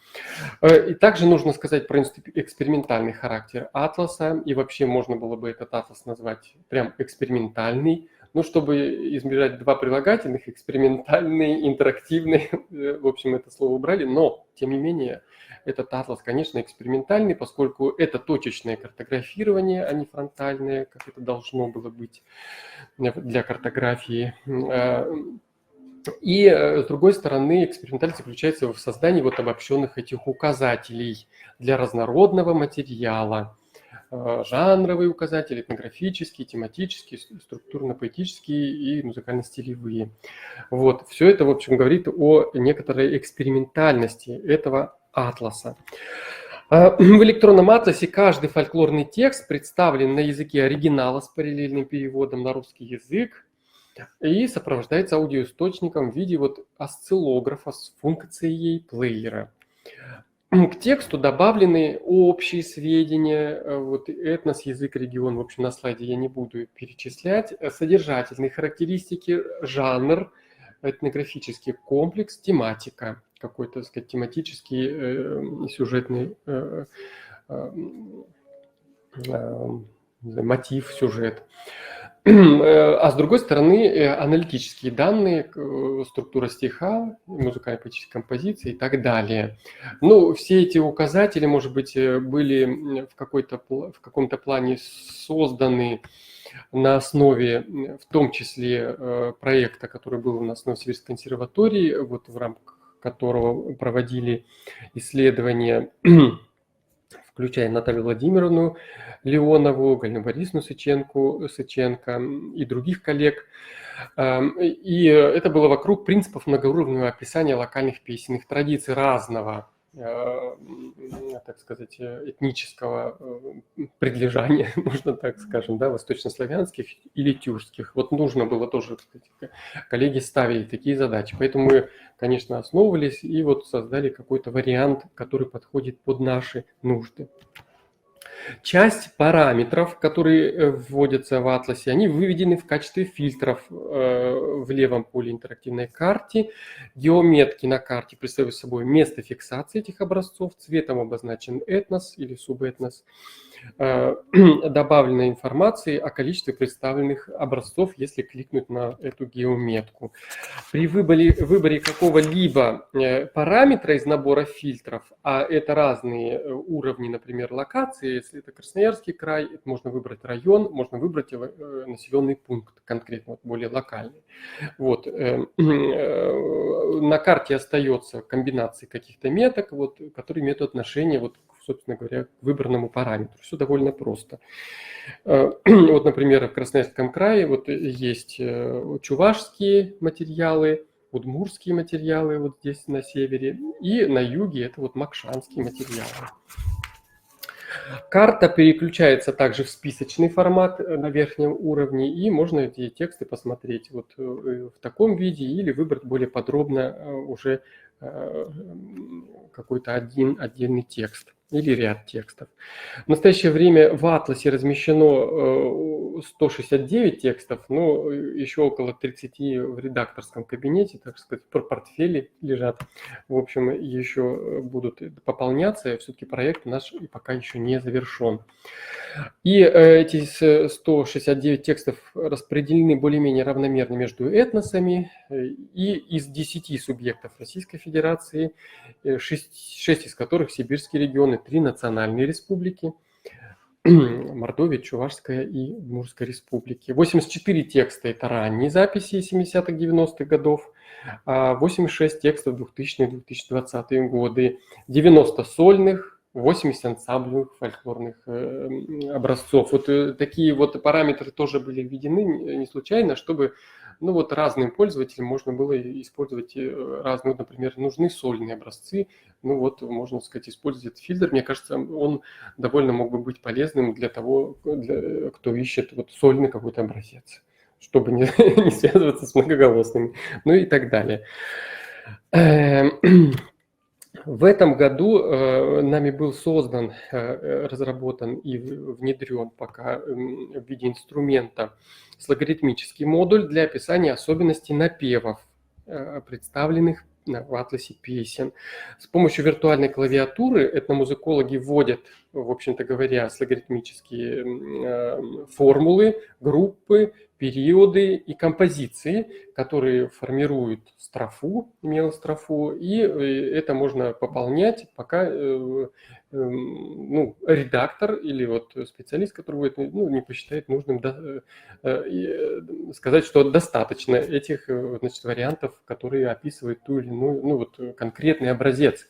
И также нужно сказать про экспериментальный характер атласа, и вообще можно было бы этот атлас назвать прям экспериментальный, ну, чтобы избежать 2 прилагательных, экспериментальный, интерактивный, в общем, это слово убрали, но, тем не менее, этот атлас, конечно, экспериментальный, поскольку это точечное картографирование, а не фронтальное, как это должно было быть для картографии. И, с другой стороны, экспериментальность заключается в создании вот обобщенных этих указателей для разнородного материала. Жанровые указатели, этнографические, тематические, структурно-поэтические и музыкально-стилевые. Вот. Все это, в общем, говорит о некоторой экспериментальности этого атласа. В электронном атласе каждый фольклорный текст представлен на языке оригинала с параллельным переводом на русский язык и сопровождается аудиоисточником в виде вот осциллографа с функцией плеера. к тексту добавлены общие сведения, вот этнос, язык, регион, в общем, на слайде я не буду перечислять, содержательные характеристики, жанр, этнографический комплекс, тематика, какой-то, так сказать, тематический сюжетный мотив, сюжет. А с другой стороны, аналитические данные, структура стиха, музыкально-поэтические композиции и так далее. Ну, все эти указатели, может быть, были в каком-то плане созданы на основе, в том числе, проекта, который был у нас в Новосибирской консерватории, вот в рамках которого проводили исследования, включая Наталью Владимировну Леонову, Галину Борисовну Сыченко и других коллег. И это было вокруг принципов многоуровневого описания локальных песенных традиций разного, так сказать, этнического предлежания, можно так скажем, да, восточнославянских или тюркских. Вот нужно было тоже, кстати, коллеги ставили такие задачи. Поэтому мы, конечно, основывались и вот создали какой-то вариант, который подходит под наши нужды. Часть параметров, которые вводятся в атласе, они выведены в качестве фильтров в левом поле интерактивной карты. Геометки на карте представляют собой место фиксации этих образцов. Цветом обозначен этнос или субэтнос. Добавлена информация о количестве представленных образцов, если кликнуть на эту геометку. При выборе какого-либо параметра из набора фильтров, а это разные уровни, например, локации, если это Красноярский край, можно выбрать район, можно выбрать населенный пункт конкретно, более локальный. Вот. На карте остается комбинация каких-то меток, вот, которые имеют отношение, вот, собственно говоря, к выбранному параметру. Все довольно просто. Вот, например, в Красноярском крае вот есть чувашские материалы, удмуртские материалы вот здесь на севере, и на юге это вот макшанские материалы. Карта переключается также в списочный формат на верхнем уровне, и можно эти тексты посмотреть вот в таком виде или выбрать более подробно уже какой-то отдельный текст или ряд текстов. В настоящее время в атласе размещено 169 текстов, но еще около 30 в редакторском кабинете, так сказать, портфели лежат. В общем, еще будут пополняться, все-таки проект наш пока еще не завершен. И эти 169 текстов распределены более-менее равномерно между этносами, и из 10 субъектов Российской Федерации, 6 из которых сибирские регионы, 3 национальные республики, Мордовия, Чувашская и Удмуртская республики. 84 текста – это ранние записи 70-х, 90-х годов, 86 текстов 2000-2020 годы, 90 сольных, 80 ансамблевых фольклорных образцов. Вот такие вот параметры тоже были введены не случайно, чтобы ну, вот разным пользователям можно было использовать разные, например, нужны сольные образцы. Ну вот, можно сказать, использовать этот фильтр. Мне кажется, он довольно мог бы быть полезным для того, кто ищет вот сольный какой-то образец, чтобы не связываться с многоголосными, ну и так далее. В этом году нами был создан, разработан и внедрен пока в виде инструмента логарифмический модуль для описания особенностей напевов, представленных в атласе песен. С помощью виртуальной клавиатуры этномузыкологи вводят, в общем-то говоря, логарифмические формулы, группы, периоды и композиции, которые формируют строфу, мелострофу, и это можно пополнять, пока ну, редактор или вот специалист, который будет, ну, не посчитает нужным сказать, что достаточно этих, значит, вариантов, которые описывают ту или иную, ну, вот, конкретный образец.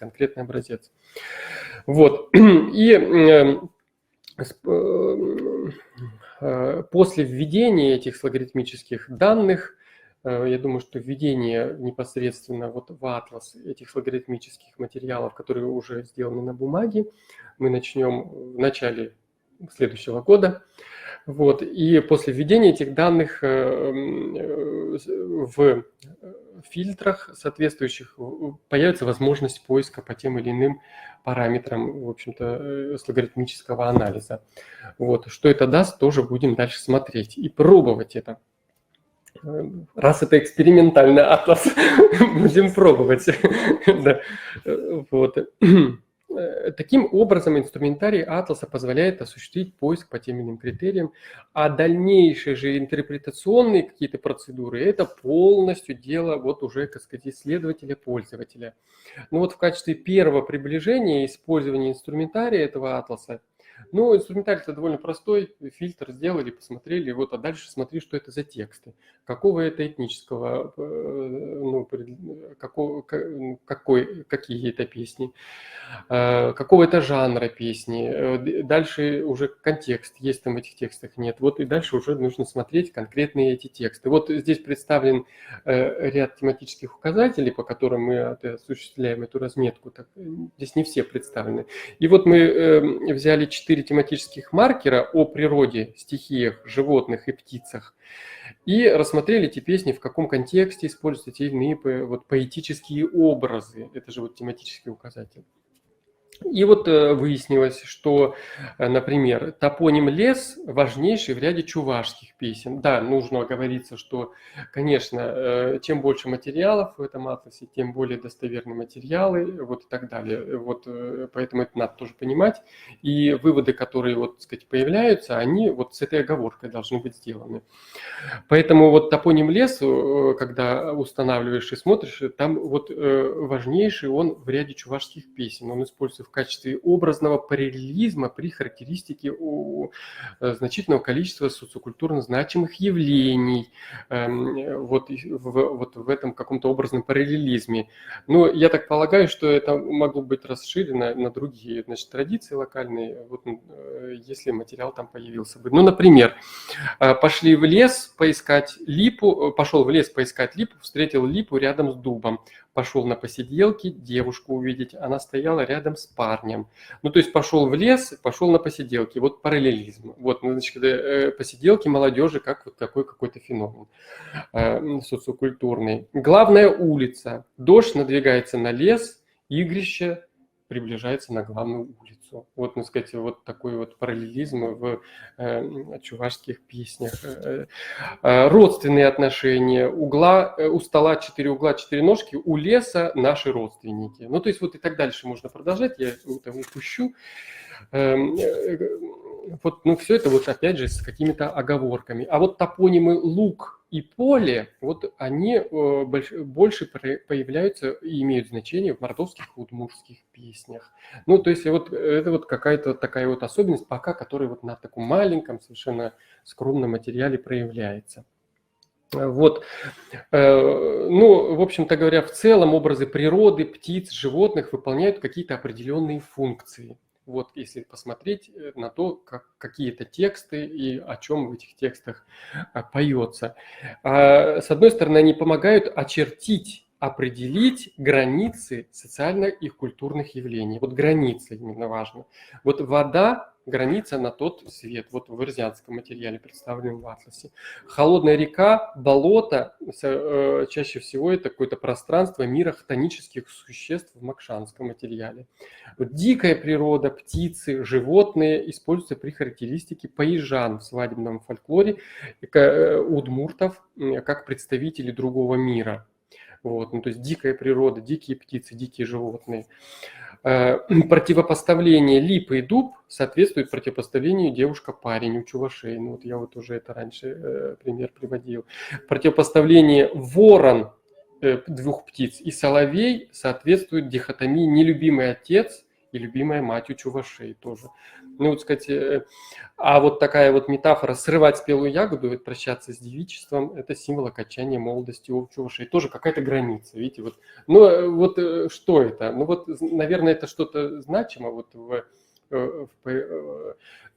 Вот. И после введения этих логарифмических данных, я думаю, что введение непосредственно вот в атлас этих логарифмических материалов, которые уже сделаны на бумаге, мы начнем в начале следующего года. Вот. И после введения этих данных в фильтрах соответствующих появится возможность поиска по тем или иным параметрам, в общем-то, с логарифмического анализа. Вот. Что это даст, тоже будем дальше смотреть и пробовать это. Раз это экспериментальный атлас, будем пробовать. Да. Вот. Таким образом, инструментарий атласа позволяет осуществить поиск по тем или иным критериям, а дальнейшие же интерпретационные какие-то процедуры – это полностью дело вот уже, так сказать, исследователя-пользователя. Ну вот в качестве первого приближения использования инструментария этого атласа, ну, инструментарий-то довольно простой, фильтр сделали, посмотрели, вот, а дальше смотри, что это за тексты, какого это этнического, ну, какие это песни, какого это жанра песни, дальше уже контекст, есть там в этих текстах, нет, вот и дальше уже нужно смотреть конкретные эти тексты. Вот здесь представлен ряд тематических указателей, по которым мы осуществляем эту разметку, так, здесь не все представлены. И вот мы взяли 4 тематических маркера о природе, стихиях, животных и птицах и рассмотрели эти песни, в каком контексте используются те или иные вот, поэтические образы. Это же вот тематический указатель. И вот выяснилось, что, например, топоним «лес» важнейший в ряде чувашских песен. Да, нужно оговориться, что, конечно, чем больше материалов в этом атласе, тем более достоверны материалы, вот и так далее. Вот, поэтому это надо тоже понимать. И выводы, которые, вот, так сказать, появляются, они вот с этой оговоркой должны быть сделаны. Поэтому вот топоним «лес», когда устанавливаешь и смотришь, там вот важнейший он в ряде чувашских песен. Он используется в качестве образного параллелизма при характеристике значительного количества социокультурно значимых явлений вот в этом каком-то образном параллелизме. Но я так полагаю, что это могло быть расширено на другие, значит, традиции локальные, вот, если материал там появился бы. Ну, например, пошли в лес поискать липу, пошел в лес поискать липу, встретил липу рядом с дубом. Пошел на посиделки девушку увидеть, она стояла рядом с парнем. Ну, то есть пошел в лес, пошел на посиделки. Вот параллелизм. Вот, значит, посиделки молодежи как вот такой какой-то феномен социокультурный. Главная улица. Дождь надвигается на лес, игрище приближается на главную улицу. Вот, ну, сказать, вот такой вот параллелизм в чувашских песнях. Родственные отношения. У стола 4 угла, 4 ножки, у леса наши родственники. Ну, то есть вот и так дальше можно продолжать, я это упущу. Вот, ну, все это вот опять же с какими-то оговорками. А вот топонимы луг и поле, вот они больше появляются и имеют значение в мордовских и удмуртских песнях. Ну, то есть вот это вот какая-то такая вот особенность, пока которая вот на таком маленьком, совершенно скромном материале проявляется. Вот, ну, в общем-то говоря, в целом образы природы, птиц, животных выполняют какие-то определенные функции. Вот, если посмотреть на то, какие это тексты и о чем в этих текстах поется. С одной стороны, они помогают очертить, определить границы социальных и культурных явлений. Вот границы именно важно. Вот вода – граница на тот свет. Вот в эрзианском материале, представленном в атласе. Холодная река, болото, чаще всего это какое-то пространство мира хтонических существ в макшанском материале. Вот дикая природа, птицы, животные используются при характеристике паижан в свадебном фольклоре удмуртов как представители другого мира. Вот, ну, то есть дикая природа, дикие птицы, дикие животные. Противопоставление липы и дуб соответствует противопоставлению девушка-парень у чувашей. Ну, вот я вот уже это раньше пример приводил. Противопоставление ворон двух птиц и соловей соответствует дихотомии нелюбимый отец и любимая мать у чувашей тоже. Ну, вот сказать, а вот такая вот метафора срывать спелую ягоду, прощаться с девичеством, это символ окончания молодости у чувашей. Тоже какая-то граница, видите, вот. Ну, вот что это? Ну, вот, наверное, это что-то значимо вот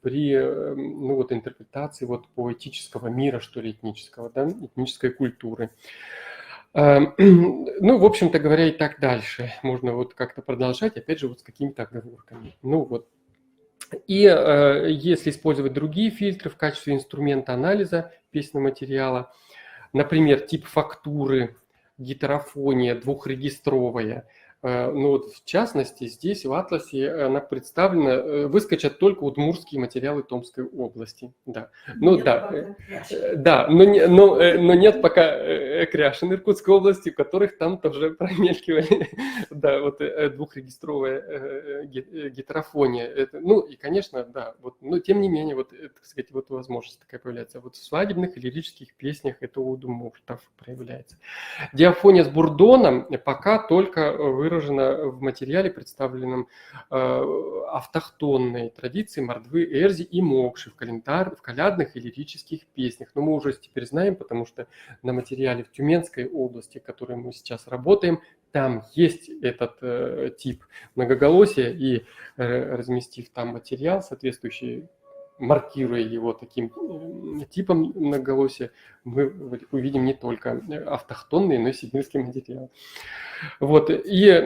при ну, вот, интерпретации вот поэтического мира, что ли, этнического, да, этнической культуры. Ну, в общем-то говоря, и так дальше. Можно вот как-то продолжать, опять же, вот с какими-то оговорками. Ну, вот. И если использовать другие фильтры в качестве инструмента анализа песенного материала, например, тип фактуры, гетерофония, двухрегистровая, ну вот в частности здесь в атласе она представлена, выскочат только удмуртские материалы Томской области. Да, ну да, да, но нет пока Кряшин Иркутской области, у которых там тоже промелькивали, да, вот двухрегистровая гетерофония. Это, ну и конечно, да, вот, но тем не менее, вот, так сказать, вот возможность такая появляется. Вот в свадебных и лирических песнях это у удмуртов проявляется. Диафония с бурдоном пока только выражена в материале, представленном автохтонной традиции мордвы, эрзи и мокши в колядных и лирических песнях. Но мы уже теперь знаем, потому что на материале в Тюменской области, в которой мы сейчас работаем, там есть этот тип многоголосия, и разместив там материал, соответствующий, маркируя его таким типом многоголосия, мы увидим не только автохтонный, но и сибирский материал. Вот. И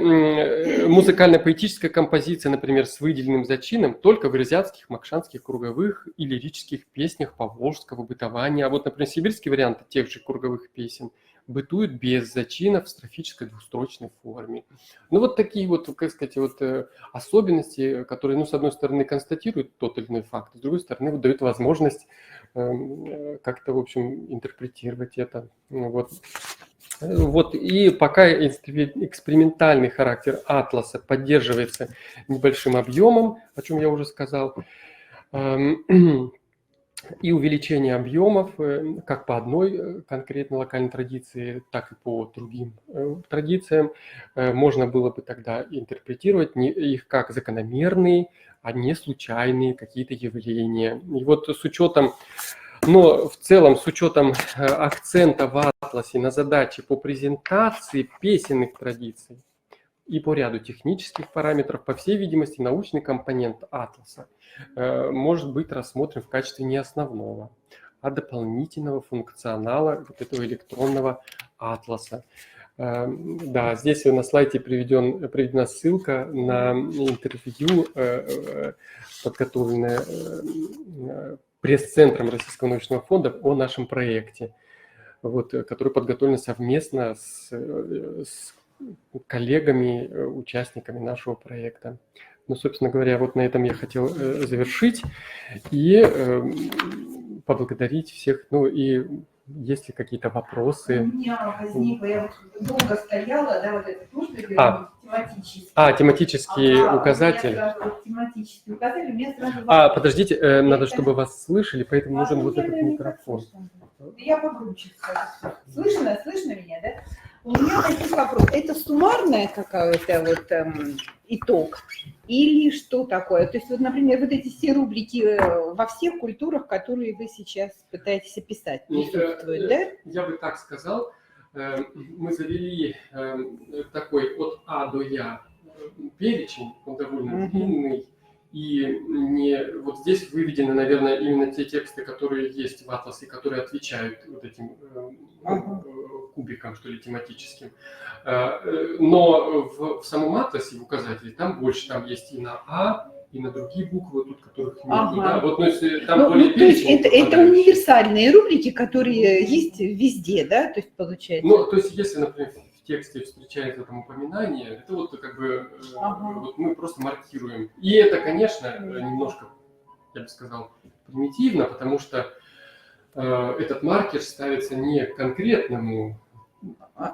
музыкально-поэтическая композиция, например, с выделенным зачином, только в рязанских, макшанских, круговых и лирических песнях поволжского бытования. А вот, например, сибирский вариант тех же круговых песен бытует без зачина в строфической двустрочной форме. Ну вот такие вот, как сказать, вот особенности, которые, ну, с одной стороны, констатируют тот или иной факт, с другой стороны, вот, дают возможность как-то, в общем, интерпретировать это. Вот. Вот, и пока экспериментальный характер атласа поддерживается небольшим объемом, о чем я уже сказал, и увеличение объемов как по одной конкретной локальной традиции, так и по другим традициям можно было бы тогда интерпретировать их как закономерные, а не случайные какие-то явления. И вот с учетом, но в целом с учетом акцента в атласе на задачи по презентации песенных традиций и по ряду технических параметров, по всей видимости, научный компонент атласа может быть рассмотрен в качестве не основного, а дополнительного функционала вот этого электронного атласа. Да, здесь на слайде приведена ссылка на интервью, подготовленное пресс-центром Российского научного фонда о нашем проекте, вот, который подготовлен совместно с коллегами, участниками нашего проекта. Ну, собственно говоря, вот на этом я хотел завершить и поблагодарить всех. Ну и есть ли какие-то вопросы? У меня возникло, я вот долго стояла, да, вот этот тематический. Тематический указатель. Тематический указатель, у меня сразу вопрос. Подождите, надо, чтобы вас слышали, поэтому нужен вот этот микрофон. Я погромче скажу. Слышно меня, да? У меня такой вопрос. Это суммарная какая-то вот итог? Или что такое? То есть, вот, например, вот эти все рубрики во всех культурах, которые вы сейчас пытаетесь описать, присутствуют, да? Я бы так сказал. Мы завели такой от А до Я перечень, он довольно длинный. И вот здесь выведены, наверное, именно те тексты, которые есть в атласе, которые отвечают вот этим кубикам, что ли, тематическим. Но в самом атласе, в указателе, там больше, там есть и на А, и на другие буквы, тут которых нет. Да? Вот, там более то есть это универсальные рубрики, которые есть везде, да, то есть получается? Ну, то есть если, например, в тексте встречается там упоминание, это вот как бы вот мы просто маркируем. И это, конечно, немножко, я бы сказал, примитивно, потому что этот маркер ставится не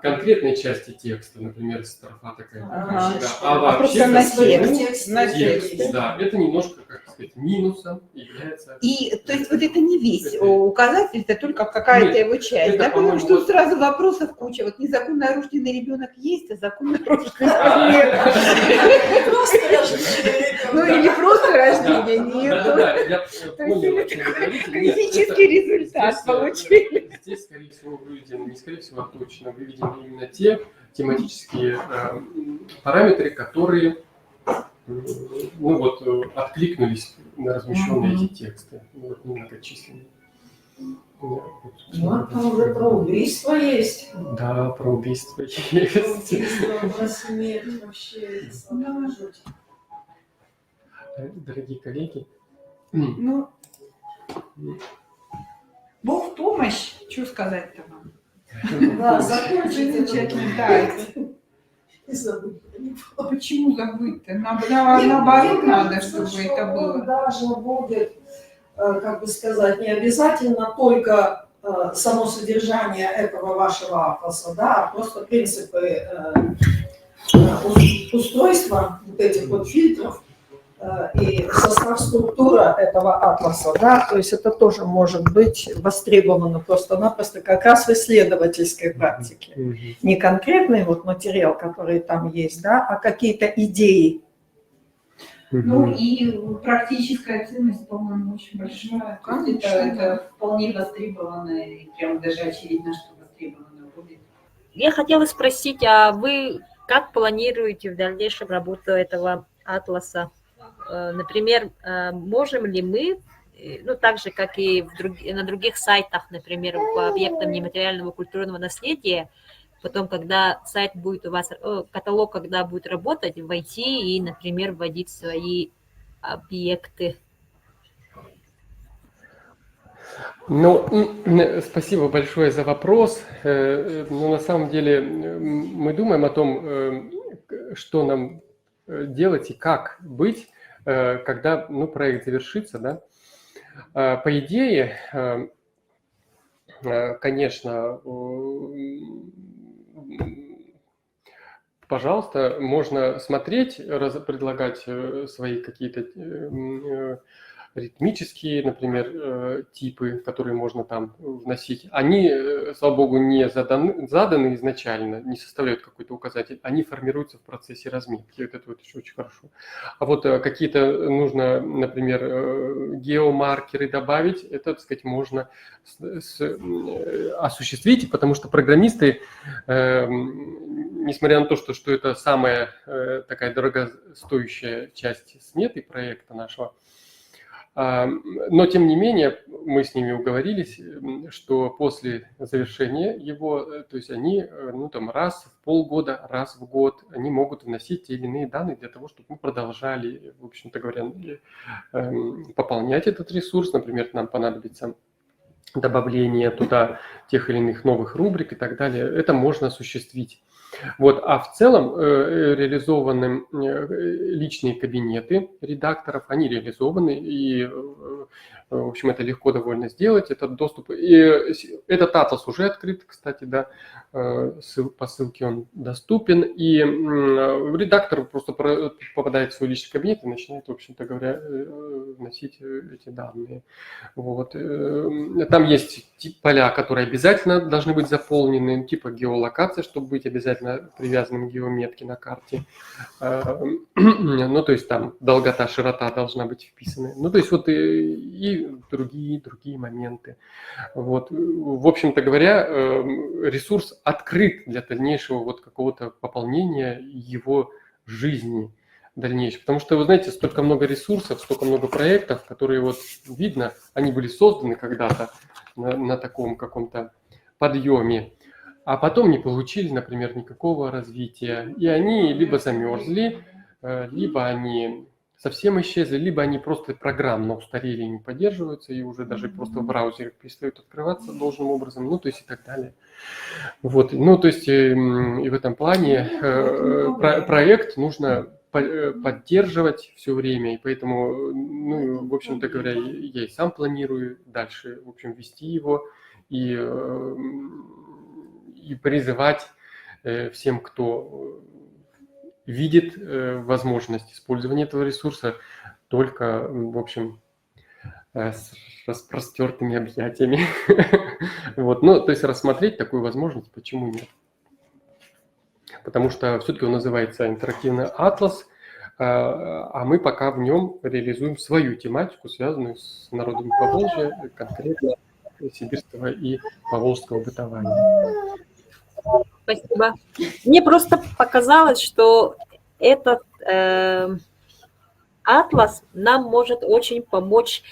конкретной части текста, например, строфа такая, а вообще на текст. Да, это немножко, как сказать, минусом является. И то есть вот это не весь указатель, это только какая-то его часть, да? Потому что тут сразу вопросов куча. Вот незаконно рожденный ребенок есть, а законно рожденный нет. Ну или просто рождение нет. То есть это критический результат получили. Здесь, скорее всего, выведены, не скорее всего, а точно выведены именно те тематические параметры, которые откликнулись на размещенные эти тексты, многочисленные. Там уже про убийство есть. Да, про убийство есть. Убийство, про смерть вообще. Дорогие коллеги. Ну, Бог в помощь, что сказать-то вам? Да, закончите. Замечательно, да. Почему забыть-то? Наоборот надо, чтобы это было. Даже будет, как бы сказать, не обязательно только само содержание этого вашего атласа, да, а просто принципы устройства вот этих вот фильтров и состав, структура этого атласа, да, то есть это тоже может быть востребовано просто-напросто как раз в исследовательской практике. Не конкретный вот материал, который там есть, да, а какие-то идеи. Ну и практическая ценность, по-моему, очень большая. Это вполне востребовано, и прям даже очевидно, что востребовано будет. Я хотела спросить, а вы как планируете в дальнейшем работу этого атласа? Например, можем ли мы, ну так же, как и на других сайтах, например, по объектам нематериального культурного наследия, потом, когда сайт будет у вас, каталог, когда будет работать, войти и, например, вводить свои объекты? Ну, спасибо большое за вопрос. Ну, на самом деле мы думаем о том, что нам делать и как быть, когда проект завершится, да. По идее, конечно, пожалуйста, можно смотреть, предлагать свои какие-то ритмические, например, типы, которые можно там вносить. Они, слава богу, не заданы изначально, не составляют какой-то указатель, они формируются в процессе разметки. Вот это вот еще очень хорошо. А вот какие-то нужно, например, геомаркеры добавить, это, так сказать, можно осуществить, потому что программисты, несмотря на то, что это самая такая дорогостоящая часть сметы проекта нашего, но, тем не менее, мы с ними уговорились, что после завершения его, то есть они раз в полгода, раз в год, они могут вносить те или иные данные для того, чтобы мы продолжали, в общем-то говоря, пополнять этот ресурс. Например, нам понадобится добавление туда тех или иных новых рубрик и так далее. Это можно осуществить. Вот, а в целом реализованы личные кабинеты редакторов, они реализованы, и, в общем, это легко довольно сделать, этот доступ. И этот атлас уже открыт, кстати, да, по ссылке он доступен, и редактор просто попадает в свой личный кабинет и начинает, в общем-то говоря, вносить эти данные. Вот. Там есть поля, которые обязательно должны быть заполнены, типа геолокация, чтобы быть обязательно привязанным к геометке на карте. Ну, то есть там долгота, широта должна быть вписаны. Ну, то есть вот и другие моменты. Вот. В общем-то говоря, ресурс открыт для дальнейшего вот какого-то пополнения его жизни дальнейшего. Потому что, вы знаете, столько много ресурсов, столько много проектов, которые вот видно, они были созданы когда-то на таком каком-то подъеме, а потом не получили, например, никакого развития. И они либо замерзли, либо они совсем исчезли, либо они просто программно устарели и не поддерживаются, и уже даже просто в браузерах перестают открываться должным образом, ну, то есть и так далее. Вот, ну, то есть и в этом плане проект нужно поддерживать все время, и поэтому, ну, в общем-то говоря, я и сам планирую дальше, в общем, вести его и призывать всем, кто видит возможность использования этого ресурса, только, в общем, с распростертыми объятиями. Вот. Ну, то есть рассмотреть такую возможность, почему нет. Потому что все-таки он называется «Интерактивный атлас», а мы пока в нем реализуем свою тематику, связанную с народами Поволжья, конкретно сибирского и поволжского бытования. Спасибо. Мне просто показалось, что этот атлас нам может очень помочь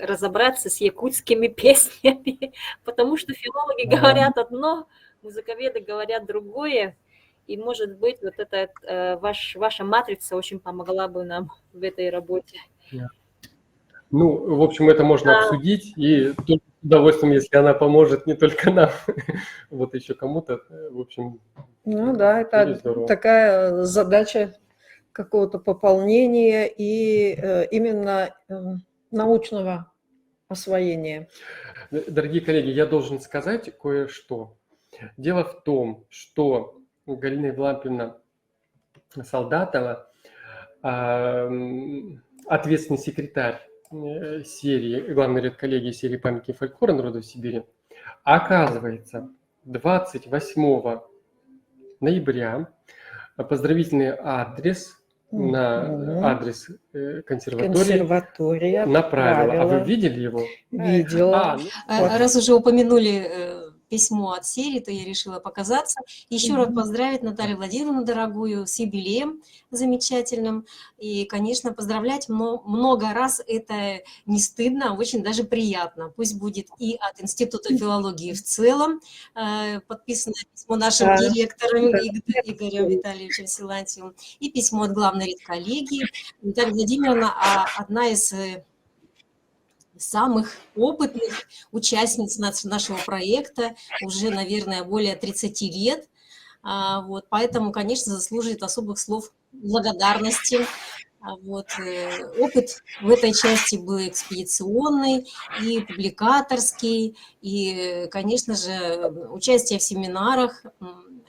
разобраться с якутскими песнями, потому что филологи говорят одно, музыковеды говорят другое, И, может быть, вот эта ваша матрица очень помогла бы нам в этой работе. Ну, в общем, это можно обсудить, и только с удовольствием, если она поможет не только нам, вот еще кому-то, в общем. Ну да, это такая задача какого-то пополнения и именно научного освоения. Дорогие коллеги, я должен сказать кое-что. Дело в том, что Галина Евлампиевна Солдатова, ответственный секретарь серии, главный редколлегии серии «Памятники фольклора народов Сибири», оказывается, 28 ноября поздравительный адрес на адрес консерватории направила. А вы видели его? Видела. Раз уже упомянули письмо от серии, то я решила показаться. Еще раз поздравить Наталью Владимировну дорогую с юбилеем замечательным. И, конечно, поздравлять много раз это не стыдно, а очень даже приятно. Пусть будет и от Института филологии в целом подписано письмо нашим директором Игорем Витальевичем Силантьевым, и письмо от главной редколлегии. Наталья Владимировна одна из самых опытных участниц нашего проекта, уже, наверное, более 30 лет. Вот, поэтому, конечно, заслуживает особых слов благодарности. Вот, опыт в этой части был экспедиционный и публикаторский, и, конечно же, участие в семинарах.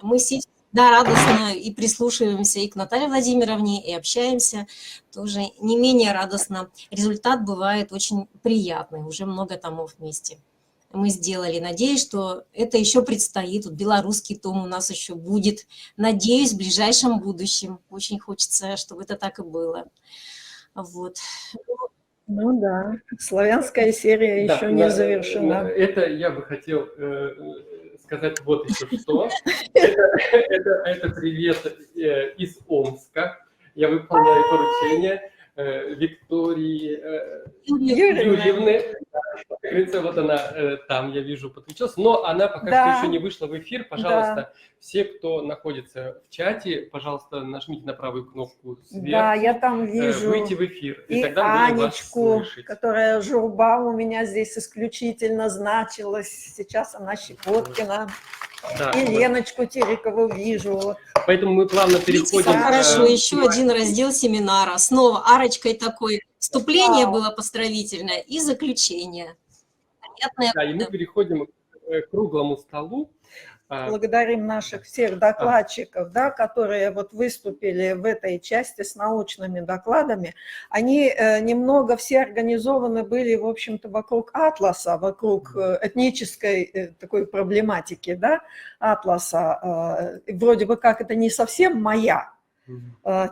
Мы всегда радостно и прислушиваемся и к Наталье Владимировне, и общаемся тоже не менее радостно. Результат бывает очень приятный, уже много томов вместе мы сделали. Надеюсь, что это еще предстоит. Вот белорусский том у нас еще будет. Надеюсь, в ближайшем будущем. Очень хочется, чтобы это так и было. Вот. Ну да, славянская серия еще не завершена. Это я бы хотел сказать вот еще что. Это привет из Омска. Я выполняю поручение Виктории Юрьевны. Вот она там, я вижу, подключилась. Но она пока что еще не вышла в эфир. Пожалуйста, все, кто находится в чате, пожалуйста, нажмите на правую кнопку сверху. Да, я там вижу выйти в эфир. И тогда Анечку, которая журба у меня здесь исключительно значилась. Сейчас она Щепоткина. Да, и Леночку Терекову вижу. Поэтому мы плавно переходим. Хорошо, еще один раздел семинара. Снова арочкой такой. Вступление было поздравительное и заключение. Понятное. Да, и мы переходим к круглому столу. Благодарим наших всех докладчиков, да, которые вот выступили в этой части с научными докладами. Они немного все организованы были, в общем-то, вокруг атласа, вокруг этнической такой проблематики, да, атласа. Вроде бы как это не совсем моя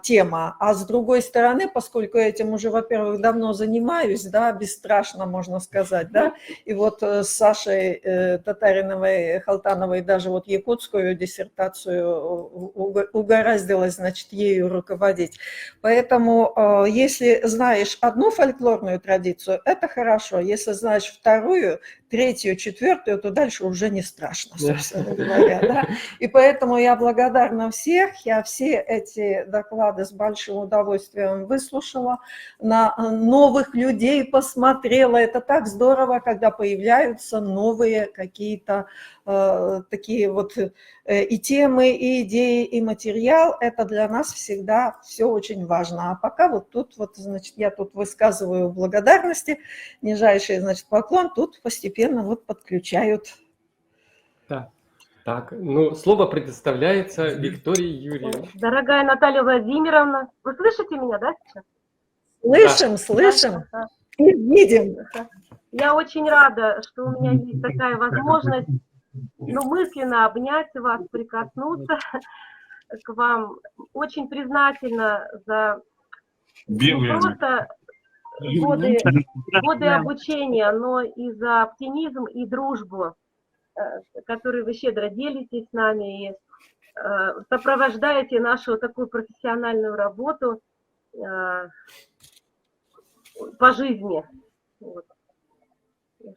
тема, а с другой стороны, поскольку я этим уже, во-первых, давно занимаюсь, да, бесстрашно, можно сказать, да, и вот с Сашей Татариновой, Халтановой даже вот якутскую диссертацию угораздилось, значит, ею руководить. Поэтому, если знаешь одну фольклорную традицию, это хорошо, если знаешь вторую, третью, четвертую, то дальше уже не страшно, собственно говоря, да. И поэтому я благодарна всех, я все эти доклады с большим удовольствием выслушала, на новых людей посмотрела. Это так здорово, когда появляются новые какие-то такие вот и темы, и идеи, и материал. Это для нас всегда все очень важно. А пока вот тут вот, значит, я тут высказываю благодарности, нижайший, значит, поклон, тут постепенно вот подключают. Да. Так, ну, слово предоставляется Виктории Юрьевне. Дорогая Наталья Владимировна, вы слышите меня, да, сейчас? Слышим, Да. слышим и видим. Я очень рада, что у меня есть такая возможность, ну, мысленно обнять вас, прикоснуться к вам. Очень признательна за не просто годы обучения, но и за оптимизм и дружбу, которые вы щедро делитесь с нами и сопровождаете нашу такую профессиональную работу по жизни. Вот.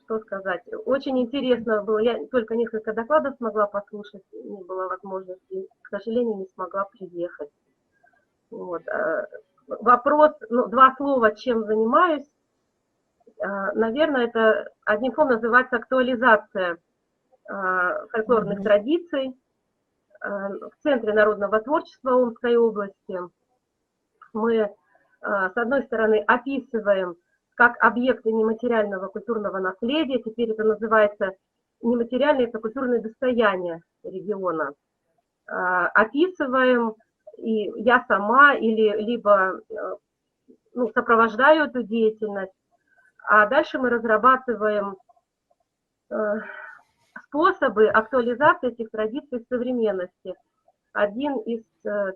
что сказать. Очень интересно было. Я только несколько докладов смогла послушать, не было возможности. К сожалению, не смогла приехать. Вот. Вопрос, ну, два слова, чем занимаюсь. Наверное, это одним словом называется актуализация фольклорных традиций в Центре народного творчества Омской области. Мы, с одной стороны, описываем как объекты нематериального культурного наследия, теперь это называется нематериальное, это культурное достояние региона. Описываем, и я сама, или либо ну, сопровождаю эту деятельность, а дальше мы разрабатываем способы актуализации этих традиций в современности. Один из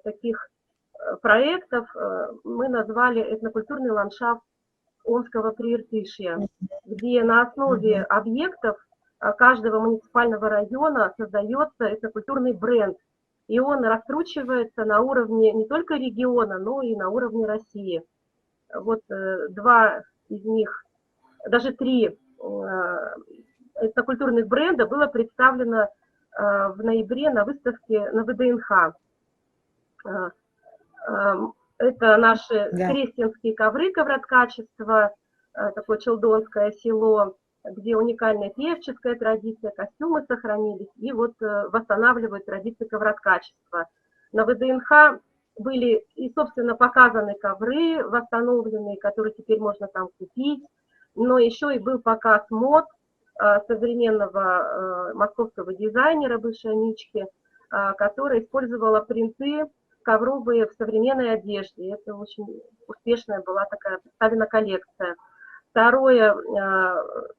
таких проектов мы назвали «Этнокультурный ландшафт Омского Прииртышья», где на основе объектов каждого муниципального района создается этнокультурный бренд, и он раскручивается на уровне не только региона, но и на уровне России. Вот два из них, даже три этнокультурных бренда было представлено в ноябре на выставке на ВДНХ. Это наши крестьянские ковры ковроткачества, такое челдонское село, где уникальная певческая традиция, костюмы сохранились, и вот восстанавливают традиции ковроткачества. На ВДНХ были и, собственно, показаны ковры восстановленные, которые теперь можно там купить, но еще и был показ мод современного московского дизайнера, бывшей Анички, которая использовала принты ковровые в современной одежде. Это очень успешная была такая представлена коллекция. Второе,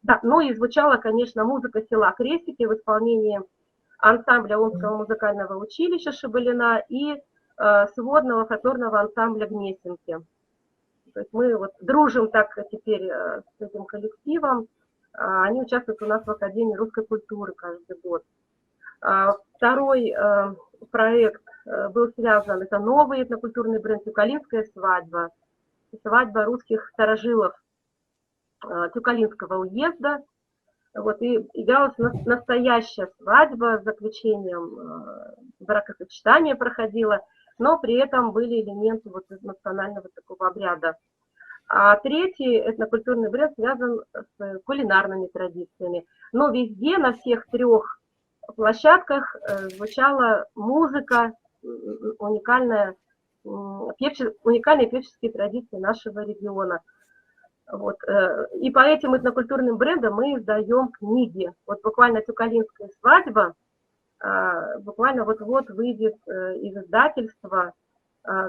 да, ну и звучала, конечно, музыка села Крестики в исполнении ансамбля Омского музыкального училища Шабалина и сводного фольклорного ансамбля Гнесинки. То есть мы вот дружим так теперь с этим коллективом. Они участвуют у нас в Академии русской культуры каждый год. Второй проект был связан, это новый этнокультурный бренд «Тюкалинская свадьба». Свадьба русских старожилов Тюкалинского уезда. Вот, и игралась настоящая свадьба с заключением бракосочетания проходила, но при этом были элементы вот национального такого обряда. А третий этнокультурный бренд связан с кулинарными традициями. Но везде, на всех трех площадках звучала музыка, уникальные певческие традиции нашего региона. Вот. И по этим этнокультурным брендам мы издаем книги. Вот буквально «Тюкалинская свадьба» буквально вот-вот выйдет из издательства,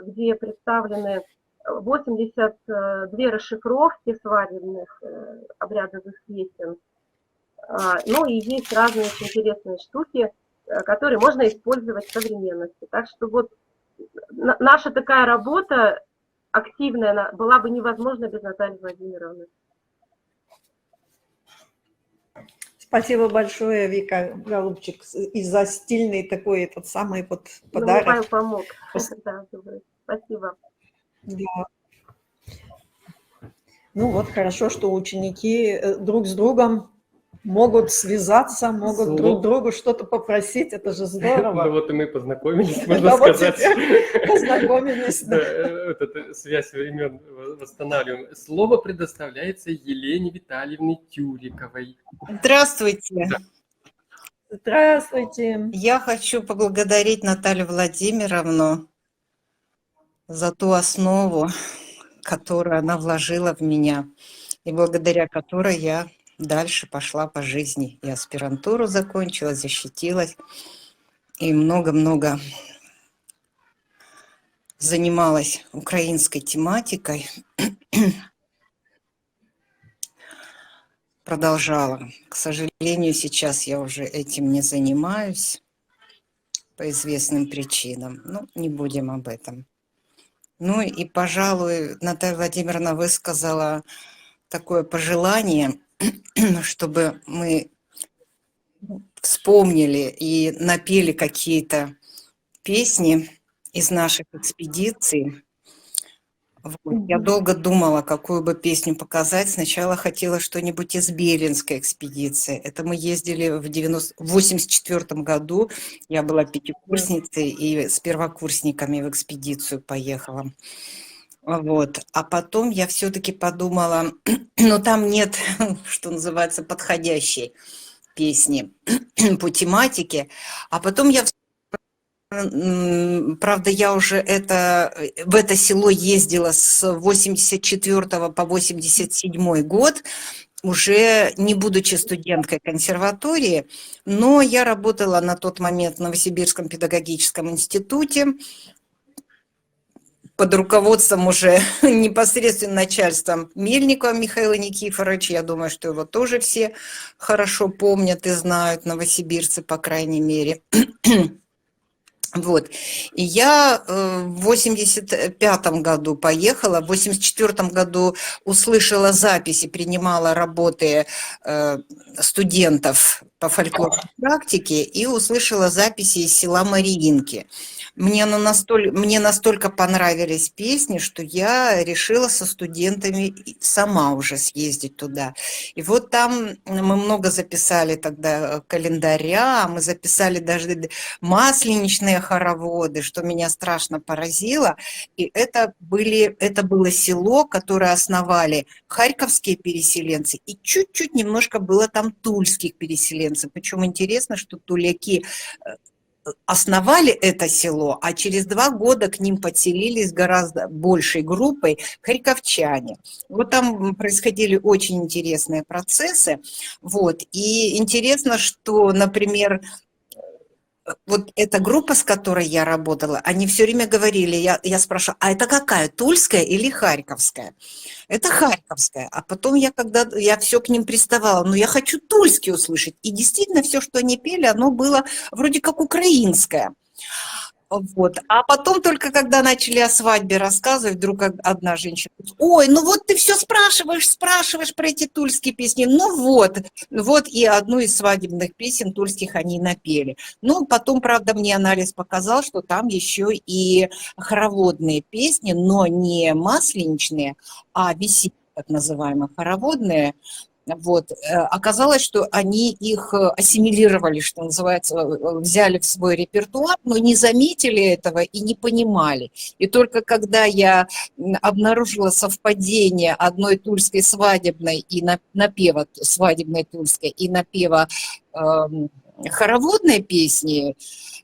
где представлены 82 расшифровки свадебных обрядовых песен. Ну и есть разные очень интересные штуки, которые можно использовать в современности. Так что вот наша такая работа активная была бы невозможна без Натальи Владимировны. Спасибо большое, Вика, голубчик, и за стильный такой этот самый вот подарок. Павел помог. Да, спасибо. Да. Ну вот хорошо, что ученики друг с другом могут связаться, могут друг другу что-то попросить, это же здорово. Ну вот и мы познакомились, можно сказать. Познакомились. Эту связь времен восстанавливаем. Слово предоставляется Елене Витальевне Тюриковой. Здравствуйте. Здравствуйте. Я хочу поблагодарить Наталью Владимировну за ту основу, которую она вложила в меня, и благодаря которой я дальше пошла по жизни. И аспирантуру закончила, защитилась, и много-много занималась украинской тематикой. Продолжала. К сожалению, сейчас я уже этим не занимаюсь по известным причинам. Ну, не будем об этом. Ну и, пожалуй, Наталья Владимировна высказала такое пожелание, чтобы мы вспомнили и напели какие-то песни из наших экспедиций. Вот. Я долго думала, какую бы песню показать. Сначала хотела что-нибудь из Белинской экспедиции. Это мы ездили в 84 году. Я была пятикурсницей и с первокурсниками в экспедицию поехала. Вот. А потом я все-таки подумала, ну там нет, что называется, подходящей песни по тематике. А потом я правда, я уже в это село ездила с 84 по 87 год, уже не будучи студенткой консерватории, но я работала на тот момент в Новосибирском педагогическом институте под руководством уже непосредственно начальством Мельникова Михаила Никифоровича. Я думаю, что его тоже все хорошо помнят и знают, новосибирцы, по крайней мере. Вот. И я в 85 году поехала, в 84 году услышала записи, принимала работы студентов по фольклорной практике и услышала записи из села Мариинки. Мне настолько понравились песни, что я решила со студентами сама уже съездить туда. И вот там мы много записали тогда календаря, мы записали даже масленичные хороводы, что меня страшно поразило. И это было село, которое основали харьковские переселенцы, и чуть-чуть немножко было там тульских переселенцев. Причем интересно, что туляки основали это село, а через 2 года к ним подселились гораздо большей группой харьковчане. Вот там происходили очень интересные процессы. Вот. И интересно, что, например, вот эта группа, с которой я работала, они все время говорили, я спрашивала, а это какая, тульская или харьковская? Это харьковская. А потом когда я все к ним приставала, но я хочу тульский услышать. И действительно все, что они пели, оно было вроде как украинское. Вот. А потом только когда начали о свадьбе рассказывать, вдруг одна женщина говорит: ой, ну вот ты все спрашиваешь про эти тульские песни, ну вот и одну из свадебных песен тульских они напели. Ну, потом, правда, мне анализ показал, что там еще и хороводные песни, но не масленичные, а весенние, так называемые хороводные. Вот. Оказалось, что они их ассимилировали, что называется, взяли в свой репертуар, но не заметили этого и не понимали. И только когда я обнаружила совпадение одной тульской свадебной и напева свадебной тульской и напева хороводной песни,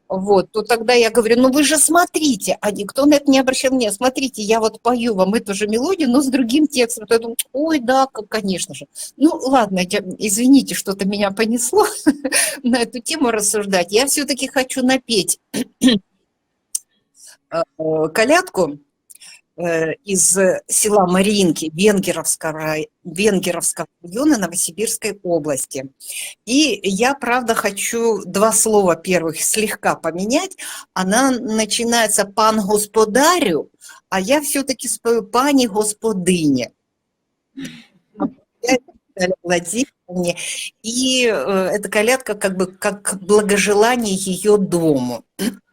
вот, то тогда я говорю, ну вы же смотрите, а никто на это не обращал внимания, смотрите, я вот пою вам эту же мелодию, но с другим текстом. Я думаю, ой, да, конечно же. Ну ладно, извините, что-то меня понесло на эту тему рассуждать. Я все-таки хочу напеть колядку из села Мариинки Венгеровского района Новосибирской области. И я, правда, хочу 2 слова первых слегка поменять. Она начинается «пан господарю», а я все-таки спою «пани господыне». Владимировне. И эта колядка как благожелание ее дому.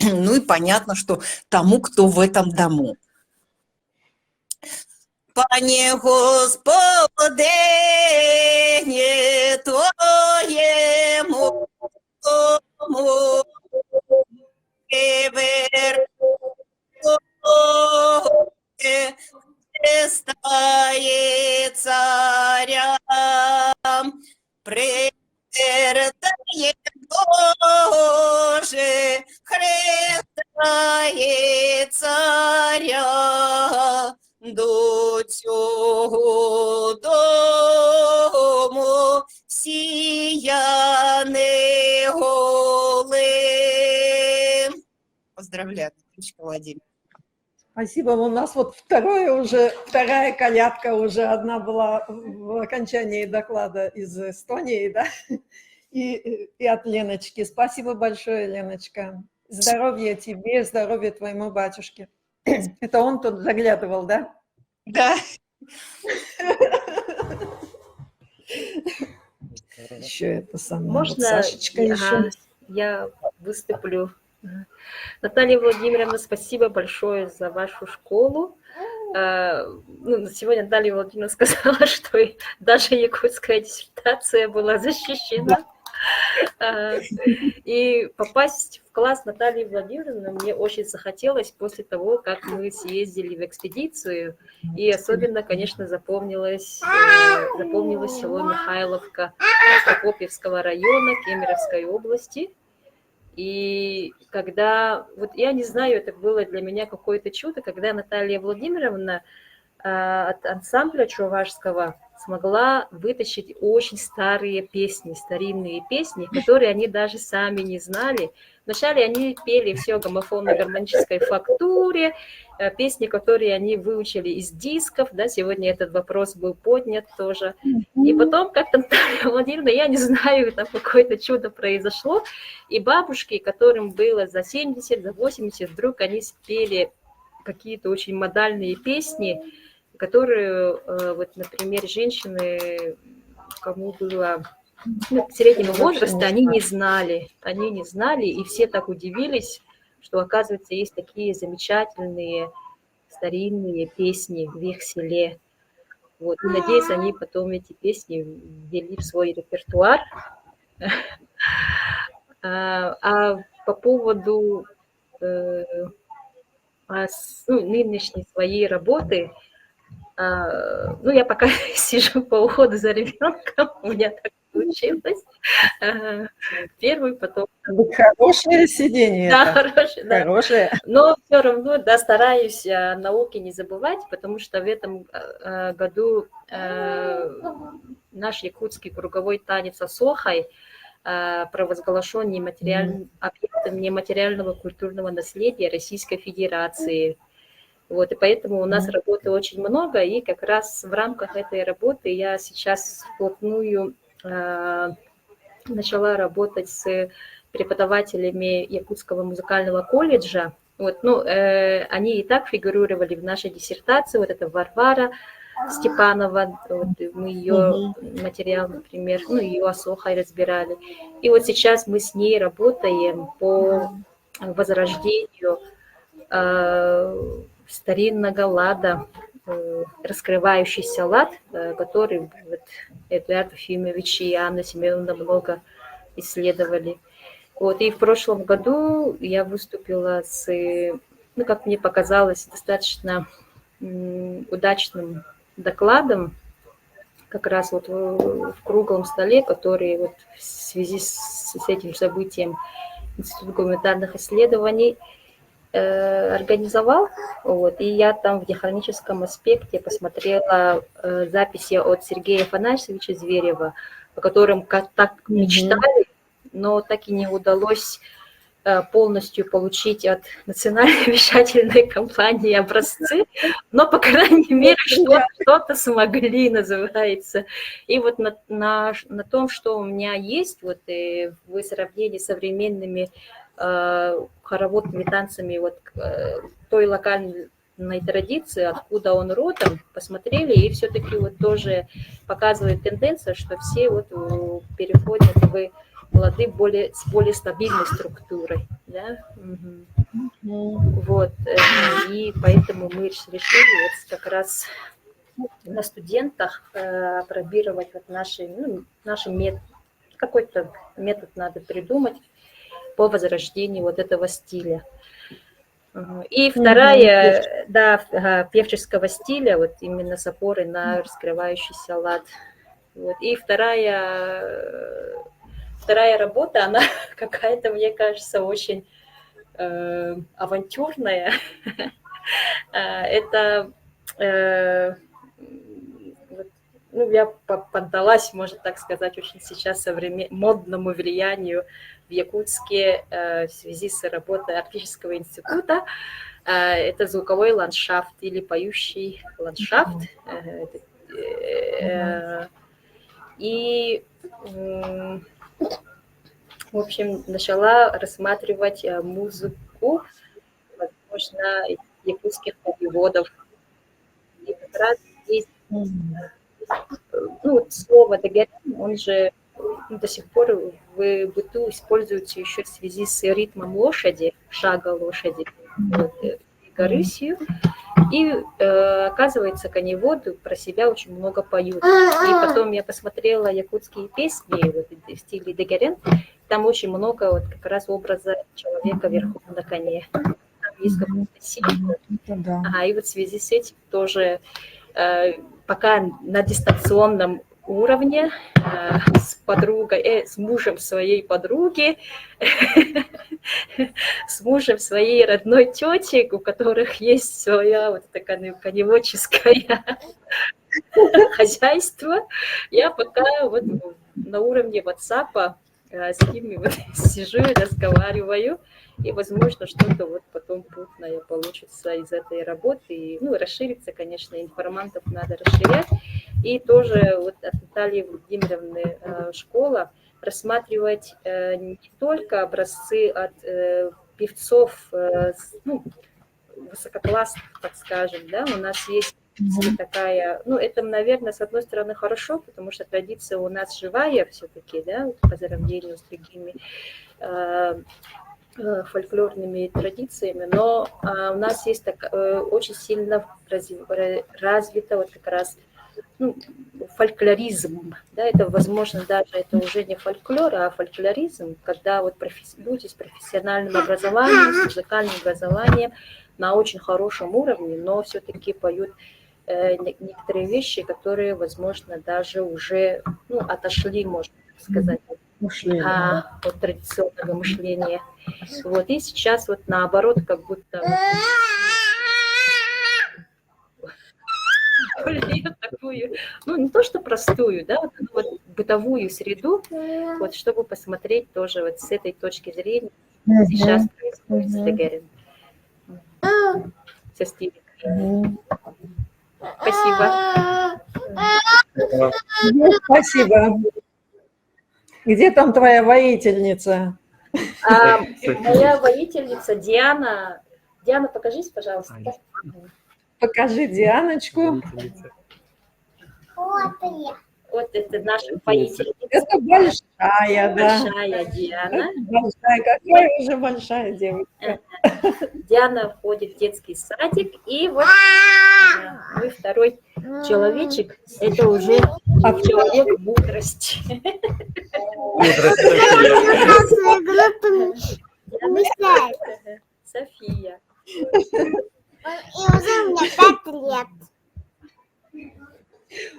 Ну и понятно, что тому, кто в этом дому. Пане Господине твоему дому престает царям, престает Боже, хрестает царя. До цього дому сияне голим. Поздравляю, Владимир. Спасибо. У нас вот вторая колядка уже одна была в окончании доклада из Эстонии, да, и от Леночки. Спасибо большое, Леночка. Здоровья тебе, здоровья твоему батюшке. Это он тут заглядывал, да? Да. Еще это самое. Можно вот Сашечка еще? я выступлю? Наталья Владимировна, спасибо большое за вашу школу. ну, сегодня Наталья Владимировна сказала, что даже якутская диссертация была защищена. И попасть в класс Натальи Владимировны мне очень захотелось после того, как мы съездили в экспедицию. И особенно, конечно, запомнилось село Михайловка Прокопьевского района Кемеровской области. И когда, вот я не знаю, это было для меня какое-то чудо, когда Наталья Владимировна от ансамбля чувашского смогла вытащить очень старые песни, старинные песни, которые они даже сами не знали. Вначале они пели все в гомофонно-гармонической фактуре, песни, которые они выучили из дисков, да, сегодня этот вопрос был поднят тоже. И потом как-то Наталья Владимировна, я не знаю, там какое-то чудо произошло, и бабушки, которым было за 70, за 80, вдруг они спели какие-то очень модальные песни, которые, вот, например, женщины, кому было среднего возраста, они не знали, и все так удивились, что, оказывается, есть такие замечательные старинные песни в их селе. Вот. И, надеюсь, они потом эти песни ввели в свой репертуар. А по поводу нынешней своей работы, ну, я пока сижу по уходу за ребенком, у меня так получилось. Первый, потом... Хорошее сидение. Да, хорошее, да. Хорошее. Но все равно, да, стараюсь о науке не забывать, потому что в этом году наш якутский круговой танец «Асохай» провозглашен объектом нематериального культурного наследия Российской Федерации. Вот, и поэтому у нас работы очень много, и как раз в рамках этой работы я сейчас вплотную начала работать с преподавателями Якутского музыкального колледжа. Вот, ну, они и так фигурировали в нашей диссертации, вот это Варвара Степанова, вот, мы ее материал, например, ну, ее «Асохай» разбирали. И вот сейчас мы с ней работаем по возрождению старинного лада, раскрывающийся лад, который вот, Эдуард Ефимович и Анна Семеновна много исследовали. Вот, и в прошлом году я выступила с, ну, как мне показалось, достаточно удачным докладом, как раз вот в круглом столе, который вот в связи с этим событием Институт гуманитарных исследований организовал. Вот, и я там в диахроническом аспекте посмотрела записи от Сергея Афанасьевича Зверева, о котором так мечтали, но так и не удалось полностью получить от национальной вещательной компании образцы, но, по крайней мере, что-то смогли, называется. И вот на том, что у меня есть, вот в сравнении с современными хороводными танцами вот той локальной традиции, откуда он родом, посмотрели, и все-таки вот тоже показывает тенденция, что все вот переходят в лады с более стабильной структурой. Да? Вот. И поэтому мы решили вот как раз на студентах апробировать вот наши методы. Какой-то метод надо придумать по возрождению вот этого стиля. И вторая, да, певческого стиля, вот именно с опорой на раскрывающийся лад. Вот. И вторая работа, она какая-то, мне кажется, очень авантюрная. Это, ну, я поддалась, можно так сказать, очень сейчас модному влиянию в Якутске в связи с работой Арктического института. Это звуковой ландшафт или поющий ландшафт. И, в общем, начала рассматривать музыку, возможно, якутских переводов. И как раз здесь, ну, слово «дагерин», он же до сих пор в быту используется еще в связи с ритмом лошади, шага лошади. Вот. Горысью. И оказывается, коневоды про себя очень много поют. И потом я посмотрела якутские песни вот, в стиле Дегерен. Там очень много вот как раз образа человека верхом на коне. Там есть какой-то символ. И вот в связи с этим тоже пока на дистанционном уровне с подругой, с мужем своей подруги, с мужем своей родной тети, у которых есть своя вот такая коневодческое хозяйство. Я пока вот на уровне WhatsApp с ними вот сижу и разговариваю, и, возможно, что-то вот потом путное получится из этой работы. И, ну, расширится, конечно, информантов надо расширять. И тоже вот от Натальи Владимировны школа рассматривать не только образцы от певцов, ну, высококлассных, так скажем, да, у нас есть такая, ну, это, наверное, с одной стороны хорошо, потому что традиция у нас живая все-таки, да, по сравнению с другими фольклорными традициями, но у нас есть так, очень сильно развито вот как раз фольклоризм, да, это, возможно, даже это уже не фольклор, а фольклоризм, когда вот люди с профессиональным образованием, с музыкальным образованием на очень хорошем уровне, но все-таки поют некоторые вещи, которые, возможно, даже уже отошли, можно сказать, от традиционного мышления. Вот, и сейчас вот наоборот, как будто такую, ну, не то что простую, да, вот бытовую среду, вот, чтобы посмотреть тоже вот с этой точки зрения, что сейчас происходит с Дегерен. Со стилем. Спасибо. Спасибо. Где там твоя воительница? Моя воительница Диана. Диана, покажись, пожалуйста. Покажи Дианочку. Вот это наша воительница. Это большая, да. Большая Диана. Большая, какая уже большая девочка. Диана ходит в детский садик, и вот мой второй человечек, это уже человек мудрость. София. И уже у меня 5 лет.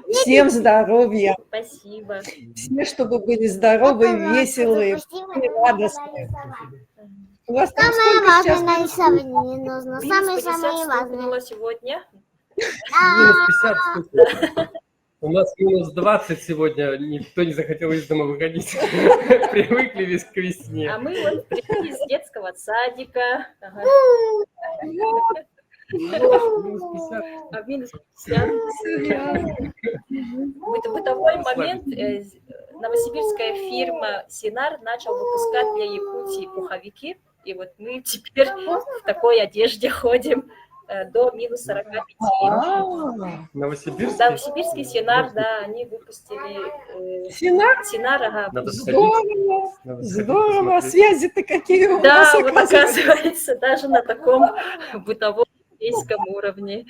Всем здоровья. Спасибо. Все, чтобы были здоровы, веселые, и радостные. У вас там самое важное сейчас... нарисовать не нужно. Самое важное. Сегодня. Минус 50. У нас минус 20 сегодня. Никто не захотел из дома выходить. Привыкли весь к весне. А мы вот пришли из детского садика. Минус 50. А минус 50. Это бытовой момент. Новосибирская фирма Синар начал выпускать для Якутии пуховики. И вот мы теперь в такой одежде ходим до минус 45. Новосибирский? Новосибирский Синар, да, они выпустили... Синар? Синар, ага. Здорово, здорово. Связи-то какие у да, нас, вот оказывается, даже на таком бытовом европейском уровне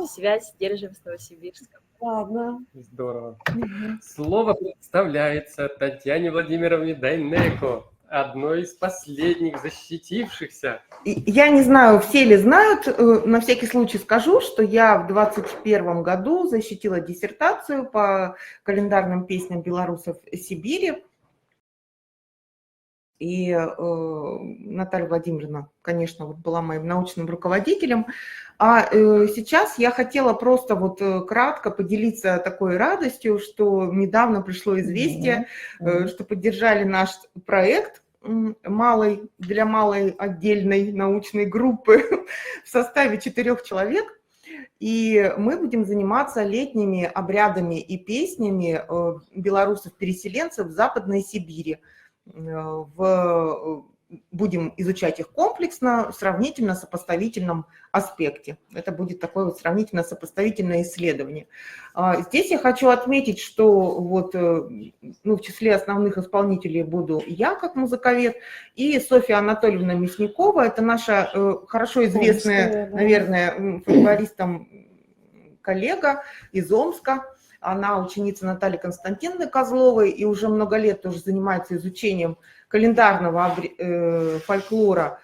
связь держим с Новосибирском. Ладно. Здорово. Слово представляется Татьяне Владимировне Дайнеко, одной из последних защитившихся. Я не знаю, все ли знают, на всякий случай скажу, что я в 2021 году защитила диссертацию по календарным песням белорусов Сибири. И Наталья Владимировна, конечно, вот была моим научным руководителем. А сейчас я хотела просто вот кратко поделиться такой радостью, что недавно пришло известие, что поддержали наш проект для малой отдельной научной группы в составе 4 человек. И мы будем заниматься летними обрядами и песнями белорусов-переселенцев в Западной Сибири, в будем изучать их комплексно, в сравнительно-сопоставительном аспекте. Это будет такое вот сравнительно-сопоставительное исследование. Здесь я хочу отметить, что вот, в числе основных исполнителей буду я, как музыковед, и Софья Анатольевна Мясникова. Это наша хорошо известная, наверное, фольклористам коллега из Омска. Она ученица Натальи Константиновны Козловой и уже много лет тоже занимается изучением календарного фольклора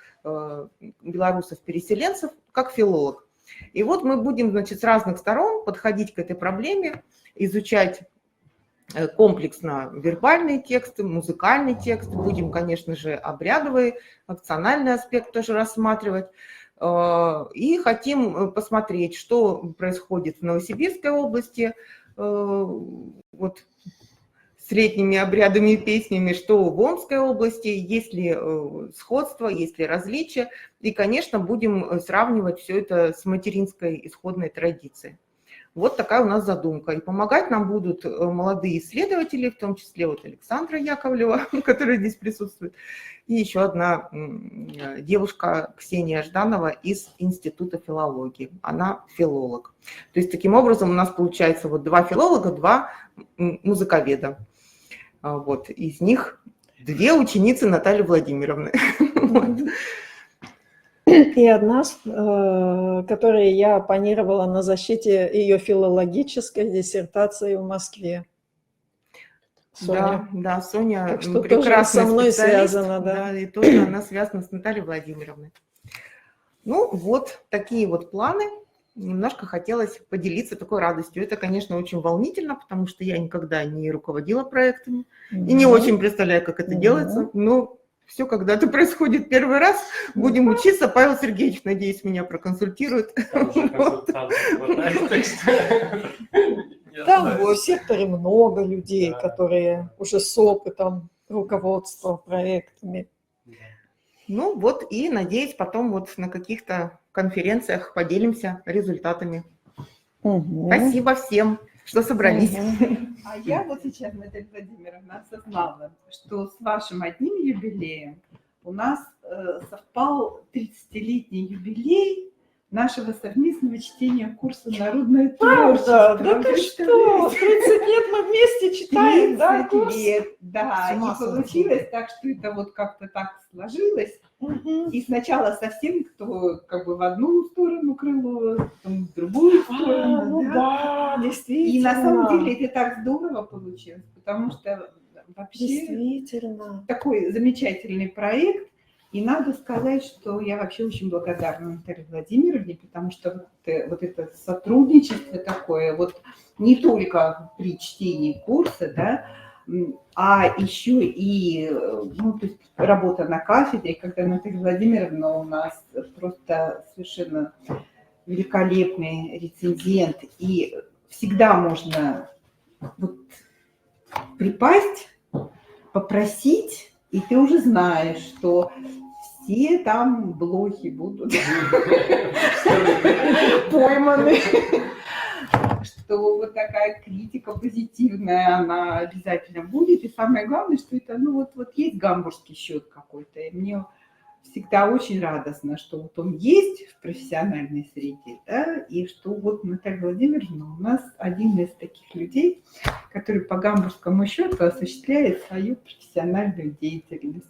белорусов-переселенцев как филолог. И вот мы будем, значит, с разных сторон подходить к этой проблеме, изучать комплексно вербальные тексты, музыкальный текст, будем, конечно же, обрядовый, акциональный аспект тоже рассматривать. И хотим посмотреть, что происходит в Новосибирской области, вот с летними обрядами и песнями, что в Омской области, есть ли сходство, есть ли различия. И, конечно, будем сравнивать все это с материнской исходной традицией. Вот такая у нас задумка. И помогать нам будут молодые исследователи, в том числе вот Александра Яковлева, которая здесь присутствует, и еще одна девушка, Ксения Жданова, из Института филологии. Она филолог. То есть таким образом у нас получается вот 2 филолога, 2 музыковеда. Вот. Из них 2 ученицы Натальи Владимировны. И одна, которой я оппонировала на защите ее филологической диссертации в Москве. Соня. Да, Соня так что прекрасная со мной специалист, связана, да. И тоже она связана с Натальей Владимировной. Ну, вот такие вот планы. Немножко хотелось поделиться такой радостью. Это, конечно, очень волнительно, потому что я никогда не руководила проектами и не очень представляю, как это делается, но все когда-то происходит первый раз. Будем учиться. Павел Сергеевич, надеюсь, меня проконсультирует. Там в секторе много людей, которые уже с опытом руководства проектами. Ну вот и надеюсь, потом вот на каких-то конференциях поделимся результатами. Спасибо всем, что собрались. А я вот сейчас, Наталья Владимировна, осознала, что с вашим одним юбилеем у нас совпал 30-летний юбилей нашего совместного чтения курса «Народное творчество». Да ты что? 30 лет мы вместе читаем, да, 30 курс? лет, да. И получилось так, что это вот как-то так сложилось. И сначала совсем кто как бы в одну сторону крыло, потом в другую сторону. Да, действительно. И на самом деле это так здорово получилось, потому что вообще действительно такой замечательный проект. И надо сказать, что я вообще очень благодарна Наталье Владимировне, потому что вот это сотрудничество такое, вот не только при чтении курса, да, а еще и то есть работа на кафедре, когда Наталья Владимировна у нас просто совершенно великолепный рецензент, и всегда можно вот припасть, попросить, и ты уже знаешь, что все там блохи будут пойманы, что вот такая критика позитивная, она обязательно будет. И самое главное, что это, вот есть гамбургский счет какой-то. И мне всегда очень радостно, что вот он есть в профессиональной среде, да, и что вот Наталья Владимировна у нас один из таких людей, который по гамбургскому счету осуществляет свою профессиональную деятельность.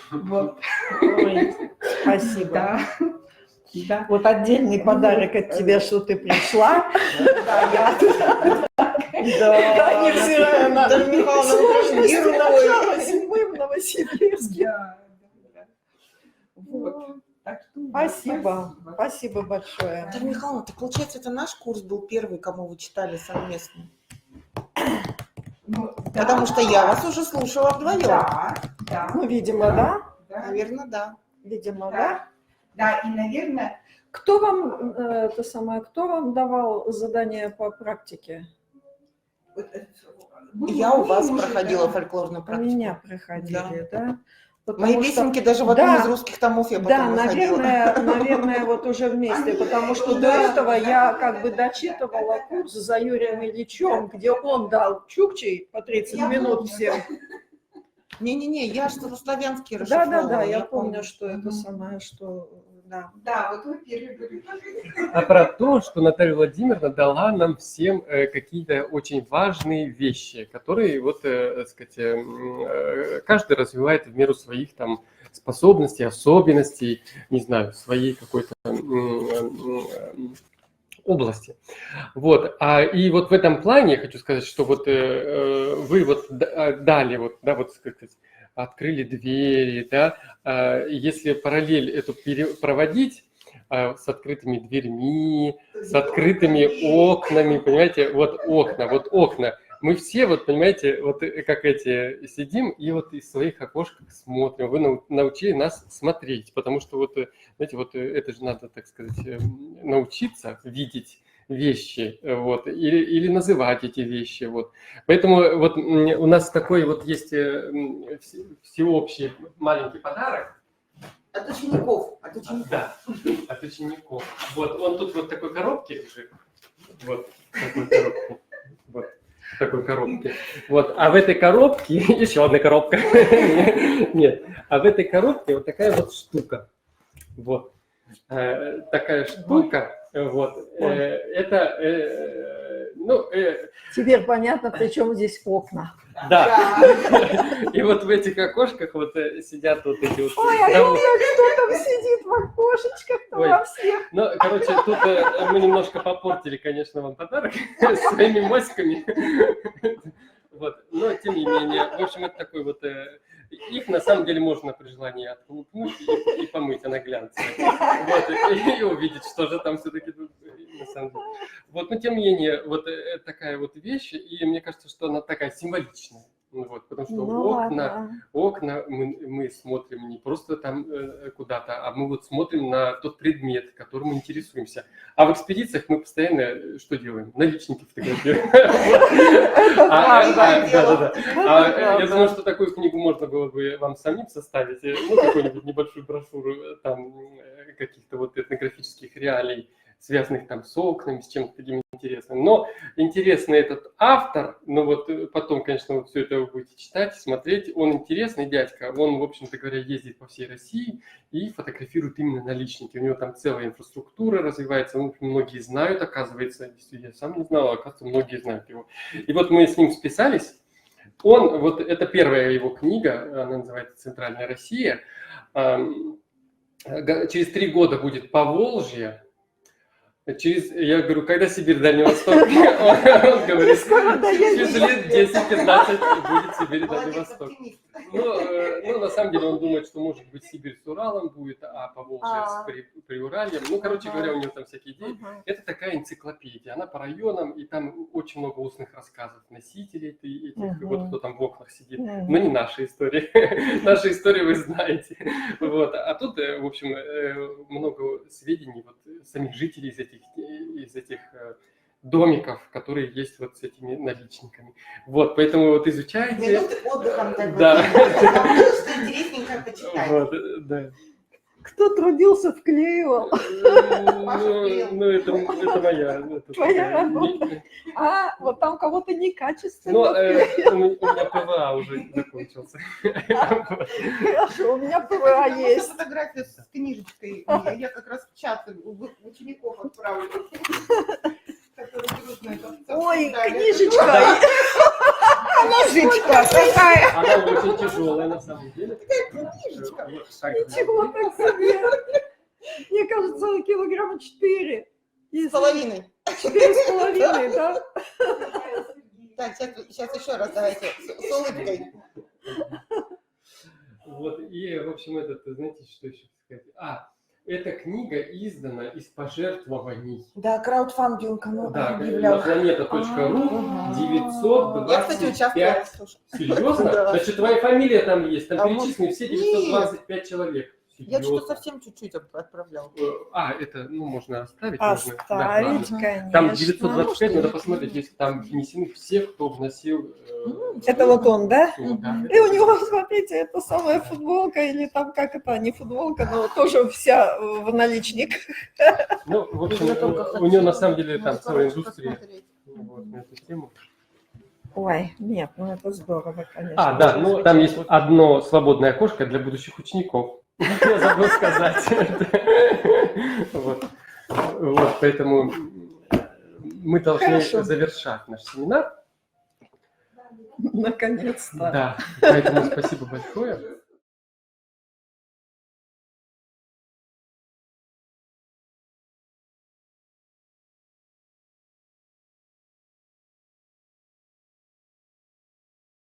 Вот. Ой, спасибо. Да. Да. Вот отдельный подарок от тебя, что ты пришла. Да, невзирая на сложности, мы в Новосибирске. Вот. Так что, спасибо. Спасибо большое. Наталья Михайловна, так получается, это наш курс был первый, кому вы читали совместно? Потому что я вас уже слушала вдвоем. Да. Ну, видимо, да. Наверное, да. Видимо, да. Да, и, наверное... Кто вам давал задание по практике? Я у вас проходила фольклорную практику. У меня проходили, да. Мои песенки даже в одном из русских томов я потом выходила. Наверное, вот уже вместе, потому что до этого я как бы дочитывала курс за Юрием Ильичем, где он дал чукчей по 30 минут всем. Не-не-не, я что-то славянский Да, расшифровала. я помню, что это самое, что... Да. Да, вот вы первый были. А про то, что Наталья Владимировна дала нам всем какие-то очень важные вещи, которые вот, так сказать, каждый развивает в меру своих там способностей, особенностей, не знаю, своей какой-то области. Вот. И вот в этом плане я хочу сказать, что вот вы вот дали, вот, да, вот, как сказать, открыли двери, да, если параллель эту проводить с открытыми дверьми, с открытыми окнами, понимаете, вот окна. Мы все, вот понимаете, вот как эти сидим и вот из своих окошек смотрим. Вы научили нас смотреть, потому что вот, знаете, вот это же надо, так сказать, научиться видеть вещи, вот, или называть эти вещи, вот. Поэтому вот у нас такой вот есть всеобщий маленький подарок. От учеников. Да, от учеников. Вот, он тут вот в такой коробке лежит, вот, в такой коробке, вот, в такой коробке. Вот, а в этой коробке, еще одна коробка, нет, а в этой коробке вот такая вот штука, вот, такая штука. Вот, это, Теперь понятно, при чем здесь окна. Да. И вот в этих окошках вот сидят вот эти вот... Ой, а я не знаю, кто там сидит в окошечках-то во всех. Ну, короче, тут мы немножко попортили, конечно, вам подарок своими моськами. Вот, но тем не менее, в общем, это такой вот... Их на самом деле можно при желании открутнуть и помыть, она глянцевая. Вот, и увидеть, что же там все-таки на самом деле. Вот, но тем не менее, вот такая вот вещь, и мне кажется, что она такая символичная. Вот, потому что окна мы смотрим не просто там куда-то, а мы вот смотрим на тот предмет, которым мы интересуемся. А в экспедициях мы постоянно что делаем? Наличники фотографируем. Я думаю, что такую книгу можно было бы вам самим составить, ну, какую-нибудь небольшую брошюру там каких-то вот этнографических реалий, связанных там с окнами, с чем-то таким интересным. Но интересный этот автор, ну вот потом, конечно, вот все это вы будете читать, смотреть, он интересный дядька, он, в общем-то говоря, ездит по всей России и фотографирует именно наличники. У него там целая инфраструктура развивается, ну, многие знают, оказывается, я сам не знал, а оказывается, многие знают его. И вот мы с ним списались, вот это первая его книга, она называется «Центральная Россия», через 3 года будет «Поволжье». Я говорю, когда Сибирь, Дальний Восток? Он говорит, через лет 10-15 будет Сибирь, Дальний Восток. Ну, на самом деле он думает, что может быть Сибирь с Уралом будет, а Поволжье с Приуральем. Ну, короче говоря, у него там всякие идеи. Это такая энциклопедия, она по районам, и там очень много устных рассказов носителей этих, вот кто там в окнах сидит. Но не наши истории. Наши истории вы знаете. Вот. А тут, в общем, много сведений вот самих жителей из этих домиков, которые есть вот с этими наличниками. Вот, поэтому вот изучайте. Минуты отдыхом так да. Что интересненько почитать. Вот, да. Кто трудился, вклеивал. Ну, это моя. Твоя работа. Вот там кого-то некачественно. Но у меня ПВА уже закончился. Хорошо, у меня ПВА есть. Фотографию с книжечкой. Я как раз в чат учеников отправлю. Ой, книжечка. Книжечка какая. Она очень тяжелая на самом деле. Книжечка. Ничего так себе. Мне кажется, килограмма 4. С половиной. 4,5, да? Так, сейчас еще раз давайте с улыбкой. Вот, и, в общем, знаете, что еще сказать? Эта книга издана из пожертвований. Да, краудфандинг да, объявлял. На planeta.ru 925. Я, кстати, участвовала. Серьезно? Значит, твоя фамилия там есть. Там перечислены все 925 человек. Я что-то совсем чуть-чуть отправлял. Это, можно оставить. Оставить, конечно. Там 925, надо посмотреть, если там внесены все, кто вносил. Это вот он, да? Да. И у него, смотрите, это самая футболка, или там, как это, не футболка, но тоже вся в наличниках. Ну, в общем, у него на самом деле там целая индустрия. Вот, на эту тему. Ой, нет, ну это здорово, конечно. А, да, ну там есть одно свободное окошко для будущих учеников. Я забыл сказать. Вот, поэтому мы должны завершать наш семинар. Наконец-то. Да, поэтому спасибо большое.